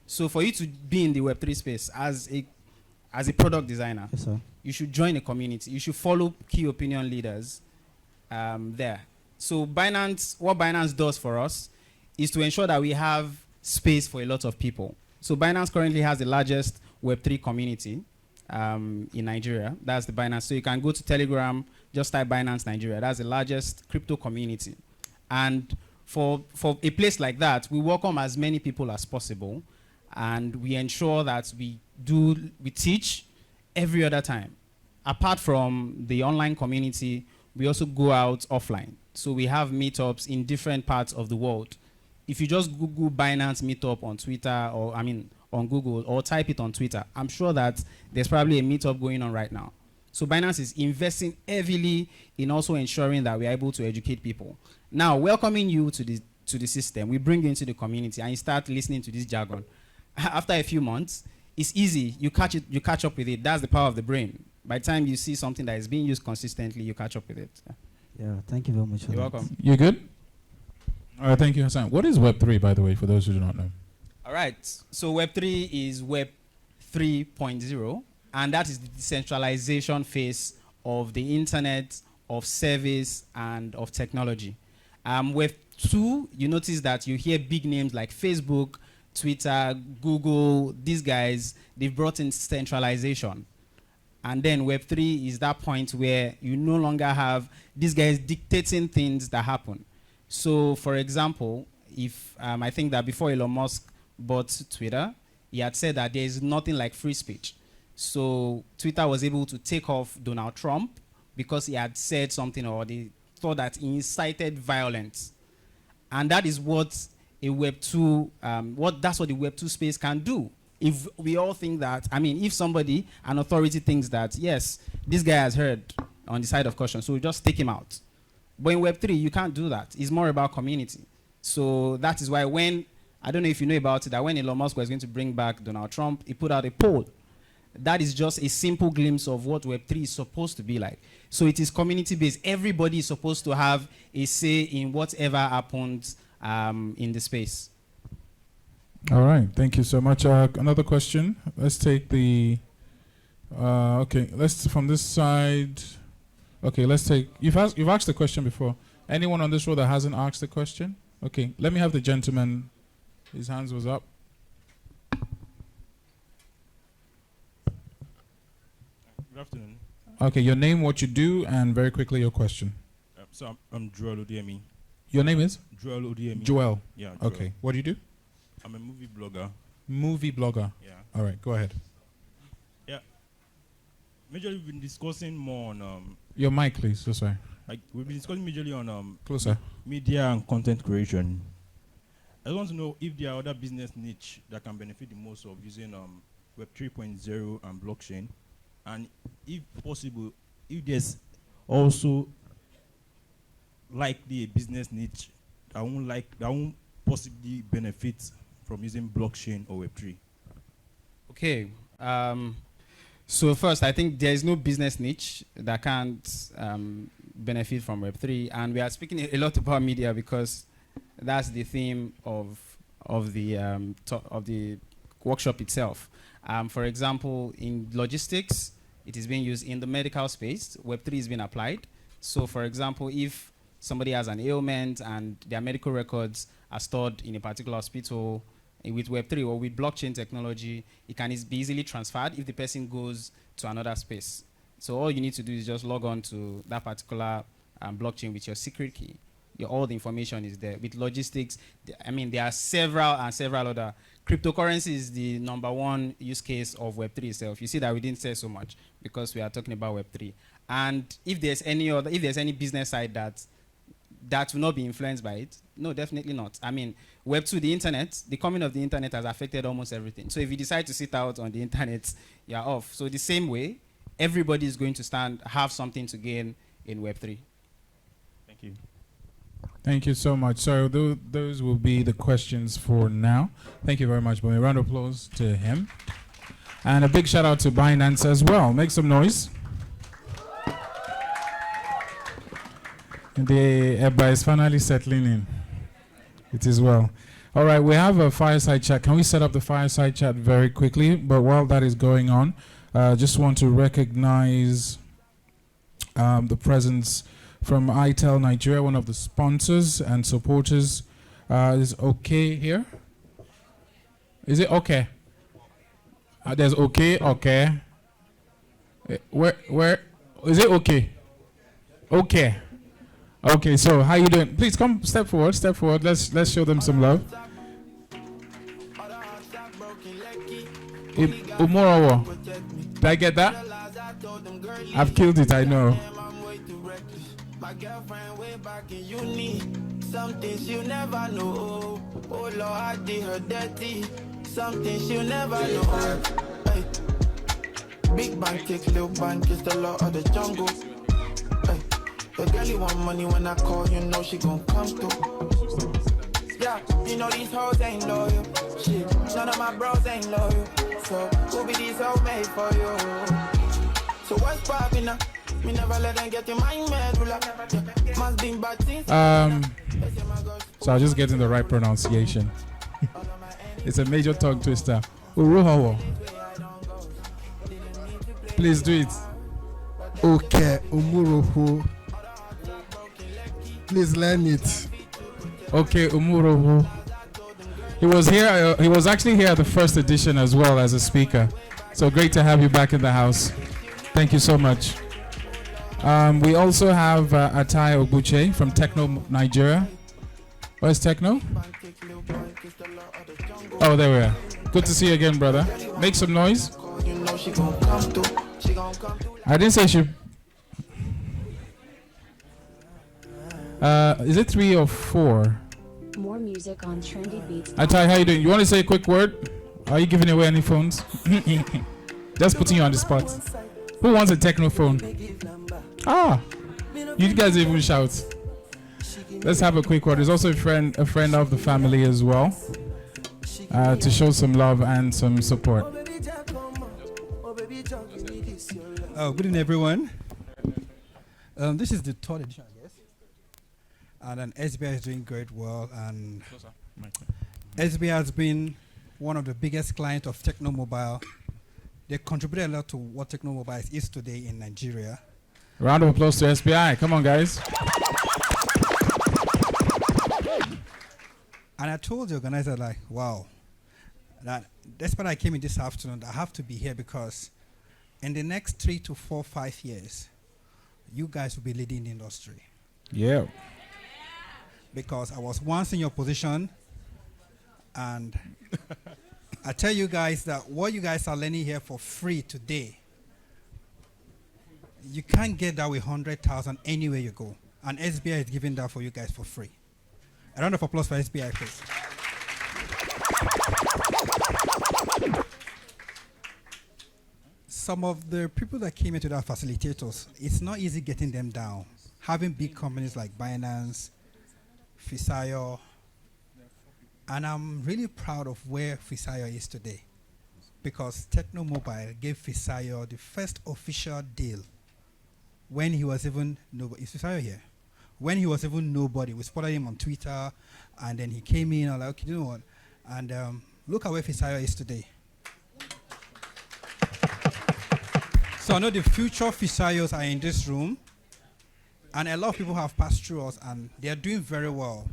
So for you to be in the Web3 space as a product designer, yes, sir, you should join a community. You should follow key opinion leaders there. So what Binance does for us is to ensure that we have space for a lot of people. So Binance currently has the largest Web3 community in Nigeria. That's the Binance. So you can go to Telegram, just type Binance Nigeria. That's the largest crypto community. And for a place like that, we welcome as many people as possible, and we ensure that we teach every other time. Apart from the online community, we also go out offline. So we have meetups in different parts of the world. If you just Google Binance Meetup on Twitter, or on Google, or type it on Twitter, I'm sure that there's probably a meetup going on right now. So Binance is investing heavily in also ensuring that we are able to educate people. Now, welcoming you to the system, we bring you into the community and you start listening to this jargon. After a few months, it's easy. You catch up with it. That's the power of the brain. By the time you see something that is being used consistently, you catch up with it. Yeah, thank you very much. You're welcome. You good? All right, thank you, Hassan. What is Web3, by the way, for those who do not know? All right. So Web3 is Web 3.0, and that is the decentralization phase of the internet, of service, and of technology. Web 2, you notice that you hear big names like Facebook, Twitter, Google, these guys, they've brought in centralization. And then Web 3 is that point where you no longer have these guys dictating things that happen. So, for example, if I think that before Elon Musk bought Twitter, he had said that there is nothing like free speech. So Twitter was able to take off Donald Trump because he had said something, or they thought that he incited violence. And that is what a Web 2, that's what the Web 2 space can do. If we all think that, if somebody, an authority thinks that, yes, this guy has heard on the side of caution, so we just take him out. But in Web 3, you can't do that. It's more about community. So that is why I don't know if you know about it, that when Elon Musk was going to bring back Donald Trump, he put out a poll. That is just a simple glimpse of what Web 3 is supposed to be like. So it is community-based. Everybody is supposed to have a say in whatever happens in the space. All right, thank you so much. Another question. Let's take the. Okay, let's from this side. Okay, let's take. You've asked the question before. Anyone on this row that hasn't asked the question? Okay, let me have the gentleman. His hands was up. Good afternoon. Okay, your name, what you do, and very quickly your question. So I'm Joel Odiemi. Your name is? Joel Odiemi. Joel. Yeah. Joel. Okay. What do you do? I'm a movie blogger. Movie blogger. Yeah. All right. Go ahead. Yeah. Majorly, we've been discussing more on. Your mic, please. So sorry. Like we've been discussing majorly on closer media and content creation. I want to know if there are other business niche that can benefit the most of using Web 3.0 and blockchain, and if possible, if there's also likely a business niche that won't possibly benefit from using blockchain or Web 3. Okay. So first, I think there is no business niche that can't benefit from Web 3, and we are speaking a lot about media because that's the theme of the workshop itself. For example, in logistics, it is being used in the medical space. Web 3 is being applied. So, for example, if somebody has an ailment and their medical records are stored in a particular hospital, With Web3 or with blockchain technology, it can be easily transferred if the person goes to another space. So all you need to do is just log on to that particular blockchain with your secret key. All the information is there. With logistics, there are several other. Cryptocurrency is the #1 use case of Web3 itself. You see that we didn't say so much because we are talking about Web3. And if there's any business side that will not be influenced by it, no, definitely not. Web2, the coming of the internet has affected almost everything. So if you decide to sit out on the internet, you're off. So the same way, everybody is going to have something to gain in Web3. Thank you. Thank you so much. So those will be the questions for now. Thank you very much, Bomi. Round of applause to him. And a big shout out to Binance as well. Make some noise. The EBA is finally settling in. It is well. All right, we have a fireside chat. Can we set up the fireside chat very quickly? But while that is going on, just want to recognize the presence from ITEL Nigeria, one of the sponsors and supporters. Is okay here? Is it okay? There's okay. Where is it okay? Okay. Okay, so how you doing? Please come, step forward. Let's show them some love. Umorowo. Did I get that? I've killed it, I know. My girlfriend way back in uni. Something she'll never know. Oh Lord, I did her dirty. Something she'll never know. Hey. Big bank kicks, little bank is the law of the jungle. Hey. The girl you want money when I call, you know she gon' come through. Yeah, you know these hoes ain't loyal. Shit, none of my bros ain't loyal. So who be these hoes made for you? So what's poppin' now? Me never let them get in my medulla. Must be bad things. So I was just getting the right pronunciation. It's a major tongue twister. Uruhawo. Please do it. Okay, Umuruhu. Please learn it. Okay, Umuruhu. He was here. He was actually here at the first edition as well as a speaker. So great to have you back in the house. Thank you so much. We also have Atai Obuche from Techno Nigeria. Where's Techno? Oh, there we are. Good to see you again, brother. Make some noise. I didn't say she. Is it 3 or 4? More music on Trendy Beats. Atai, how you doing? You want to say a quick word? Are you giving away any phones? Just putting you on the spot. Who wants a techno phone? You guys even shout. Let's have a quick word. There's also a friend of the family as well, to show some love and some support. Good evening, everyone. This is the third edition, I guess. And then SBI is doing great well. And SBI has been one of the biggest clients of Techno Mobile. They contributed a lot to what Techno Mobile is today in Nigeria. Round of applause to SBI. Come on, guys. And I told the organizer, like, wow, that despite I came in this afternoon, I have to be here because in the next 3 to 4, 5 years, you guys will be leading the industry. Yeah. Because I was once in your position, and I tell you guys that what you guys are learning here for free today, you can't get that with 100,000 anywhere you go. And SBI is giving that for you guys for free. A round of applause for SBI, please. Some of the people that came into that facilitators, it's not easy getting them down. Having big companies like Binance, Fisayo, and I'm really proud of where Fisayo is today, because Techno Mobile gave Fisayo the first official deal when he was even nobody. Is Fisayo here? When he was even nobody. We spotted him on Twitter, and then he came in. I'm like, okay, you know what? And look at where Fisayo is today. So I know the future Fisayos are in this room, and a lot of people have passed through us, and they are doing very well.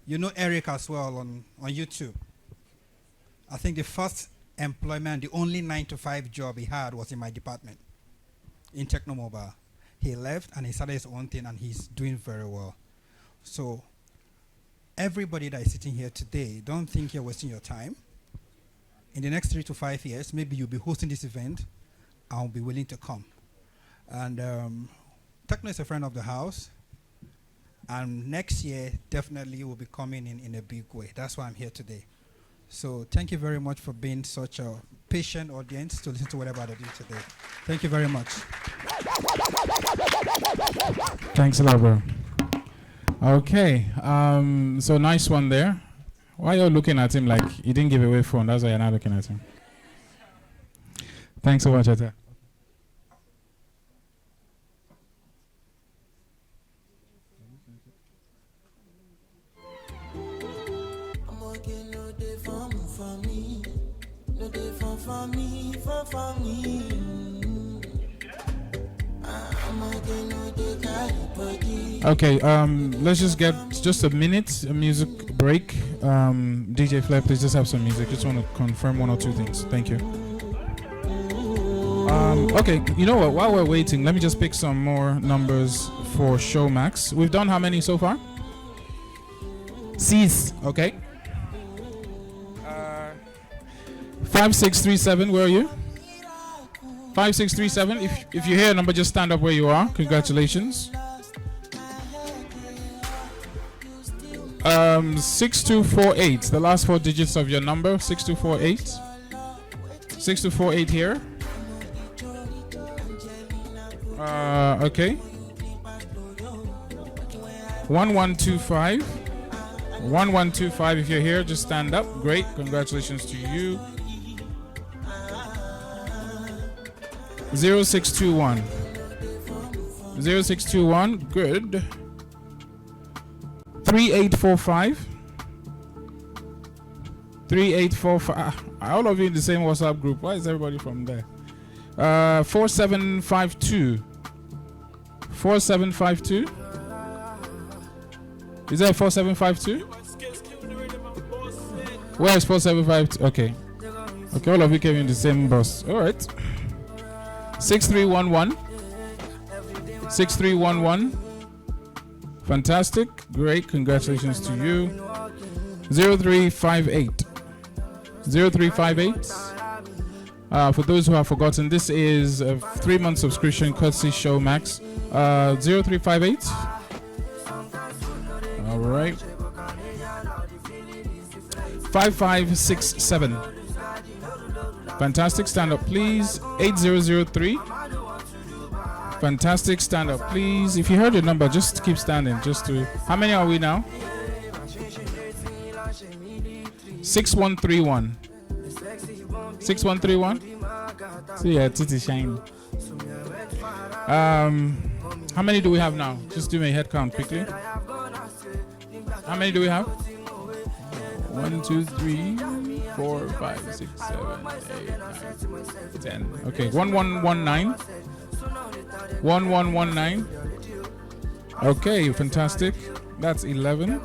You know Eric as well on YouTube. I think the first employment, the only 9-to-5 job he had was in my department, in Technomobile. He left and he started his own thing and he's doing very well. So everybody that is sitting here today, don't think you're wasting your time. In the next 3 to 5 years, maybe you'll be hosting this event. I'll be willing to come. And Techno is a friend of the house. And next year, definitely will be coming in a big way. That's why I'm here today. So thank you very much for being such a patient audience to listen to whatever I do today. Thank you very much. Thanks a lot, bro. Okay, so nice one there. Why are you looking at him like he didn't give away phone? That's why you're not looking at him. Thanks so much, Ata. Okay, let's just get just a minute, a music break. DJ Flair, please just have some music. Just want to confirm 1 or 2 things. Thank you. Okay, you know what? While we're waiting, let me just pick some more numbers for Showmax. We've done how many so far? 6. Okay. 5637, where are you? 5637. If you hear a number, just stand up where you are. Congratulations. 6248. The last 4 digits of your number. 6248. 6248 here. Okay. 1125. 1125. If you're here, just stand up. Great. Congratulations to you. 0621. 0621. Good. 3845. 3845. All of you in the same WhatsApp group. Why is everybody from there? 4752. 4752. Is that 4752? Where is 4752? Okay. Okay, all of you came in the same bus. All right. 6311. 6311. Fantastic. Great. Congratulations to you. 0358. 0358. For those who have forgotten, this is a 3-month subscription courtesy Showmax. 0358. All right. 5567. Fantastic. Stand up, please. 8003. Fantastic. Stand up, please. If you heard the number, just keep standing. Just to. How many are we now? 6131. 6131. See, yeah, Titi shine. How many do we have now? Just do me a head count quickly. How many do we have? 1, 2, 3, 4, 5, 6, 7, 8, 9, 10. Okay, 1119. 1119. Okay, fantastic. That's 11.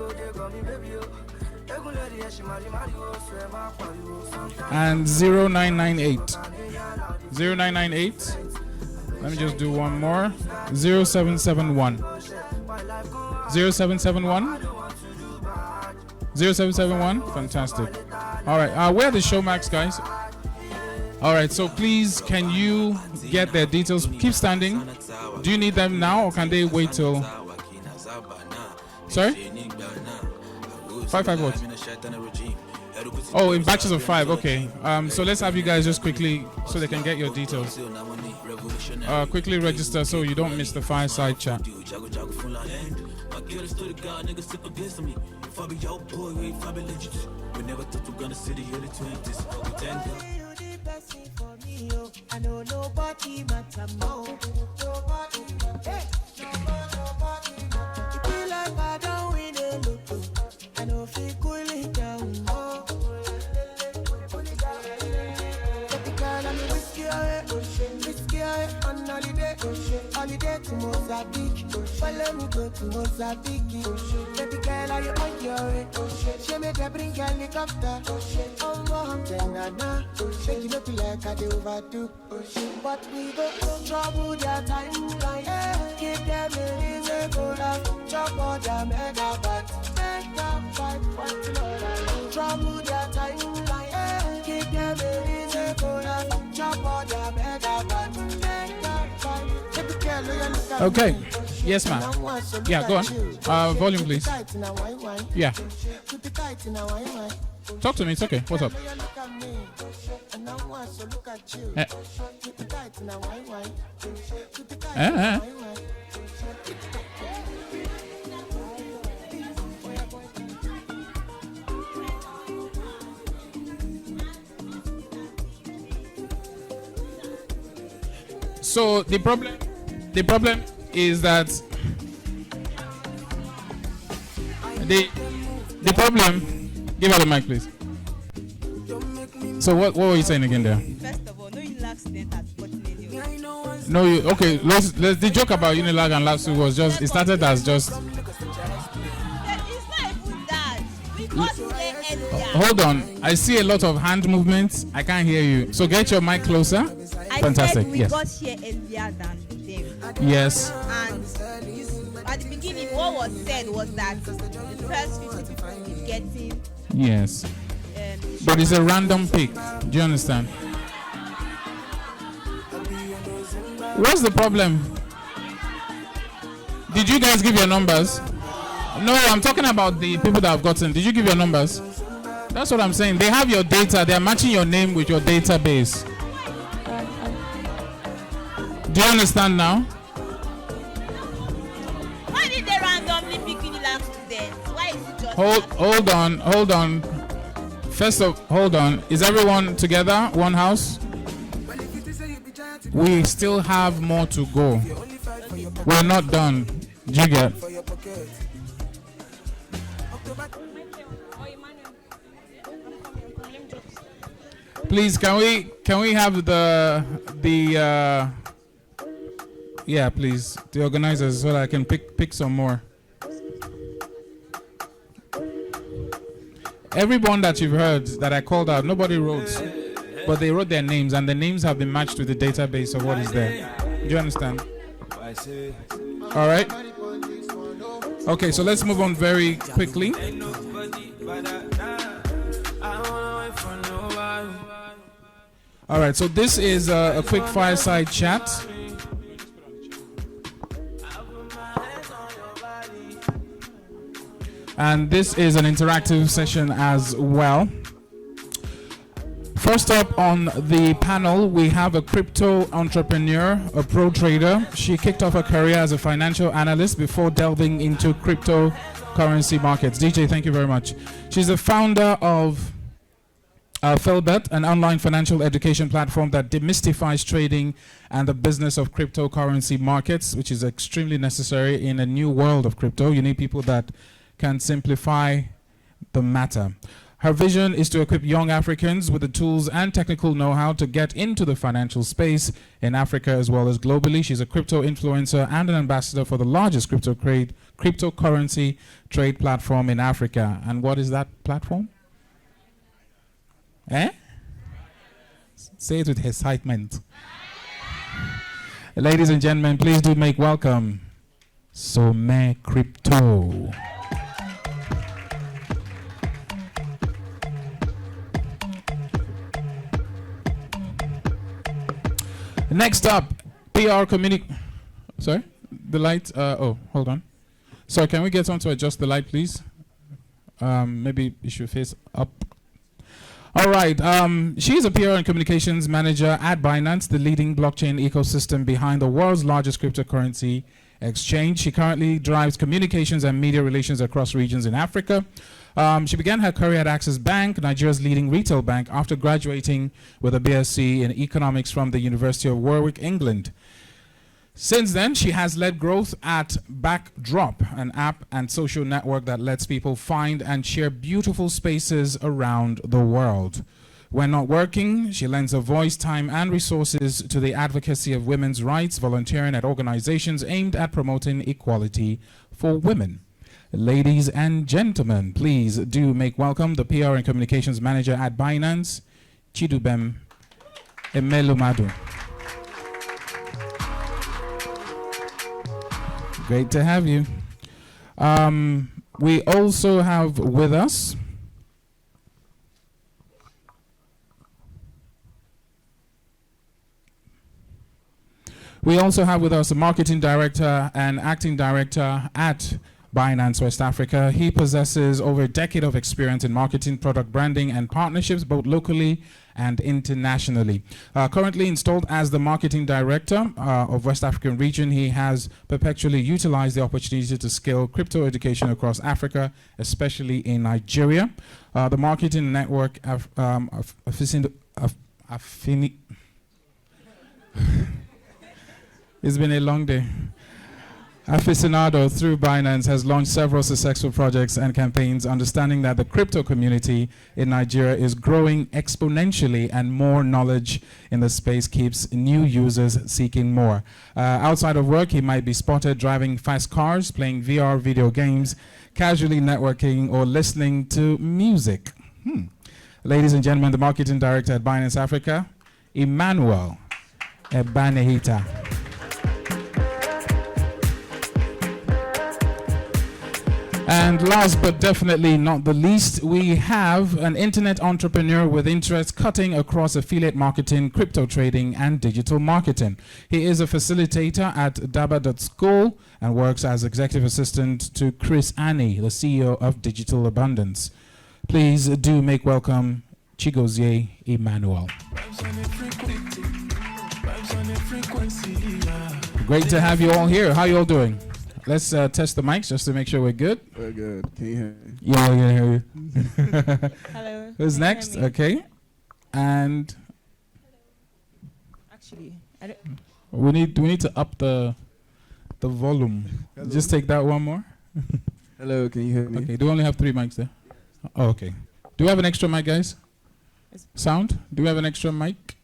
And 0998. 0998. Let me just do one more. 0771. 0771. 0771. Fantastic. All right. Where are the Showmax guys? All right. So please, can you get their details? Keep standing. Do you need them now, or can they wait till? Sorry. 5 what? Oh, in batches of 5. Okay. So let's have you guys just quickly, so they can get your details. Quickly register so you don't miss the fireside chat. I know nobody matter more. Nobody, hey, nobody. It be like I don't win a lotto. I know if it cool it down. Whiskey away, on holiday. holiday to Mozambique. Follow me go to Mozambique. Baby girl, are you on your way? She made her bring helicopter. Oh, mom, Nana. Shake you look like I do overdo. But we go trouble their timeline. Give them a reason to laugh. Chop all their megabytes. Make them fight for love. Trouble their timeline. Give them a reason to laugh. Chop all their megabytes. Make them fight. Baby girl, you look at Okay. me. Yes, ma'am. Yeah, go on. Volume, please. Yeah. Talk to me. It's okay. What's up? So the problem is that the problem. Give her the mic, please. So what were you saying again there? First of all, no Unilag student has fortunately. No, okay. Let's the joke about Unilag and Lab 2 was just it started as just. It's not even that. We got here earlier. Hold on, I see a lot of hand movements. I can't hear you. So get your mic closer. I Fantastic. said we Yes. got here earlier than them. Yes. And at the beginning, what was said was that the first 50 people will be getting. Yes. But it's a random pick. Do you understand? What's the problem? Did you guys give your numbers? No, I'm talking about the people that have gotten. Did you give your numbers? That's what I'm saying. They have your data. They are matching your name with your database. Do you understand now? Why did they randomly pick Unilag students? Why is it just Hold on. First of, hold on. Is everyone together? One house? We still have more to go. We're not done. Do you get? Please, can we have the yeah, please, the organizers, so that I can pick some more. Everyone that you've heard that I called out, nobody wrote, but they wrote their names, and the names have been matched with the database of what is there. Do you understand? All right. Okay, so let's move on very quickly. All right, so this is a quick fireside chat. And this is an interactive session as well. First up on the panel, we have a crypto entrepreneur, a pro trader. She kicked off her career as a financial analyst before delving into cryptocurrency markets. DJ, thank you very much. She's the founder of Felbet, an online financial education platform that demystifies trading and the business of cryptocurrency markets, which is extremely necessary in a new world of crypto. You need people that can simplify the matter. Her vision is to equip young Africans with the tools and technical know-how to get into the financial space in Africa as well as globally. She's a crypto influencer and an ambassador for the largest cryptocurrency trade platform in Africa. And what is that platform? Say it with excitement. Ladies and gentlemen, please do make welcome Some Crypto. Next up, PR Sorry, the light. Oh, hold on. So can we get on to adjust the light, please? Maybe it should face up. All right. She's a PR and communications manager at Binance, the leading blockchain ecosystem behind the world's largest cryptocurrency exchange. She currently drives communications and media relations across regions in Africa. She began her career at Access Bank, Nigeria's leading retail bank, after graduating with a BSc in economics from the University of Warwick, England. Since then, she has led growth at Backdrop, an app and social network that lets people find and share beautiful spaces around the world. When not working, she lends her voice, time, and resources to the advocacy of women's rights, volunteering at organizations aimed at promoting equality for women. Ladies and gentlemen, please do make welcome the PR and Communications Manager at Binance, Chidubem Emelumadu. Great to have you. We also have with us a marketing director and acting director at Binance West Africa. He possesses over a decade of experience in marketing, product branding, and partnerships, both locally and internationally. Currently installed as the marketing director of West African region, he has perpetually utilized the opportunity to scale crypto education across Africa, especially in Nigeria. The marketing network it's been a long day. Aficionado through Binance has launched several successful projects and campaigns, understanding that the crypto community in Nigeria is growing exponentially and more knowledge in the space keeps new users seeking more. Outside of work, he might be spotted driving fast cars, playing VR video games, casually networking, or listening to music. Ladies and gentlemen, the marketing director at Binance Africa, Emmanuel Ebanehita. And last but definitely not the least, we have an internet entrepreneur with interests cutting across affiliate marketing, crypto trading, and digital marketing. He is a facilitator at Daba.school and works as executive assistant to Chris Annie, the CEO of Digital Abundance. Please do make welcome Chigozie Emmanuel. Great to have you all here. How are you all doing? Let's test the mics just to make sure we're good. We're good. Can you hear me? Yeah, I can hear you. Hello. Who's next? Okay. And Actually, I don't. we need to up the volume. Hello. Just take that one more. Hello, can you hear me? Okay. Do we only have 3 mics there? Oh, okay. Do we have an extra mic, guys? Sound? Do we have an extra mic?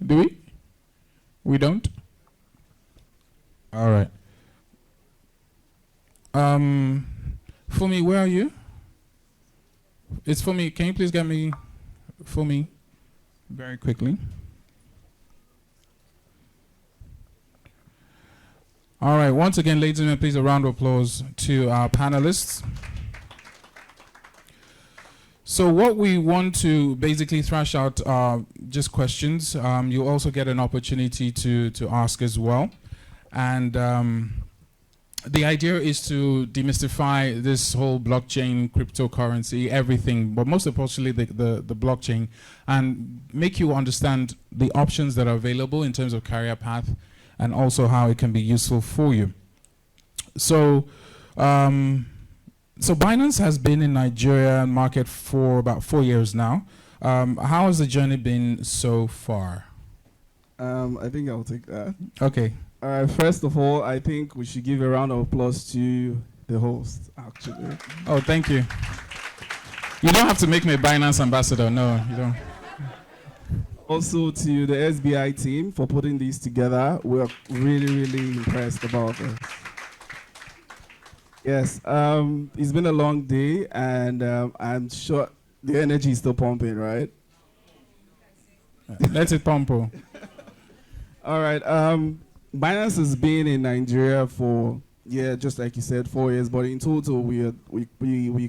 Do we? We don't? All right. Fumi, where are you? It's Fumi. Can you please get me Fumi very quickly? All right. Once again, ladies and gentlemen, please a round of applause to our panelists. So what we want to basically thrash out are just questions. You also get an opportunity to ask as well. And the idea is to demystify this whole blockchain, cryptocurrency, everything, but most importantly the blockchain, and make you understand the options that are available in terms of career path and also how it can be useful for you. So, so Binance has been in Nigeria market for about 4 years now. How has the journey been so far? I think I'll take that. Okay. First of all, I think we should give a round of applause to the host, actually. Oh, thank you. You don't have to make me a Binance ambassador. No, you don't. Also to the SBI team for putting these together. We're really, really impressed about this. Yes, it's been a long day, and I'm sure the energy is still pumping, right? Let it pump. All right. Binance has been in Nigeria for, just like you said, 4 years. But in total, we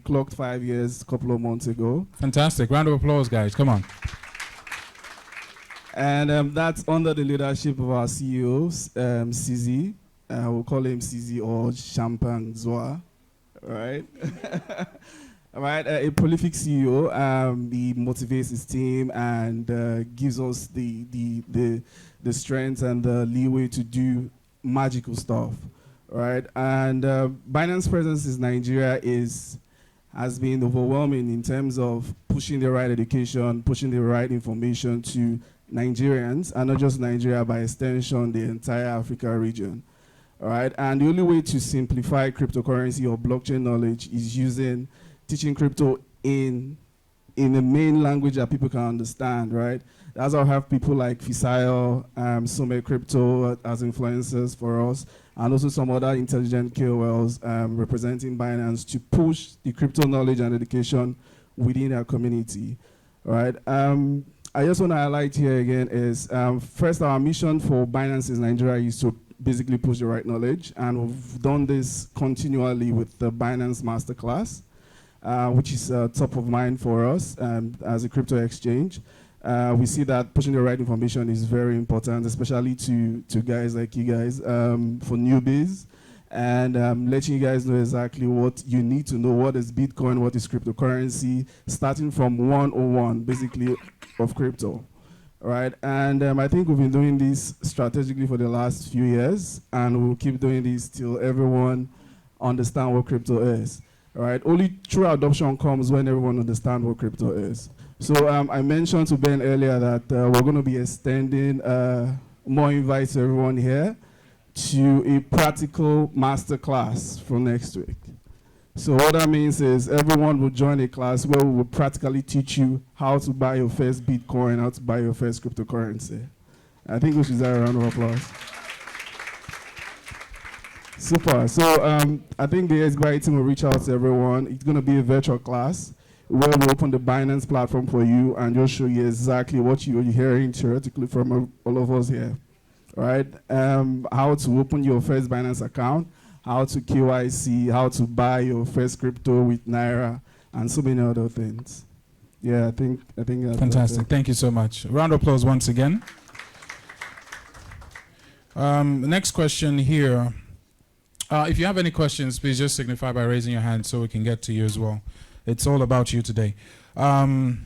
clocked 5 years a couple of months ago. Fantastic. Round of applause, guys. Come on. And that's under the leadership of our CEO, CZ. We'll call him CZ or Champagne Zoa. Right? All right. A prolific CEO. He motivates his team and gives us the strength and the leeway to do magical stuff, right? And Binance presence in Nigeria has been overwhelming in terms of pushing the right education, pushing the right information to Nigerians, and not just Nigeria, by extension, the entire Africa region, all right? And the only way to simplify cryptocurrency or blockchain knowledge is teaching crypto in in a main language that people can understand, right? That's why I have people like Fisayo, Sume Crypto as influencers for us, and also some other intelligent KOLs representing Binance to push the crypto knowledge and education within our community, right? I just want to highlight here again is, first, our mission for Binance in Nigeria is to basically push the right knowledge, and we've done this continually with the Binance Masterclass, which is top of mind for us as a crypto exchange. We see that pushing the right information is very important, especially to guys like you guys for newbies, and letting you guys know exactly what you need to know, what is Bitcoin, what is cryptocurrency, starting from 101, basically, of crypto, right? And I think we've been doing this strategically for the last few years, and we'll keep doing this till everyone understands what crypto is, right? Only true adoption comes when everyone understands what crypto is. So I mentioned to Ben earlier that we're going to be extending more invites to everyone here to a practical master class from next week. So what that means is everyone will join a class where we will practically teach you how to buy your first Bitcoin, how to buy your first cryptocurrency. I think we should have a round of applause. Super. So I think the SBI team will reach out to everyone. It's going to be a virtual class where we open the Binance platform for you and just show you exactly what you're hearing theoretically from all of us here, right? How to open your first Binance account, how to KYC, how to buy your first crypto with Naira, and so many other things. Yeah, I think that's fantastic. Thank you so much. Round of applause once again. Next question here. If you have any questions, please just signify by raising your hand so we can get to you as well. It's all about you today. So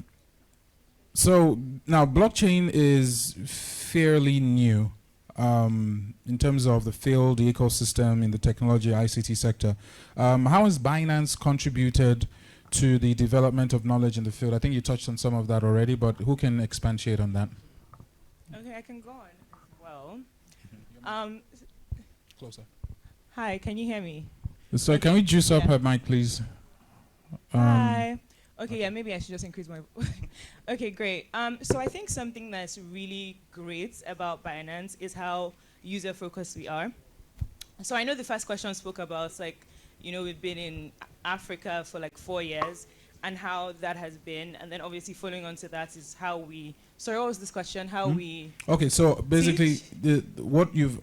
now blockchain is fairly new in terms of the field, the ecosystem, in the technology, ICT sector. How has Binance contributed to the development of knowledge in the field? I think you touched on some of that already, but who can expatiate on that? Okay, I can go on as well. Closer. Hi, can you hear me? So can we juice up her mic, please? Hi. Okay, yeah, maybe I should just increase my voice. Okay, great. So I think something that's really great about Binance is how user-focused we are. So I know the first question spoke about, like, you know, we've been in Africa for like 4 years and how that has been. And then obviously following on to that is how we, sorry, what was this question? How we Okay, so basically what you've,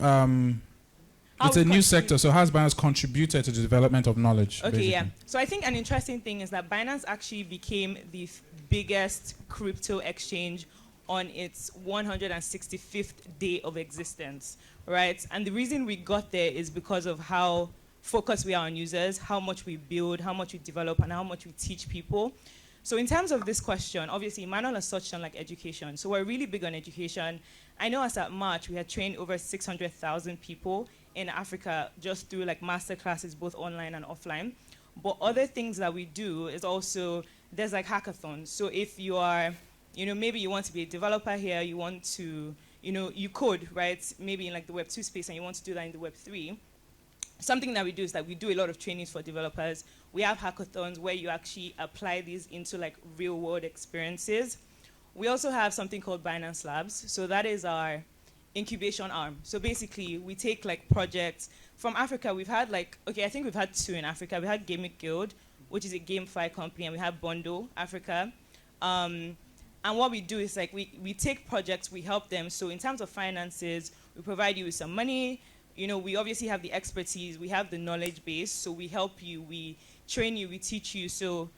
it's a new sector, so how has Binance contributed to the development of knowledge? Okay, basically? yeah. So I think an interesting thing is that Binance actually became the biggest crypto exchange on its 165th day of existence, right? And the reason we got there is because of how focused we are on users, how much we build, how much we develop, and how much we teach people. So in terms of this question, obviously, Emmanuel has touched on like education. So we're really big on education. I know as at March, we had trained over 600,000 people in Africa just through like master classes, both online and offline. But other things that we do is also, there's like hackathons. So if you are, you know, maybe you want to be a developer here, you want to, you know, you code, right? Maybe in like the Web 2 space and you want to do that in the Web 3. Something that we do is that we do a lot of trainings for developers. We have hackathons where you actually apply these into like real world experiences. We also have something called Binance Labs. So that is our incubation arm. So basically, we take like projects from Africa. We've had like, okay, I think we've had 2 in Africa. We had Gaming Guild, which is a GameFi company, and we have Bondo Africa. And what we do is like we take projects, we help them. So in terms of finances, we provide you with some money. You know, we obviously have the expertise, we have the knowledge base, so we help you, we train you, we teach you. So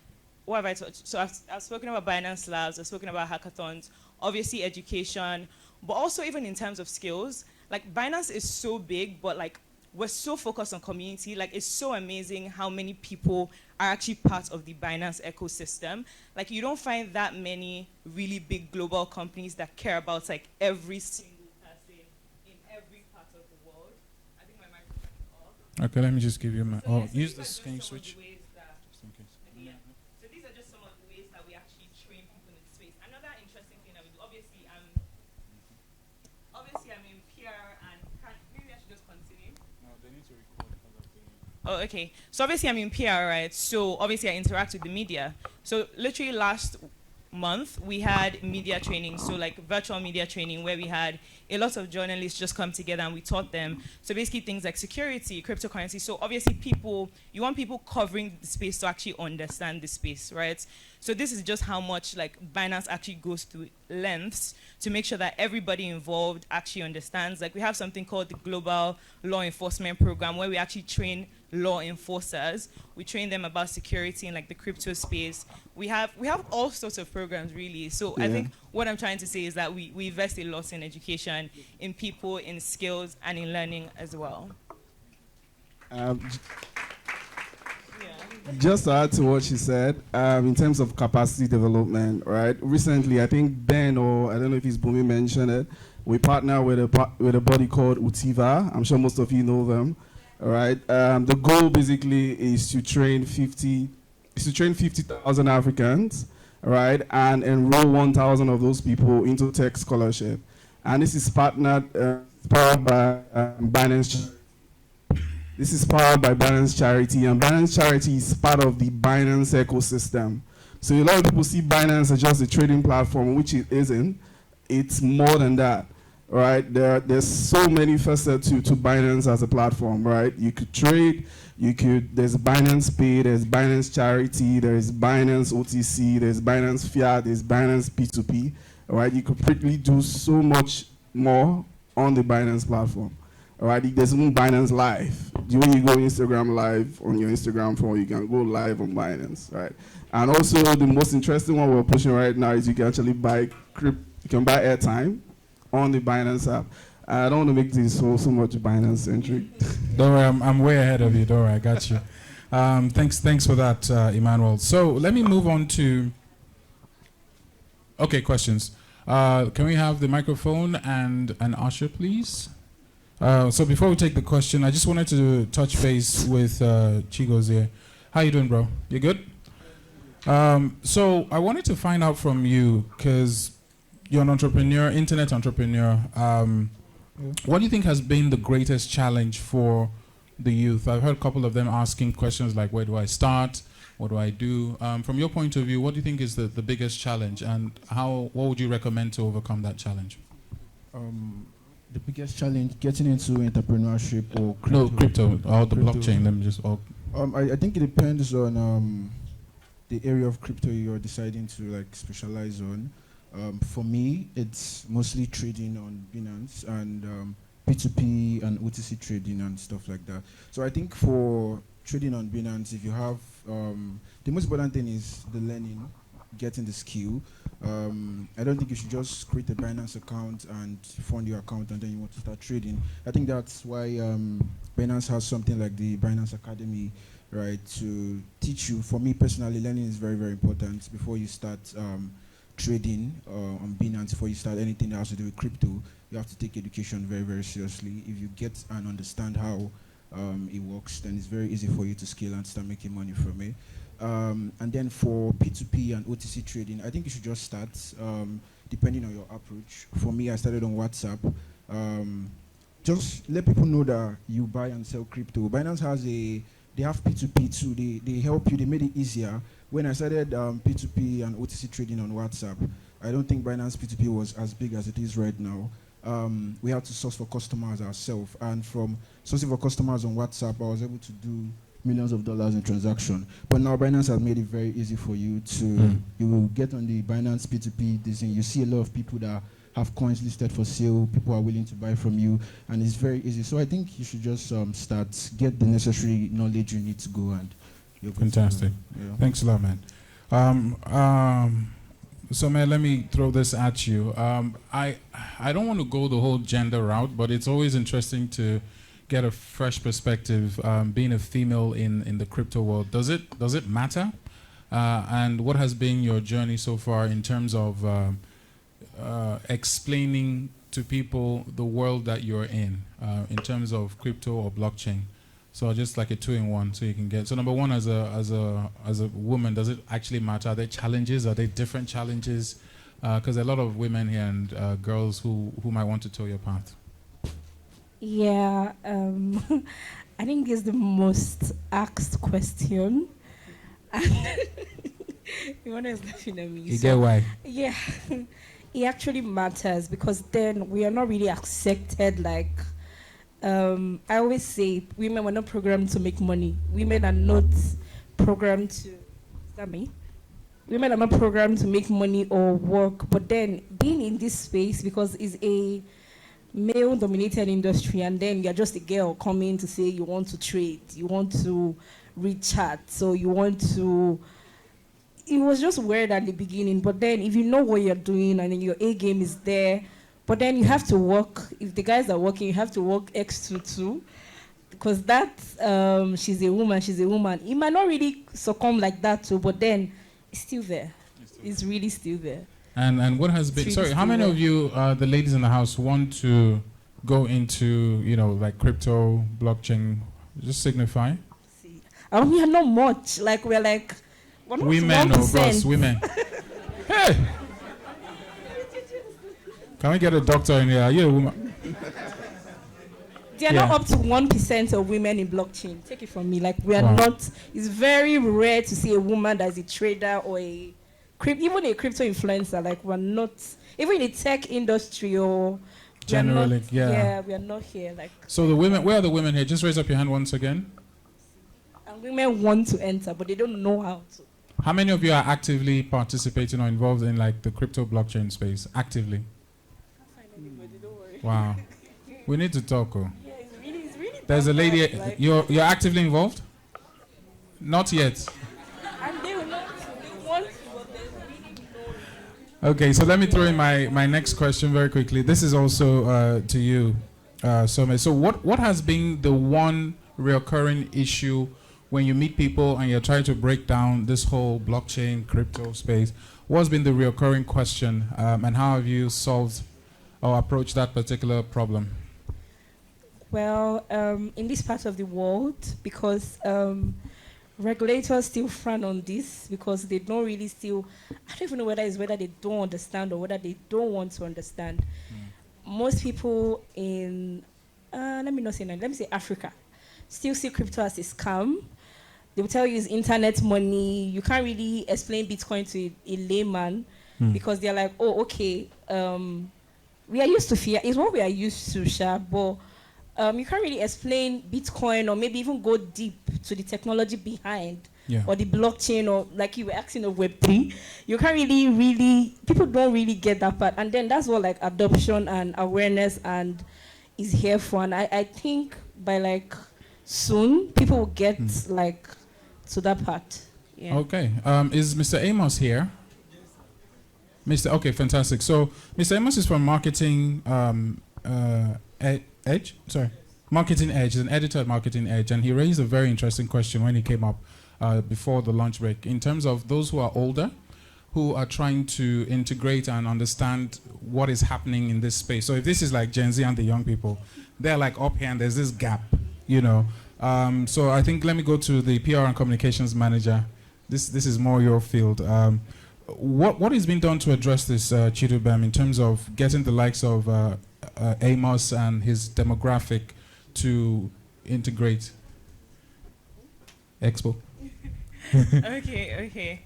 what have I touched? So I've spoken about Binance Labs, I've spoken about hackathons, obviously education, but also even in terms of skills. Like Binance is so big, but like we're so focused on community. Like it's so amazing how many people are actually part of the Binance ecosystem. Like you don't find that many really big global companies that care about like every single person in every part of the world. I think my microphone is off. Okay, let me just give you my, So yes, use these are this, just can you some of switch? the ways that- Just in case. Okay, yeah. So these are just some of the ways that we actually train people in the space. Another interesting thing that we do, obviously I'm in PR and maybe I should just continue. No, they need to record Oh, okay. So obviously I'm in PR, right? So obviously I interact with the media. So literally last month, we had media training, so like virtual media training, where we had a lot of journalists just come together and we taught them. So basically things like security, cryptocurrency. So obviously you want people covering the space to actually understand the space, right? So this is just how much like Binance actually goes through lengths to make sure that everybody involved actually understands. Like we have something called the Global Law Enforcement Program, where we actually train law enforcers. We train them about security in like the crypto space. We have all sorts of programs really. So I think what I'm trying to say is that we invest a lot in education, in people, in skills, and in learning as well. Just to add to what she said, in terms of capacity development, right? Recently, I think Ben, or I don't know if it's Bumi mentioned it, we partner with a body called Utiva. I'm sure most of you know them. All right. The goal basically is to train 50,000 Africans, right, and enroll 1,000 of those people into tech scholarship. And this is powered by Binance. This is powered by Binance Charity, and Binance Charity is part of the Binance ecosystem. So a lot of people see Binance as just a trading platform, which it isn't. It's more than that. Right, there's so many facets to Binance as a platform, right? You could trade, there's Binance Pay, there's Binance Charity, there's Binance OTC, there's Binance Fiat, there's Binance P2P, right? You could pretty do so much more on the Binance platform, right? There's even Binance Live. When you go Instagram Live on your Instagram phone, you can go live on Binance, right? And also the most interesting one we're pushing right now is you can actually buy airtime on the Binance app. I don't want to make this so much Binance centric. Don't worry, I'm way ahead of you. Don't worry, I got you. Thanks for that, Emmanuel. So let me move on to questions. Can we have the microphone and an usher, please? So before we take the question, I just wanted to touch base with Chigozie. How you doing, bro? You good? So I wanted to find out from you, because you're an entrepreneur, internet entrepreneur. What do you think has been the greatest challenge for the youth? I've heard a couple of them asking questions like, where do I start? What do I do? From your point of view, what do you think is the biggest challenge, and what would you recommend to overcome that challenge? The biggest challenge, getting into entrepreneurship or crypto? No, crypto or the blockchain. Let me just. I think it depends on the area of crypto you're deciding to like specialize on. For me, it's mostly trading on Binance and P2P and OTC trading and stuff like that. So I think for trading on Binance, if you have the most important thing is the learning, getting the skill. I don't think you should just create a Binance account and fund your account and then you want to start trading. I think that's why Binance has something like the Binance Academy, right, to teach you. For me personally, learning is very, very important before you start trading on Binance. Before you start anything that has to do with crypto, you have to take education very, very seriously. If you get and understand how it works, then it's very easy for you to scale and start making money from it. And then for P2P and OTC trading, I think you should just start depending on your approach. For me, I started on WhatsApp. Just let people know that you buy and sell crypto. Binance they have P2P too. They help you. They made it easier. When I started P2P and OTC trading on WhatsApp, I don't think Binance P2P was as big as it is right now. We had to source for customers ourselves. And from sourcing for customers on WhatsApp, I was able to do millions of dollars in transaction. But now Binance has made it very easy for you to, you will get on the Binance P2P, you see a lot of people that have coins listed for sale, people are willing to buy from you, and it's very easy. So I think you should just start, get the necessary knowledge you need to go, and you're good. Fantastic. Yeah. Thanks a lot, man. So, man, let me throw this at you. I don't want to go the whole gender route, but it's always interesting to get a fresh perspective. Being a female in the crypto world, does it matter? And what has been your journey so far in terms of explaining to people the world that you're in terms of crypto or blockchain? So just like a 2-in-1, so you can get. So number one, as a woman, does it actually matter? Are there challenges? Are there different challenges? Because there are a lot of women here and girls who might want to tow your path. Yeah, I think it's the most asked question. One is laughing at me. You get why? Yeah, it actually matters because then we are not really accepted. Like, I always say, women were not programmed to make money. Women are not programmed to. Is that me? Women are not programmed to make money or work. But then being in this space, because it's a male-dominated industry, and then you're just a girl coming to say you want to trade, you want to read charts, so you want to. It was just weird at the beginning, but then if you know what you're doing and then your A game is there, but then you have to work. If the guys are working, you have to work extra too, because that she's a woman. It might not really succumb like that too, but then it's still there. It's really still there. And what has been? Really Sorry, how many of you, the ladies in the house, want to go into like crypto, blockchain? Just signify. We are not much. Like we're like. Women, or bros, women. Hey! Can we get a doctor in here? Are you a woman? They are not up to 1% of women in blockchain. Take it from me. Like, we are not. It's very rare to see a woman that's a trader or even a crypto influencer. Like, we're not. Even in the tech industry or. Generally, yeah, we are not here. Like. So the women, where are the women here? Just raise up your hand once again. And women want to enter, but they don't know how to. How many of you are actively participating or involved in like the crypto blockchain space? Actively? Wow. We need to talk. Oh. Yeah, it's really There's a lady, like you're actively involved? Not yet. And they will not, they want to, but there's really no. Okay, so let me throw in my next question very quickly. This is also to you, Some. So what has been the one recurring issue when you meet people and you're trying to break down this whole blockchain, crypto space? What's been the recurring question, and how have you solved or approached that particular problem? Well, in this part of the world, because regulators still frown on this because they don't really still, I don't even know whether they don't understand or whether they don't want to understand. Most people in, let me say Africa, still see crypto as a scam. They will tell you it's internet money. You can't really explain Bitcoin to a layman because they're like, oh, okay, we are used to fear. It's what we are used to, Sha, but you can't really explain Bitcoin or maybe even go deep to the technology behind or the blockchain or like you were asking of Web3. You can't really, people don't really get that part. And then that's what like adoption and awareness and is here for. And I think by like soon, people will get like to that part. Yeah. Okay. Is Mr. Amos here? Okay, fantastic. So Mr. Amos is from Marketing Edge. Sorry, Marketing Edge. He's an editor at Marketing Edge, and he raised a very interesting question when he came up before the lunch break in terms of those who are older, who are trying to integrate and understand what is happening in this space. So if this is like Gen Z and the young people, they're like up here and there's this gap, So I think let me go to the PR and communications manager. This is more your field. What is being done to address this, Chidubem, in terms of getting the likes of Amos and his demographic to integrate Expo? Okay.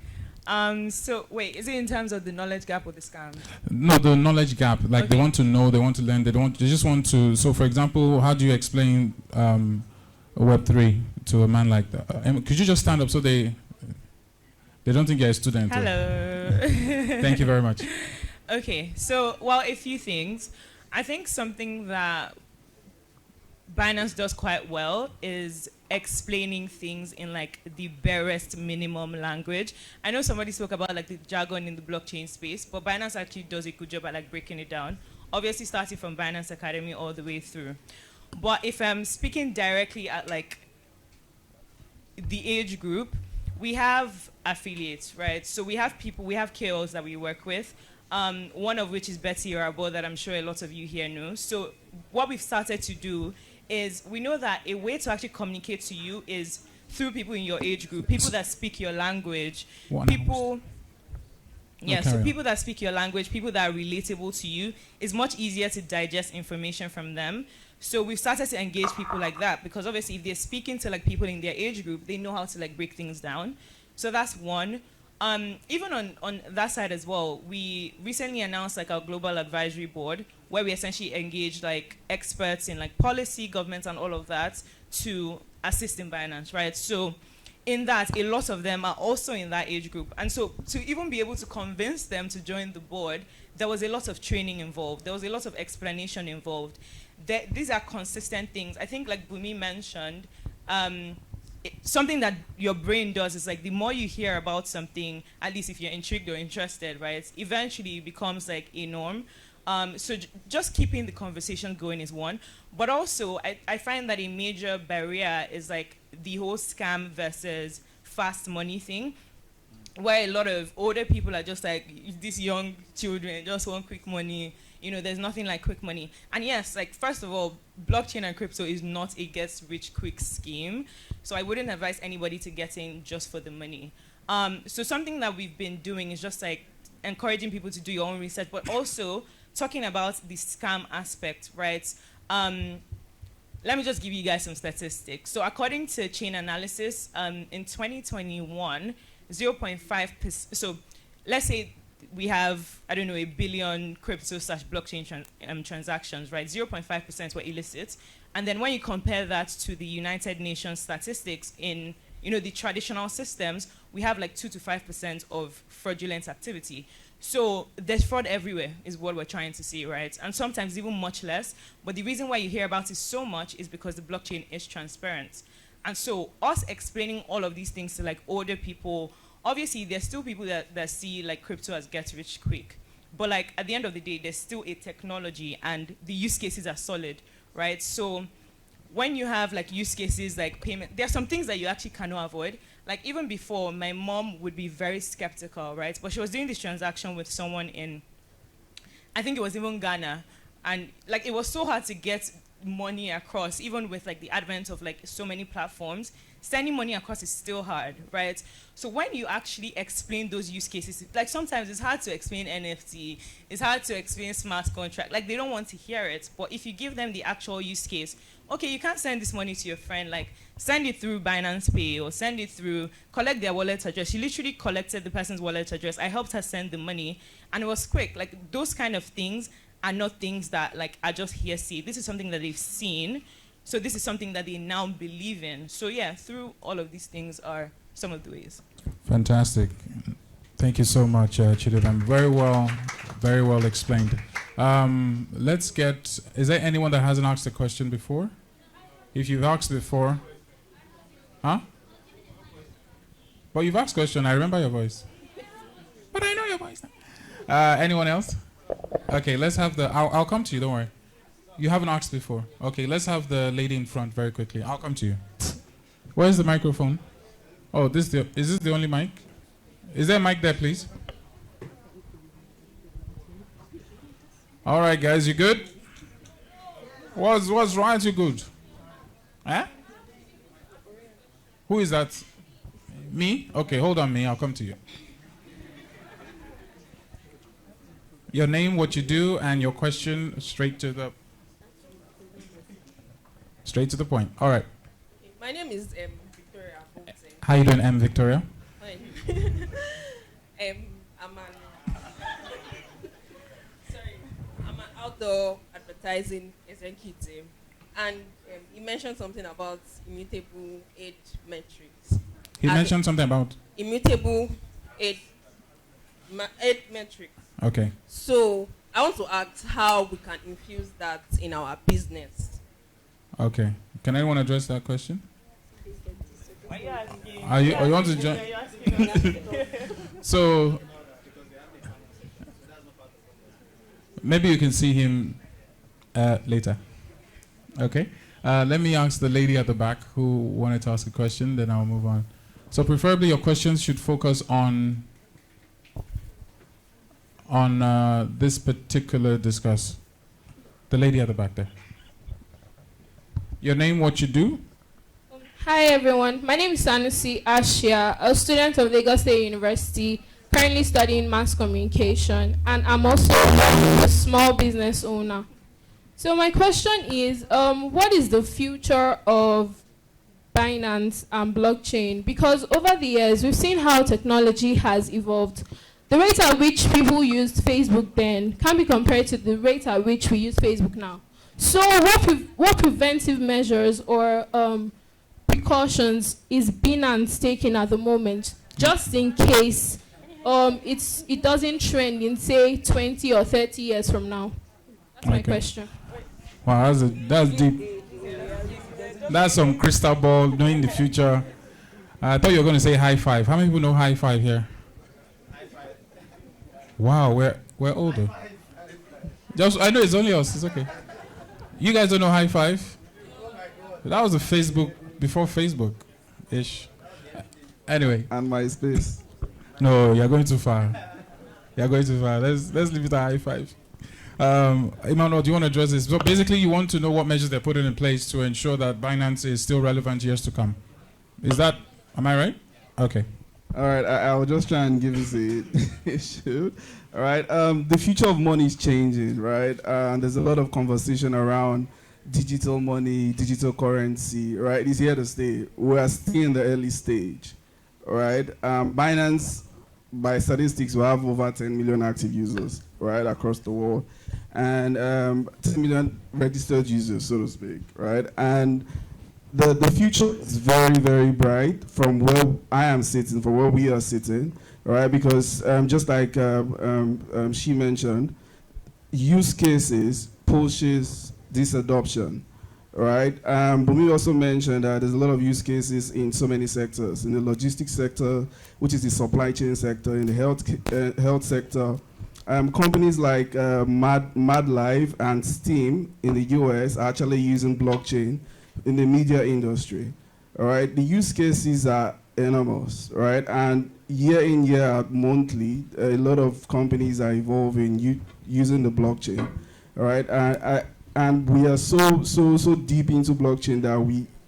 So wait, is it in terms of the knowledge gap or the scam? No, the knowledge gap. Like they want to know, they want to learn, they just want to. So, for example, how do you explain Web3 to a man like that? Could you just stand up so they don't think you're a student? Hello. Thank you very much. Okay, so a few things. I think something that Binance does quite well is explaining things in like the barest minimum language. I know somebody spoke about like the jargon in the blockchain space, but Binance actually does a good job at like breaking it down. Obviously starting from Binance Academy all the way through. But if I'm speaking directly at like the age group, we have affiliates, right? So we have people, we have KOLs that we work with. One of which is Betty Orabo that I'm sure a lot of you here know. So what we've started to do is we know that a way to actually communicate to you is through people in your age group, people that speak your language, people that speak your language, people that are relatable to you. It's much easier to digest information from them. So we've started to engage people like that because obviously if they're speaking to like people in their age group, they know how to like break things down. So that's one. Even on that side as well, we recently announced like our global advisory board, where we essentially engage like experts in like policy, government, and all of that to assist in Binance, right? So in that, a lot of them are also in that age group. And so to even be able to convince them to join the board, there was a lot of training involved. There was a lot of explanation involved. These are consistent things. I think like Bumi mentioned, something that your brain does is like the more you hear about something, at least if you're intrigued or interested, right, eventually it becomes like a norm. So just keeping the conversation going is one. But also, I find that a major barrier is like the whole scam versus fast money thing, where a lot of older people are just like, these young children just want quick money. You know, there's nothing like quick money. And yes, like, first of all, blockchain and crypto is not a get-rich-quick scheme. So I wouldn't advise anybody to get in just for the money. So something that we've been doing is just like encouraging people to do your own research, but also talking about the scam aspect, right? Let me just give you guys some statistics. So according to Chain Analysis, in 2021, 0.5%, so let's say we have, I don't know, 1 billion crypto/blockchain transactions, right? 0.5% were illicit. And then when you compare that to the United Nations statistics in, you know, the traditional systems, we have like 2 to 5% of fraudulent activity. So there's fraud everywhere is what we're trying to see, right? And sometimes even much less. But the reason why you hear about it so much is because the blockchain is transparent. And so us explaining all of these things to like older people, obviously there's still people that see like crypto as get rich quick. But like at the end of the day, there's still a technology and the use cases are solid, right? So when you have like use cases like payment, there are some things that you actually cannot avoid. Like even before, my mom would be very skeptical, right? But she was doing this transaction with someone in, I think it was even Ghana. And like it was so hard to get money across, even with like the advent of like so many platforms. Sending money across is still hard, right? So when you actually explain those use cases, like sometimes it's hard to explain NFT, it's hard to explain smart contract, like they don't want to hear it. But if you give them the actual use case, okay, you can't send this money to your friend, like send it through Binance Pay or send it through, collect their wallet address. She literally collected the person's wallet address. I helped her send the money and it was quick. Like those kind of things are not things that like are just hearsay. This is something that they've seen. So this is something that they now believe in. So yeah, through all of these things are some of the ways. Fantastic. Thank you so much, Chididam. Very well explained. Let's get, is there anyone that hasn't asked a question before? If you've asked before, huh? But you've asked a question, I remember your voice. But I know your voice. Anyone else? Okay, let's have the, I'll come to you, don't worry. You haven't asked before. Okay, let's have the lady in front very quickly. I'll come to you. Where's the microphone? Oh, is this the only mic? Is there a mic there, please? All right, guys, you good? What's wrong? Aren't you good? Eh? Who is that? Me? Okay, hold on, me. I'll come to you. Your name, what you do, and your question straight to the point. All right. My name is Victoria. How you doing, Victoria? Fine. I'm an outdoor advertising executive, and you mentioned something about immutable aid metrics. He mentioned something about immutable aid metrics. Okay. So I want to ask how we can infuse that in our business. Okay. Can anyone address that question? Why are you asking? Are you want to join? So maybe you can see him later. Okay. Let me ask the lady at the back who wanted to ask a question, then I'll move on. So preferably your questions should focus on this particular discuss. The lady at the back there. Your name, what you do? Hi everyone, my name is Sanusi Ashia, a student of Lagos State University, currently studying mass communication, and I'm also a small business owner. So my question is, what is the future of Binance and blockchain? Because over the years, we've seen how technology has evolved. The rate at which people used Facebook then can be compared to the rate at which we use Facebook now. So what preventive measures or precautions is Binance taking at the moment, just in case it doesn't trend in, say, 20 or 30 years from now? That's my question. Wow, that's deep. That's some crystal ball, knowing the future. I thought you were going to say high five. How many people know high five here? Wow, we're older. I know it's only us. It's okay. You guys don't know high five? That was a Facebook before Facebook-ish. Anyway. And MySpace. No, you're going too far. You're going too far. Let's leave it at high five. Emmanuel, do you want to address this? So basically, you want to know what measures they're putting in place to ensure that Binance is still relevant years to come. Am I right? Okay. All right, I'll just try and give this a shoot. All right, the future of money is changing, right? There's a lot of conversation around digital money, digital currency, right? It's here to stay. We are still in the early stage, all right? Binance, by statistics, will have over 10 million active users, right, across the world, and 10 million registered users, so to speak, right? And the future is very, very bright from where I am sitting, from where we are sitting, right? Because just like she mentioned, use cases pushes this adoption, right? But we also mentioned that there's a lot of use cases in so many sectors, in the logistics sector, which is the supply chain sector, in the health sector. Companies like MadLive and Steam in the US are actually using blockchain in the media industry, all right? The use cases are enormous, right? And year in, year out, monthly, a lot of companies are evolving using the blockchain, all right? And we are so deep into blockchain that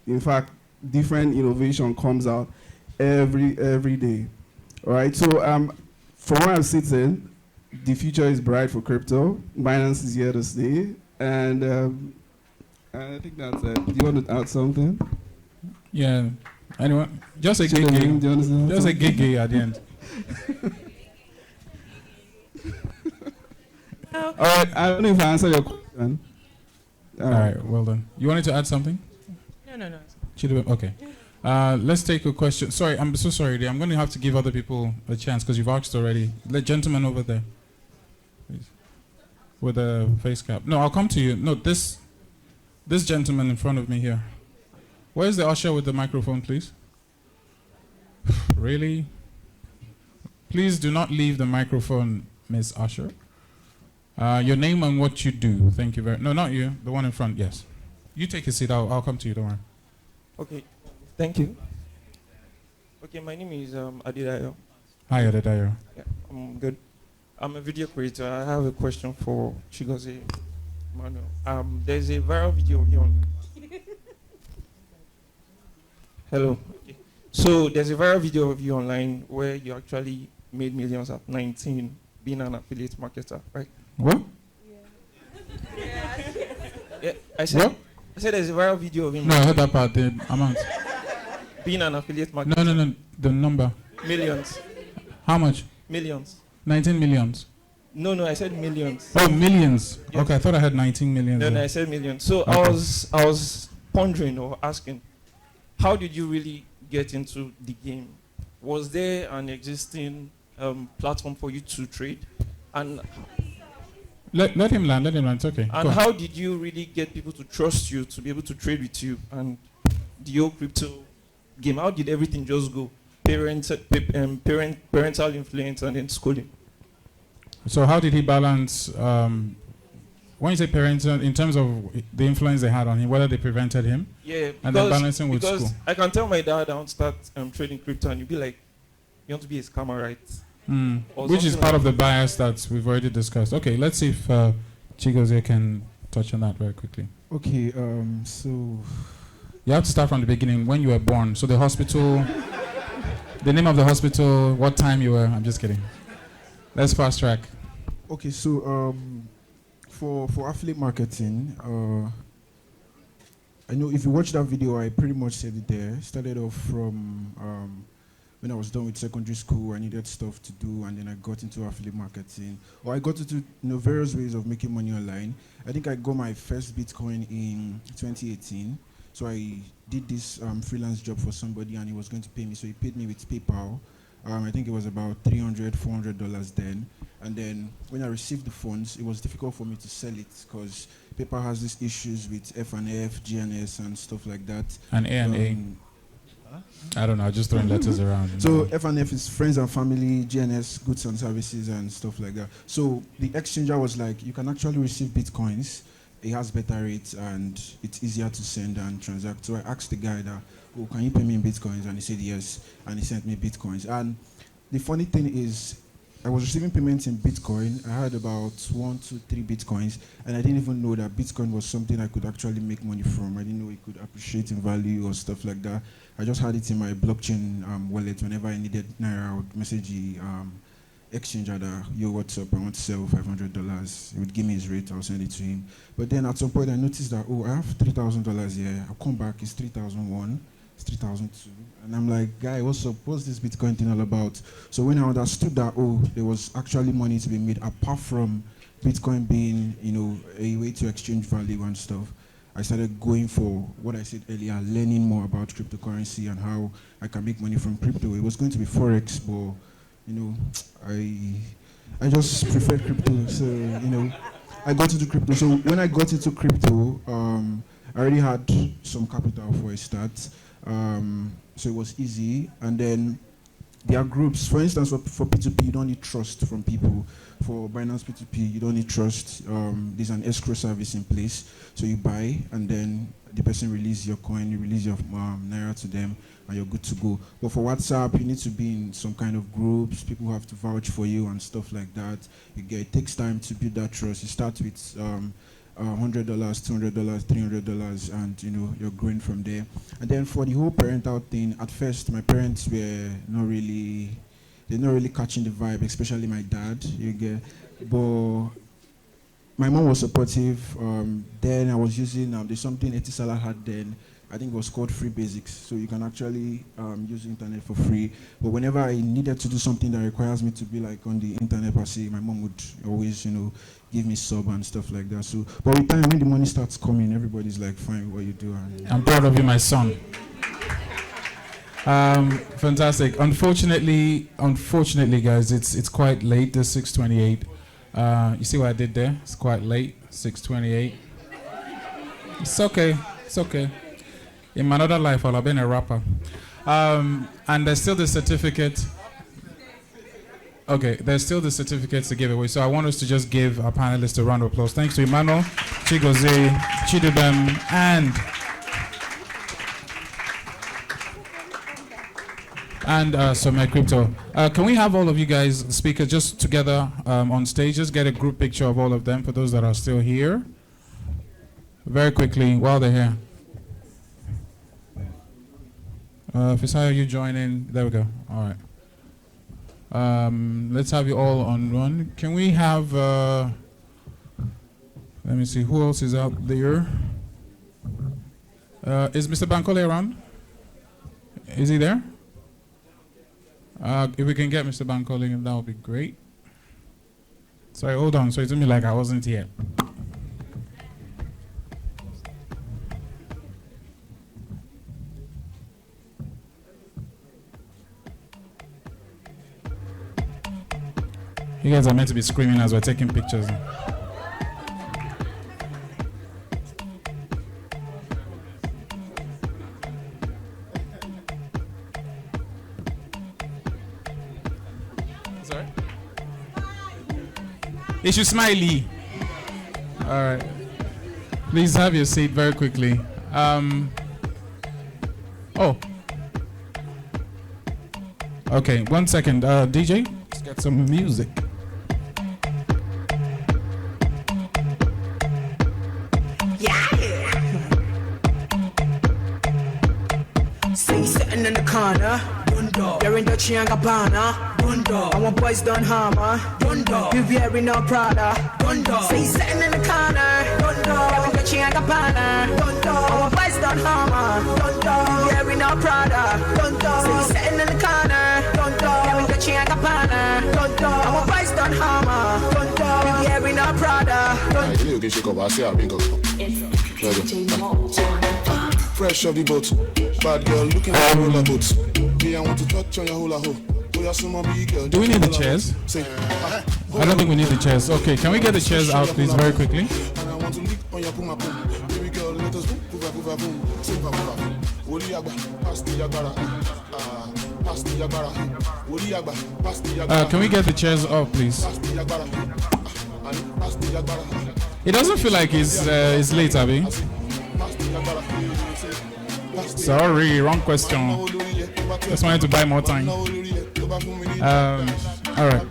in fact, different innovation comes out every day, all right? So from where I'm sitting, the future is bright for crypto. Binance is here to stay, and I think that's it. Do you want to add something? Yeah. Anyone? Just a gig. Just a gig at the end. All right. I don't know if I answered your question. All right. Well done. You wanted to add something? No. Okay. Let's take a question. Sorry, I'm so sorry. I'm going to have to give other people a chance because you've asked already. The gentleman over there, please, with a face cap. No, I'll come to you. No, this gentleman in front of me here. Where's the usher with the microphone, please? Really? Please do not leave the microphone, Miss Usher. Your name and what you do. Thank you very. No, not you. The one in front. Yes. You take a seat. I'll come to you. Don't worry. Okay. Thank you. Okay, my name is Adedayo. Hi, Adedayo. Yeah, I'm good. I'm a video creator. I have a question for Chigozie Manuel. There's a viral video of you on. Hello. Okay. So there's a viral video of you online where you actually made millions at 19 being an affiliate marketer, right? What? Yeah, I said there's a viral video of him. No, I heard that part. The amount. Being an affiliate marketer. No. The number. Millions. How much? Millions. 19 millions. No, I said millions. Oh, millions. Yes. Okay, I thought I had 19 millions. No, I said millions. So okay. I was pondering or asking, how did you really get into the game? Was there an existing platform for you to trade? And let him land. It's okay. And how did you really get people to trust you to be able to trade with you? And the whole crypto game, how did everything just go? Parental influence and then schooling. So how did he balance, when you say parental, in terms of the influence they had on him, whether they prevented him? Yeah, and then balancing with school? Because I can tell my dad I want to start trading crypto and you'll be like, you want to be a scammer, right? Which is part of the bias that we've already discussed. Okay, let's see if Chigozie can touch on that very quickly. Okay, so... You have to start from the beginning, when you were born. So the hospital, the name of the hospital, what time you were. I'm just kidding. Let's fast track. Okay, so for affiliate marketing, I I know if you watch that video, I pretty much said it there. Started off from when I was done with secondary school, I needed stuff to do, and then I got into affiliate marketing, or I got into various ways of making money online. I think I got my first Bitcoin in 2018. So I did this freelance job for somebody, and he was going to pay me. So he paid me with PayPal. I think it was about $300, $400 then. And then when I received the funds, it was difficult for me to sell it because PayPal has these issues with F&F, GNS, and stuff like that. And A&A. I don't know, just throwing letters around. So F&F is friends and family, GNS, goods and services, and stuff like that. So the exchanger was like, you can actually receive Bitcoins. It has better rates, and it's easier to send and transact. So I asked the guy that, oh, can you pay me in Bitcoins? And he said yes, and he sent me Bitcoins. And the funny thing is, I was receiving payments in Bitcoin. I had about 1, 2, 3 Bitcoins, and I didn't even know that Bitcoin was something I could actually make money from. I didn't know it could appreciate in value or stuff like that. I just had it in my blockchain wallet. Whenever I needed Naira, I would message the exchanger that, yo, what's up? I want to sell $500. He would give me his rate. I'll send it to him. But then at some point, I noticed that, oh, I have $3,000 here. I'll come back. It's 3,001. It's 3,002. And I'm like, guy, what's up? What's this Bitcoin thing all about? So when I understood that, oh, there was actually money to be made apart from Bitcoin being, a way to exchange value and stuff, I started going for what I said earlier, learning more about cryptocurrency and how I can make money from crypto. It was going to be Forex, but, I just preferred crypto. So, I got into crypto. So when I got into crypto, I already had some capital for a start. So it was easy. And then there are groups. For instance, for P2P, you don't need trust from people. For Binance P2P, you don't need trust. There's an escrow service in place. So you buy, and then the person releases your coin, you release your Naira to them, and you're good to go. But for WhatsApp, you need to be in some kind of groups. People have to vouch for you and stuff like that. It takes time to build that trust. You start with $100, $200, $300, and you're growing from there. And then for the whole parental thing, at first my parents were not really catching the vibe, especially my dad. But my mom was supportive. Then I was using there's something Etisalat had then. I think it was called Free Basics. So you can actually use the internet for free. But whenever I needed to do something that requires me to be like on the internet per se, my mom would always, give me sub and stuff like that. So, but with time, when the money starts coming, everybody's like, fine, what you do. And I'm proud of you, my son. Fantastic. Unfortunately, guys, it's quite late. It's 6:28. You see what I did there? It's quite late. 6:28. It's okay. It's okay. In my other life, I'll have been a rapper. And there's still the certificate. Okay, there's still the certificates to give away. So I want us to just give our panelists a round of applause. Thanks to Emmanuel, Chigozie, Chidubem, and Some Crypto. Can we have all of you guys, speakers, just together on stage? Just get a group picture of all of them for those that are still here. Very quickly, while they're here. Fisayo, you join in. There we go. All right. Let's have you all on one. Can we have, let me see, who else is out there? Is Mr. Bankole around? Is he there? If we can get Mr. Bankole, that would be great. Sorry, hold on. So it's me like I wasn't here. You guys are meant to be screaming as we're taking pictures. Sorry? Issue Smiley. All right. Please have your seat very quickly. Oh. Okay, 1 second. DJ, let's get some music. sitting in the corner. You're in Dolce and Gabbana. Our boys done hammer. You wearing no Prada. Say he's sitting in the corner. You're in Dolce and Gabbana. Our boys done hammer. You wearing no Prada. Say he's sitting in the corner. You're in Dolce and Gabbana. Our boys done hammer. You wearing no Prada. Fresh off the boat, bad girl looking at roller boats. Me, I want to touch on your hula ho. Do we need the chairs? I don't think we need the chairs. Okay, can we get the chairs out, please, very quickly? Can we get the chairs off, please? It doesn't feel like it's late, Abby. Sorry, wrong question. Just wanted to buy more time. All right.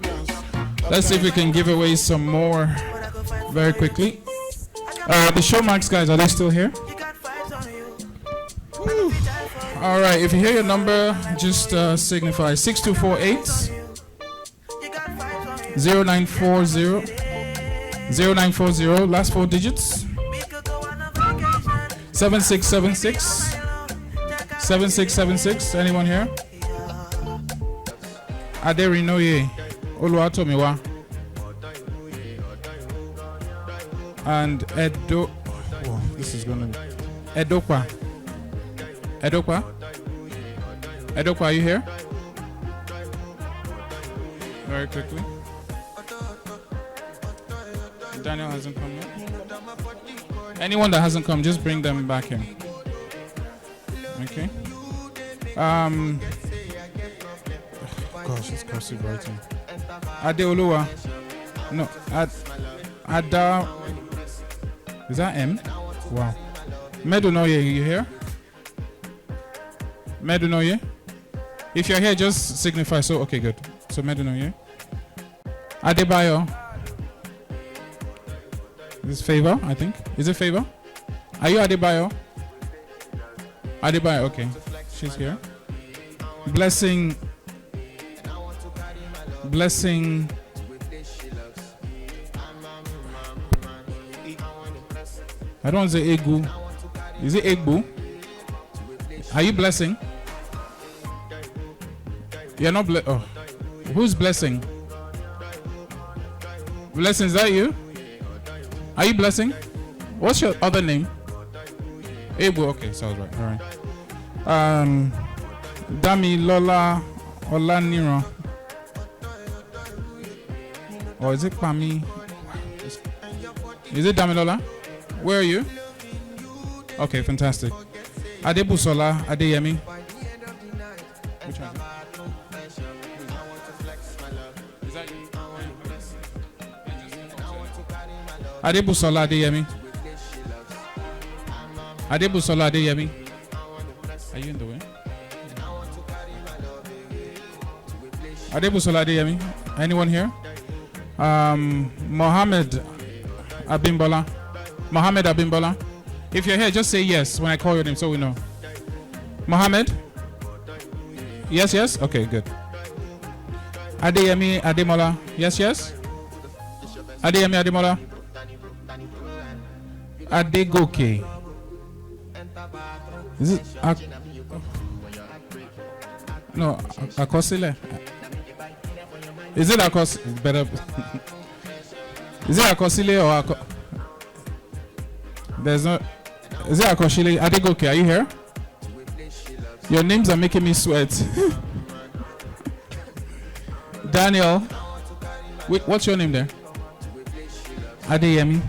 Let's see if we can give away some more very quickly. The show marks guys, are they still here? Whew. All right. If you hear your number, just signify 6248 0940 0940. Last 4 digits. 7676. 7676. Anyone here? Aderinoye Oluwatomiwa and Edo. Oh, this is gonna be Edokwa. Edokwa. Edokwa, are you here? Very quickly. Daniel hasn't come yet. Anyone that hasn't come, just bring them back in. Okay. Gosh, it's cursive writing. Adeoluwa. No. Ada. Is that M? Wow. Medunoye, you here? Medunoye? If you're here, just signify. So, okay, good. So, Medunoye. Adebayo. This is Favor, I think. Is it Favor? Are you Adebayo? Adebayo, okay. She's here. Blessing. I don't want to say Egu. Is it Egbu? Are you Blessing? You're not oh. Who's Blessing? Blessing, is that you? Are you Blessing? What's your other name? Egbu, okay, sounds right. All right. Dami Lola Olaniro. Or is it Pami? Is it Damilola? Where are you? Okay, fantastic. Adebusola, Adeyemi. Which one? Is that you? Adebusola, Adeyemi. Adebusola, Adeyemi. Are you in the way? Adebusola, Adeyemi. Anyone here? Mohammed Abimbola. Mohammed Abimbola. If you're here, just say yes when I call your name so we know. Mohammed? Yes, yes? Okay, good. Adeyemi Ademola. Yes, yes? Adeyemi Ademola. Adegoke. Is it? No, Akosile. Is it Akos? Better. Is it Akosile or There's no. Is it Akoshile? Adegoke, are you here? Your names are making me sweat. Daniel. Wait, what's your name there? Adeyemi.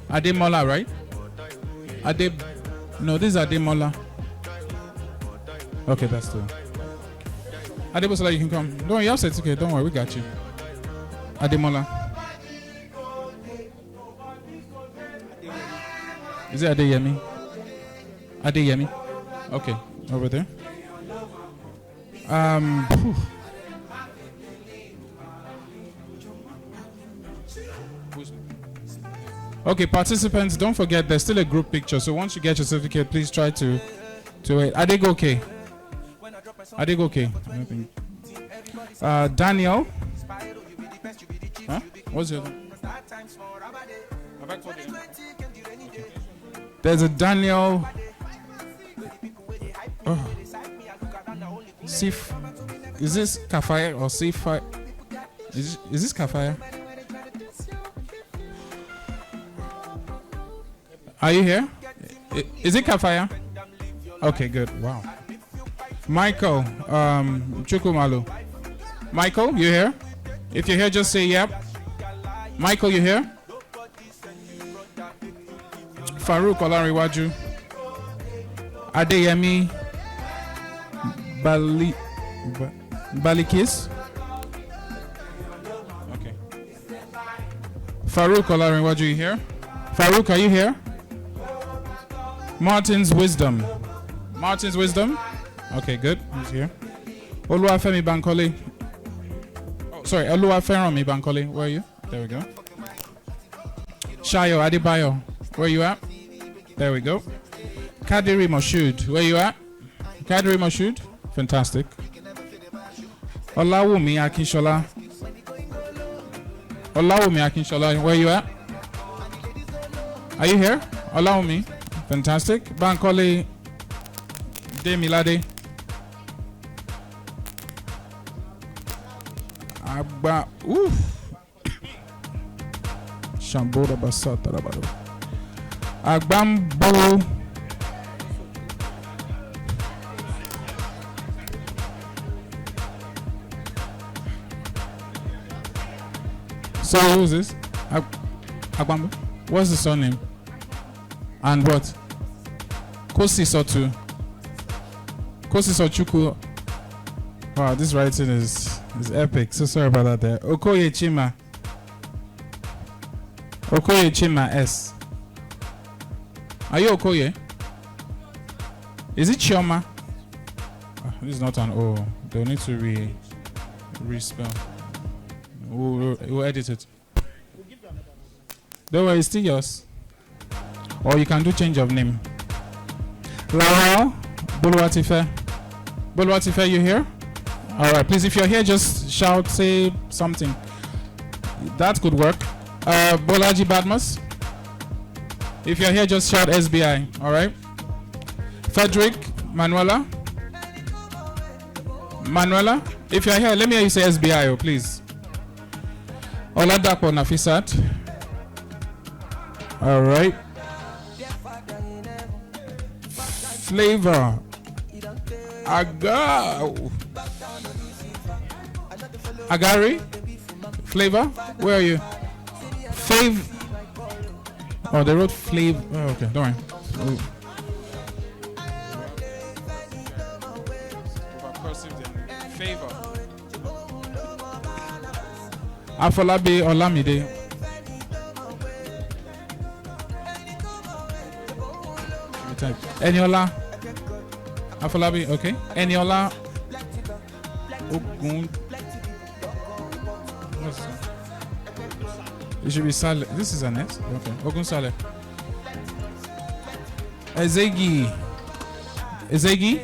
Ademola, right? No, this is Ademola. Okay, that's the. Adebosola, you can come. Don't worry, you have certificate. Don't worry, we got you. Ademola. Is it Adeyemi? Adeyemi. Okay, over there. Okay, participants, don't forget there's still a group picture. So once you get your certificate, please try to 228. Adegoke. Adegoke. I think. Daniel. Huh? What's your name? There's a Daniel. Oh. Sif. Is this Kafaya or Sifai? Is this Kafaya? Are you here? Is it Kafaya? Okay, good. Wow. Michael, Chukumalu. Michael, you here? If you're here, just say yep. Michael, you here? Farouk Olariwaju. Adeyemi Balikis. Okay. Farouk Olariwaju, you here? Farouk, are you here? Martin's Wisdom. Martin's Wisdom? Okay, good. He's here. Oluwafemi Bankole. Oh, sorry, Oluwaferomi Bankole. Where are you? There we go. Shayo Adebayo. Where you at? There we go. Kadiri Moshood. Where you at? Kadiri Moshood. Fantastic. Olawumi Akinshola. Olawumi Akinshola. Where you at? Are you here? Olawumi. Fantastic. Bankole Demilade. Abba. Oof. Shamboda Basata Rabado. Agbambo. So who's this? Agbambo. What's the surname? And what? Kosi Sotu. Kosi Sochuku. Wow, this writing is epic. So sorry about that there. Okoye Chima. Okoye Chima S. Are you Okoye? Is it Chioma? Oh, this is not an O. They'll need to respell. We'll edit it. Don't worry, it's still yours. Or you can do change of name. Lawal Bulwatife. Bulwatife, you here? Alright, please, if you're here, just shout, say something. That could work. Bolaji Badmus. If you're here, just shout SBI. Alright. Frederick Manuela. Manuela. If you're here, let me hear you say SBI, please. Oladapo Nafisat. Alright. Flavor. Agari. Flavor. Where are you? Fav. Oh, they wrote Flav. Oh, okay, don't worry. Oh. Favor. Afolabi Olamide. Eniola. Afolabi, okay. Eniola. Ogun. It should be Sale. This is an S? Okay. Ogun Sale. Ezegi. Ezegi?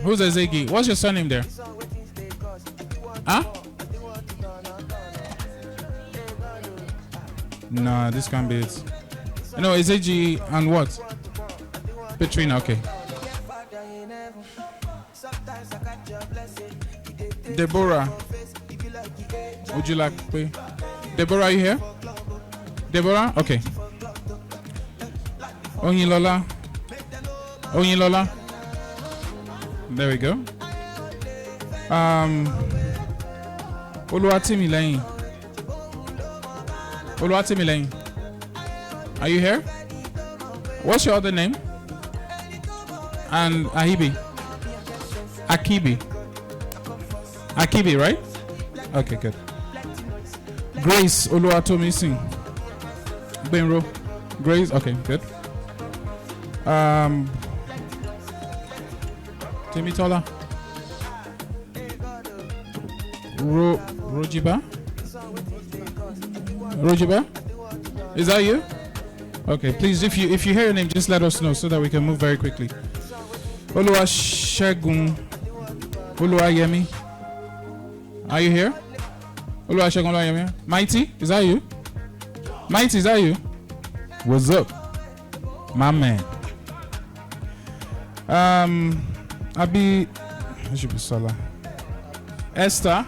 Who's Ezegi? What's your surname there? Huh? No, this can't be it. No, Ezegi and what? Petrina, okay. Deborah. Would you like to pay? Deborah, are you here? Deborah? Okay. Onyilola. Onyilola. There we go. Oluwatimileyin. Oluwatimileyin. Are you here? What's your other name? And Ahibi. Akibi. Akibi, right? Okay, good. Grace Oluwatomisin. Benro. Grace, okay, good. Temitola. Rojiba. Rojiba? Is that you? Okay, please, if you hear your name, just let us know so that we can move very quickly. Oluwasegun Oluwayemi. Are you here? Oluwasegun Oluwayemi. Mighty, is that you? Mighty, is that you? What's up? My man. It should be Sola. Esther.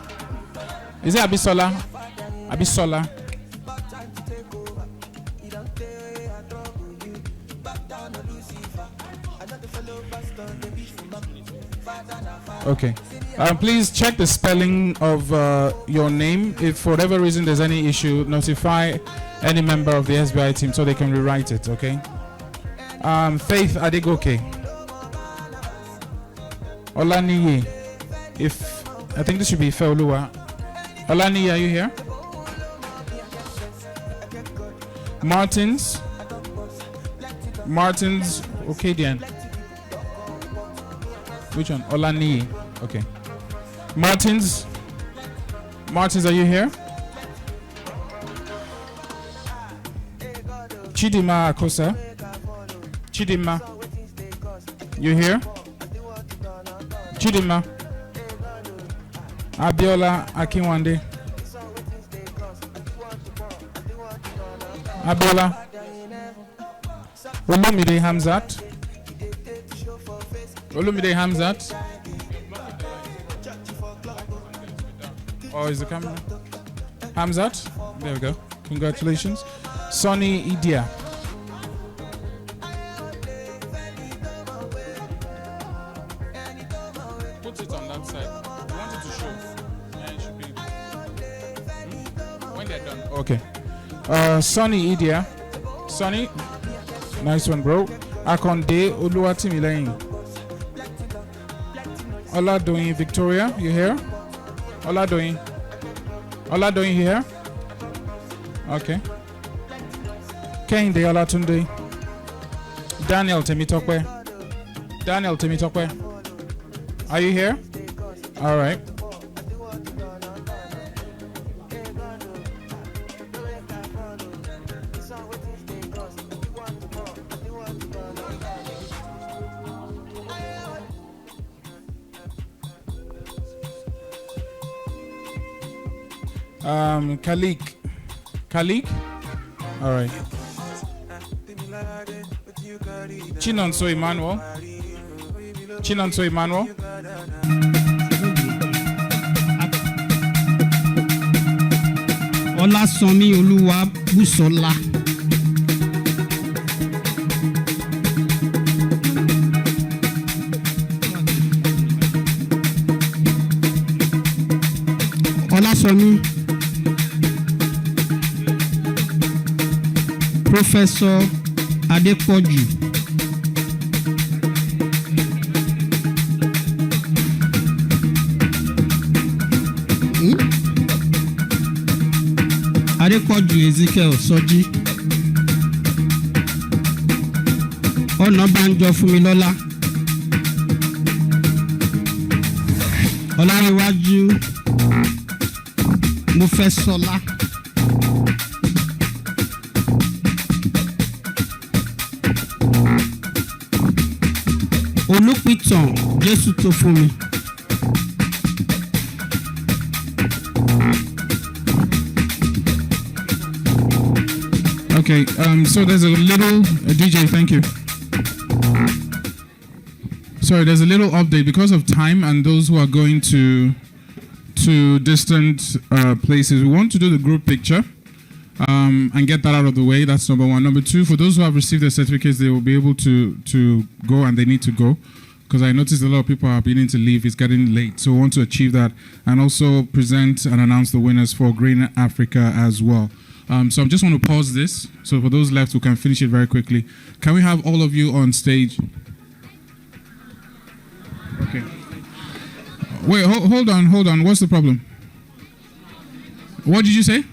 Is it Abisola? Abisola. Okay. Please check the spelling of your name. If for whatever reason there's any issue, notify any member of the SBI team so they can rewrite it, okay? Faith Adegoke. Olaniyi. I think this should be Feoluwa. Olaniyi, are you here? Martins, okay then. Which one? Olaniyi. Okay. Martins, are you here? Chidima Akosa. Chidima, you here? Chidima. Abiola Akinwande. Abiola. Olumide Hamzat. Oh, is the camera? Hamzat? There we go. Congratulations. Sonny Idia. Put it on that side. You want it to show? Yeah, it should be. When they're done. Okay. Sonny Idia. Sonny. Nice one, bro. Akonde Oluwatimileyin. Oladoyin Victoria, you here? Oladoyin, you here? Okay. Kehinde Olatunde. Daniel Temitokwe. Are you here? All right. Kalik. All right. Chinonso Emmanuel. Olasanmi Oluwabusola. Olasanmi. Professor Adepoju. Adepoju Ezekiel Soji. Ọ̀nàbànjọ Fúnmilọ́lá. Ọlárẹ̀wájú Mofẹ́sọ́lá. Olúpìtàn Jésù tó fún mi. Okay, so there's a little DJ, thank you. Sorry, there's a little update because of time and those who are going to distant places. We want to do the group picture and get that out of the way. That's number one. Number two, for those who have received their certificates, they will be able to go, and they need to go because I noticed a lot of people are beginning to leave. It's getting late, so we want to achieve that and also present and announce the winners for Green Africa as well. So I just want to pause this. So for those left, we can finish it very quickly. Can we have all of you on stage? Okay. Wait, hold on. What's the problem? What did you say?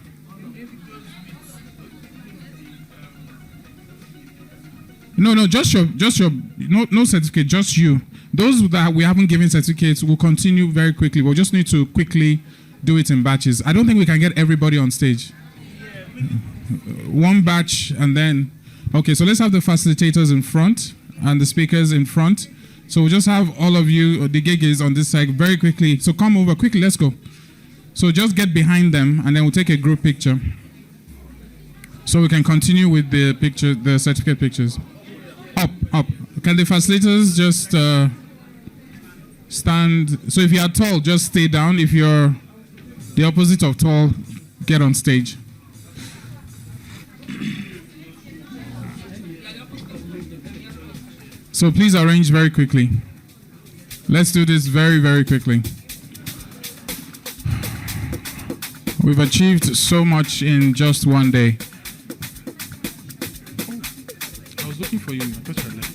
No, just your, no certificate, just you. Those that we haven't given certificates will continue very quickly. We'll just need to quickly do it in batches. I don't think we can get everybody on stage. One batch and then, okay, so let's have the facilitators in front and the speakers in front. So we'll just have all of you, the geges on this side, very quickly. So come over quickly, let's go. So just get behind them and then we'll take a group picture. So we can continue with the picture, the certificate pictures. Up. Can the facilitators just stand? So if you are tall, just stay down. If you're the opposite of tall, get on stage. So please arrange very quickly. Let's do this very, very quickly. We've achieved so much in just one day. I was looking for you. I thought you had left.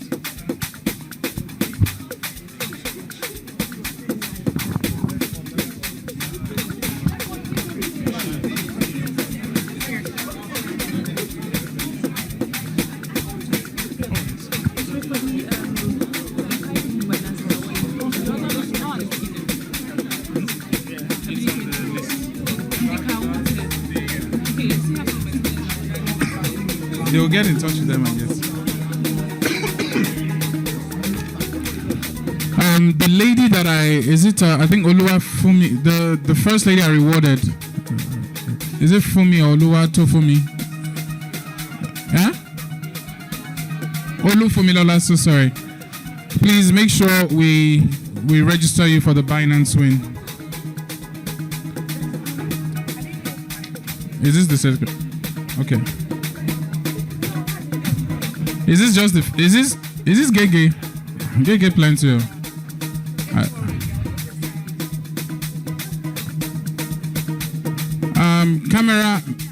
They will get in touch with them, I guess. The lady that I think Oluwa Fumi, the first lady I rewarded. Is it Fumi or Oluwa Tofumi? Yeah? Olu Fumilola, so sorry. Please make sure we register you for the Binance win. Is this the certificate? Okay. Is this just the? Is this Gege? Gege plenty.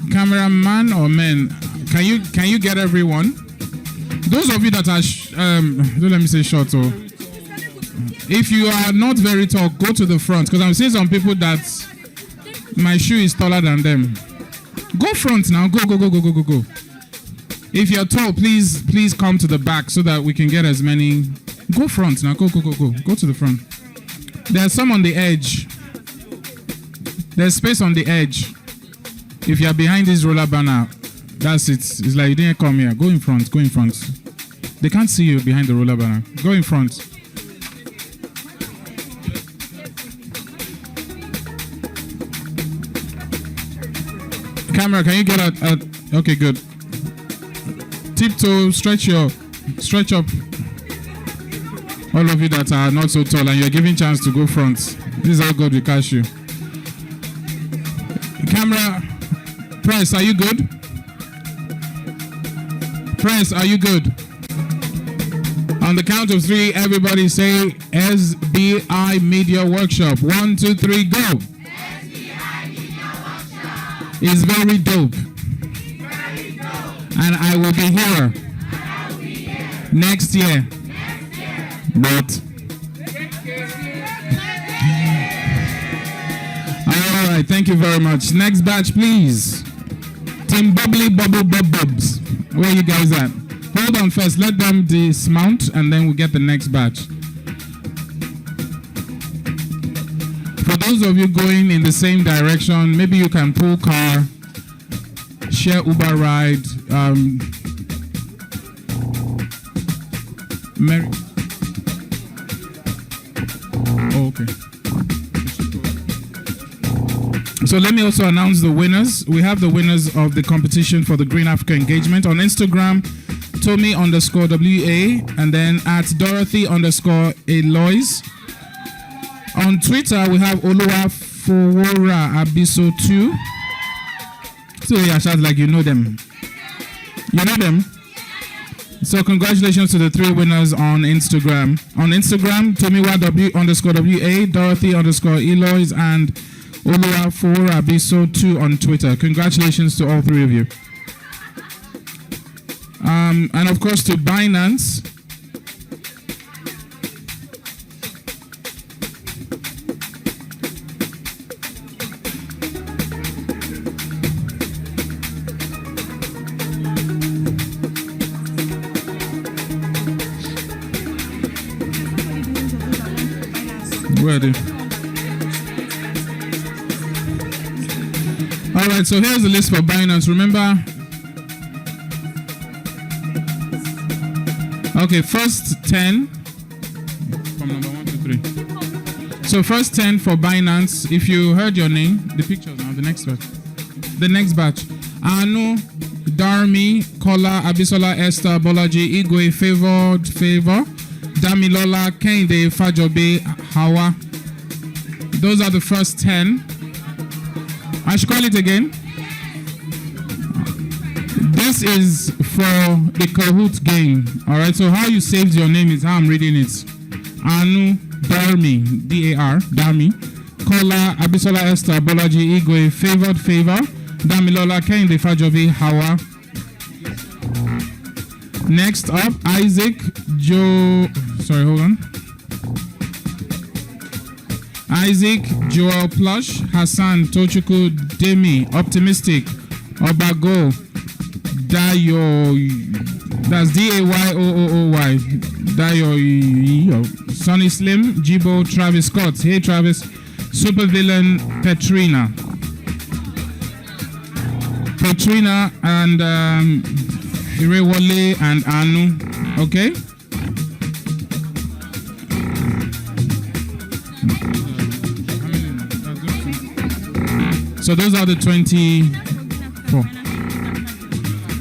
Cameraman or men? Can you get everyone? Those of you that are don't let me say short. So if you are not very tall, go to the front because I'm seeing some people that my shoe is taller than them. Go front now. Go. If you're tall, please come to the back so that we can get as many. Go front now. Go. Go to the front. There's some on the edge. There's space on the edge. If you're behind this roller banner, that's it. It's like you didn't come here. Go in front. They can't see you behind the roller banner. Go in front. Camera, can you get out? Okay, good. Tiptoe, stretch up. All of you that are not so tall and you're giving chance to go front. This is how God will catch you. Camera, Press, are you good? Press, are you good? On the count of 3, everybody say SBI Media Workshop. 1, 2, 3, go. SBI Media Workshop. It's very dope. And I will be here. Next year. But all right, thank you very much. Next batch, please. Team Bubbly Bubble Bubs. Where you guys at? Hold on first. Let them dismount, and then we'll get the next batch. For those of you going in the same direction, maybe you can pull car, share Uber ride. Mary. Oh, okay. So let me also announce the winners. We have the winners of the competition for the Green Africa Engagement. On Instagram, Tommy_WA, and then at Dorothy_Eloise. On Twitter, we have Oluwafowora Abiso 2. So yeah, shout like you know them. You know them? So congratulations to the 3 winners on Instagram. On Instagram, Tommy_WA, Dorothy_Eloise, and Oluwafowora Abiso 2 on Twitter. Congratulations to all 3 of you. And of course to Binance. Ready. All right, so here's the list for Binance. Remember? Okay, first 10 3. So first 10 for Binance. If you heard your name, the pictures now, the next batch. The next batch. Anu, Darmi, Kola, Abisola, Esther, Bolaji, Igwe, Favor, Damilola, Kende, Fajobe, Hawa. Those are the first 10. I should call it again. This is for the Kahoot game. Alright, so how you saved your name is how I'm reading it. Anu, Darmi, D-A-R, Darmi, Kola, Abisola, Esther, Bolaji, Igwe, Favor, Damilola, Kende, Fajobe, Hawa. Next up, Isaac, Isaac, Joel Plush, Hassan, Tochuku, Demi, Optimistic, Obago, Dayo, that's D-A-Y-O-O-O-Y, Dayo, Sonny Slim, Jibo, Travis Scott, hey Travis, Supervillain, Petrina, and Irewole and Anu, okay? So those are the 24.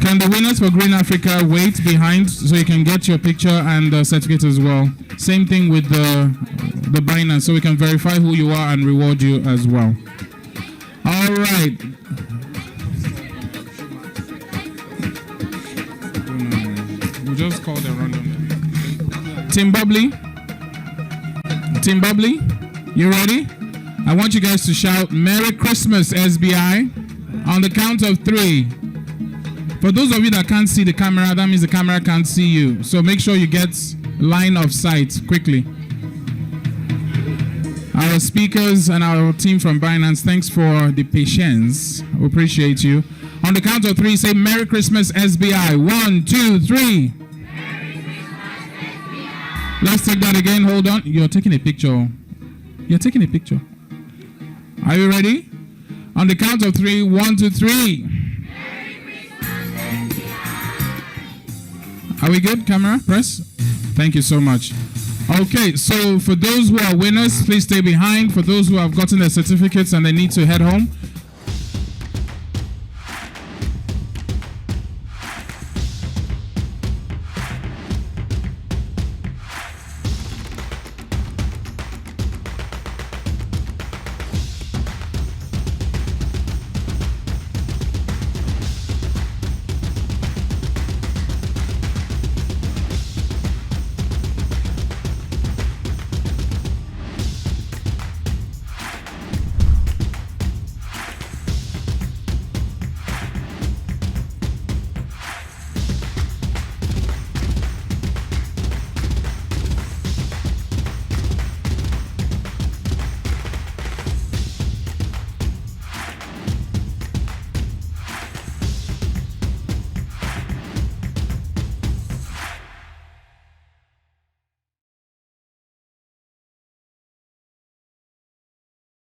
Can the winners for Green Africa wait behind so you can get your picture and the certificate as well? Same thing with the Binance, so we can verify who you are and reward you as well. All right. We'll just call them randomly. Tim Bubbly, you ready? I want you guys to shout Merry Christmas, SBI, on the count of 3. For those of you that can't see the camera, that means the camera can't see you. So make sure you get line of sight quickly. Our speakers and our team from Binance, thanks for the patience. We appreciate you. On the count of 3, say Merry Christmas, SBI. 1, 2, 3. Let's take that again. Hold on. You're taking a picture. Are you ready? On the count of 3, 1, 2, 3. Are we good? Camera, press. Thank you so much. Okay, so for those who are winners, please stay behind. For those who have gotten their certificates and they need to head home,